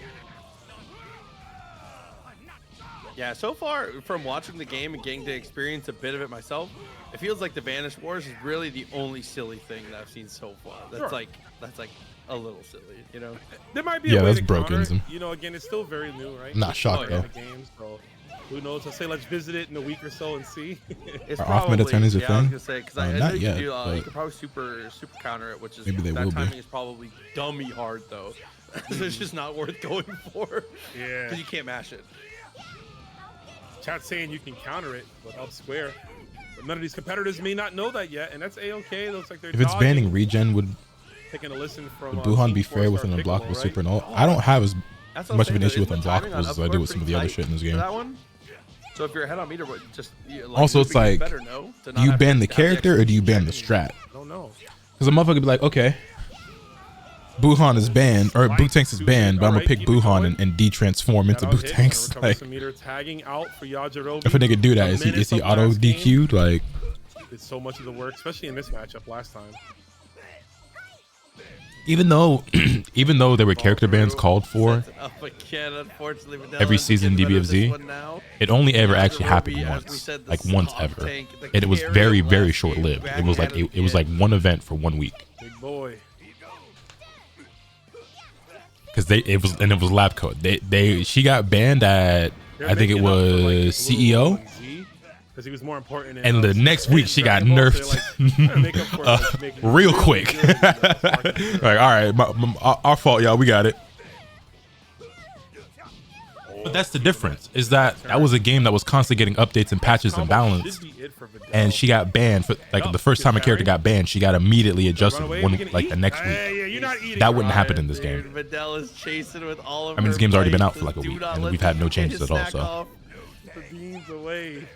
Yeah, so far from watching the game and getting to experience a bit of it myself, it feels like the Vanish Wars is really the only silly thing that I've seen so far. That's like a little silly, you know. There might be a way that's to broken. Counter, you know, again, it's still very new, right? Not shocked though. The game, so who knows? I say let's visit it in a week or so and see. It's Are probably, off-meta tennies a yeah, I was thing? gonna say, because I know Not you yet, can do, but you can probably super counter it, which is maybe they that will be. timing is probably dummy hard though. It's just not worth going for. Yeah, because you can't mash it. Chat's saying you can counter it, but up square. But none of these competitors may not know that yet, and that's a-okay. Looks like they're If it's banning regen, would taking a listen from Buhan be fair with an unblockable super and all? I don't have as much of an issue with unblockables as I do with some of the other shit in this game. So if you're ahead on meter, just Also, it's like, better, no? do you ban the character or do you ban the strat? I don't know. Because a motherfucker be like, okay, Buhan is banned, or Bootanks is banned, but I'm gonna pick Buhan and de-transform into Bootanks. Like, tagging out for Yajirobe. if a nigga do that, is he auto DQ'd? Like, did so much of the work, especially in this matchup last time. even though there were character bans called for every season DBFZ, it only ever actually happened once, like once ever, and it was very, very short lived. It was like it was like one event for 1 week. Big boy. Because it was lab code. She got banned at, I think it was CEO. Because he was more important. And the next week she got nerfed real quick. Like, all right, our fault, y'all. We got it. But that's the difference. Is that was a game that was constantly getting updates and patches and balance. And she got banned for like the first time a character got banned, she got immediately adjusted the next week. That wouldn't happen in this game. I mean, this game's already been out for like a week, and we've had no changes at all. So. The beans away.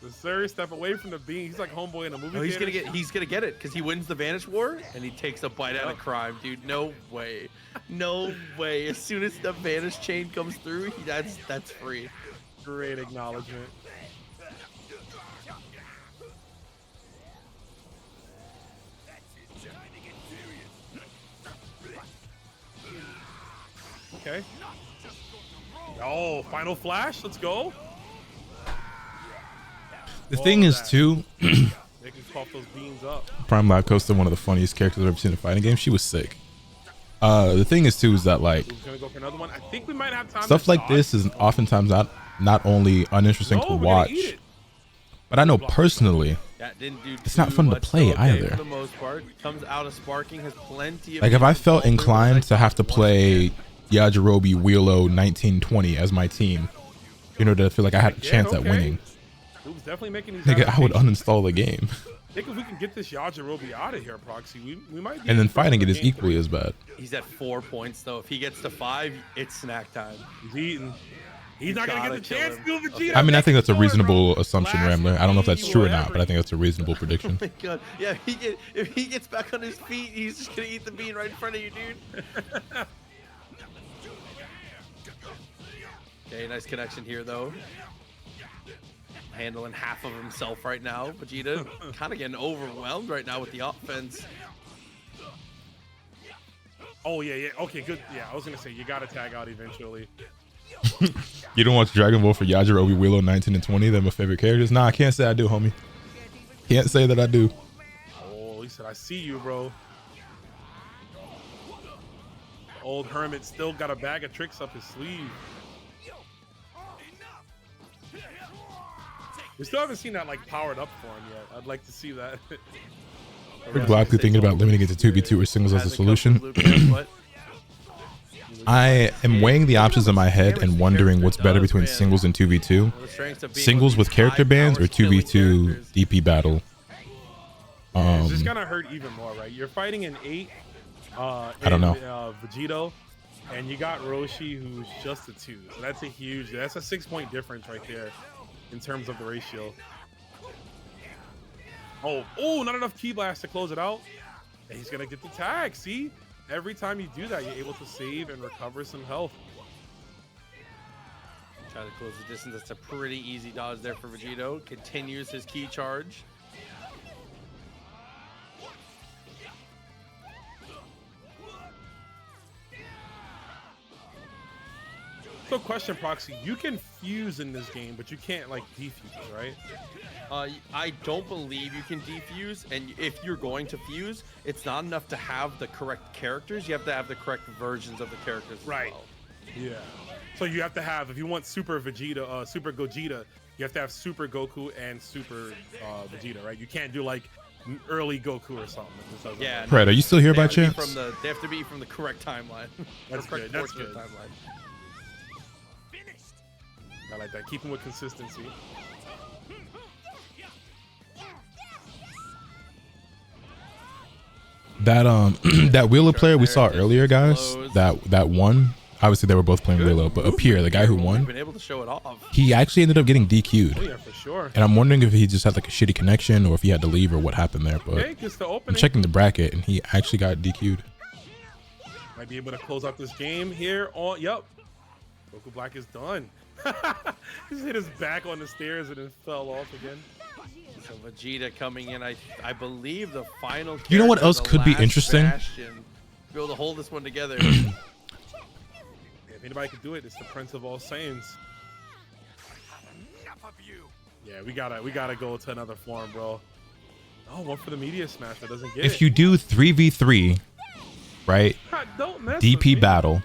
The serious step away from the bean. He's like homeboy in a movie. He's gonna get it because he wins the Vanish War and he takes a bite out of crime, dude. No way, no way. As soon as the Vanish chain comes through, that's free. Great acknowledgement. Okay. Oh, final flash. Let's go. The thing is, too, they can cough those beans up. Prime Live Coaster, one of the funniest characters I've ever seen in a fighting game. She was sick. The thing is, too, is that like gonna go for another one. I think we might have time stuff like this is oftentimes not only uninteresting to watch, but I know personally it's not fun to play either. For the most part, comes out of sparking, has plenty of like if I felt inclined to have to play Yajirobe, Wheelo, 1920 as my team, you know, to feel like I had a chance at winning, definitely making these nigga, I would uninstall the game. I think if we can get this Yajirobe out of here, Proxy, we might. And then fighting it is equally as bad. He's at 4 points though. If he gets to 5, it's snack time. He's eating. He's not gonna get the chance to do Vegeta. I mean, I think that's a reasonable assumption, Rambler. I don't know if that's true or not, but I think that's a reasonable prediction. Oh my God. Yeah, if he gets back on his feet, he's just gonna eat the bean right in front of you, dude. Okay, nice connection here though. Handling half of himself right now. Vegeta kind of getting overwhelmed right now with the offense. Oh yeah. Okay, good. Yeah, I was gonna say you gotta tag out eventually. You don't watch Dragon Ball for Yajirobe, Wheelo, 19 and 20? They're my favorite characters. Nah, I can't say I do, homie. Can't say that I do. Oh, he said I see you, bro. The old hermit still got a bag of tricks up his sleeve. We still haven't seen that like powered up form yet. I'd like to see that. We're gladly thinking about limiting it to 2v2 or singles as a solution. I am weighing the options in my head and wondering what's better between singles and 2v2. Singles with character bans or 2v2 DP battle. It's just gonna hurt even more, right? You're fighting an 8. I don't know. Vegito, and you got Roshi, who's just a 2. So that's a 6-point difference right there. In terms of the ratio. Oh, not enough Ki Blast to close it out. And he's gonna get the tag. See, every time you do that, you're able to save and recover some health. Try to close the distance. That's a pretty easy dodge there for Vegito. Continues his key charge. So question, Proxy, you can fuse in this game, but you can't like defuse, right? I don't believe you can defuse, and if you're going to fuse, it's not enough to have the correct characters. You have to have the correct versions of the characters as well. Yeah. So you have to have, if you want Super Vegeta, Super Gogeta, you have to have Super Goku and Super Vegeta, right? You can't do like early Goku or something. Yeah. Fred, are you still here by chance? They have to be from the correct timeline. That's good. That's good. I like that. Keep him with consistency. That that Willow player we saw earlier, guys. That won. Obviously, they were both playing Willow, but up here, the guy who won, been able to show it off. he actually ended up getting DQ'd. Oh, yeah, for sure. And I'm wondering if he just had like a shitty connection or if he had to leave or what happened there. But Okay, gets the I'm opening. checking the bracket, and he actually got DQ'd. Might be able to close out this game here. On Goku Black is done. Just hit his back on the stairs and then fell off again. So Vegeta coming in, I believe the final. You know what character, else the could be last interesting? Bastion, be able to hold this one together. If anybody could do it, it's the Prince of All Saiyans. Yeah, we gotta go to another form, bro. Oh, one for the media smash, but doesn't get it. If you do 3v3, right? Don't mess with DP me. battle.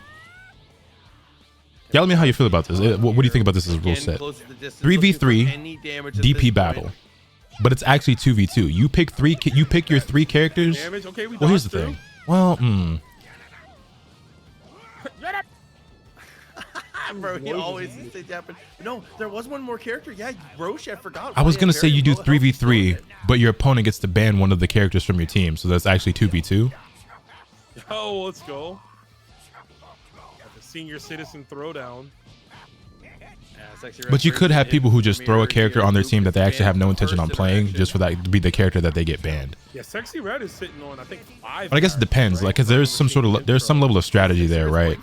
Yeah, let me know how you feel about this. What do you think about this as a rule set? 3v3 DP battle, but it's actually 2v2. You pick your 3 characters. Damage. Okay, Well, here's the thing. Well, Bro, he always says Japan. No, there was one more character. Yeah, Roche, I forgot. I was gonna say you do 3v3, but your opponent gets to ban one of the characters from your team, so that's actually 2v2. Oh, let's go. The senior citizen throwdown. But you could have people who just throw a character on their team that they actually have no intention on playing, just for that to be the character that they get banned. Yeah, Sexy Red is sitting on, I think, 5. But I guess it depends, like, cause there's some level of strategy there, right?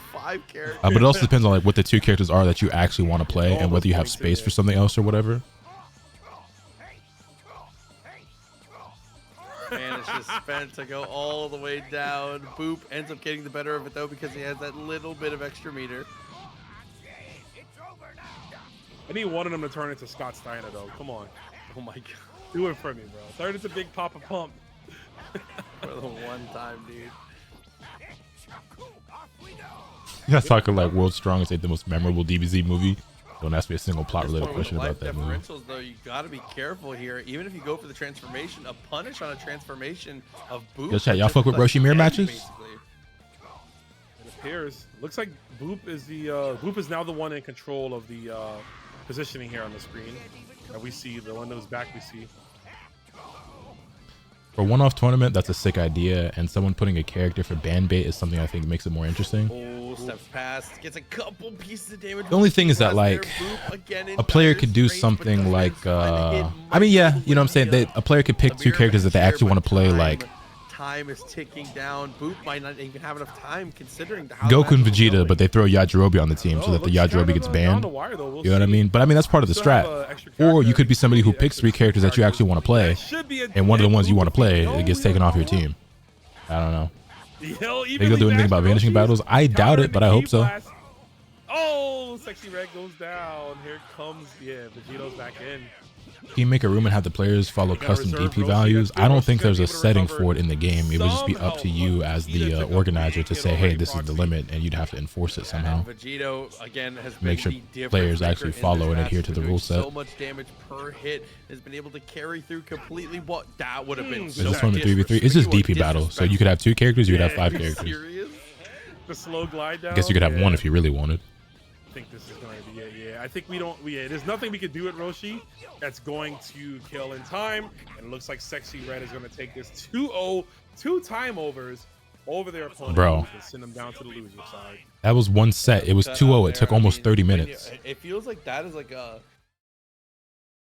But it also depends on like what the 2 characters are that you actually want to play and whether you have space for something else or whatever. Man, it's just spent to go all the way down. Boop ends up getting the better of it though because he has that little bit of extra meter. I need one of them to turn into Scott Steiner, though. Come on. Oh my god. Do it for me, bro. Turn into Big Papa Pump. For the one time, dude. You guys talking like World's Strongest ain't the most memorable DBZ movie. Don't ask me a single plot related question about that movie. Differentials, though, you gotta be careful here. Even if you go for the transformation, a punish on a transformation of Boop. Yo, chat, y'all fuck with Roshi mirror matches? Basically. It appears. Looks like Boop is now the one in control of the positioning here on the screen. That we see, the one that was back we see. For a one-off tournament, that's a sick idea, and someone putting a character for ban bait is something I think makes it more interesting. Oh, steps past, gets a couple pieces of damage. The only thing is that like a player could do something like I mean, yeah, you know what I'm saying, a player could pick 2 characters that they actually want to play. Like time is ticking down. Boop might not even have enough time considering how Goku and Vegeta, but they throw Yajirobe on the team so that the Yajirobe gets banned. You know what I mean? But I mean, that's part of the strat. Or you could be somebody who picks 3 characters that you actually want to play, and one of the ones you want to play, it gets taken off your team. I don't know. Think they'll do anything about vanishing battles? I doubt it, but I hope so. Oh, Sexy Red goes down. Here comes, yeah, Vegeto's back in. Can you make a room and have the players follow custom DP values? I don't think there's a setting for it in the game. It would just be up to you as the organizer to say, hey, this is the limit, and you'd have to enforce it somehow. Vegito, again, has make sure players actually follow and adhere to the rule set. So much damage per hit, has been able to carry through completely. What that would have been. So this one, 3v3, it's just DP battle. So you could have 2 characters, you could have 5 characters. The slow glide down. I guess you could have 1 if you really wanted. I think this is going to be it. Yeah, I think we don't. Yeah, there's nothing we could do at Roshi that's going to kill in time. And it looks like Sexy Red is going to take this 2-0, 2 time overs over their opponent. Bro, and send them down to the loser side. That was one set. It was 2-0. It took almost 30 minutes. It feels like that is like a.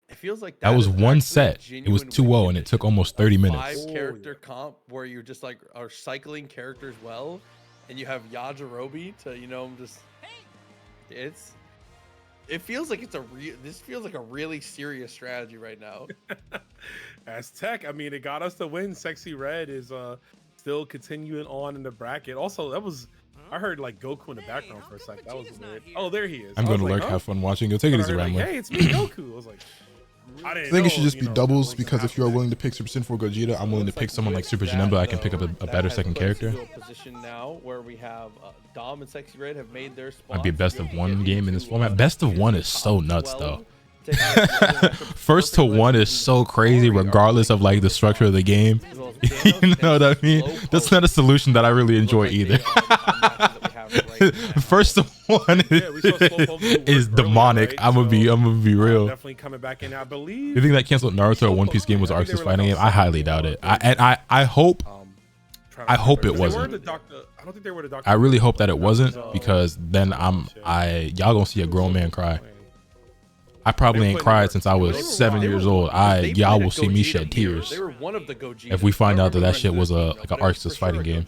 It feels like that was one set. It was 2-0, and it took almost 30 minutes. 5 character comp where you're just like are cycling characters well, and you have Yajirobe to just. It feels like this feels like a really serious strategy right now. As Tech, I mean, it got us the win. Sexy Red is still continuing on in the bracket. Also, that was I heard like Goku in the background for a second. That was weird. Oh, there he is. I'm going to lurk. Have fun watching. Go take it easy, Rambler. Hey, it's me, Goku. I was like. I think it should just be doubles because if you are willing to pick Super Sinful Gogeta, I'm willing to pick someone like Super Janemba. I can pick up a better second character. Position now where we have Dom and Sexy Red have made their spot. Might be a best of 1 game in this format. Best of 1 is so nuts though. First to 1 is so crazy regardless of like the structure of the game. You know what I mean? That's not a solution that I really enjoy either. First one is demonic. Right? I'm gonna be real. Definitely coming back in. I believe. You think that canceled Naruto or One Piece game was Arc Sys fighting game? I highly doubt it. I hope it wasn't. I don't think they were the doctor. I really hope that it wasn't, because then y'all gonna see a grown man cry. I probably ain't cried since I was 7 years old. Y'all will see me shed tears if we find out that shit was like an Arc Sys fighting game.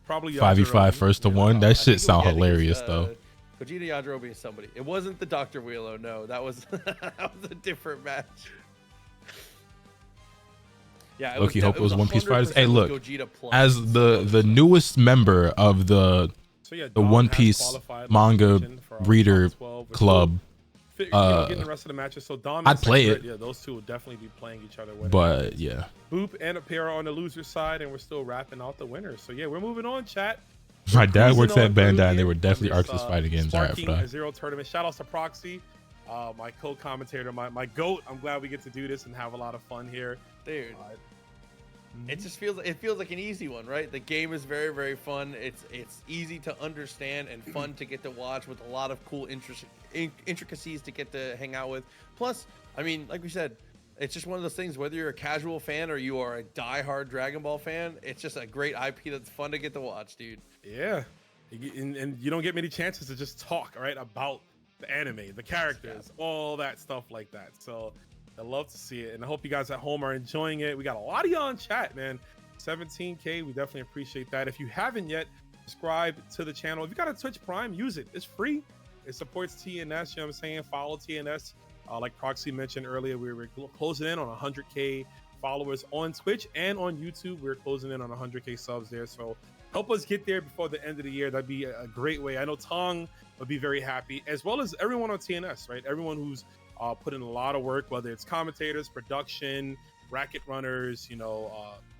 Probably 5v5 first to one. That shit sound hilarious though. Gogeta Yajirobe is somebody. It wasn't the Dr. Wheelo, no. That was a different match. Yeah, Loki hope it was One Piece Fighters. Hey, look, as the newest member of the One Piece manga reader club, getting the rest of the matches. So Dom I'd play it. Yeah, those two will definitely be playing each other. But yeah, Boop and Apera on the loser side, and we're still wrapping out the winners. So yeah, we're moving on, chat. My dad works at Bandai, and they were definitely Arc Sys fighting games. All right, for that. Zero tournament. Shout outs to Proxy, my co-commentator, my goat. I'm glad we get to do this and have a lot of fun here, dude. It just feels like an easy one, right? The game is very, very fun. It's easy to understand and fun to get to watch, with a lot of cool intricacies to get to hang out with. Plus, I mean, like we said, it's just one of those things, whether you're a casual fan or you are a diehard Dragon Ball fan, it's just a great IP that's fun to get to watch, dude. Yeah, and you don't get many chances to just talk, right, about the anime, the characters, all that stuff like that. So I love to see it, and I hope you guys at home are enjoying it. We got a lot of y'all in chat, man. 17K, we definitely appreciate that. If you haven't yet, subscribe to the channel. If you got a Twitch Prime, use it. It's free. It supports TNS, you know what I'm saying? Follow TNS. Like Proxy mentioned earlier, we're closing in on 100K followers on Twitch and on YouTube. We're closing in on 100K subs there. So help us get there before the end of the year. That'd be a great way. I know Tong would be very happy, as well as everyone on TNS, right? Everyone who's put in a lot of work, whether it's commentators, production, bracket runners, you know,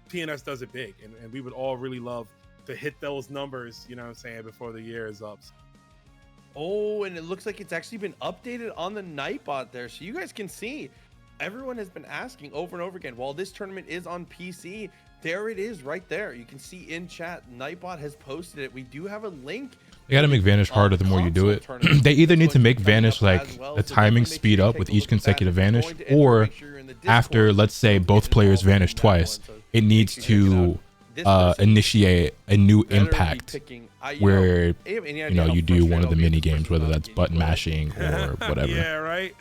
TNS does it big, and we would all really love to hit those numbers, you know what I'm saying, before the year is up. Oh, and it looks like it's actually been updated on the Nightbot there, so you guys can see everyone has been asking over and over again, while this tournament is on PC, there it is right there. You can see in chat, Nightbot has posted it. We do have a link. They gotta make Vanish harder the more you do it. They either need to make Vanish like the timing speed up with each consecutive Vanish, or after, let's say, both players vanish twice, it needs to initiate a new impact where, you know, you do one of the mini games, whether that's button mashing or whatever. Yeah, right.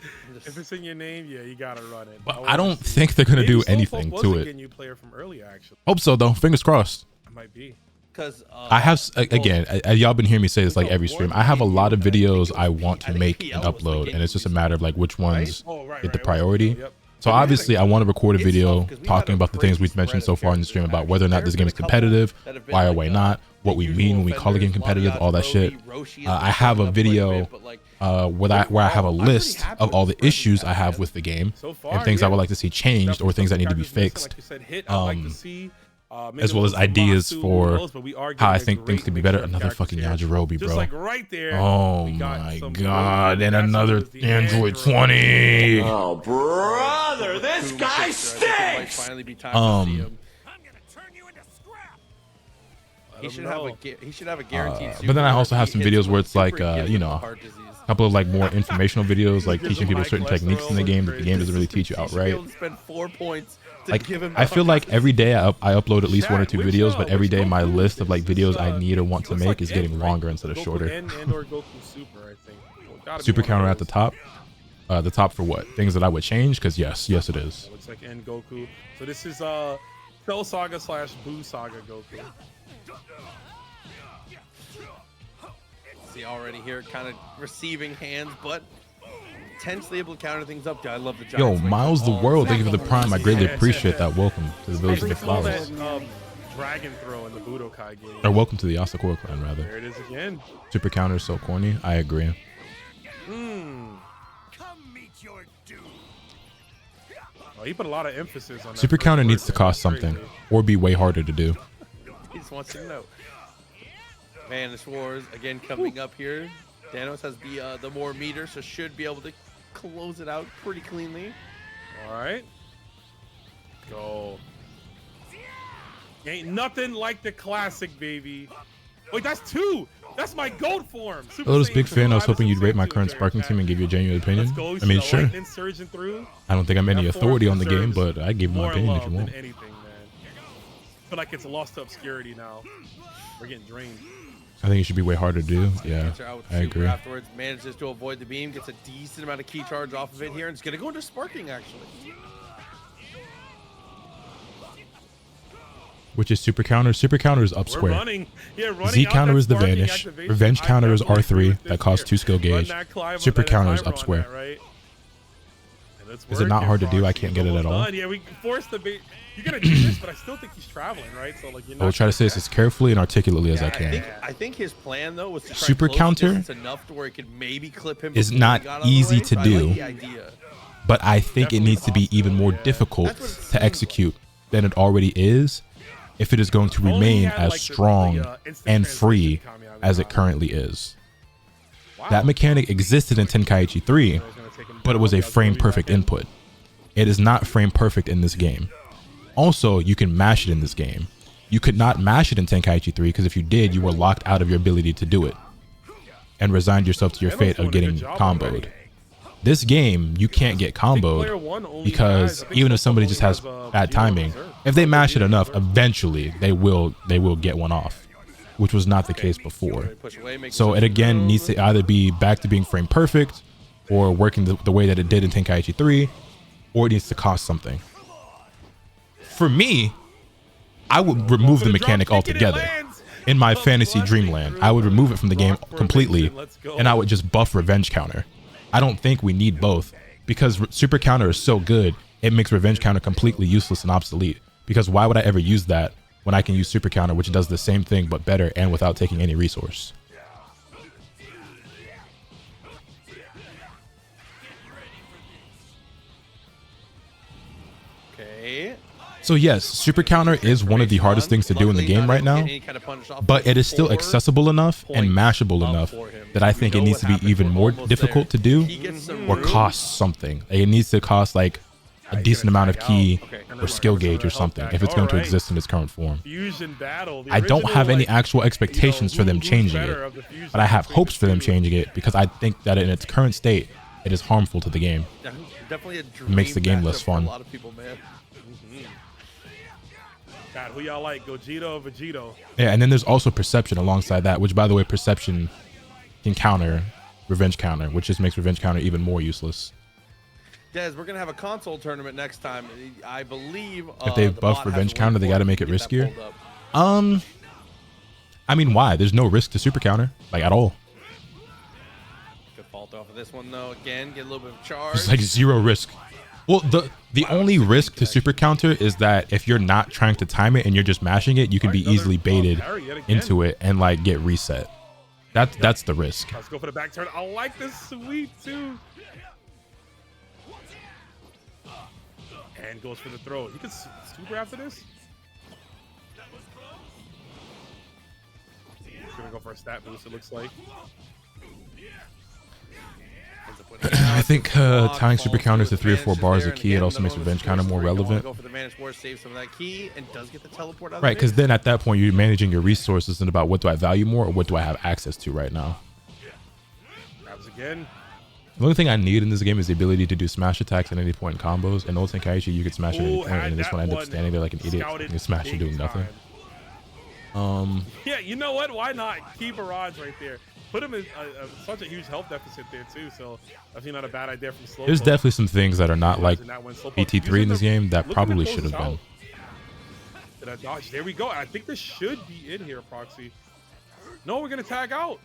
If it's in your name, yeah, you gotta run it. But I don't think they're gonna do anything to it. New player from earlier, actually. Hope so though. Fingers crossed. It might be. Because I have, again, y'all been hearing me say this like every stream, I have a lot of videos I want to make and upload, and it's just a matter of like which ones get the priority. So obviously I want to record a video talking about the things we've mentioned so far in the stream, about whether or not this game is competitive, why or why not, what we mean when we call a game competitive, all that shit. I have a video where I have a list of all the issues I have with the game and things I would like to see changed or things that need to be fixed, as well as ideas for how I think things could be better. Another fucking Yajirobe, bro. Oh my god, and another Android 20. Oh, brother, this guy stinks. He should have a guaranteed. But then I also have some videos where it's like, you know, a couple of like more informational videos, like teaching people certain techniques in the game that the game doesn't really teach you outright. Spend 4 points. Like, I feel like every day I upload at least 1 or 2 videos, but every day my list of like videos I need or want to make is getting longer instead of shorter. Super counter at the top. The top for what? Things that I would change? Because yes it is. Looks like N Goku. So this is Cell Saga / Boo Saga Goku. See already here, kind of receiving hands, but intensely able to counter things up. I love the Yo, Giants. Miles the World, thank you for the prime. I greatly appreciate that. Welcome to the Village of the Flowers. Dragon throw in the Budokai game. Or welcome to the Asakura clan, rather. There it is again. Super counter is so corny. I agree. Come meet your doom. Oh, he put a lot of emphasis on that. Super counter needs to cost something or be way harder to do. He just wants to know. Vanish Wars again coming up here. Danos has the more meter, so should be able to close it out pretty cleanly. All right. Go. Ain't nothing like the classic, baby. Wait, that's 2. That's my gold form. Super Lotus, Saiyan big fan. I was 5 hoping you'd rate my Super current Saiyan Sparking team and give you a genuine opinion. Let's go. I mean, sure. Lightning surging through. I don't think I'm any That form authority on the game, deserves but I give my more opinion if love you want. than anything, man. I feel like it's lost to obscurity now. We're getting drained. I think it should be way harder to do. Yeah, I agree. Afterwards, manages to avoid the beam, gets a decent amount of key charge off of it here, and it's going to go into sparking, actually. Which is super counter. Super counter is up square. Running Z counter is the Sparking Vanish. activation. Revenge counter is I definitely agree R3 with that this costs here. 2 skill Run gauge. that climb Super up that counter is timer up on square. that, right? And it's Is it not working, hard to do? I Foxy. can't get it at all. Done. Yeah, we forced the bait. You're gonna do this, but I still think he's traveling, right? So like, you're I will not try to say this as carefully and articulately as I I can. think his plan though was to try Super close counter distance enough to where he could maybe clip him. is before he not got out of the easy way, to so I do, like the idea. but I think it needs to be even more difficult to execute than it already is if it is going to remain as strong and free as it currently is. That mechanic existed in Tenkaichi 3, but it was a frame perfect input. It is not frame perfect in this game. Also, you can mash it in this game. You could not mash it in Tenkaichi 3 because if you did, you were locked out of your ability to do it and resigned yourself to your fate of getting comboed. This game, you can't get comboed because even if somebody just has bad timing, if they mash it enough, eventually they will get one off, which was not the case before. So it again needs to either be back to being frame perfect or working the way that it did in Tenkaichi 3, or it needs to cost something. For me, I would remove the mechanic altogether. In my fantasy dreamland, I would remove it from the game completely, and I would just buff revenge counter. I don't think we need both, because super counter is so good, it makes revenge counter completely useless and obsolete. Because why would I ever use that when I can use super counter, which does the same thing but better and without taking any resource? Okay. So yes, super counter is one of the hardest things to do in the game right now, but it is still accessible enough and mashable enough that I think it needs to be even more difficult to do or cost something. It needs to cost like a decent amount of key or skill gauge or something if it's going to exist in its current form. I don't have any actual expectations for them changing it, but I have hopes for them changing it because I think that in its current state, it is harmful to the game. Definitely a It makes the game less fun. a lot of people, man. God, who y'all like, Gogeta or Vegito? Yeah, and then there's also perception alongside that, which by the way, perception can counter revenge counter, which just makes revenge counter even more useless. Des, we're gonna have a console tournament next time. I believe If they the buff bot has revenge a counter, they link got to for make it get that riskier. pulled up. I mean, why? There's no risk to super counter, like at all. Good fault off of this one though. Again, get a little bit of charge. There's like zero risk. Well, the only risk to super counter is that if you're not trying to time it and you're just mashing it, you can be easily baited into it and like get reset. That's the risk. Let's go for the back turn. I like this sweep too. And goes for the throw. You can super after this. He's gonna go for a stat boost, it looks like. I think tying super counters to 3 or 4 bars is key. It also makes revenge counter more relevant. Go for the Vanish War, save some of that key, and does get the teleport out Right, of because then at that point you're managing your resources and about what do I value more or what do I have access to right now. Grabs again. The only thing I need in this game is the ability to do smash attacks at any point in combos. In Old Tenkaichi, you could smash at any point, and in this one I end up standing there like an idiot and smashing doing nothing. Yeah, you know what? Why not? Key barrage right there. Put him in such a huge health deficit there too, so definitely not a bad idea from Slowpoke. There's definitely some things that are not like PT3 in this game that probably should have been. Did I dodge? There we go. I think this should be in here, Proxy. No, we're gonna tag out.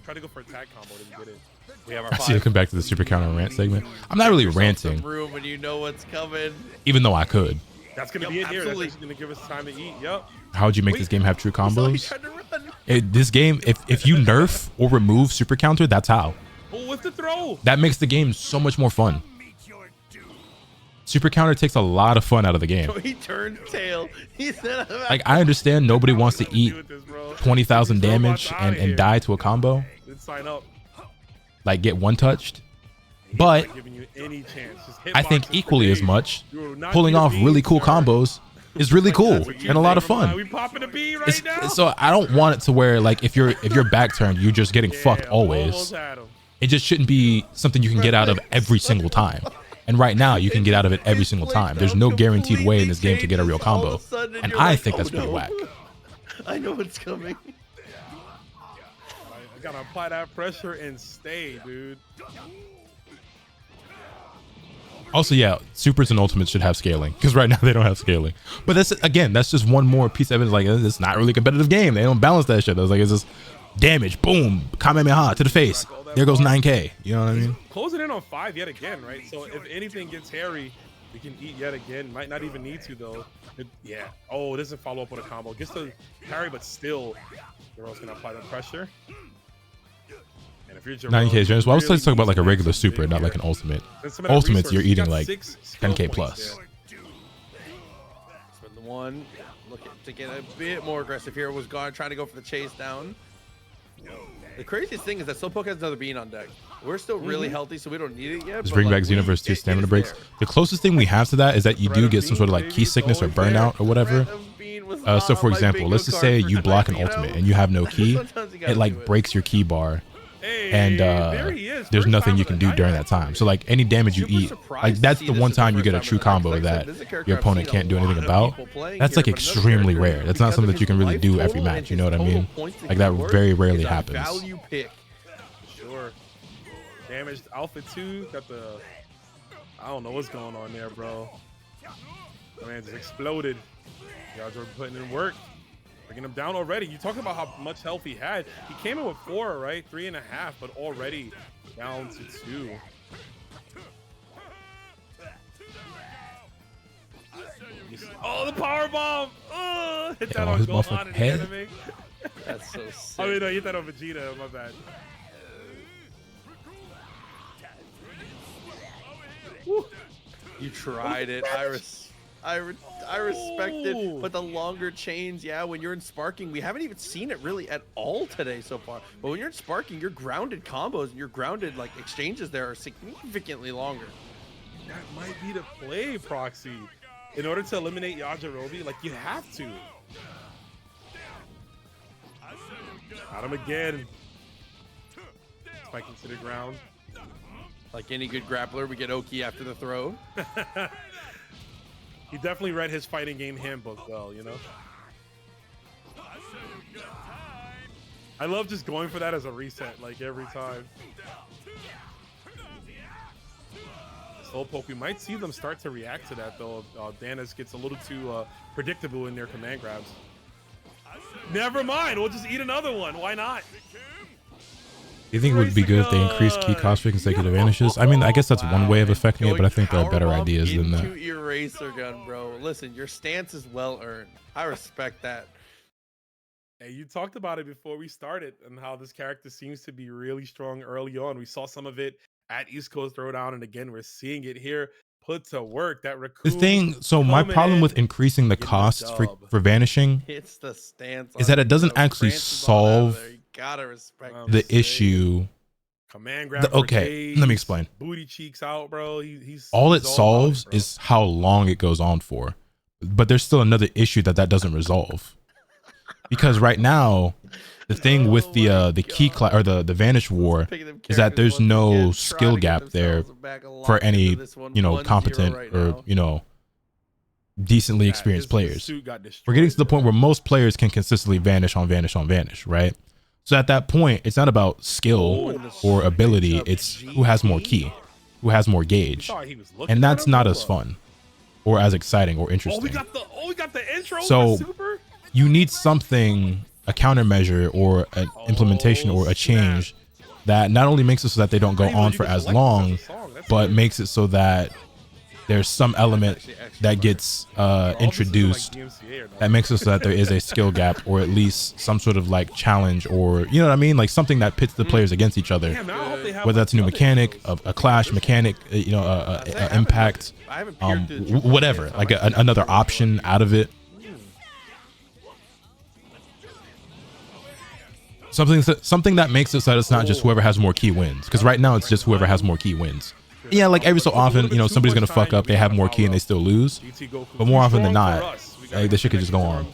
Try to go for a tag combo, didn't get it. We have our I see you come back to the super counter rant segment. I'm not really ranting, room when you know what's coming. even though I could. That's gonna be in here. That's actually gonna give us time to eat. Yep. How would you make this game have true combos? This game, if you nerf or remove super counter, that's how. Oh, with the throw. That makes the game so much more fun. Super counter takes a lot of fun out of the game. He turned tail. He said, Like, I understand nobody wants to eat 20,000 damage and die to a combo. Didn't sign up. Like, get one touched. But Giving you any chance. Just hit I think boxes equally for as days. much, You will not pulling get a off beam, really cool sir. combos is really cool and a lot of fun. We popping a B right now. So I don't want it to where like if you're back turned, you're just getting fucked always. It just shouldn't be something you can get out of every single time. And right now you can get out of it every single time. There's no guaranteed way in this game to get a real combo. And I think that's pretty whack. I know it's coming. I gotta apply that pressure and stay, dude. Also, yeah, supers and ultimates should have scaling because right now they don't have scaling. But that's just one more piece of evidence. Like, it's not really a competitive game. They don't balance that shit. It's just damage, boom, Kamehameha to the face. There goes 9K. You know what I mean? Closing in on 5 yet again, right? So if anything gets hairy, we can eat yet again. Might not even need to though. Yeah. Oh, it doesn't follow up with a combo. Gets the parry, but still, Jerome's gonna apply the pressure. And if you're Jerome, 9K is generous. Well, I was talking about like a regular super, not like an ultimate. Ultimates, you're eating like 10K plus. Spend the one. Looking to get a bit more aggressive here. Was trying to go for the chase down. The craziest thing is that Slowpoke has another bean on deck. We're still really healthy, so we don't need it yet. Just bring back Xenoverse 2 stamina breaks. The closest thing we have to that is that you do get some sort of like key sickness or burnout or whatever. So for example, let's just say you block an ultimate and you have no key. It like breaks your key bar. And there's nothing you can do during that time. So like any damage you eat, like that's the one time you get a true combo that your opponent can't do anything about. That's like extremely rare. That's not something that you can really do every match. You know what I mean? Like that very rarely happens. Sure. Damaged Alpha 2. Got the, I don't know what's going on there, bro. The man just exploded. Y'all are putting in work. Bringing him down already. You talking about how much health he had. He came in with 4, right? 3.5, but already down to 2. Oh, the power bomb! Hit that on Gohan in the anime. That's so sick. I mean, no, hit that on Vegeta. My bad. Woo. You tried it, Iris. I respect it, but the longer chains, yeah, when you're in sparking, we haven't even seen it really at all today so far. But when you're in sparking, your grounded combos and your grounded like exchanges there are significantly longer. That might be the play, Proxy. In order to eliminate Yajirobe, like you have to. Got him again. Spiking to the ground. Like any good grappler, we get Oki after the throw. He definitely read his fighting game handbook well, you know? I love just going for that as a reset, like every time. Slowpoke, we might see them start to react to that, though. Danis gets a little too predictable in their command grabs. Never mind, we'll just eat another one. Why not? Do you think it would be good if they increased key cost for consecutive vanishes? I mean, I guess that's one way of affecting it, but I think there are better ideas than that. Eraser gun, bro. Listen, your stance is well earned. I respect that. Hey, you talked about it before we started and how this character seems to be really strong early on. We saw some of it at East Coast Throwdown, and again, we're seeing it here put to work. That Raccoon. The thing, so my problem with increasing the costs for vanishing is that it doesn't actually solve the issue. Command grab. Okay, let me explain. Booty cheeks out, bro. All it solves is how long it goes on for, but there's still another issue that doesn't resolve. Because right now, the thing with the key class or the Vanish War is that there's no skill gap there for any competent or decently experienced players. We're getting to the point where most players can consistently vanish on vanish, right? So at that point, it's not about skill or ability. It's who has more key, who has more gauge, and that's not as fun or as exciting or interesting. We got the intro. So you need something, a countermeasure or an implementation or a change that not only makes it so that they don't go on for as long, but makes it so that there's some element that gets introduced that makes it so that there is a skill gap or at least some sort of like challenge, or you know what I mean, like something that pits the players against each other, whether that's a new mechanic, a clash mechanic, impact, whatever, like another option out of it. Something that makes it so that it's not just whoever has more key wins, because right now it's just whoever has more key wins. Yeah, like every so often, somebody's gonna fuck up, they have more key and they still lose, but more often than not, Like, this shit could just go on.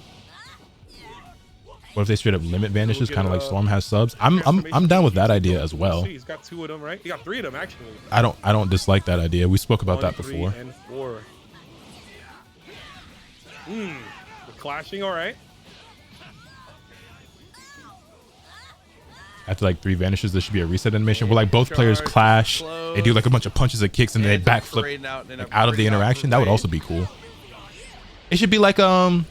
What if they straight up limit vanishes, kind of like Storm has subs? I'm down with that idea as well. He's got 2 of them, right? He got 3 of them actually. I don't dislike that idea. We spoke about that before. 1, 3, and 4. The clashing, all right. After like 3 vanishes, there should be a reset animation where like both players clash. They do like a bunch of punches and kicks, and then they backflip like, out of the interaction. That would also be cool. It should be like you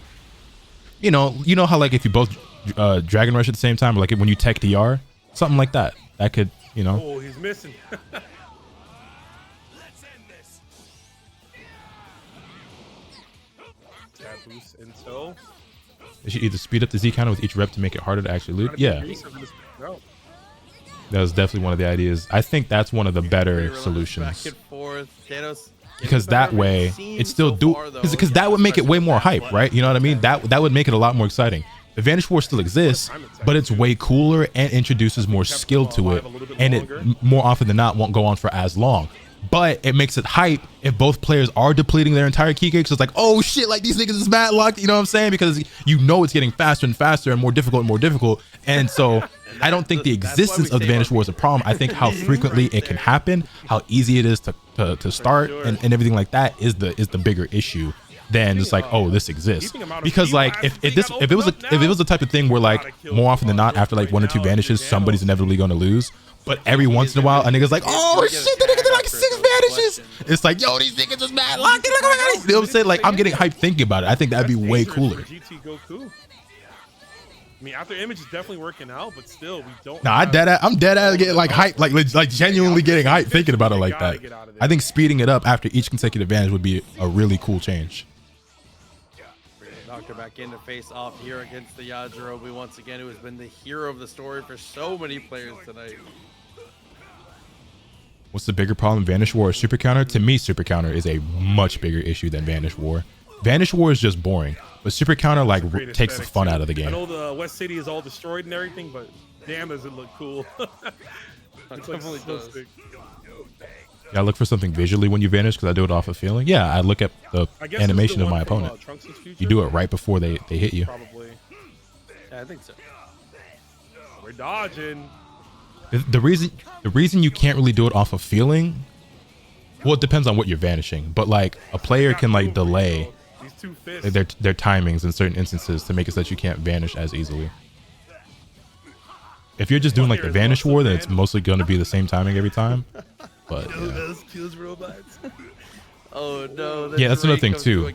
know how like if you both Dragon Rush at the same time, or like when you tech DR, something like that. That could, you know. Oh, he's missing. That boost until. They should either speed up the Z counter with each rep to make it harder to actually loot. Yeah. That was definitely one of the ideas. I think that's one of the better solutions. Because that way it's still because that would make it way more hype, right? You know what I mean? That would make it a lot more exciting. The Vanish War still exists, but it's way cooler and introduces more skill to it, and it more often than not won't go on for as long. But it makes it hype if both players are depleting their entire key cake. So it's like, oh shit, like these niggas is mad locked. You know what I'm saying? Because you know it's getting faster and faster and more difficult. And so I don't think the existence of the Vanish War is a problem. I think how frequently it can happen, how easy it is to start and everything like that is the bigger issue than just like, oh, this exists. Because like if it was the type of thing where like more often than not after like 1 or 2 vanishes, somebody's inevitably going to lose. But every once in a while, a nigga's like, oh shit, the nigga did like 6 vanishes. It's like, yo, these niggas just mad locked in. You know what I'm saying? Like, I'm getting hyped thinking about it. I think that'd be way cooler. GT Goku. I mean, after image is definitely working out, but still, we don't. Nah, I'm dead at getting like hyped, like genuinely getting hyped thinking about it like that. I think speeding it up after each consecutive advantage would be a really cool change. Doctor back in to face off here against the Yajirobe once again, who has been the hero of the story for so many players tonight. What's the bigger problem, Vanish War or Super Counter? To me, Super Counter is a much bigger issue than Vanish War. Vanish War is just boring, but Super Counter like takes the fun out of the game. I know the West City is all destroyed and everything, but damn, does it look cool. It's like so sick. Yeah, I look for something visually when you vanish because I do it off of feeling. Yeah, I look at the animation of my opponent. You do it right before they hit you. Probably. Yeah, I think so. We're dodging. The reason you can't really do it off of feeling, well, it depends on what you're vanishing. But like a player can like delay their timings in certain instances to make it so that you can't vanish as easily. If you're just doing like the Vanish War, then it's mostly going to be the same timing every time. But yeah. Oh no! Yeah, that's another thing too.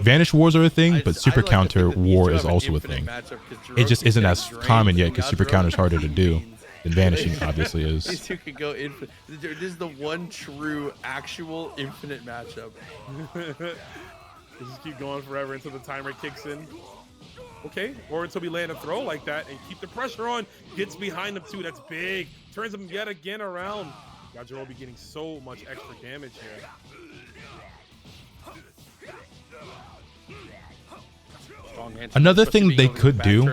Vanish Wars are a thing, but Super Counter War is also a thing. It just isn't as common yet because Super Counter is harder to do than vanishing obviously is. These two could go infinite. This is the one true actual infinite matchup. Just keep going forever until the timer kicks in. Okay, or until we land a throw like that and keep the pressure on. Gets behind them too. That's big. Turns them yet again around. Yajirobe getting so much extra damage here. Another thing they could do,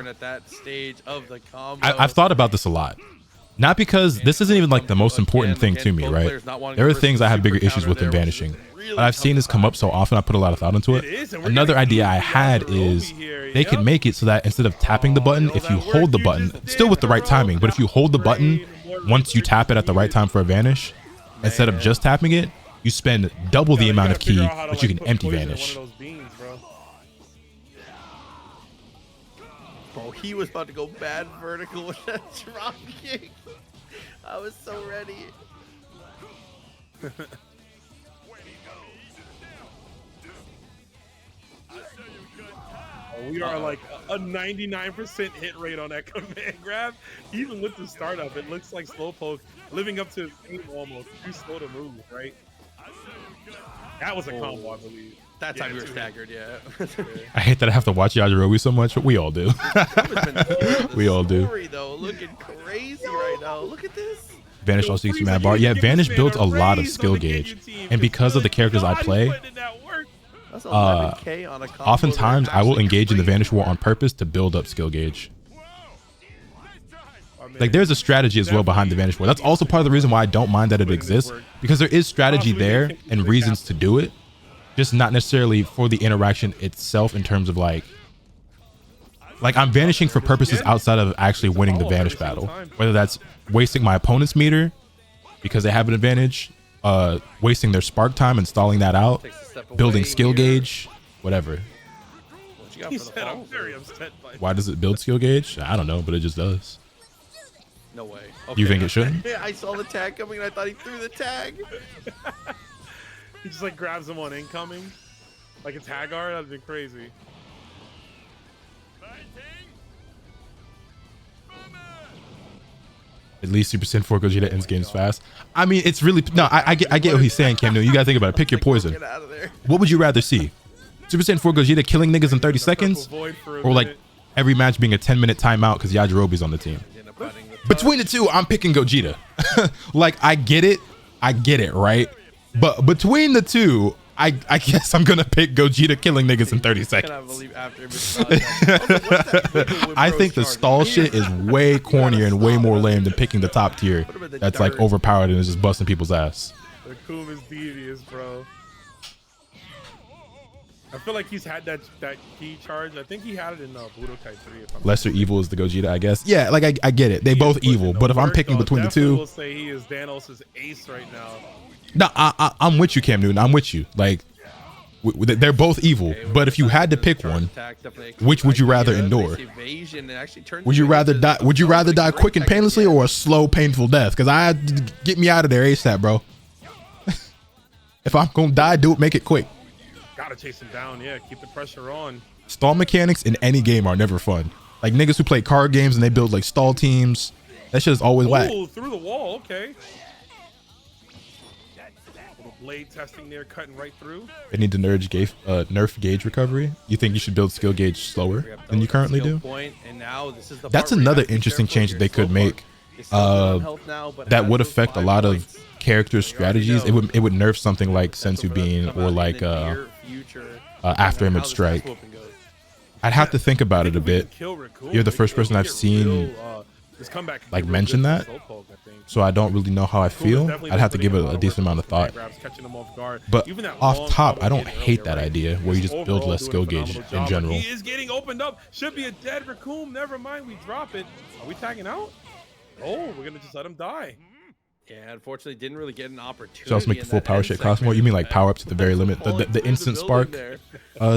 I've thought about this a lot. Not because this isn't even like the most important thing to me, right? There are things I have bigger issues with than vanishing. But I've seen this come up so often, I put a lot of thought into it. Another idea I had is they can make it so that instead of tapping the button, if you hold the button, still with the right timing, but if you hold the button, once you tap it at the right time for a vanish, instead of just tapping it, you spend double the amount of ki, but you can empty vanish. Bro, he was about to go bad vertical with that drop kick. I was so ready. We are like a 99% hit rate on that command grab. Even with the startup, it looks like Slowpoke living up to his name almost. Too slow to move, right? That was a combo, I believe. That time we were staggered, yeah. I hate that I have to watch Yajirobe so much, but we all do. We all do. Though, looking crazy right now. Look at this. Vanish also gets you mad bar. Yeah, Vanish builds a lot of skill gauge, and because of the characters I play, oftentimes I will engage in the Vanish War on purpose to build up skill gauge. Like there's a strategy as well behind the Vanish War. That's also part of the reason why I don't mind that it exists, because there is strategy there and reasons to do it. just not necessarily for the interaction itself in terms of like I'm vanishing for purposes outside of actually winning the Vanish battle, whether that's wasting my opponent's meter because they have an advantage, wasting their spark time and stalling that out, building skill gauge, whatever. He said, I'm very upset by Why does it build skill gauge? I don't know, but it just does. No way. You think it shouldn't? Yeah, I saw the tag coming and I thought he threw the tag. He just like grabs him on incoming. Like a tag art? That'd be crazy. At least Super Saiyan 4 Gogeta ends games fast. I mean, it's really no. I get what he's saying, Cam Newton. You gotta think about it. Pick your poison. What would you rather see? Super Saiyan 4 Gogeta killing niggas in 30 seconds, or like every match being a 10-minute timeout because Yajirobe's on the team? Between the two, I'm picking Gogeta. Like I get it, right? But between the two, I guess I'm gonna pick Gogeta killing niggas in 30 seconds. I think the stall shit is way cornier and way more lame than picking the top tier that's like overpowered and is just busting people's ass. Raccoon is devious, bro. I feel like he's had that key charge. I think he had it in Budokai 3. Lesser evil is the Gogeta, I guess. Yeah, like I get it. They both evil, but if I'm picking between the two, will say he is Danos' ace right now. No, I'm with you, Cam Newton. I'm with you. Like they're both evil, but if you had to pick one, which would you rather endure? Would you rather die? Would you rather die quick and painlessly or a slow, painful death? Because get me out of there ASAP, bro. If I'm gonna die, do it. Make it quick. Gotta chase him down, yeah. Keep the pressure on. Stall mechanics in any game are never fun. Like niggas who play card games and they build like stall teams, that shit is always whack. Through the wall, okay. Little blade testing there, cutting right through. They need to nerf gauge recovery. You think you should build skill gauge slower than you currently do? That's another interesting change that they could make. That would affect a lot of character strategies. It would nerf something like Sensu Bean or like After Image Strike. I'd have to think about it a bit. You're the first person I've seen like mention that, so I don't really know how I feel. I'd have to give it a decent amount of thought. But off top, I don't hate that idea where you just build less skill gauge in general. He is getting opened up. Should be a dead Raccoon. Never mind, we drop it. Are we tagging out? Oh, we're gonna just let him die. Yeah, unfortunately, didn't really get an opportunity. So also make the full power shit cost more. You mean like power up to the very limit, the instant spark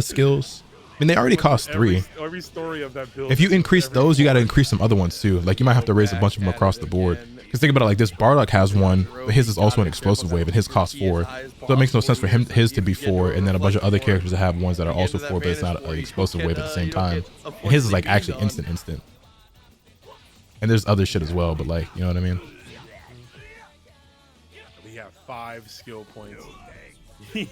skills? I mean, they already cost 3. Every story of that build. If you increase those, you got to increase some other ones too. Like you might have to raise a bunch of them across the board. Because think about it like this: Bardock has one, but his is also an explosive wave, and his costs 4. So it makes no sense for his to be 4, and then a bunch of other characters that have ones that are also 4, but it's not an explosive wave at the same time. And his is like actually instant. And there's other shit as well, but like, you know what I mean? We have 5 skill points. Yeah,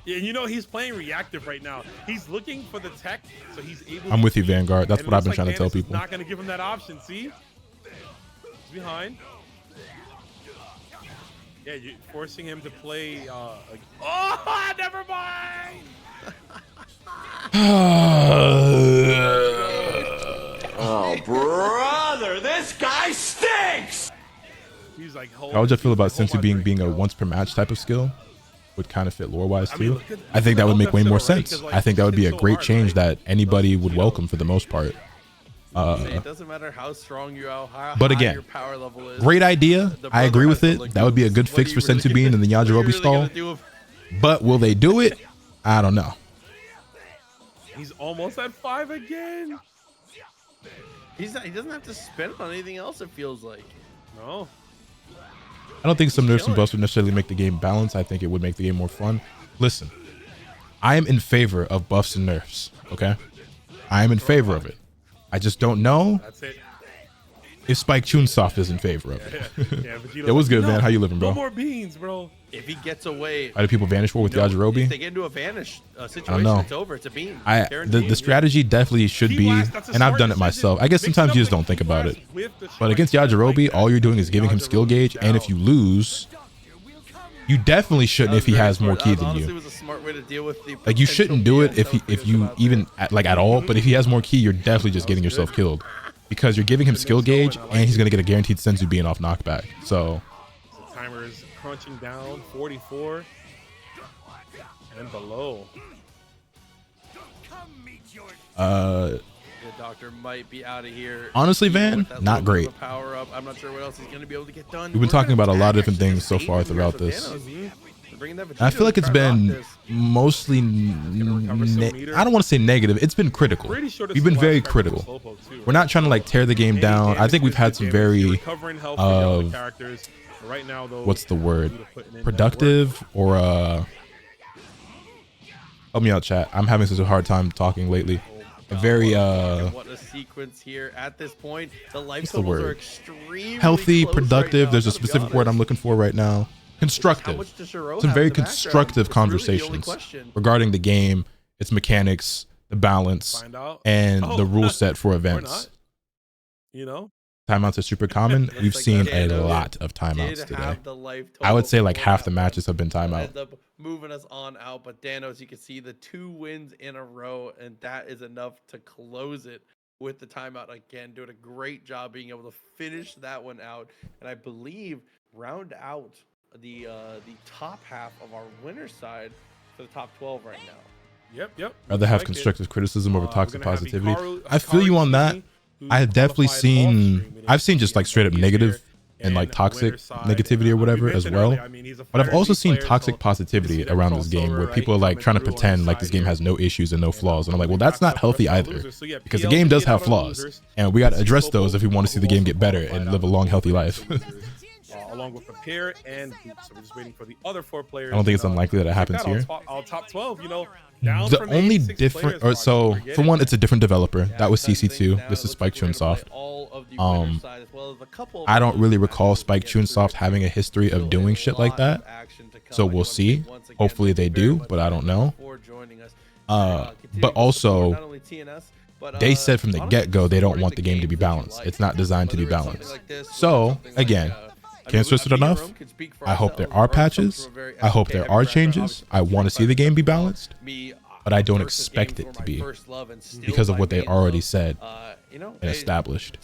you know he's playing reactive right now. He's looking for the tech, so he's able. I'm with you, Vanguard. That's what I've been trying to tell people. Not gonna give him that option. See, he's behind. Yeah, you're forcing him to play. Oh, never mind. Oh, brother, this guy stinks. He's like, how would you feel about Sensu being a once per match type of skill? Would kind of fit lore wise too. I think that would make way more sense. I think that would be a great change that anybody would welcome for the most part. It doesn't matter how strong you are, how but high again, your power level is. Great idea. I agree with it. That would be a good fix for Sensu Bean and the Yajirobe stall. But will they do it? I don't know. He's almost at 5 again. He doesn't have to spend it on anything else, it feels like. No. I don't think some nerfs and buffs would necessarily make the game balanced. I think it would make the game more fun. Listen, I am in favor of buffs and nerfs, okay? I am in favor of it. I just don't know if Spike Chunsoft is in favor of it. It was good, man. How you living, bro? No more beans, bro. If he gets away, how do people vanish for with Yajirobe? If they get into a vanish situation, I don't know. it's over. It's a bean. The strategy definitely should be, and I've done it myself. I guess sometimes you just don't think about it. But against Yajirobe, all you're doing is giving him skill gauge, and if you lose, you definitely shouldn't if he has more ki than you. Like you shouldn't do it if you even at all. But if he has more ki, you're definitely just getting yourself killed because you're giving him skill gauge, and he's gonna get a guaranteed Sensu being off knockback. So the timer is crunching down. 44. And below. The doctor might be out of here. Honestly, Van, not great. Power up. I'm not sure what else he's going to be able to get done. We've been talking about a lot of different things so far throughout this. I feel like it's been mostly, I don't want to say negative. It's been critical. We've been very critical. We're not trying to like tear the game down. I think we've had some very, what's the word? Productive or, help me out, chat. I'm having such a hard time talking lately. A very what a sequence here at this point. The life totals are extremely healthy, close productive. right There's a specific word I'm looking for right now. Constructive. Some very constructive conversations regarding the game, its mechanics, the balance, and the rule set for events. You know, timeouts are super common. We've seen a lot of timeouts today. I would say like half the matches have been timeout. End up moving us on out, but Danos, you can see the 2 wins in a row, and that is enough to close it with the timeout again. Doing a great job being able to finish that one out, and I believe round out the top half of our winner's side for the top 12 right now. Yep. Rather have constructive criticism over toxic positivity. I feel you on that. I have definitely seen, I've seen just like straight up negative and like toxic negativity or whatever as well. But I've also seen toxic positivity around this game where people are like trying to pretend like this game has no issues and no flaws. And I'm like, well, that's not healthy either, because the game does have flaws and we got to address those if we want to see the game get better and live a long, healthy life. Along with Prepare and Boot. So we're just waiting for the other 4 players. I don't think it's unlikely that it happens here. All top 12, you know. The only different, or so for one, it's a different developer. That was CC2. This is Spike Chunsoft. I don't really recall Spike Chunsoft having a history of doing shit like that. So we'll see. Hopefully they do, but I don't know. But also, they said from the get-go they don't want the game to be balanced. It's not designed to be balanced. So again, can't stress it enough. I hope there are patches. I hope there are changes. I want to see the game be balanced, but I don't expect it to be because of what they already said and established.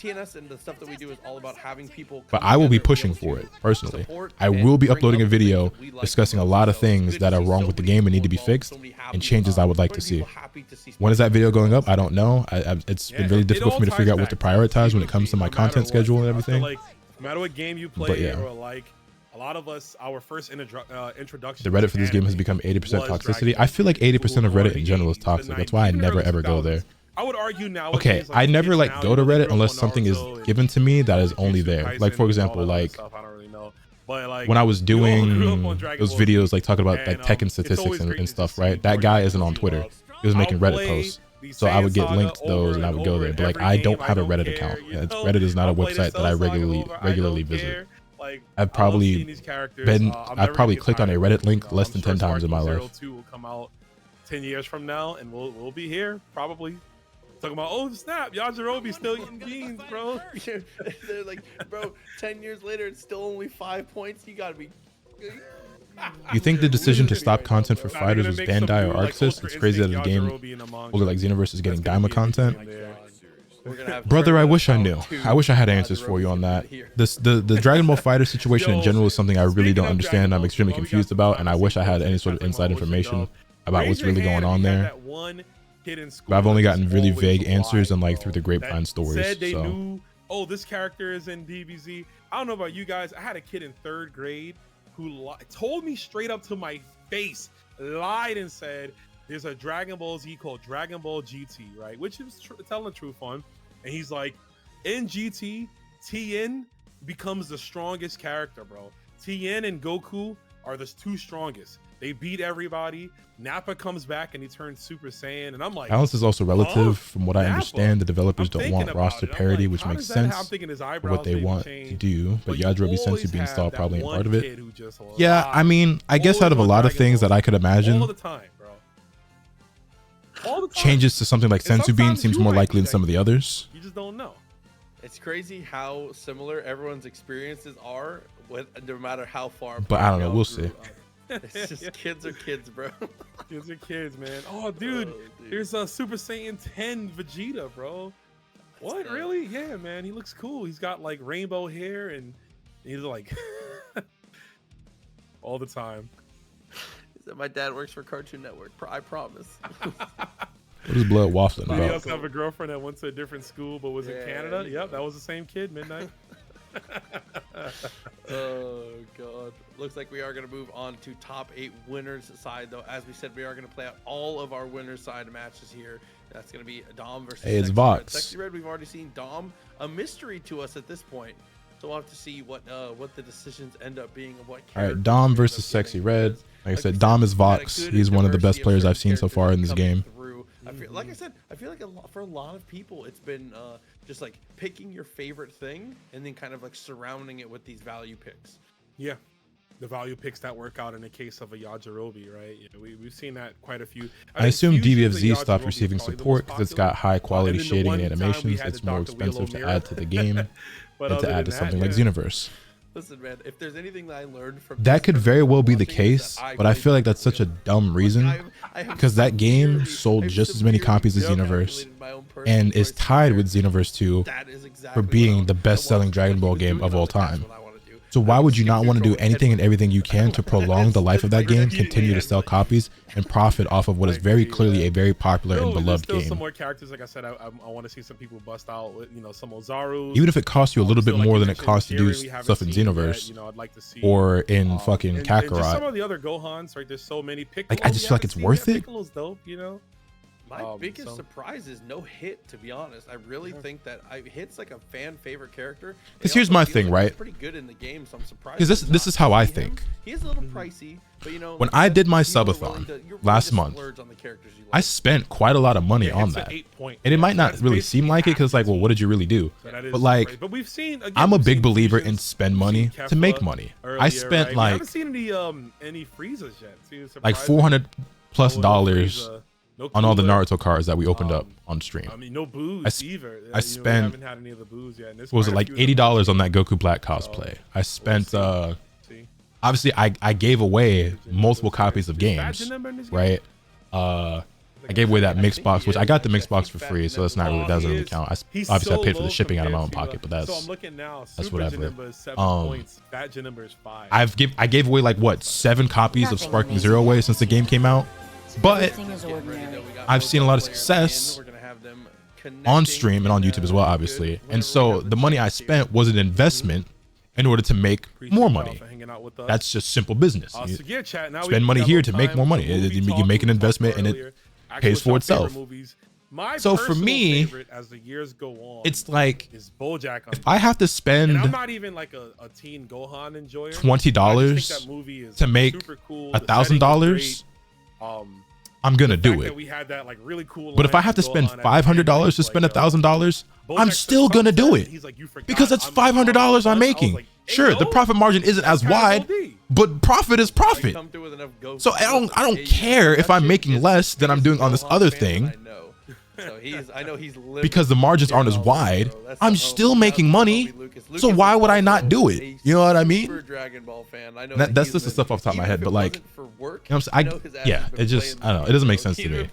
But I will be pushing for it personally. I will be uploading a video discussing a lot of things that are wrong with the game and need to be fixed, and changes I would like to see. When is that video going up? I don't know. It's been really difficult for me to figure out what to prioritize when it comes to my content schedule and everything. No matter what game you play, or like a lot of us, our first introduction. The Reddit for this game has become 80% toxicity. I feel like 80% of Reddit in general is toxic. That's why I never ever go there. I would argue now. Okay, I never like go to Reddit unless something is given to me that is only there. Like for example, like when I was doing those videos like talking about like tech and statistics and stuff, right? That guy isn't on Twitter. He was making Reddit posts. So I would get linked to those and I would go there. But like I don't have a Reddit account. Reddit is not a website that I regularly visit. I've probably clicked on a Reddit link less than 10 times in my life. 2 will come out 10 years from now, and we'll be here probably talking about, oh snap, Yajirobe's still eating beans, bro. They're like, bro, 10 years later, it's still only 5 points. You gotta be. You think the decision to stop content for fighters was Bandai or Arxis? It's crazy that a game older like Xenoverse is getting Daima content. Brother, I wish I knew. I wish I had answers for you on that. The Dragon Ball Fighter situation in general is something I really don't understand. I'm extremely confused about, and I wish I had any sort of inside information about what's really going on there. But I've only gotten really vague answers and like through the grapevine stories. So. Oh, this character is in DBZ. I don't know about you guys. I had a kid in 3rd grade who told me straight up to my face, lied and said, there's a Dragon Ball Z called Dragon Ball GT, right? Which is telling the truth on. And he's like, in GT, Tien becomes the strongest character, bro. Tien and Goku are the 2 strongest. They beat everybody. Nappa comes back and he turns Super Saiyan. And I'm like, balance is also relative. From what I understand, the developers don't want roster parity, which makes sense for what they want to do. But Yajirobe Sensu being stalled probably ain't part of it. Yeah, I mean, I guess out of a lot of things that I could imagine, changes to something like Sensu Bean seems more likely than some of the others. You just don't know. It's crazy how similar everyone's experiences are, no matter how far. But I don't know. We'll see. It's just kids are kids, bro. Kids are kids, man. Oh, dude, here's a Super Saiyan 10 Vegeta, bro. What? Really? Yeah, man. He looks cool. He's got like rainbow hair and he's like all the time. My dad works for Cartoon Network. I promise. What is blood waffling Did you about? also have a girlfriend that went to a different school but was in Canada? Yep, that was the same kid, Midnight. Oh god. Looks like we are going to move on to top 8 winners side though. As we said, we are going to play out all of our winners side matches here. That's going to be Dom versus Hey, it's Sexy Vox. Red. Sexy Red, we've already seen Dom, a mystery to us at this point. So we'll have to see what the decisions end up being and what. All right, Dom versus Sexy Red. Like I said, Dom is Vox. He's one of the best players I've seen so far in this game. I feel, like I said, I feel like for a lot of people, it's been just like picking your favorite thing and then kind of like surrounding it with these value picks. Yeah, the value picks that work out in the case of a Yajirobe, right? Yeah, we've seen that quite a few. I assume DBFZ stopped receiving support because it's got high quality shading and animations. It's more expensive to add to the game and to add to something like Xenoverse. Listen, man, if there's anything that I learned from that could very well be the case, but I feel like that's such a dumb reason because that game sold just as many copies as Xenoverse and is tied with Xenoverse 2 for being the best-selling Dragon Ball game of all time. So why would you not want to do anything and everything you can to prolong the life of that game, continue to sell copies, and profit off of what is very clearly a very popular and beloved game? Some more characters, like I said, I want to see some people bust out with, some Ozaru. Even if it costs you a little bit more than it costs to do stuff in Xenoverse, I'd like to see, or in fucking Kakarot. And just some of the other Gohans, right? There's so many Piccolo. Like I just feel like it's worth it. Piccolo's dope, My biggest surprise is no Hit, to be honest. I really think that Hit's like a fan favorite character. Because here's my thing, right? Pretty good in the game, so I'm surprised. Because this is how I think. He is a little pricey, but when I did my subathon last month, I spent quite a lot of money on that, and it might not really seem like it because like, well, what did you really do? But like, we've seen, again, I'm a big believer in spend money to make money. I spent like, I haven't seen any Friezas yet. Like $400+ on all the Naruto cards that we opened up on stream. I mean, no booze either. I spent, haven't had any of the booze yet. What was it, like $80 on that Goku Black cosplay? I spent, obviously I gave away multiple copies of games, right? I gave away that mixed box, which I got the mixed box for free, so that's not really, that doesn't really count. Obviously I paid for the shipping out of my own pocket, but that's whatever. I gave away like what, 7 copies of Sparking Zero away since the game came out. But I've seen a lot of success on stream and on YouTube as well, obviously. And so the money I spent was an investment in order to make more money. That's just simple business. You spend money here to make more money. You make an investment and it pays for itself. So for me, it's like if I have to spend I'm not even like a teen Gohan enjoyer, $20 to make $1,000, I'm gonna do it. But if I have to spend $500 to spend $1,000, I'm still gonna do it because that's $500 I'm making. Sure, the profit margin isn't as wide, but profit is profit. So I don't care if I'm making less than I'm doing on this other thing. Because the margins aren't as wide, I'm still making money. So why would I not do it? You know what I mean? That's just the stuff off the top of my head, but like, yeah, it just, I don't know, it doesn't make sense to me.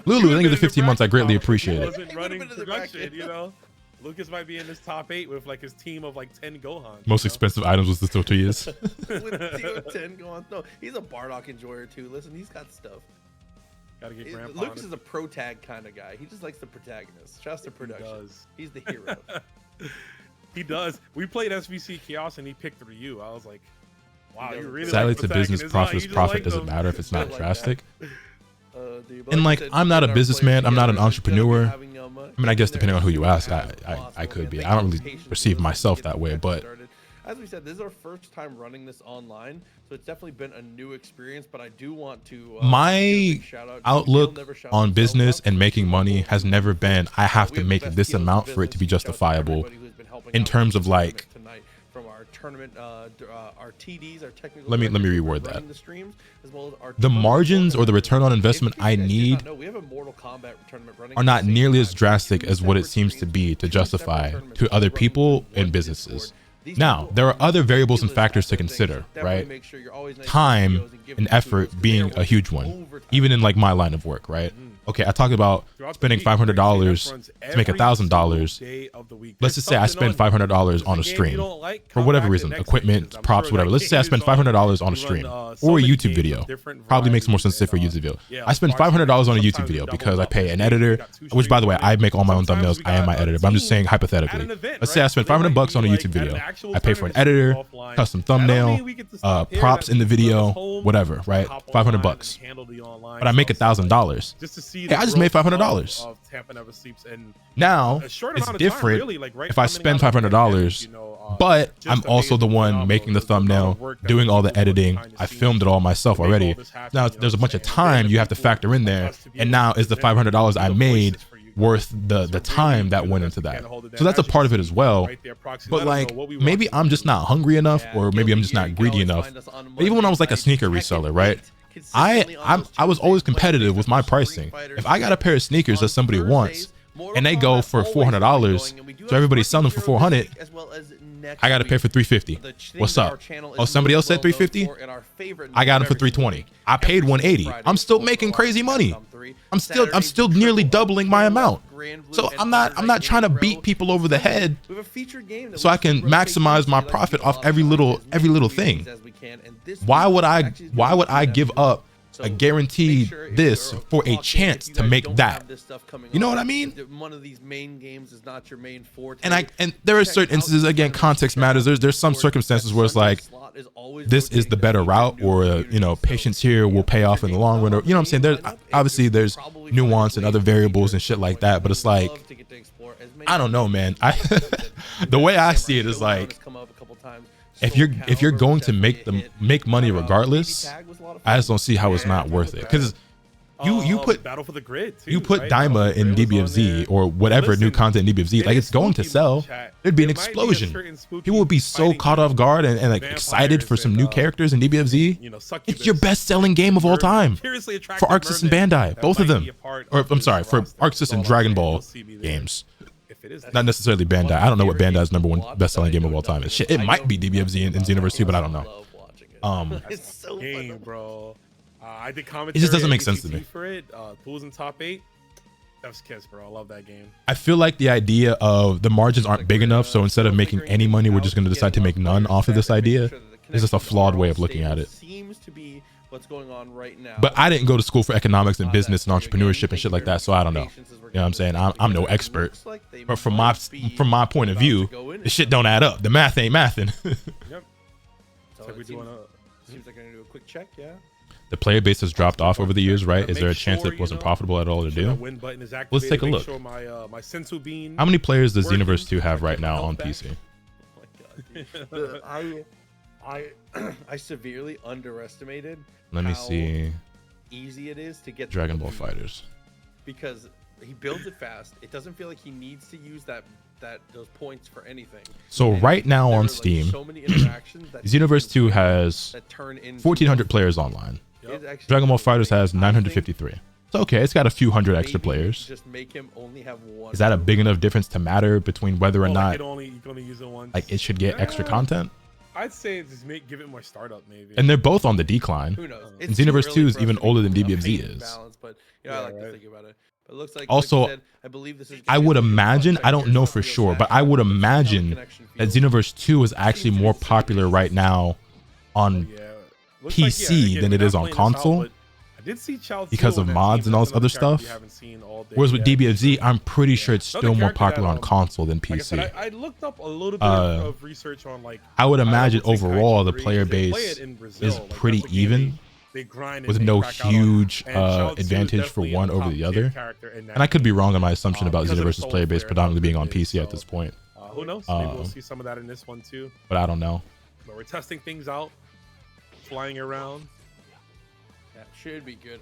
Lulu, thank you for the 15 months. I greatly appreciate it. Lucas might be in this top 8 with like his team of like 10 Gohans. Most expensive items was the tortillas. With 10 Gohans. No, he's a Bardock enjoyer too. Listen, he's got stuff. Gotta get Grandpa. Lucas is a pro tag kind of guy. He just likes the protagonist. Shouts to production. He's the hero. He does. We played SVC Chaos and he picked Ryu. I was like, wow, you really sadly, it's a business. Profit is profit. Doesn't matter if it's not drastic. And like, I'm not a businessman. I'm not an entrepreneur. I mean, I guess depending on who you ask, I could be. I don't really perceive myself that way, but as we said, this is our first time running this online, so it's definitely been a new experience. But I do want to my outlook on business and making money has never been I have to make this amount for it to be justifiable in terms of like, from our tournament, our TDs, our technical. Let me reword that. The margins or the return on investment I need are not nearly as drastic as what it seems to be to justify to other people and businesses. Now, there are other variables and factors to consider, right? Time and effort being a huge one, even in like my line of work, right? Okay, I talked about spending $500 to make $1,000. Let's just say I spend $500 on a stream for whatever reason, equipment, props, whatever. Let's just say I spend $500 on a stream or a YouTube video. Probably makes more sense to say for a YouTube video. I spend $500 on a YouTube video because I pay an editor, which by the way, I make all my own thumbnails. I am my editor, but I'm just saying hypothetically. Let's say I spend $500 on a YouTube video. I pay for an editor, custom thumbnail, props in the video, whatever, right? $500. But I make $1,000. Hey, I just made $500. Now it's different if I spend $500, but I'm also the one making the thumbnail, doing all the editing. I filmed it all myself already. Now there's a bunch of time you have to factor in there, and now is the $500 I made worth the time that went into that? So that's a part of it as well. But like, maybe I'm just not hungry enough, or maybe I'm just not greedy enough. But even when I was like a sneaker reseller, right? I was always competitive with my pricing. If I got a pair of sneakers that somebody wants and they go for $400, so everybody's selling them for $400, I got to pay for $350. What's up? Oh, somebody else said $350? I got them for $320. I paid $180. I'm still making crazy money. I'm still nearly doubling my amount. So I'm not trying to beat people over the head so I can maximize my profit off every little thing. Why would I give up a guaranteed this for a chance to make that? You know what I mean? One of these main games is not your main forte. And there are certain instances, again, context matters. There's some circumstances where it's like, this is the better route, or you know, patience here will pay off in the long run, or you know what I'm saying? There's obviously there's nuance and other variables and shit like that, but it's like, I don't know, man. The way I see it is like, if you're going to make money regardless, I just don't see how it's not worth it. Because you put Battle for the Grid too, you put Daima in DBFZ or whatever new content in DBFZ, like it's going to sell. There'd be an explosion. People would be so caught off guard and like excited for some new characters in DBFZ. It's your best-selling game of all time for ArcSys and Bandai, both of them. Or I'm sorry, for ArcSys and Dragon Ball games. Not necessarily Bandai. I don't know what Bandai's #1 best-selling game of all time is. Shit, it might be DBFZ in Xenoverse 2, but I don't know. It's so game, bro. I did commentary. It just doesn't make sense to me. For it, Tools in top 8. Chef's kiss, bro. I love that game. I feel like the idea of the margins aren't big enough, so instead of making any money, we're just going to decide to make none off of this idea. It's just a flawed way of looking at it. Seems to be what's going on right now. But I didn't go to school for economics and business and entrepreneurship and shit like that, so I don't know. You know what I'm saying? I'm no expert. But from my point of view, the shit don't add up. The math ain't mathing. Yep. So it seems like I'm gonna do a quick check, yeah. The player base has dropped off over the years, right? Is there a chance it wasn't profitable at all to do? Let's take a look. How many players does Xenoverse 2 have right now on PC? Oh my God. I severely underestimated. Let me see. Easy it is to get Dragon Ball Fighters. Because he builds it fast. It doesn't feel like he needs to use those points for anything. So right now on Steam, Xenoverse 2 has 1,400 players online. Dragon Ball Fighters has 953. So okay, it's got a few hundred extra players. Just make him only have one. Is that a big enough difference to matter between whether or not you can only use it once? Like it should get extra content? I'd say just give it more startup maybe. And they're both on the decline. Who knows? And Xenoverse 2 is even older than DBFZ is. Balance, but I like to think about it. But it looks like, also, like you said, I believe this is. I would imagine, I don't know for sure, but I would imagine that Xenoverse 2 is actually more popular right now on PC than it is on console. I did see because of mods and all this other stuff. Whereas with DBFZ, I'm pretty sure it's still more popular on console than PC. Like I looked up a little bit of research on like. I would imagine overall the player base is pretty even, with no huge advantage for one over the other. And I could be wrong on my assumption about Xenoverse's player base predominantly being on PC at this point. Who knows? Maybe we'll see some of that in this one too. But I don't know. But we're testing things out, flying around. That should be good.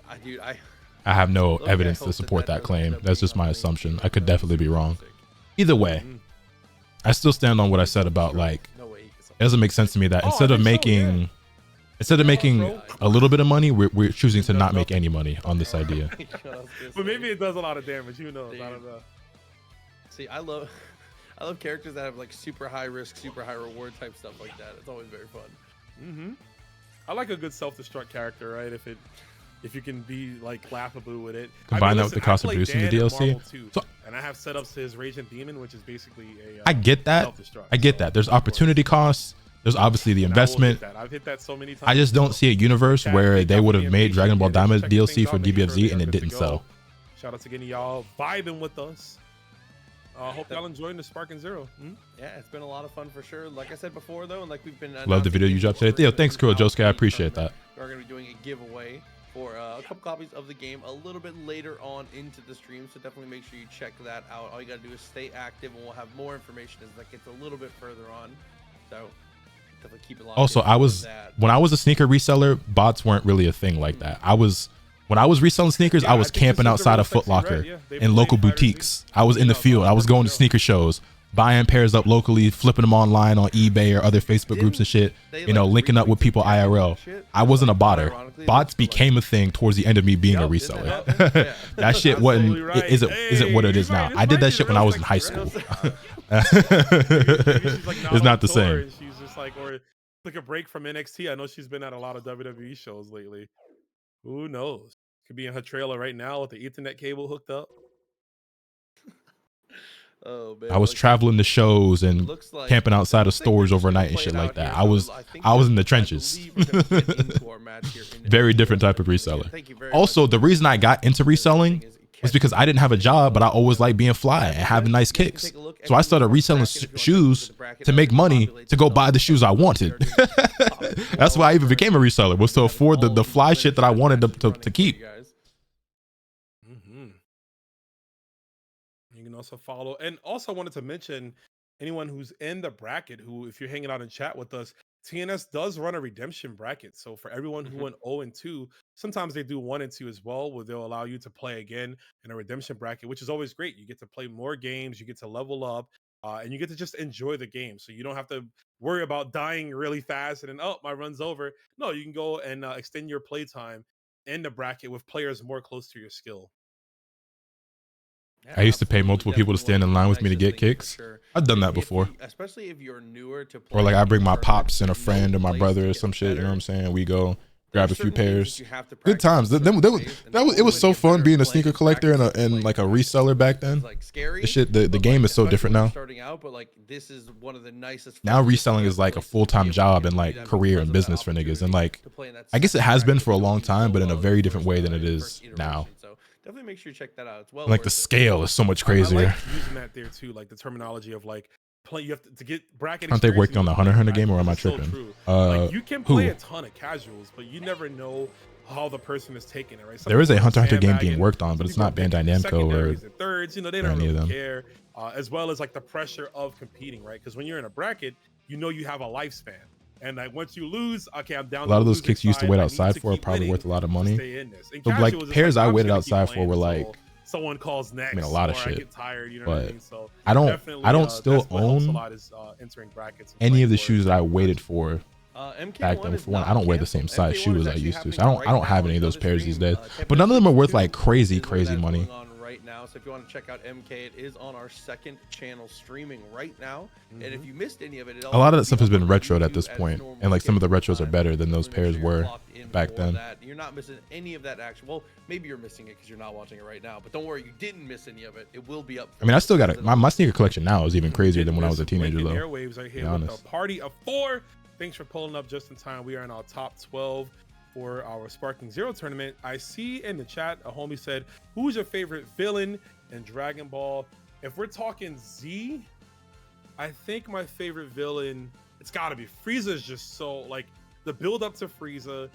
I have no evidence to support that claim. That's just my assumption. I could definitely be wrong. Either way, I still stand on what I said about like it doesn't make sense to me that instead of making a little bit of money, we're choosing to not make any money on this idea. But maybe it does a lot of damage. Who knows? I don't know. See, I love I love characters that have like super high risk, super high reward type stuff like that. It's always very fun. I like a good self-destruct character, right? If you can be like laughable with it. Combine that with the cost of producing the DLC. So, and I have setups to his Raging Demon, which is basically a I get that. I get that. There's opportunity costs. There's obviously the investment. I've hit that so many times. I just don't see a universe where they would have made Dragon Ball Diamond DLC for DBFZ and it didn't sell. Shout out to getting y'all vibing with us. Hope y'all enjoying the Sparking Zero. Yeah, it's been a lot of fun for sure. Like I said before, though, and like we've been love the video you dropped today. Yo, thanks, Kuro Josuke. I appreciate that. We're going to be doing a giveaway for a couple copies of the game a little bit later on into the stream, so definitely make sure you check that out. All you got to do is stay active, and we'll have more information as that gets a little bit further on. So definitely keep it locked. Also, when I was a sneaker reseller, bots weren't really a thing like that. When I was reselling sneakers, I was camping outside of Foot Locker in local boutiques. I was in the field. I was going to sneaker shows, buying pairs up locally, flipping them online on eBay or other Facebook groups and shit, you know, linking up with people IRL. I wasn't a botter. Bots became a thing towards the end of me being a reseller. That shit isn't what it is now. I did that shit when I was in high school. It's not the same. She's just like, or took a break from NXT. I know she's been at a lot of WWE shows lately. Who knows? Could be in her trailer right now with the Ethernet cable hooked up. Oh man! I was traveling to shows and camping outside of stores overnight and shit like that. I was in the trenches. Very different type of reseller. Also, the reason I got into reselling was because I didn't have a job, but I always liked being fly and having nice kicks. So I started reselling shoes to make money to go buy the shoes I wanted. That's why I even became a reseller, was to afford the fly shit that I wanted to keep. You can also follow, and also I wanted to mention anyone who's in the bracket who, if you're hanging out in chat with us, TNS does run a redemption bracket. So for everyone who went 0-2, sometimes they do 1 and 2 as well, where they'll allow you to play again in a redemption bracket, which is always great. You get to play more games, you get to level up, and you get to just enjoy the game. So you don't have to worry about dying really fast and then, oh, my run's over. No, you can go and extend your play time in the bracket with players more close to your skill. Yeah, I used to pay multiple people to stand in line with me to get kicks. I've done that before. Especially if you're newer to play. Or like I bring my pops and a friend or my brother or some shit, you know what I'm saying? We go grab a few pairs. Good times. It was so fun being a sneaker collector and like a reseller back then. The game is so different now. Now reselling is like a full-time job and like career and business for niggas. And like, I guess it has been for a long time, but in a very different way than it is now. Definitely make sure you check that out. It's well like the scale is so much crazier. I like using that there too, like the terminology of like play. You have to get bracket. Aren't they working on the Hunter x Hunter game, or am I tripping? Like you can play a ton of casuals, but you never know how the person is taking it. Right? There is a Hunter x Hunter game being worked on, but it's not Bandai Namco or thirds. You know, they don't really care. As well as like the pressure of competing, right? Because when you're in a bracket, you know you have a lifespan. And like once you lose, okay, I'm down. A lot of those kicks you used to wait outside for are probably worth a lot of money. So like pairs I waited outside for were like someone calls next. I mean, a lot of shit. I get tired, you know but what I mean? So I don't still own any of the shoes that I waited for back then. For one, I don't wear the same size shoe as I used to, so I don't have any of those pairs these days. But none of them are worth like crazy money. Right now, so if you want to check out MK, it is on our second channel streaming right now. And if you missed any of it, a lot of that stuff has been retroed at this point, and like some of the retros are better than those pairs were back then. You're not missing any of that action. Well, maybe you're missing it because you're not watching it right now, but don't worry, you didn't miss any of it. It will be up. I mean, I still got it. My sneaker collection now is even crazier than when I was a teenager, though. Airwaves are here with a party of 4. Thanks for pulling up just in time. We are in our top 12 for our Sparking Zero tournament. I see in the chat a homie said, "Who's your favorite villain in Dragon Ball?" If we're talking Z, I think my favorite villain, it's got to be Frieza. Is just so like the build up to Frieza,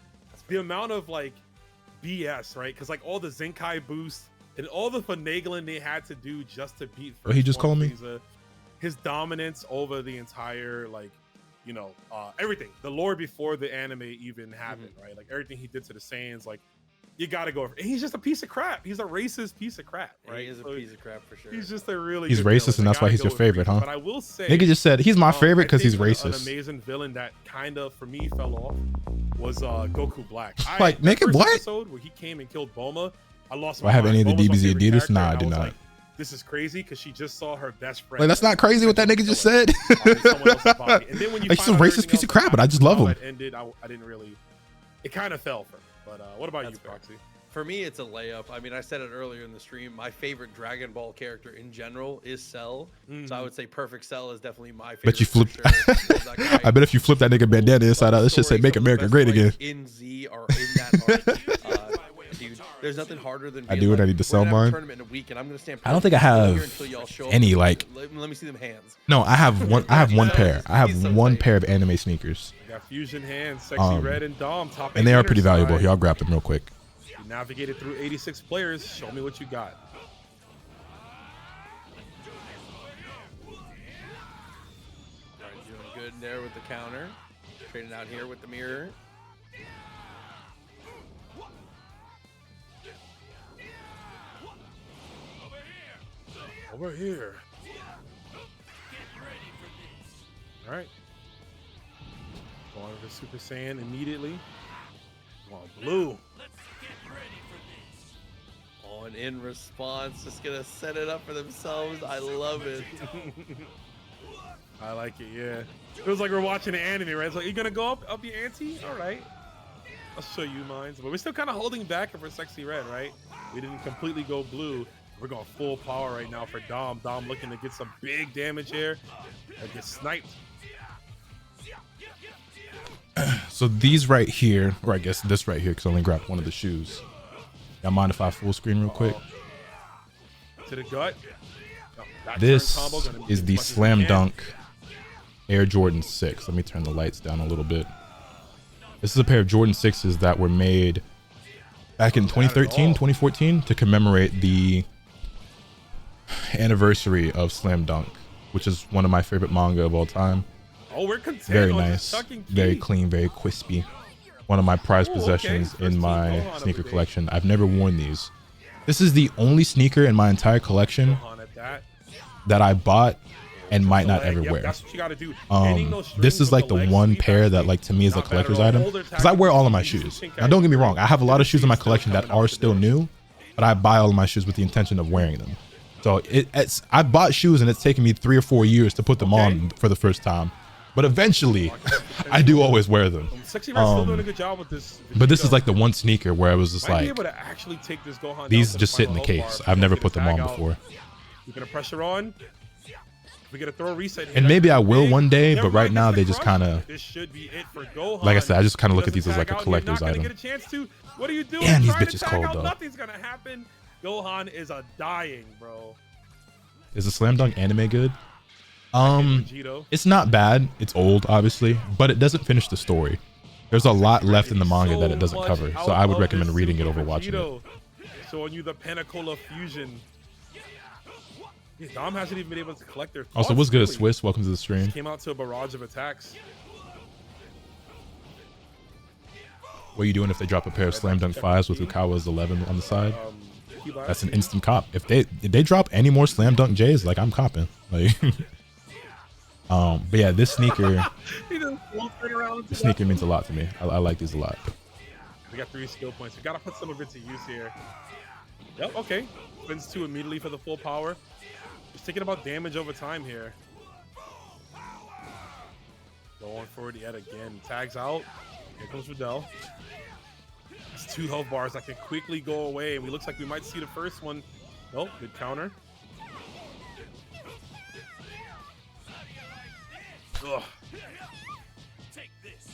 the amount of like BS, right? Because like all the Zenkai boosts and all the finagling they had to do just to beat. He just called me. His dominance over the entire like, you know, everything, the lore before the anime even happened, right? Like everything he did to the Saiyans, like you gotta go over. And he's just a piece of crap. He's a racist piece of crap, right? He is a piece of crap for sure. He's just a really he's racist, and that's why he's your favorite, huh? But I will say, nigga just said he's my favorite because he's racist. An amazing villain that kind of for me fell off was Goku Black. Like nigga, what? Episode where he came and killed Bulma, I lost. Do I have any of the DBZ Adidas? Nah, I do not. this is crazy because she just saw her best friend. Like, that's not crazy what that nigga just said. And then when you Like, he's a racist piece of crap, but I just love him. Ended, I didn't really. It kind of fell for me. But what about you, Proxy? For me, it's a layup. I mean, I said it earlier in the stream. My favorite Dragon Ball character in general is Cell. So I would say Perfect Cell is definitely my favorite. Bet you flip. I bet if you flip that nigga bandana inside out, this shit say "Make America Great Again." In Z or in that arc, dude, there's nothing harder than. I do what I need to sell mine. Tournament in a week, and I'm gonna stand I don't think I have any like. Let me see them hands. No, I have one. I have one pair. I have one pair of anime sneakers. I got Fusion hands, Sexy Red and Dom. Top and they are pretty valuable. Here, I'll grab them real quick. You navigated through 86 players. Show me what you got. Alright, doing good there with the counter. Trading out here with the mirror. Over here. All right. Going over Super Saiyan immediately. Come on, blue. On in response, just gonna set it up for themselves. I love it. I like it, yeah. It feels like we're watching an anime, right? It's like, you gonna go up your ante? All right. I'll show you mine. But we're still kind of holding back for Sexy Red, right? We didn't completely go blue. We're going full power right now for Dom. Dom looking to get some big damage here. I get sniped. So these right here, or I guess this right here, because I only grabbed one of the shoes. Y'all mind if I full screen real quick? To the gut. This is the Slam Dunk Air Jordan 6. Let me turn the lights down a little bit. This is a pair of Jordan 6s that were made back in 2013, 2014 to commemorate the anniversary of Slam Dunk, which is one of my favorite manga of all time. Oh, we're content. Very nice, very clean, very crispy. One of my prized possessions in my sneaker collection. I've never worn these. This is the only sneaker in my entire collection that I bought and might not ever wear. That's what you gotta do. This is like the one pair that, like, to me is a collector's item, because I wear all of my shoes. Now don't get me wrong, I have a lot of shoes in my collection that are still new, but I buy all of my shoes with the intention of wearing them. So I bought shoes and it's taken me 3 or 4 years to put them on for the first time, but eventually I do always wear them. Sexy Red's still doing a good job with this. But this is like the one sneaker where I was just like, able to actually take this Gohan these just sit in the case. I've never put them on before. We're gonna pressure on. We're gonna throw a reset here. And maybe I will one day, but right now they just kind of, this should be it for Gohan. like I said, I just kind of look at these as like a collector's item. Get a chance to. What are you doing? And these bitches cold though. Nothing's gonna happen. Gohan is a dying, bro. Is the Slam Dunk anime good? It's not bad. It's old, obviously, but it doesn't finish the story. There's a lot left in the manga that it doesn't cover, so I would recommend reading it over watching it. Showing you the pinnacle of fusion. Dom hasn't even been able to collect their thoughts. Also, what's good, Swiss? Welcome to the stream. Came out to a barrage of attacks. What are you doing if they drop a pair of Slam Dunk 5s with Ukawa's 11 on the side? That's an instant cop. If they drop any more Slam Dunk J's, like, I'm copping. Like, but yeah, this sneaker means a lot to me. I like these a lot. We got 3 skill points. We gotta put some of it to use here. Yep. Okay. Spins 2 immediately for the full power. Just thinking about damage over time here. Going for it yet again. Tags out. Here comes Vidal. It's 2 health bars that can quickly go away, and we looks like we might see the first one. Nope, good counter. Ugh.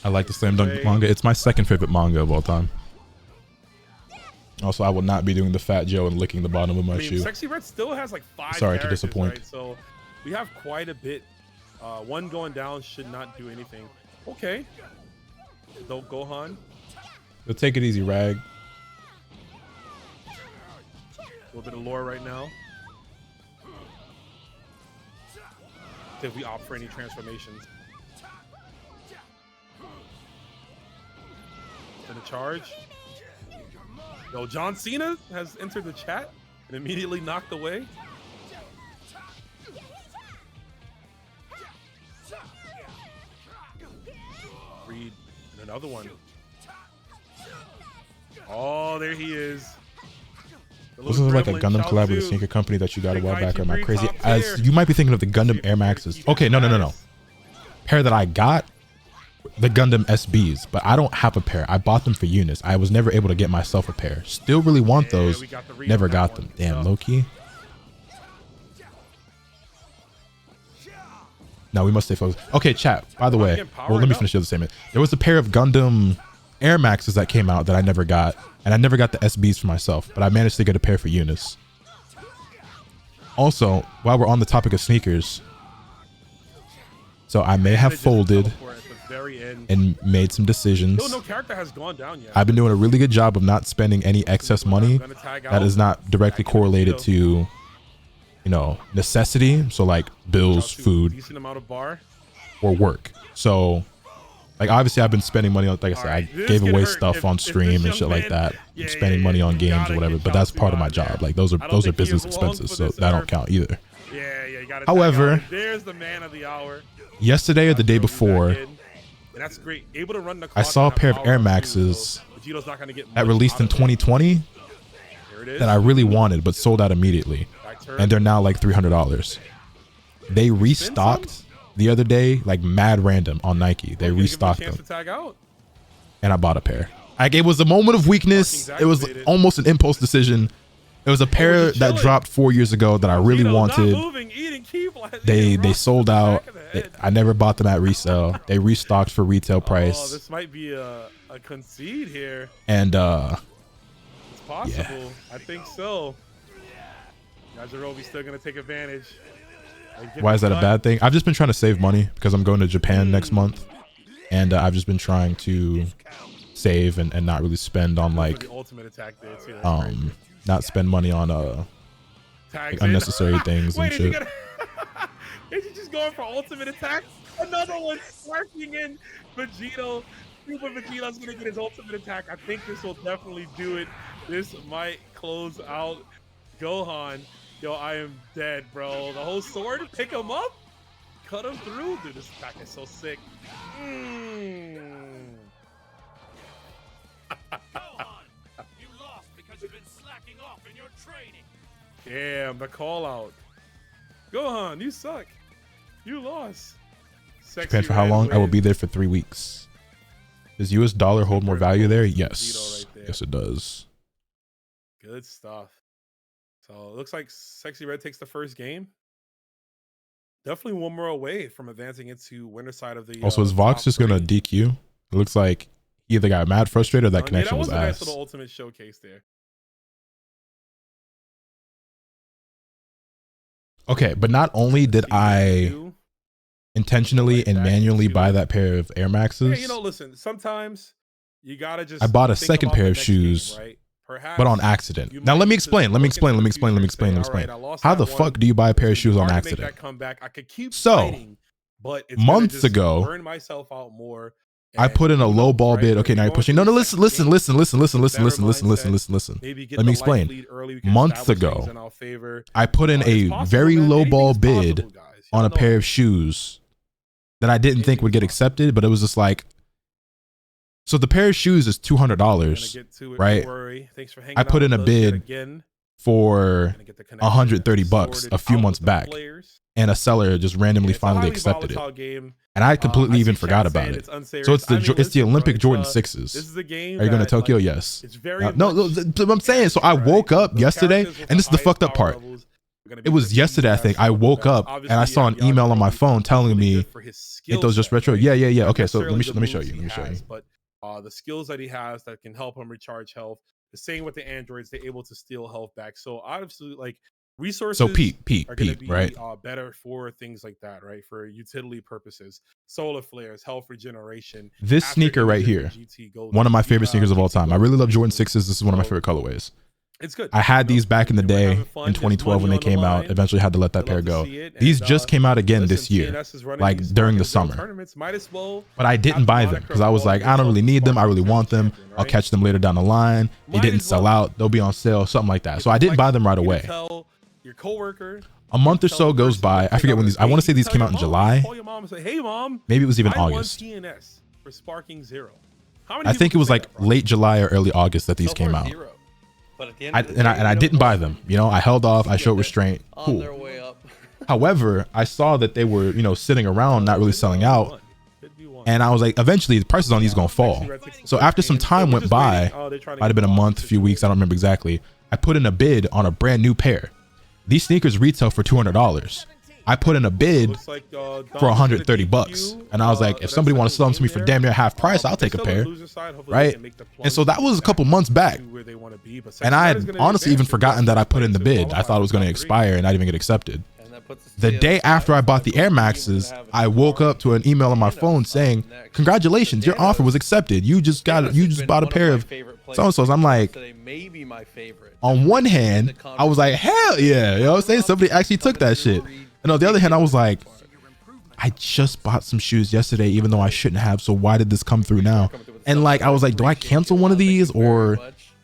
I like the Slam Dunk manga. It's my second favorite manga of all time. Also, I will not be doing the Fat Joe and licking the bottom of my shoe. Sexy Red still has like 5 Sorry to disappoint. Right? So we have quite a bit. One going down should not do anything. Okay. Don't Gohan. But take it easy, Rag. A little bit of lore right now. If we opt for any transformations. To the charge. Yo, John Cena has entered the chat and immediately knocked away. Reed, and another one. Oh, there he is. Wasn't there like a Gundam collab with a sneaker company that you got a while back? Or am I crazy? As you might be thinking of the Gundam Air Maxes. Okay, no. Pair that I got, the Gundam SBs, but I don't have a pair. I bought them for Eunice. I was never able to get myself a pair. Still really want those. Never got them. Damn, low-key. No, we must stay focused. Okay, chat. By the way, well, let me finish the other statement. There was a pair of Gundam Air Maxes that came out that I never got, and I never got the SBs for myself, but I managed to get a pair for Eunice. Also, while we're on the topic of sneakers, so I may have folded and made some decisions. No character has gone down yet. I've been doing a really good job of not spending any excess money that is not directly correlated to, you know, necessity. So like bills, food, decent amount of bar, or work. So like obviously I've been spending money on, like I said, I gave away stuff on stream and shit like that, spending money on games or whatever, but that's part of my job. Like those are business expenses, so that don't count either. You gotta however, there's the man of the hour. Yesterday or the day before, that's great. Able to run the I saw a pair of Air Maxes that released in 2020 that I really wanted but sold out immediately, and they're now like $300. They restocked the other day, like mad random on Nike. They restocked them, and I bought a pair. Like it was a moment of weakness. It was almost an impulse decision. It was a pair that dropped 4 years ago that I really wanted. They sold out. I never bought them at resale. They restocked for retail price. Oh, this might be a concede here. And it's possible. Yeah. I think so. Yajirobe's still gonna take advantage. Why is that a bad thing? I've just been trying to save money because I'm going to Japan next month, and I've just been trying to save and not really spend on like ultimate attack there too. Not spend money on like unnecessary things and shit. Is he just going for ultimate attack? Another one sparking in Vegito. Super Vegito's gonna get his ultimate attack. I think this will definitely do it. This might close out Gohan. Yo, I am dead, bro. The whole sword, pick him up, cut him through. Dude, this attack is so sick. Damn, the call out. Gohan, you suck. You lost. Japan for how long? I will be there for 3 weeks. Does US dollar hold more value there? Yes. Yes, it does. Good stuff. So it looks like Sexy Red takes the first game. Definitely one more away from advancing into winner side of the. Also, is Vox just gonna DQ? It looks like he either got mad frustrated or that connection was ass. A nice little ultimate showcase there. Okay, but not only did I intentionally and manually buy that pair of Air Maxes. Yeah, you know, listen, sometimes you gotta just. I bought a second pair of shoes, right? But on accident. Now let me explain. How the fuck do you buy a pair of shoes on accident? So months ago, I put in a low ball bid. Okay, now you're pushing. No, listen. Let me explain. Months ago, I put in a very low ball bid on a pair of shoes that I didn't think would get accepted, but it was just like. So the pair of shoes is $200, right? I put in a bid for $130 a few months back, and a seller just randomly finally accepted it, and I completely even forgot about it. So it's the Olympic Jordan 6s. Are you going to Tokyo? Yes. No, I'm saying. So I woke up yesterday, and this is the fucked up part. It was yesterday, I think. I woke up and I saw an email on my phone telling me it was just retro. Yeah. Okay, so let me show you. The skills that he has that can help him recharge health. The same with the androids, they're able to steal health back. So obviously, like resources so Pete, are going to be right? Better for things like that, right? For utility purposes, solar flares, health regeneration. This sneaker right here, one of my favorite sneakers of all time. I really love Jordan 6s. This is one of my favorite colorways. It's good. I had these back in the day in 2012 when they came out. Eventually had to let that pair go. These just came out again this year, like during the summer. But I didn't buy them because I was like, I don't really need them. I really want them. I'll catch them later down the line. They didn't sell out. They'll be on sale, something like that. So I didn't buy them right away. A month or so goes by. I forget when these. I want to say these came out in July. Maybe it was even August. I think it was like late July or early August that these came out. But at the end I didn't buy them. You know, I held off. I showed restraint. On their way up. However, I saw that they were, you know, sitting around, not really selling out. And I was like, eventually the prices on these gonna fall. So after some time went by, might have been a month, a few weeks, I don't remember exactly. I put in a bid on a brand new pair. These sneakers retail for $200. I put in a bid for 130 bucks. And I was like, if somebody wants to sell them to me for damn near half price, I'll take a pair. Right? And so that was a couple months back. And I had honestly even forgotten that I put in the bid. I thought it was going to expire and not even get accepted. The day after I bought the Air Maxes, I woke up to an email on my phone saying, congratulations, your offer was accepted. You just bought a pair of so-and-so's. I'm like, on one hand, I was like, hell yeah. You know what I'm saying? Somebody actually took that shit. And on the other hand, I was like, I just bought some shoes yesterday, even though I shouldn't have. So why did this come through now? And like, I was like, do I cancel one of these? Or,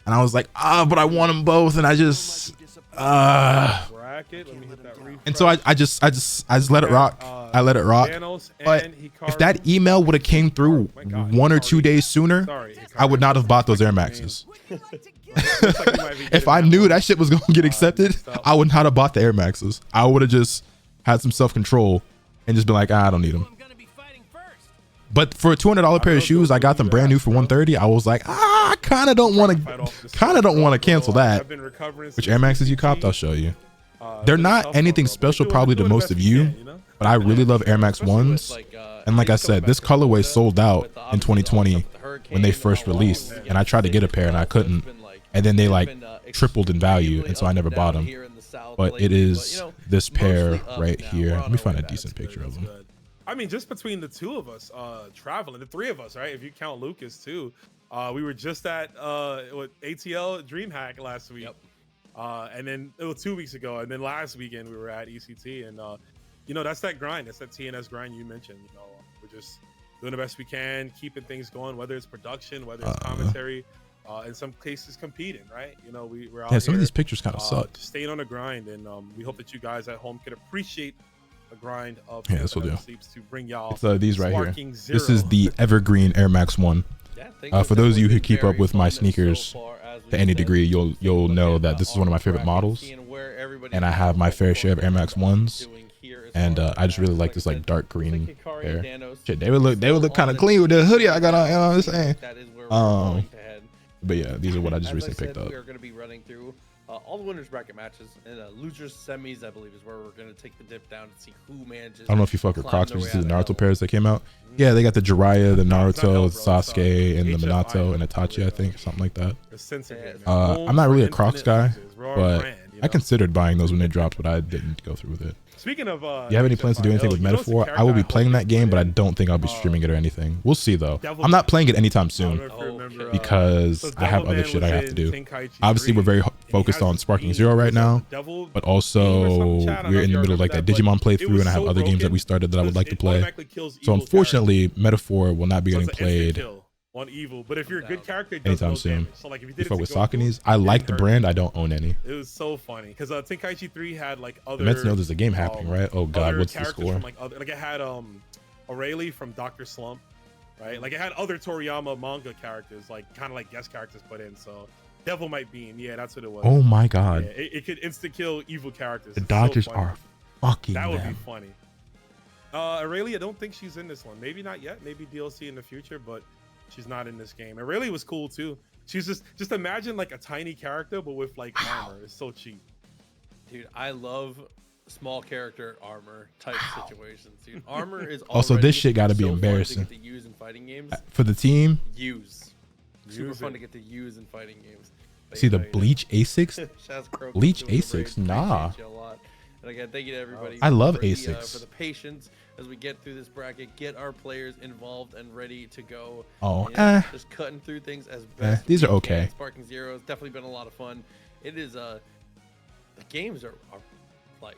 and I was like, but I want them both. And I just, and so I just let it rock. I let it rock. But if that email would have came through 1 or 2 days sooner, I would not have bought those Air Maxes. If I knew that shit was gonna get accepted, I would not have bought the Air Maxes. I would have just had some self-control and just been like, I don't need them. But for a $200 pair of shoes, I got them brand new for $130. I was like, I kind of don't want to cancel that. Which Air Maxes you copped? I'll show you. They're not anything special probably to most of you, but I really love Air Max 1s. And like I said, this colorway sold out in 2020 when they first released, and I tried to get a pair and I couldn't. And then they like tripled in value, and so I never bought them. But it is this pair right here. Let me find a decent picture of them. I mean, just between the two of us traveling, the three of us, right? If you count Lucas too, we were just at ATL DreamHack last week. And then it was 2 weeks ago, and then last weekend we were at ECT, and you know, that's that grind, that's that TNS grind you mentioned. You know, we're just doing the best we can, keeping things going, whether it's production, whether it's commentary, in some cases competing, right? You know, we're out some of these pictures kind of suck. Staying on the grind, and we hope that you guys at home can appreciate the grind of this will do. To bring y'all it's these right here. This is the Evergreen Air Max 1. For those of you who keep up with my sneakers to any degree, you'll know that this is one of my favorite models, and I have my fair share of Air Max 1s, and I just really like this like dark green pair. Shit, they would look kind of clean with the hoodie I got on. You know what I'm saying? But yeah, these are what I just recently picked up. We are going to be running through all the winners bracket matches, and losers semis, I believe, is where we're going to take the dip down and see who manages. I don't know if you fuck with Crocs, but you see the Naruto pairs that came out. Yeah, they got the Jiraiya, the Naruto, Sasuke, and the Minato and Itachi, I think, something like that. I'm not really a Crocs guy, but I considered buying those when they dropped, but I didn't go through with it. Speaking of, do you have any plans to do anything with Metaphor? I will be playing that game, but I don't think I'll be streaming it or anything. We'll see though. I'm not playing it anytime soon because I have other shit I have to do. Obviously, we're very focused on Sparking Zero right now, but also we're in the middle of like that Digimon playthrough, and I have other games that we started that I would like to play. So unfortunately, Metaphor will not be getting played on evil, but if you're a good character, anytime soon. So like if you fuck with Sauconys, I like the brand. I don't own any. It was so funny because Tenkaichi 3 had like other. Meant to know there's a game happening, right? Oh god, what's the score? From, like it had Aurelie from Dr. Slump, right? Like it had other Toriyama manga characters, like kind of like guest characters put in. So Devil Might Beam, yeah, that's what it was. Oh my god, yeah, it could insta kill evil characters. The Dodgers are fucking. That would be funny. Aurelie, I don't think she's in this one. Maybe not yet. Maybe DLC in the future, but. She's not in this game. Aurelie was cool too. She's just imagine like a tiny character, but with like armor. It's so cheap. Dude, I love small character armor type situations. Dude, armor is also this shit got to be embarrassing to use in fighting games. For the team. Super fun to get to use in fighting games. But see the Bleach Asics. Bleach Asics, nah. And again, thank you to everybody. I love Asics for the patience as we get through this bracket, get our players involved and ready to go. Oh, just cutting through things as best. These are okay. Sparking Zero has definitely been a lot of fun. It is the games are like.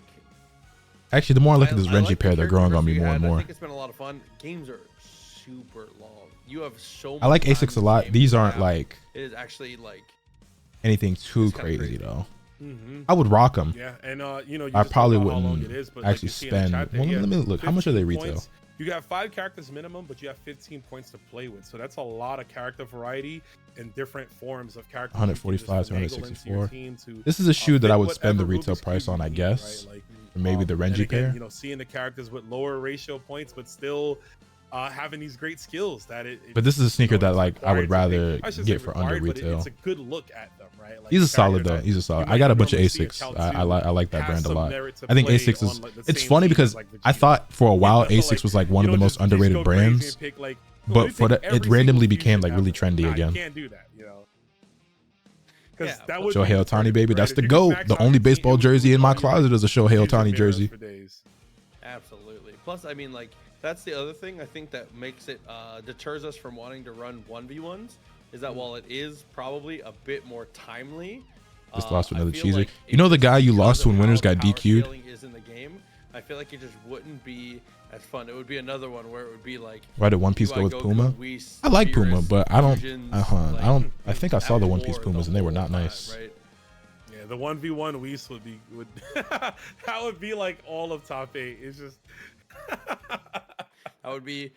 Actually, the more I look at this Renji pair, they're growing on me more and more. I think it's been a lot of fun. Games are super long. You have so much. I like Asics a lot. These aren't like. It is actually like. Anything too crazy though. I would rock them. Yeah, and you know, I probably wouldn't actually spend. Well, let me look. How much are they retail? You got 5 characters minimum, but you have 15 points to play with. So that's a lot of character variety and different forms of character. 145 to 164. This is a shoe that I would spend the retail price on, I guess. Right? Like, Or maybe the Renji pair. You know, seeing the characters with lower ratio points, but still having these great skills that but this is a sneaker that like I would rather get for under retail. It's a good look at them, right? Like, He's a solid though. He's a solid. I got a bunch of Asics. I like that brand a lot. I think Asics is. It's funny because I thought for a while Asics was like one of the most underrated brands, but for the it randomly became like really trendy again. You can't do that, you know. Shohei Ohtani, baby, that's the GOAT. The only baseball jersey in my closet is a Shohei Ohtani jersey. Absolutely. Plus, I mean, like, that's the other thing I think that makes it deters us from wanting to run 1v1s is that while it is probably a bit more timely, just lost to another cheeser. Like you know the guy you lost to when winners got DQ'd? Is in the game. I feel like it just wouldn't be as fun. It would be another one where it would be like, why did One Piece go with Puma? I like Puma, but I don't. I think I saw the One Piece Pumas and they were not nice. Right? Yeah, the 1v1 Whis would that would be like all of top 8. It's just that would be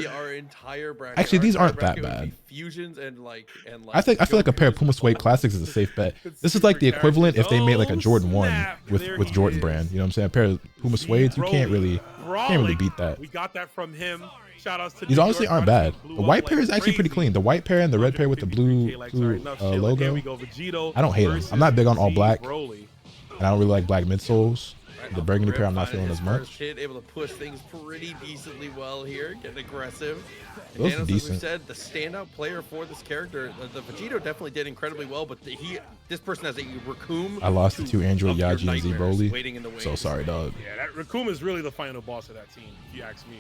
our entire bracket. Actually, these aren't that bad. Fusions and like I feel like a pair of Puma Suede Classics is a safe bet. This is like the equivalent if they made like a Jordan 1 with Jordan brand. You know what I'm saying? A pair of Puma Suedes, you can't really beat that. We got that from him. Shout outs to these honestly aren't bad. The white pair is actually pretty clean. The white pair and the red pair with the blue logo. I don't hate them. I'm not big on all black, and I don't really like black midsoles. The burgundy pair I'm not feeling as much. Able to push things pretty decently well here, getting aggressive. Those and are as decent. we said, the standout player for this character, the Vegito definitely did incredibly well, but this person has a Raccoon. I lost to Android Yaji and Z Broly. So sorry, dog. Yeah, that Raccoon is really the final boss of that team, if you ask me.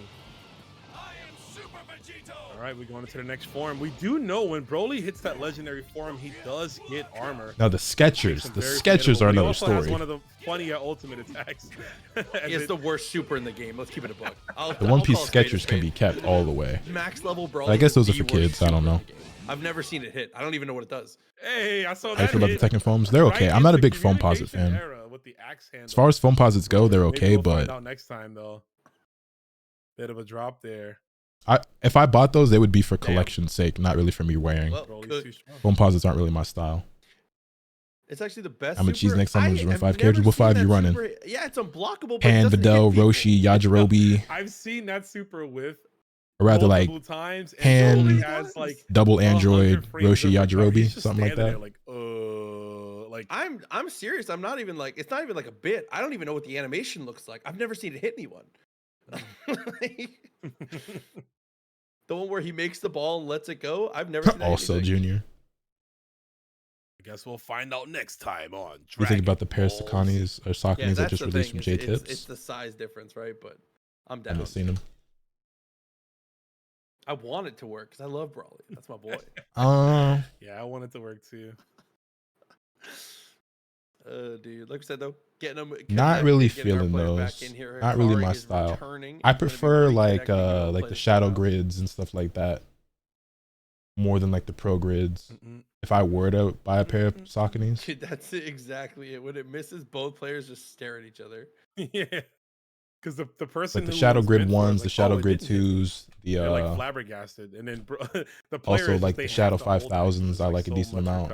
All right, we're going into the next form. We do know when Broly hits that legendary form, he does get armor. Now the Skechers are another story. Has one of the funnier ultimate attacks. It's the worst super in the game. Let's keep it a buck. The One Piece Skechers can be kept all the way. Max level Broly. I guess those are for kids. I don't know. I've never seen it hit. I don't even know what it does. Hey, I saw that. How you feel about the Tekken foams? They're okay. I'm not a big Foamposite fan. As far as Foamposits go, they're okay, but next time though, bit of a drop there. If I bought those, they would be for collection's sake, not really for me wearing. Foamposits aren't really my style. It's actually the best. I'm a cheese next time. I'm just run 5 characters. What 5 you running? Yeah, it's unblockable. Pan, Videl, Roshi, Yajirobe. I've seen that super with. Or rather, like Pan, like double Android, Roshi, Yajirobe, something like that. Like I'm serious. I'm not even like it's not even like a bit. I don't even know what the animation looks like. I've never seen it hit anyone. The one where he makes the ball and lets it go. I've never seen that. Also, Junior. I guess we'll find out next time on. You think about the pair of Sakanis or Sakanis that just released from J-Tips? It's the size difference, right? But I'm down. I haven't seen them. I want it to work because I love Brawley. That's my boy. Yeah, I want it to work too. Dude, like I said though, getting them. Not really feeling those. Not really my style. I prefer like the shadow grids and stuff like that more than like the pro grids. If I were to buy a pair of Sakanis. Dude, that's exactly it. When it misses, both players just stare at each other. Yeah. Because the person like the shadow grid ones, the shadow grid 2s, they're like flabbergasted, and then the also like the shadow 5000s, I like a decent amount.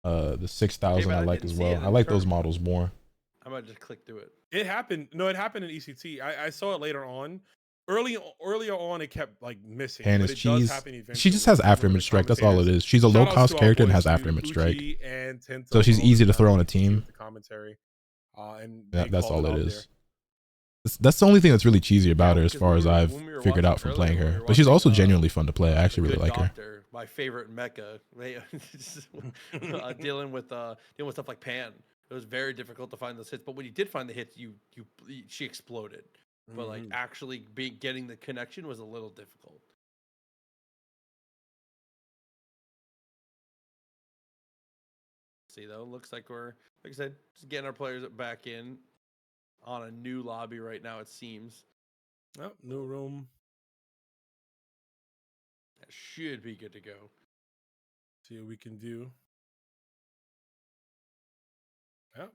The 6000 I like as well. I like those models more. I might just click through it. It happened. No, it happened in ECT. I saw it later on. Earlier on, it kept like missing. And it's cheese. She just has afterimage strike. That's all it is. She's a low cost character and has afterimage strike. So she's easy to throw on a team. Commentary. And that's all it is. That's the only thing that's really cheesy about her as far as I've figured out from playing her. But she's also genuinely fun to play. I actually really like her. My favorite mecha. Dealing with stuff like Pan. It was very difficult to find those hits. But when you did find the hits, she exploded. But like actually getting the connection was a little difficult. See though, looks like we're, like I said, just getting our players back in on a new lobby right now, it seems. Oh, new room. That should be good to go. See what we can do. Yeah.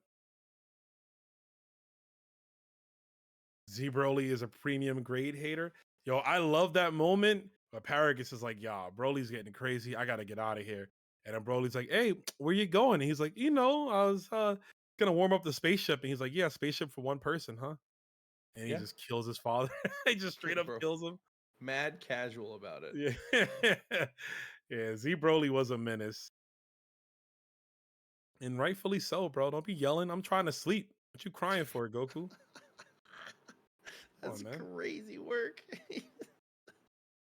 Z Broly is a premium grade hater. Yo, I love that moment. But Paragus is like, "Yeah, Broly's getting crazy. I gotta get out of here." And then Broly's like, "Hey, where you going?" And he's like, "You know, I was gonna warm up the spaceship." And he's like, "Yeah, spaceship for one person, huh?" And he just kills his father. He just straight up kills him. Mad casual about it. Yeah. Yeah, Z Broly was a menace. And rightfully so, bro. Don't be yelling. I'm trying to sleep. What you crying for, Goku? That's crazy work.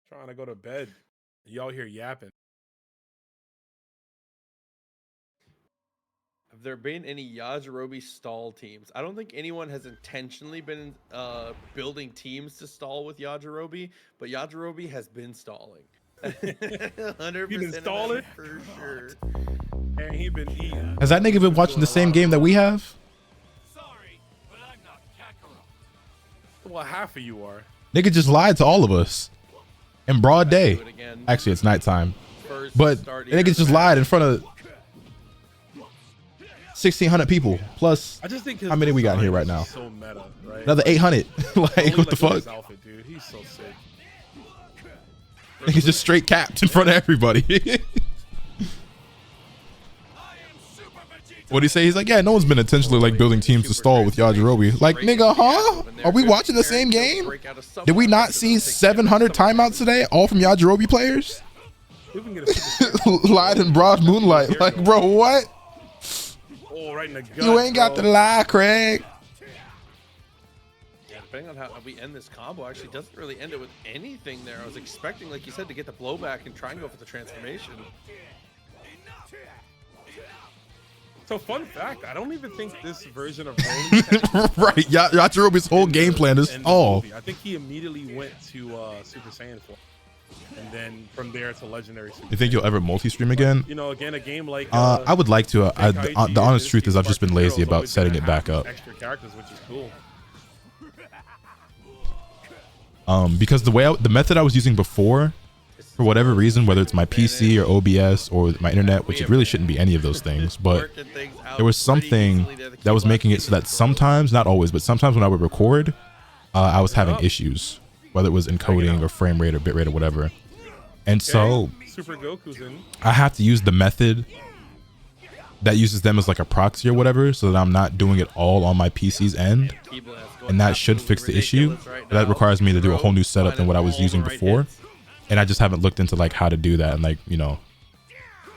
Trying to go to bed. Y'all here yapping. Have there been any Yajirobe stall teams? I don't think anyone has intentionally been building teams to stall with Yajirobe, but Yajirobe has been stalling. 100% He been stalling? for sure. And he been eating. Has that nigga been watching the same game that we have? Well, half of you are. Nigga just lied to all of us in broad day. Actually, it's nighttime, but nigga just lied in front of 1,600 people plus. I just think how many we got here right now? So meta, right? Another 800. Like, what the fuck? Outfit, dude. He's so sick. Nigga just straight capped in front of everybody. What'd he say? He's like, yeah, no one's been intentionally like building teams to stall with Yajirobe. Like, nigga, huh? Are we watching the same game? Did we not see 700 timeouts today, all from Yajirobe players? Lied in broad moonlight. Like, bro, what? Oh, right in the gut, You ain't got the lie, Craig. Yeah, depending on how we end this combo, actually doesn't really end it with anything there. I was expecting, like you said, to get the blowback and try and go for the transformation. So fun fact, I don't even think this version of Broly right, Yajirobe's whole game plan is all. I think he immediately went to Super Saiyan 4. And then from there to Legendary Super You think you'll ever multi-stream again? You know, again, a game like I would like to. The honest truth is I've just been lazy about setting it back up. Extra characters, which is cool. Because the method I was using before, for whatever reason, whether it's my PC or OBS or my internet, which it really shouldn't be any of those things, but there was something that was making it so that sometimes, not always, but sometimes when I would record, I was having issues, whether it was encoding or frame rate or bit rate or whatever. And so Super Goku's in. I have to use the method that uses them as like a proxy or whatever, so that I'm not doing it all on my PC's end. And that should fix the issue. But that requires me to do a whole new setup than what I was using before. And I just haven't looked into like how to do that and like, you know,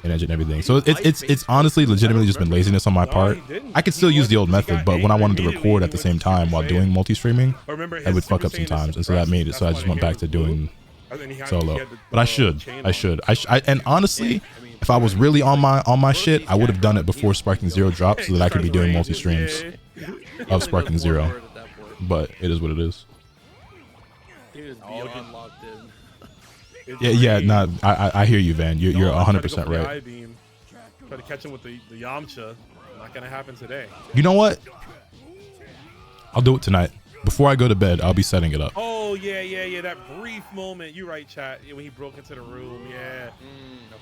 and everything. So it's honestly legitimately just been laziness on my part. I could still use the old method, but when I wanted to record at the same time while doing multi-streaming, I would fuck up sometimes. And so that made it so I just went back to doing solo. But I should. And honestly, if I was really on my shit, I would have done it before Sparking Zero dropped so that I could be doing multi-streams of Sparking Zero. But it is what it is. Yeah, nah, I hear you, Van. You're 100% right. Try to catch him with the Yamcha. Not gonna happen today. You know what? I'll do it tonight. Before I go to bed, I'll be setting it up. Oh yeah. That brief moment. You're right, chat. When he broke into the room, yeah.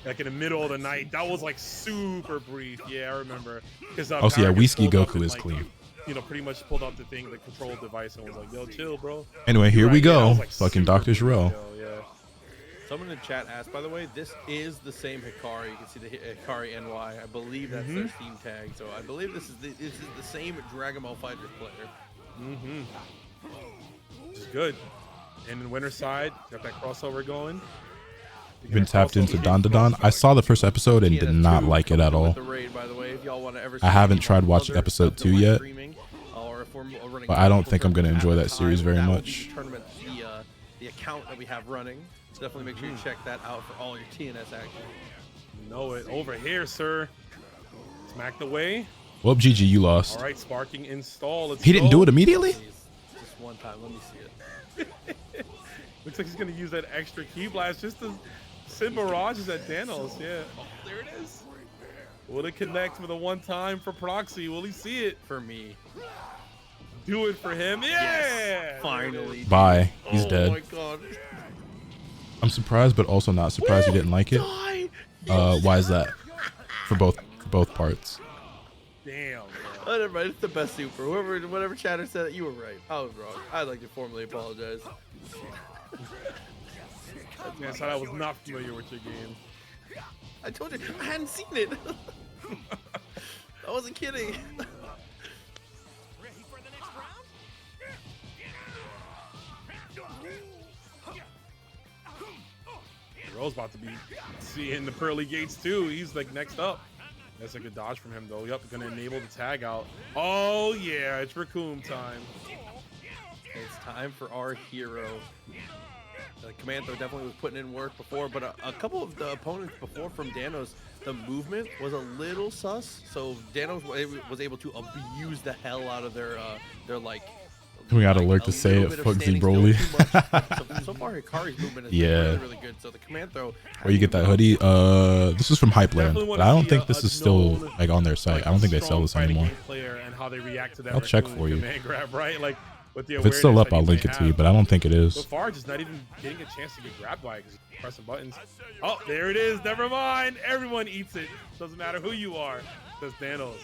Like in the middle of the night. That was like super brief. Yeah, I remember. Oh, so yeah, Whiskey Goku is clean. You know, pretty much pulled out the thing, the control device, and was like, "Yo, chill, bro." Anyway, here we go. Like, fucking Dr. Giro. Someone in chat asked, by the way, this is the same Hikari. You can see the Hikari NY. I believe that's their Steam tag. So I believe this is the same Dragon Ball FighterZ player. Which is good. And in Winter Side, got that crossover going. Been tapped into Dandadan. I saw the first episode and did not like it at all. I haven't tried watching episode 2 yet, but I don't think I'm going to enjoy that series very much. The account that we have running. So definitely make sure you check that out for all your TNS action. You know it. Over here, sir. Smacked away. Well, GG, you lost. All right, Sparking install. He didn't do it immediately? Just one time. Let me see it. Looks like he's going to use that extra key blast just to send barrages at Danos. Yeah. Oh, there it is. Will it connect with a one-time for Proxy? Will he see it? For me. Do it for him. Yeah. Yes, finally. Bye. He's dead. Oh my god. I'm surprised, but also not surprised you didn't like it. Why is that? For both parts. Damn, bro. Oh, never mind. It's the best super. Whatever chatter said it, you were right. I was wrong. I'd like to formally apologize. I thought I was not familiar with your game. I told you I hadn't seen it. I wasn't kidding. Rose about to be seeing the pearly gates too. He's like next up. That's a good dodge from him though. Yep, gonna enable the tag out. Oh yeah, it's Raccoon time. It's time for our hero. Commando definitely was putting in work before, but a couple of the opponents before from Danos, the movement was a little sus. So Danos was able to abuse the hell out of their like. We gotta lurk to say it, Fugsy Broly. So far, Hikari's movement is really good. So the command throw. Where you get that hoodie? This is from Hypeland, but I don't think this is still like on their site. I don't think they sell this anymore. I'll check for you. Grab, right? Like, if it's still up, I'll link it to you, but I don't think it is. So far, just not even getting a chance to get grabbed by it because he's pressing buttons. Oh, there it is. Never mind. Everyone eats it. Doesn't matter who you are. Says Thanos.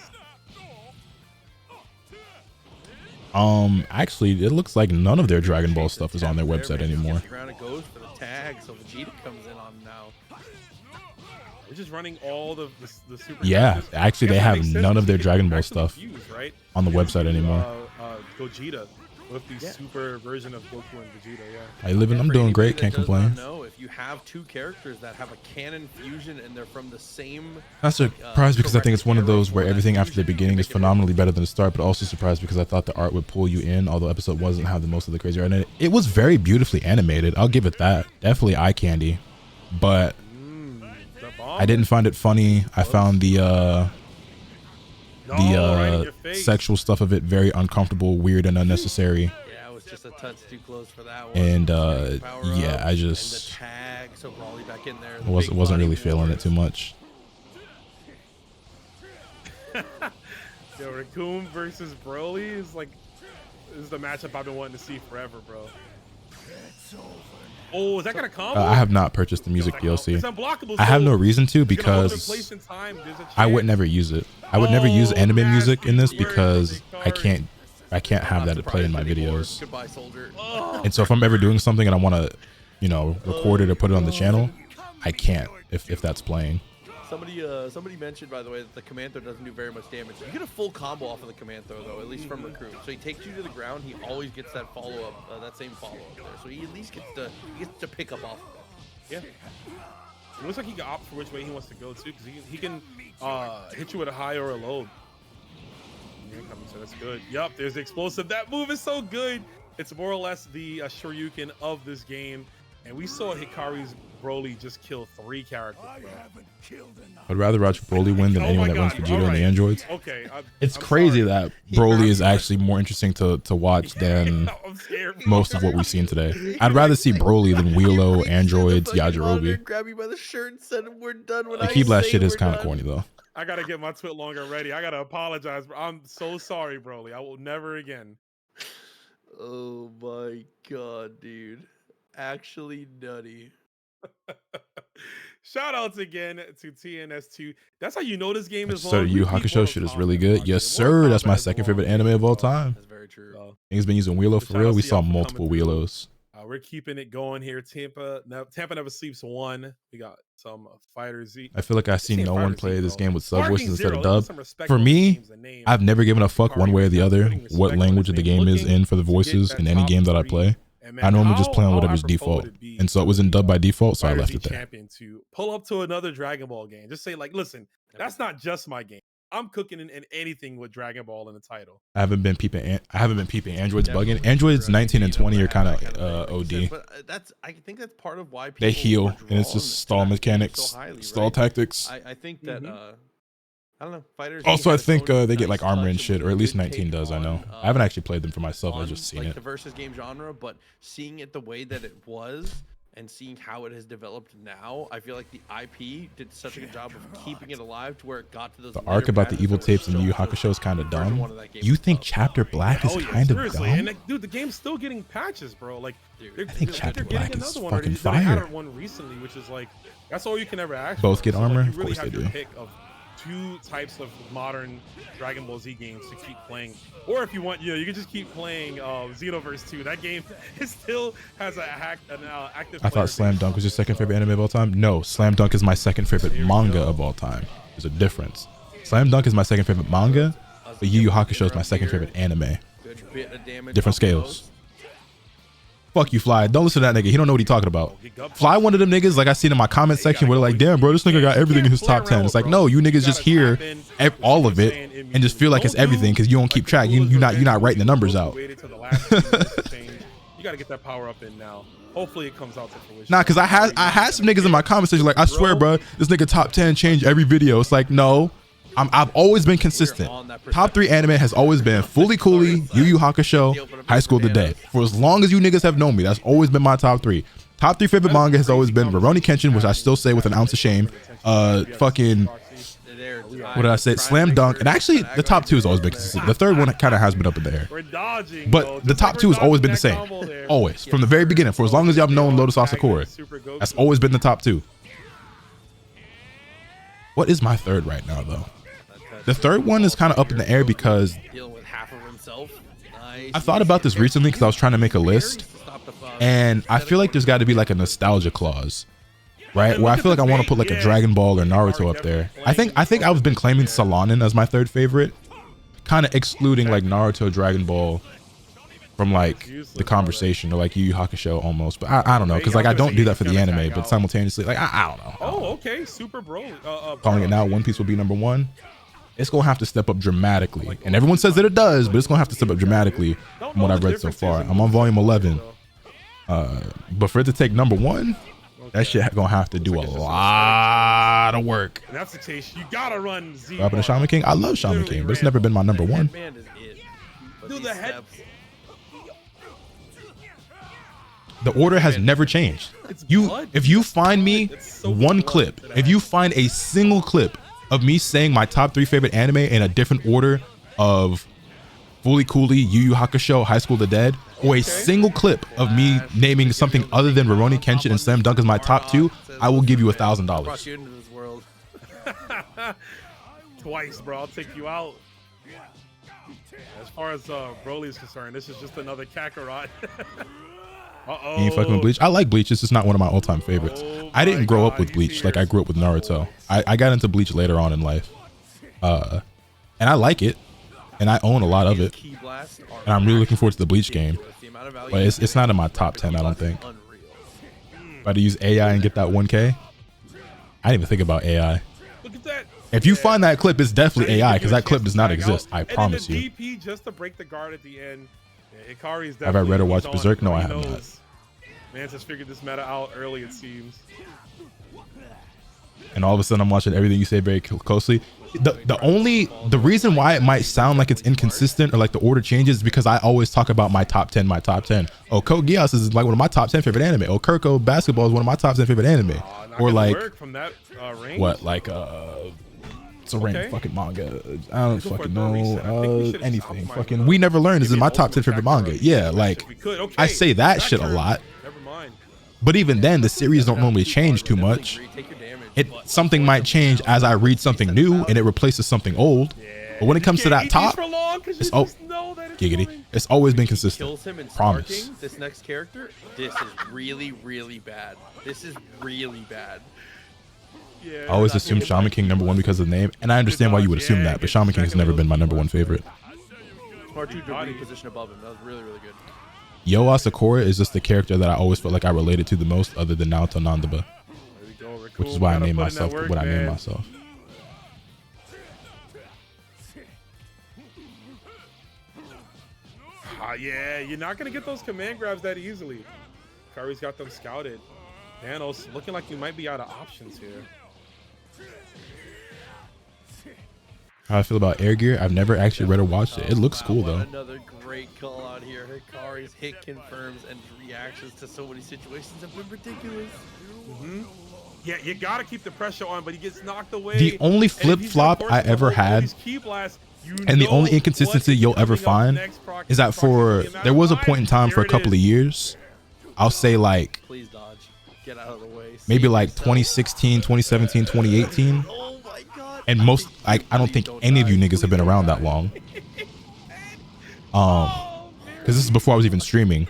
Actually, it looks like none of their Dragon Ball stuff is on their website anymore. Round it goes for the tag, so Vegeta comes in on now. We're just running all the super. Yeah, actually, they have none of their Dragon Ball stuff on the website anymore. Gogeta with the super version of Goku and Vegeta. Yeah. How you living? I'm doing great. Can't complain. No, if you have two characters that have a canon fusion and they're from the same. I'm surprised because I think it's one of those where everything after the beginning is phenomenally better than the start, but also surprised because I thought the art would pull you in, although episode wasn't have the most of the crazy art in it. It was very beautifully animated. I'll give it that. Definitely eye candy, but I didn't find it funny. I found the sexual stuff of it very uncomfortable, weird, and unnecessary. Yeah, it was just a touch too close for that one. And yeah, I just tag, so Brawly back in there, wasn't really feeling it too much. Yo, Raccoon versus Broly is like, this is the matchup I've been wanting to see forever, bro. Oh, is that gonna combo? I have not purchased the music DLC. It's unblockable, I have no reason to because I would never use it. I would never use anime music in this because I can't have that to play in my videos. And so if I'm ever doing something and I want to, you know, record it or put it on the channel, I can't if that's playing. Somebody mentioned, by the way, that the command throw doesn't do very much damage. You get a full combo off of the command throw, though, at least from Recruit. So he takes you to the ground. He always gets that follow-up, that same follow-up there. So he at least gets to pick up off of Yeah. it. It looks like he can opt for which way he wants to go, too, because he can hit you with a high or a low. So that's good. Yup, there's the explosive. That move is so good. It's more or less the Shoryuken of this game. And we saw Hikari's Broly just kill 3 characters. I'd rather watch Broly win than anyone that runs Vegeta on the androids. Okay, it's crazy that Broly is actually more interesting to watch than most of what we've seen today. I'd rather see Broly than Wheelo, androids, Yajirobe. Grab me by the shirt and said we're done. The Keyblast shit is kind of corny though. I gotta get my twit longer ready. I gotta apologize. I'm so sorry, Broly. I will never again. Oh my god, dude. Actually nutty. Shout outs again to TNS2. That's how you know this game is long. So Yu Hakusho shit is really good. Yes, sir. That's my second favorite anime of all time. That's very true. He's been using Wheelo for real. We saw multiple Wheelos. We're keeping it going here. Tampa Never Sleeps 1. We got some Fighter Z. I feel like I've seen no one play this game with sub voices instead of dub. For me, I've never given a fuck one way or the other what language the game is in for the voices in any game that I play. I normally just play on whatever's default, and so it was in dub by default, so I left it there. Champion to pull up to another Dragon Ball game. Just say like, listen, that's not just my game. I'm cooking in anything with Dragon Ball in the title. I haven't been peeping Androids bugging. Androids 19 and 20 are kind of OD. But I think that's part of why people they heal, and it's just stall mechanics, stall tactics. I think that I don't know. Fighters. Also, I think they get like armor and shit, or at least 19 does. I know. I haven't actually played them for myself. I've just seen like it. The versus game genre, but seeing it the way that it was and seeing how it has developed now, I feel like the IP did such a good job of keeping it alive to where it got to those. The arc about the evil tapes in Yu Yu Hakusho is kind of dumb. You think Chapter Black is kind of dumb? And like, dude, the game's still getting patches, bro. Like, I think Chapter Black is fucking fire. They added one recently, which is like, that's all you can ever ask. Both get armor? You of really course they have do. your pick of 2 types of modern Dragon Ball Z games to keep playing. Or if you want, you can just keep playing Xenoverse 2. That game, it still has an active. I thought Slam Dunk was your second favorite anime of all time. No, Slam Dunk is my second favorite manga of all time. There's a difference. Slam Dunk is my second favorite manga, but Yu Yu Hakusho is my second favorite anime. Different scales. Fuck you, Fly. Don't listen to that nigga. He don't know what he talking about. Fly one of them niggas, like I seen in my comment section, where they're like, damn, bro, this nigga got everything in his top 10. It's like, no, you niggas just hear all of it and just feel like it's everything because you don't keep track. You're not writing the numbers out. You gotta get that power up in now. Hopefully it comes out to fruition. Nah, because I had some niggas in my comment section like, I swear, bro, this nigga top 10 change every video. It's like, no. I've always been consistent. Top 3 anime has always been Fully Cooley, Yu Yu Hakusho, High School Today. For as long as you niggas have known me, that's always been my top 3. Top 3 favorite manga has always been Rurouni Kenshin, which I still say with an ounce of shame. Fucking, what did I say? Slam Dunk. And actually, the top 2 has always been consistent. The third one kind of has been up in the air. But the top 2 has always been the same. Always. From the very beginning. For as long as y'all have known Lotus Asakura. That's always been the top 2. What is my third right now, though? The third one is kind of up in the air because I thought about this recently because I was trying to make a list, and I feel like there's got to be like a nostalgia clause, right? Where I feel like I want to put like a Dragon Ball or Naruto up there. I think I've been claiming Solanin as my third favorite, kind of excluding like Naruto, Dragon Ball from like the conversation, or like Yu Yu Hakusho almost. But I don't know, because like I don't do that for the anime, but simultaneously like I don't know. Oh, okay, Super Bro. Calling it now, One Piece will be number 1. It's gonna have to step up dramatically, and everyone says that it does, but it's gonna have to step up dramatically from what I've read so far. I'm on volume 11, but for it to take number 1, that shit gonna have to do a lot of work. And that's the case. You gotta run Z. What happened to Shaman King? I love Shaman King, but it's never been my number 1. Dude, the head. The order has never changed. If you find me one clip, if you find a single clip of me saying my top 3 favorite anime in a different order of Fully Cooley, Yu Yu Hakusho, High School the Dead, or a single clip of me naming something other than Rurouni Kenshin and Slam Dunk as my top 2, I will give you $1,000. Twice, bro. I'll take you out. As far as Broly is concerned, this is just another Kakarot. Uh-oh. You ain't fucking with Bleach? I like Bleach. It's just not one of my all-time favorites. I didn't grow up with Bleach like I grew up with Naruto. I got into Bleach later on in life. And I like it. And I own a lot of it. And I'm really looking forward to the Bleach game. But it's not in my top 10, I don't think. If I had to use AI and get that 1K, I didn't even think about AI. Look at that. If you find that clip, it's definitely AI, because that clip does not exist. I promise you. DP just to break the guard at the end. Yeah, Hikari's have I read or watched Berserk? No, I have not. Man's just figured this meta out early, it seems. And all of a sudden, I'm watching everything you say very closely. The reason why it might sound like it's inconsistent or like the order changes is because I always talk about my top 10. Oh, Code Geass is like one of my top 10 favorite anime. Oh, Kuroko Basketball is one of my top 10 favorite anime. Or like from that, what, like it's a ranked fucking manga. I don't fucking know anything. Fucking We Never Learn is in my top 10 favorite manga. Yeah, like I say that shit a lot. But even then, the series don't normally change too much. Something might change as I read something new and it replaces something old. But when it comes to that top, it's giggity. It's always been consistent. Promise. This next character, this is really, really bad. This is really bad. I always assumed Shaman King number 1 because of the name, and I understand why you would assume that, but Shaman King has never been my number 1 favorite. Smart 2 to position above him. That was really, really good. Yo Asakura is just the character that I always felt like I related to the most, other than Naoto Nandaba, which is why I named myself what I named myself. Yeah, you're not gonna get those command grabs that easily. Curry's got them scouted. Thanos looking like you might be out of options here. How I feel about Air Gear? I've never actually read or watched it. It looks cool though. Another great call out here. Hikari's hit confirms and reactions to so many situations have been ridiculous. Yeah, you gotta keep the pressure on, but he gets knocked away. The only flip flop I ever had, and the only inconsistency you'll ever find, is that there was a point in time for a couple of years, I'll say like, please dodge. Get out of the way. Maybe like 2016, 2017, 2018. and most like I don't think any of you niggas have been around that long. Because this is before I was even streaming.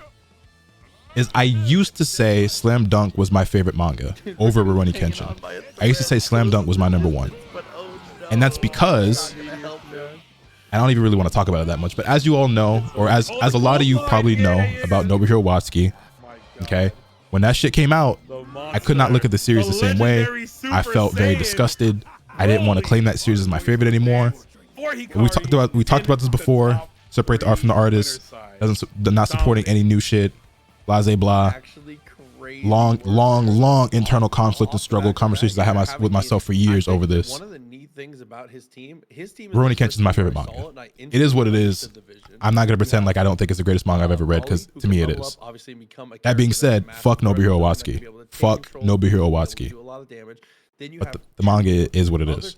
Is I used to say Slam Dunk was my favorite manga over Rurouni Kenshin. I used to say Slam Dunk was my #1, and that's because I don't even really want to talk about it that much. But as you all know, or as a lot of you probably know about Nobuhiro Watsuki, okay, when that shit came out, I could not look at the series the same way. I felt very disgusted. I didn't want to claim that series as my favorite anymore. We talked about this before. Separate the art from the artist. Not supporting any new shit. Blase blah. Long internal conflict and struggle conversations I had with myself for years over this. One of the neat things about his team Rurouni Kenshin is my favorite manga. It is what it is. I'm not gonna pretend like I don't think it's the greatest manga I've ever read, because to me it is. That being said, fuck Nobuhiro Watsuki. Fuck Nobuhiro Watsuki. But the manga is what it is.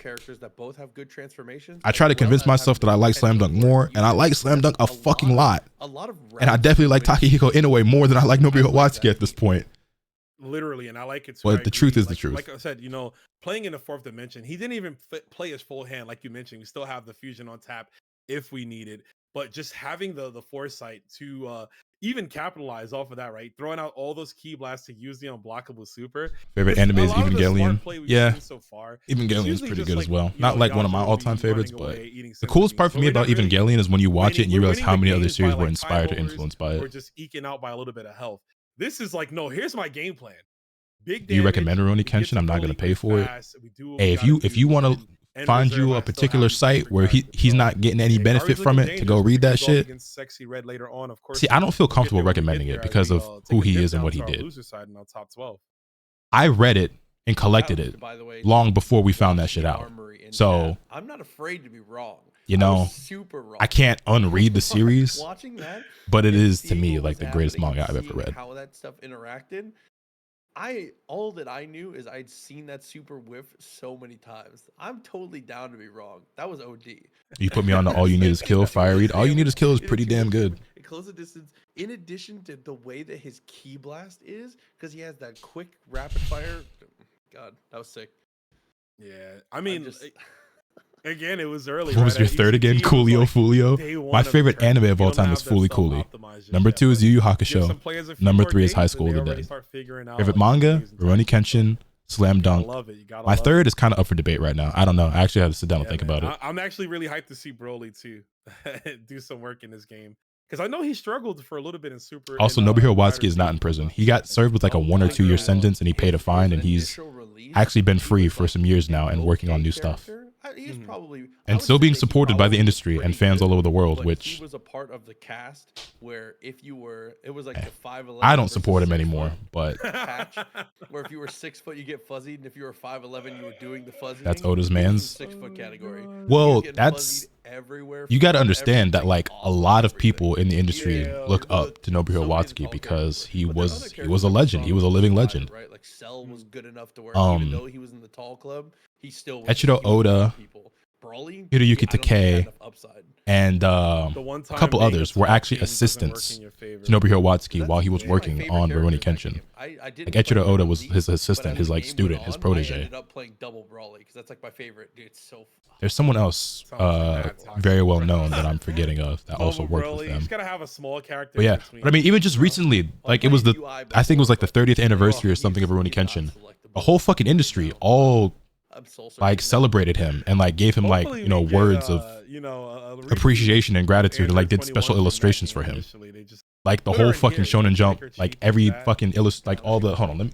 I try to convince myself that I like Slam Dunk more, and I like Slam Dunk a fucking lot. And I definitely like Takehiko Inoue more than I like Nobuhiro Watsuki at this point. Literally, and I like it. But the truth is the truth. Like I said, you know, playing in the 4th dimension, he didn't even play his full hand, like you mentioned. We still have the fusion on tap if we need it. But just having the foresight to even capitalize off of that, right? Throwing out all those key blasts to use the unblockable super. Favorite anime is Evangelion. Yeah, so far, Evangelion is pretty good as well. Not like one of my all-time favorites, but the coolest part for me about Evangelion is when you watch it and you realize how many other series were inspired or influenced by it. Or just eking out by a little bit of health. This is like, no, here's my game plan. Big Do you recommend Rurouni Kenshin? I'm not going to pay for it. Hey, if you want to find you a particular site where he's not getting any benefit from it to go read that shit. See, I don't feel comfortable recommending it because of who he is and what he did. I read it and collected it long before we found that shit out. So I'm not afraid to be wrong. You know, I can't unread the series, but it is to me like the greatest manga I've ever read. How that stuff interacted. All that I knew is I'd seen that super whiff so many times. I'm totally down to be wrong. That was OD. You put me on the All You Need Is Kill fire read. All You Need Is Kill is pretty damn good. Close the distance. In addition to the way that his key blast is, because he has that quick rapid fire. God, that was sick. Yeah, I mean, again, it was early. What was your third again? Coolio Fulio. My favorite anime of all time is Fooly Cooly. Number 2 is Yu Yu Hakusho. Number 3 is High School of the Dead. Favorite manga, Rurouni Kenshin, Slam Dunk. My third is kind of up for debate right now. I don't know. I actually have to sit down and think about it. I'm actually really hyped to see Broly too do some work in this game, because I know he struggled for a little bit in Super. Also, Nobuhiro Watsuki is not in prison. He got served with like a 1 or 2 year sentence, and he paid a fine, and he's actually been free for some years now and working on new stuff. He's probably and still being supported by the industry and fans all over the world, which he was a part of the cast where if you were, it was like the 5'11". I don't support him anymore, but patch, where if you were 6 foot you get fuzzied, and if you were 5'11" you were doing the fuzzy. That's Oda's man's 6 foot category. Well, that's you got to understand that like a lot of people in the industry look up to Nobuhiro Watsuki because he was a legend. He was a living legend. Right, like Cell was good enough to where even though he was in the tall club, he still was Eiichiro Oda, Hiroyuki Takei, and a couple others were actually assistants to Nobuhiro Watsuki while he was working on Rurouni Kenshin. Like Eiichiro Oda was his assistant, his like student, his protege. I ended up playing double Brawly because that's like my favorite. Dude, it's so. There's someone else very well known that I'm forgetting of that also worked with them. He's gotta have a small character. But yeah, but I mean, even just recently, like it was I think it was like the 30th anniversary or something of Rurouni Kenshin. The whole fucking industry all like celebrated him and like gave him like, you know, words of appreciation and gratitude, and like did special illustrations for him. Like the whole fucking Shonen Jump, like every fucking like all the, hold on,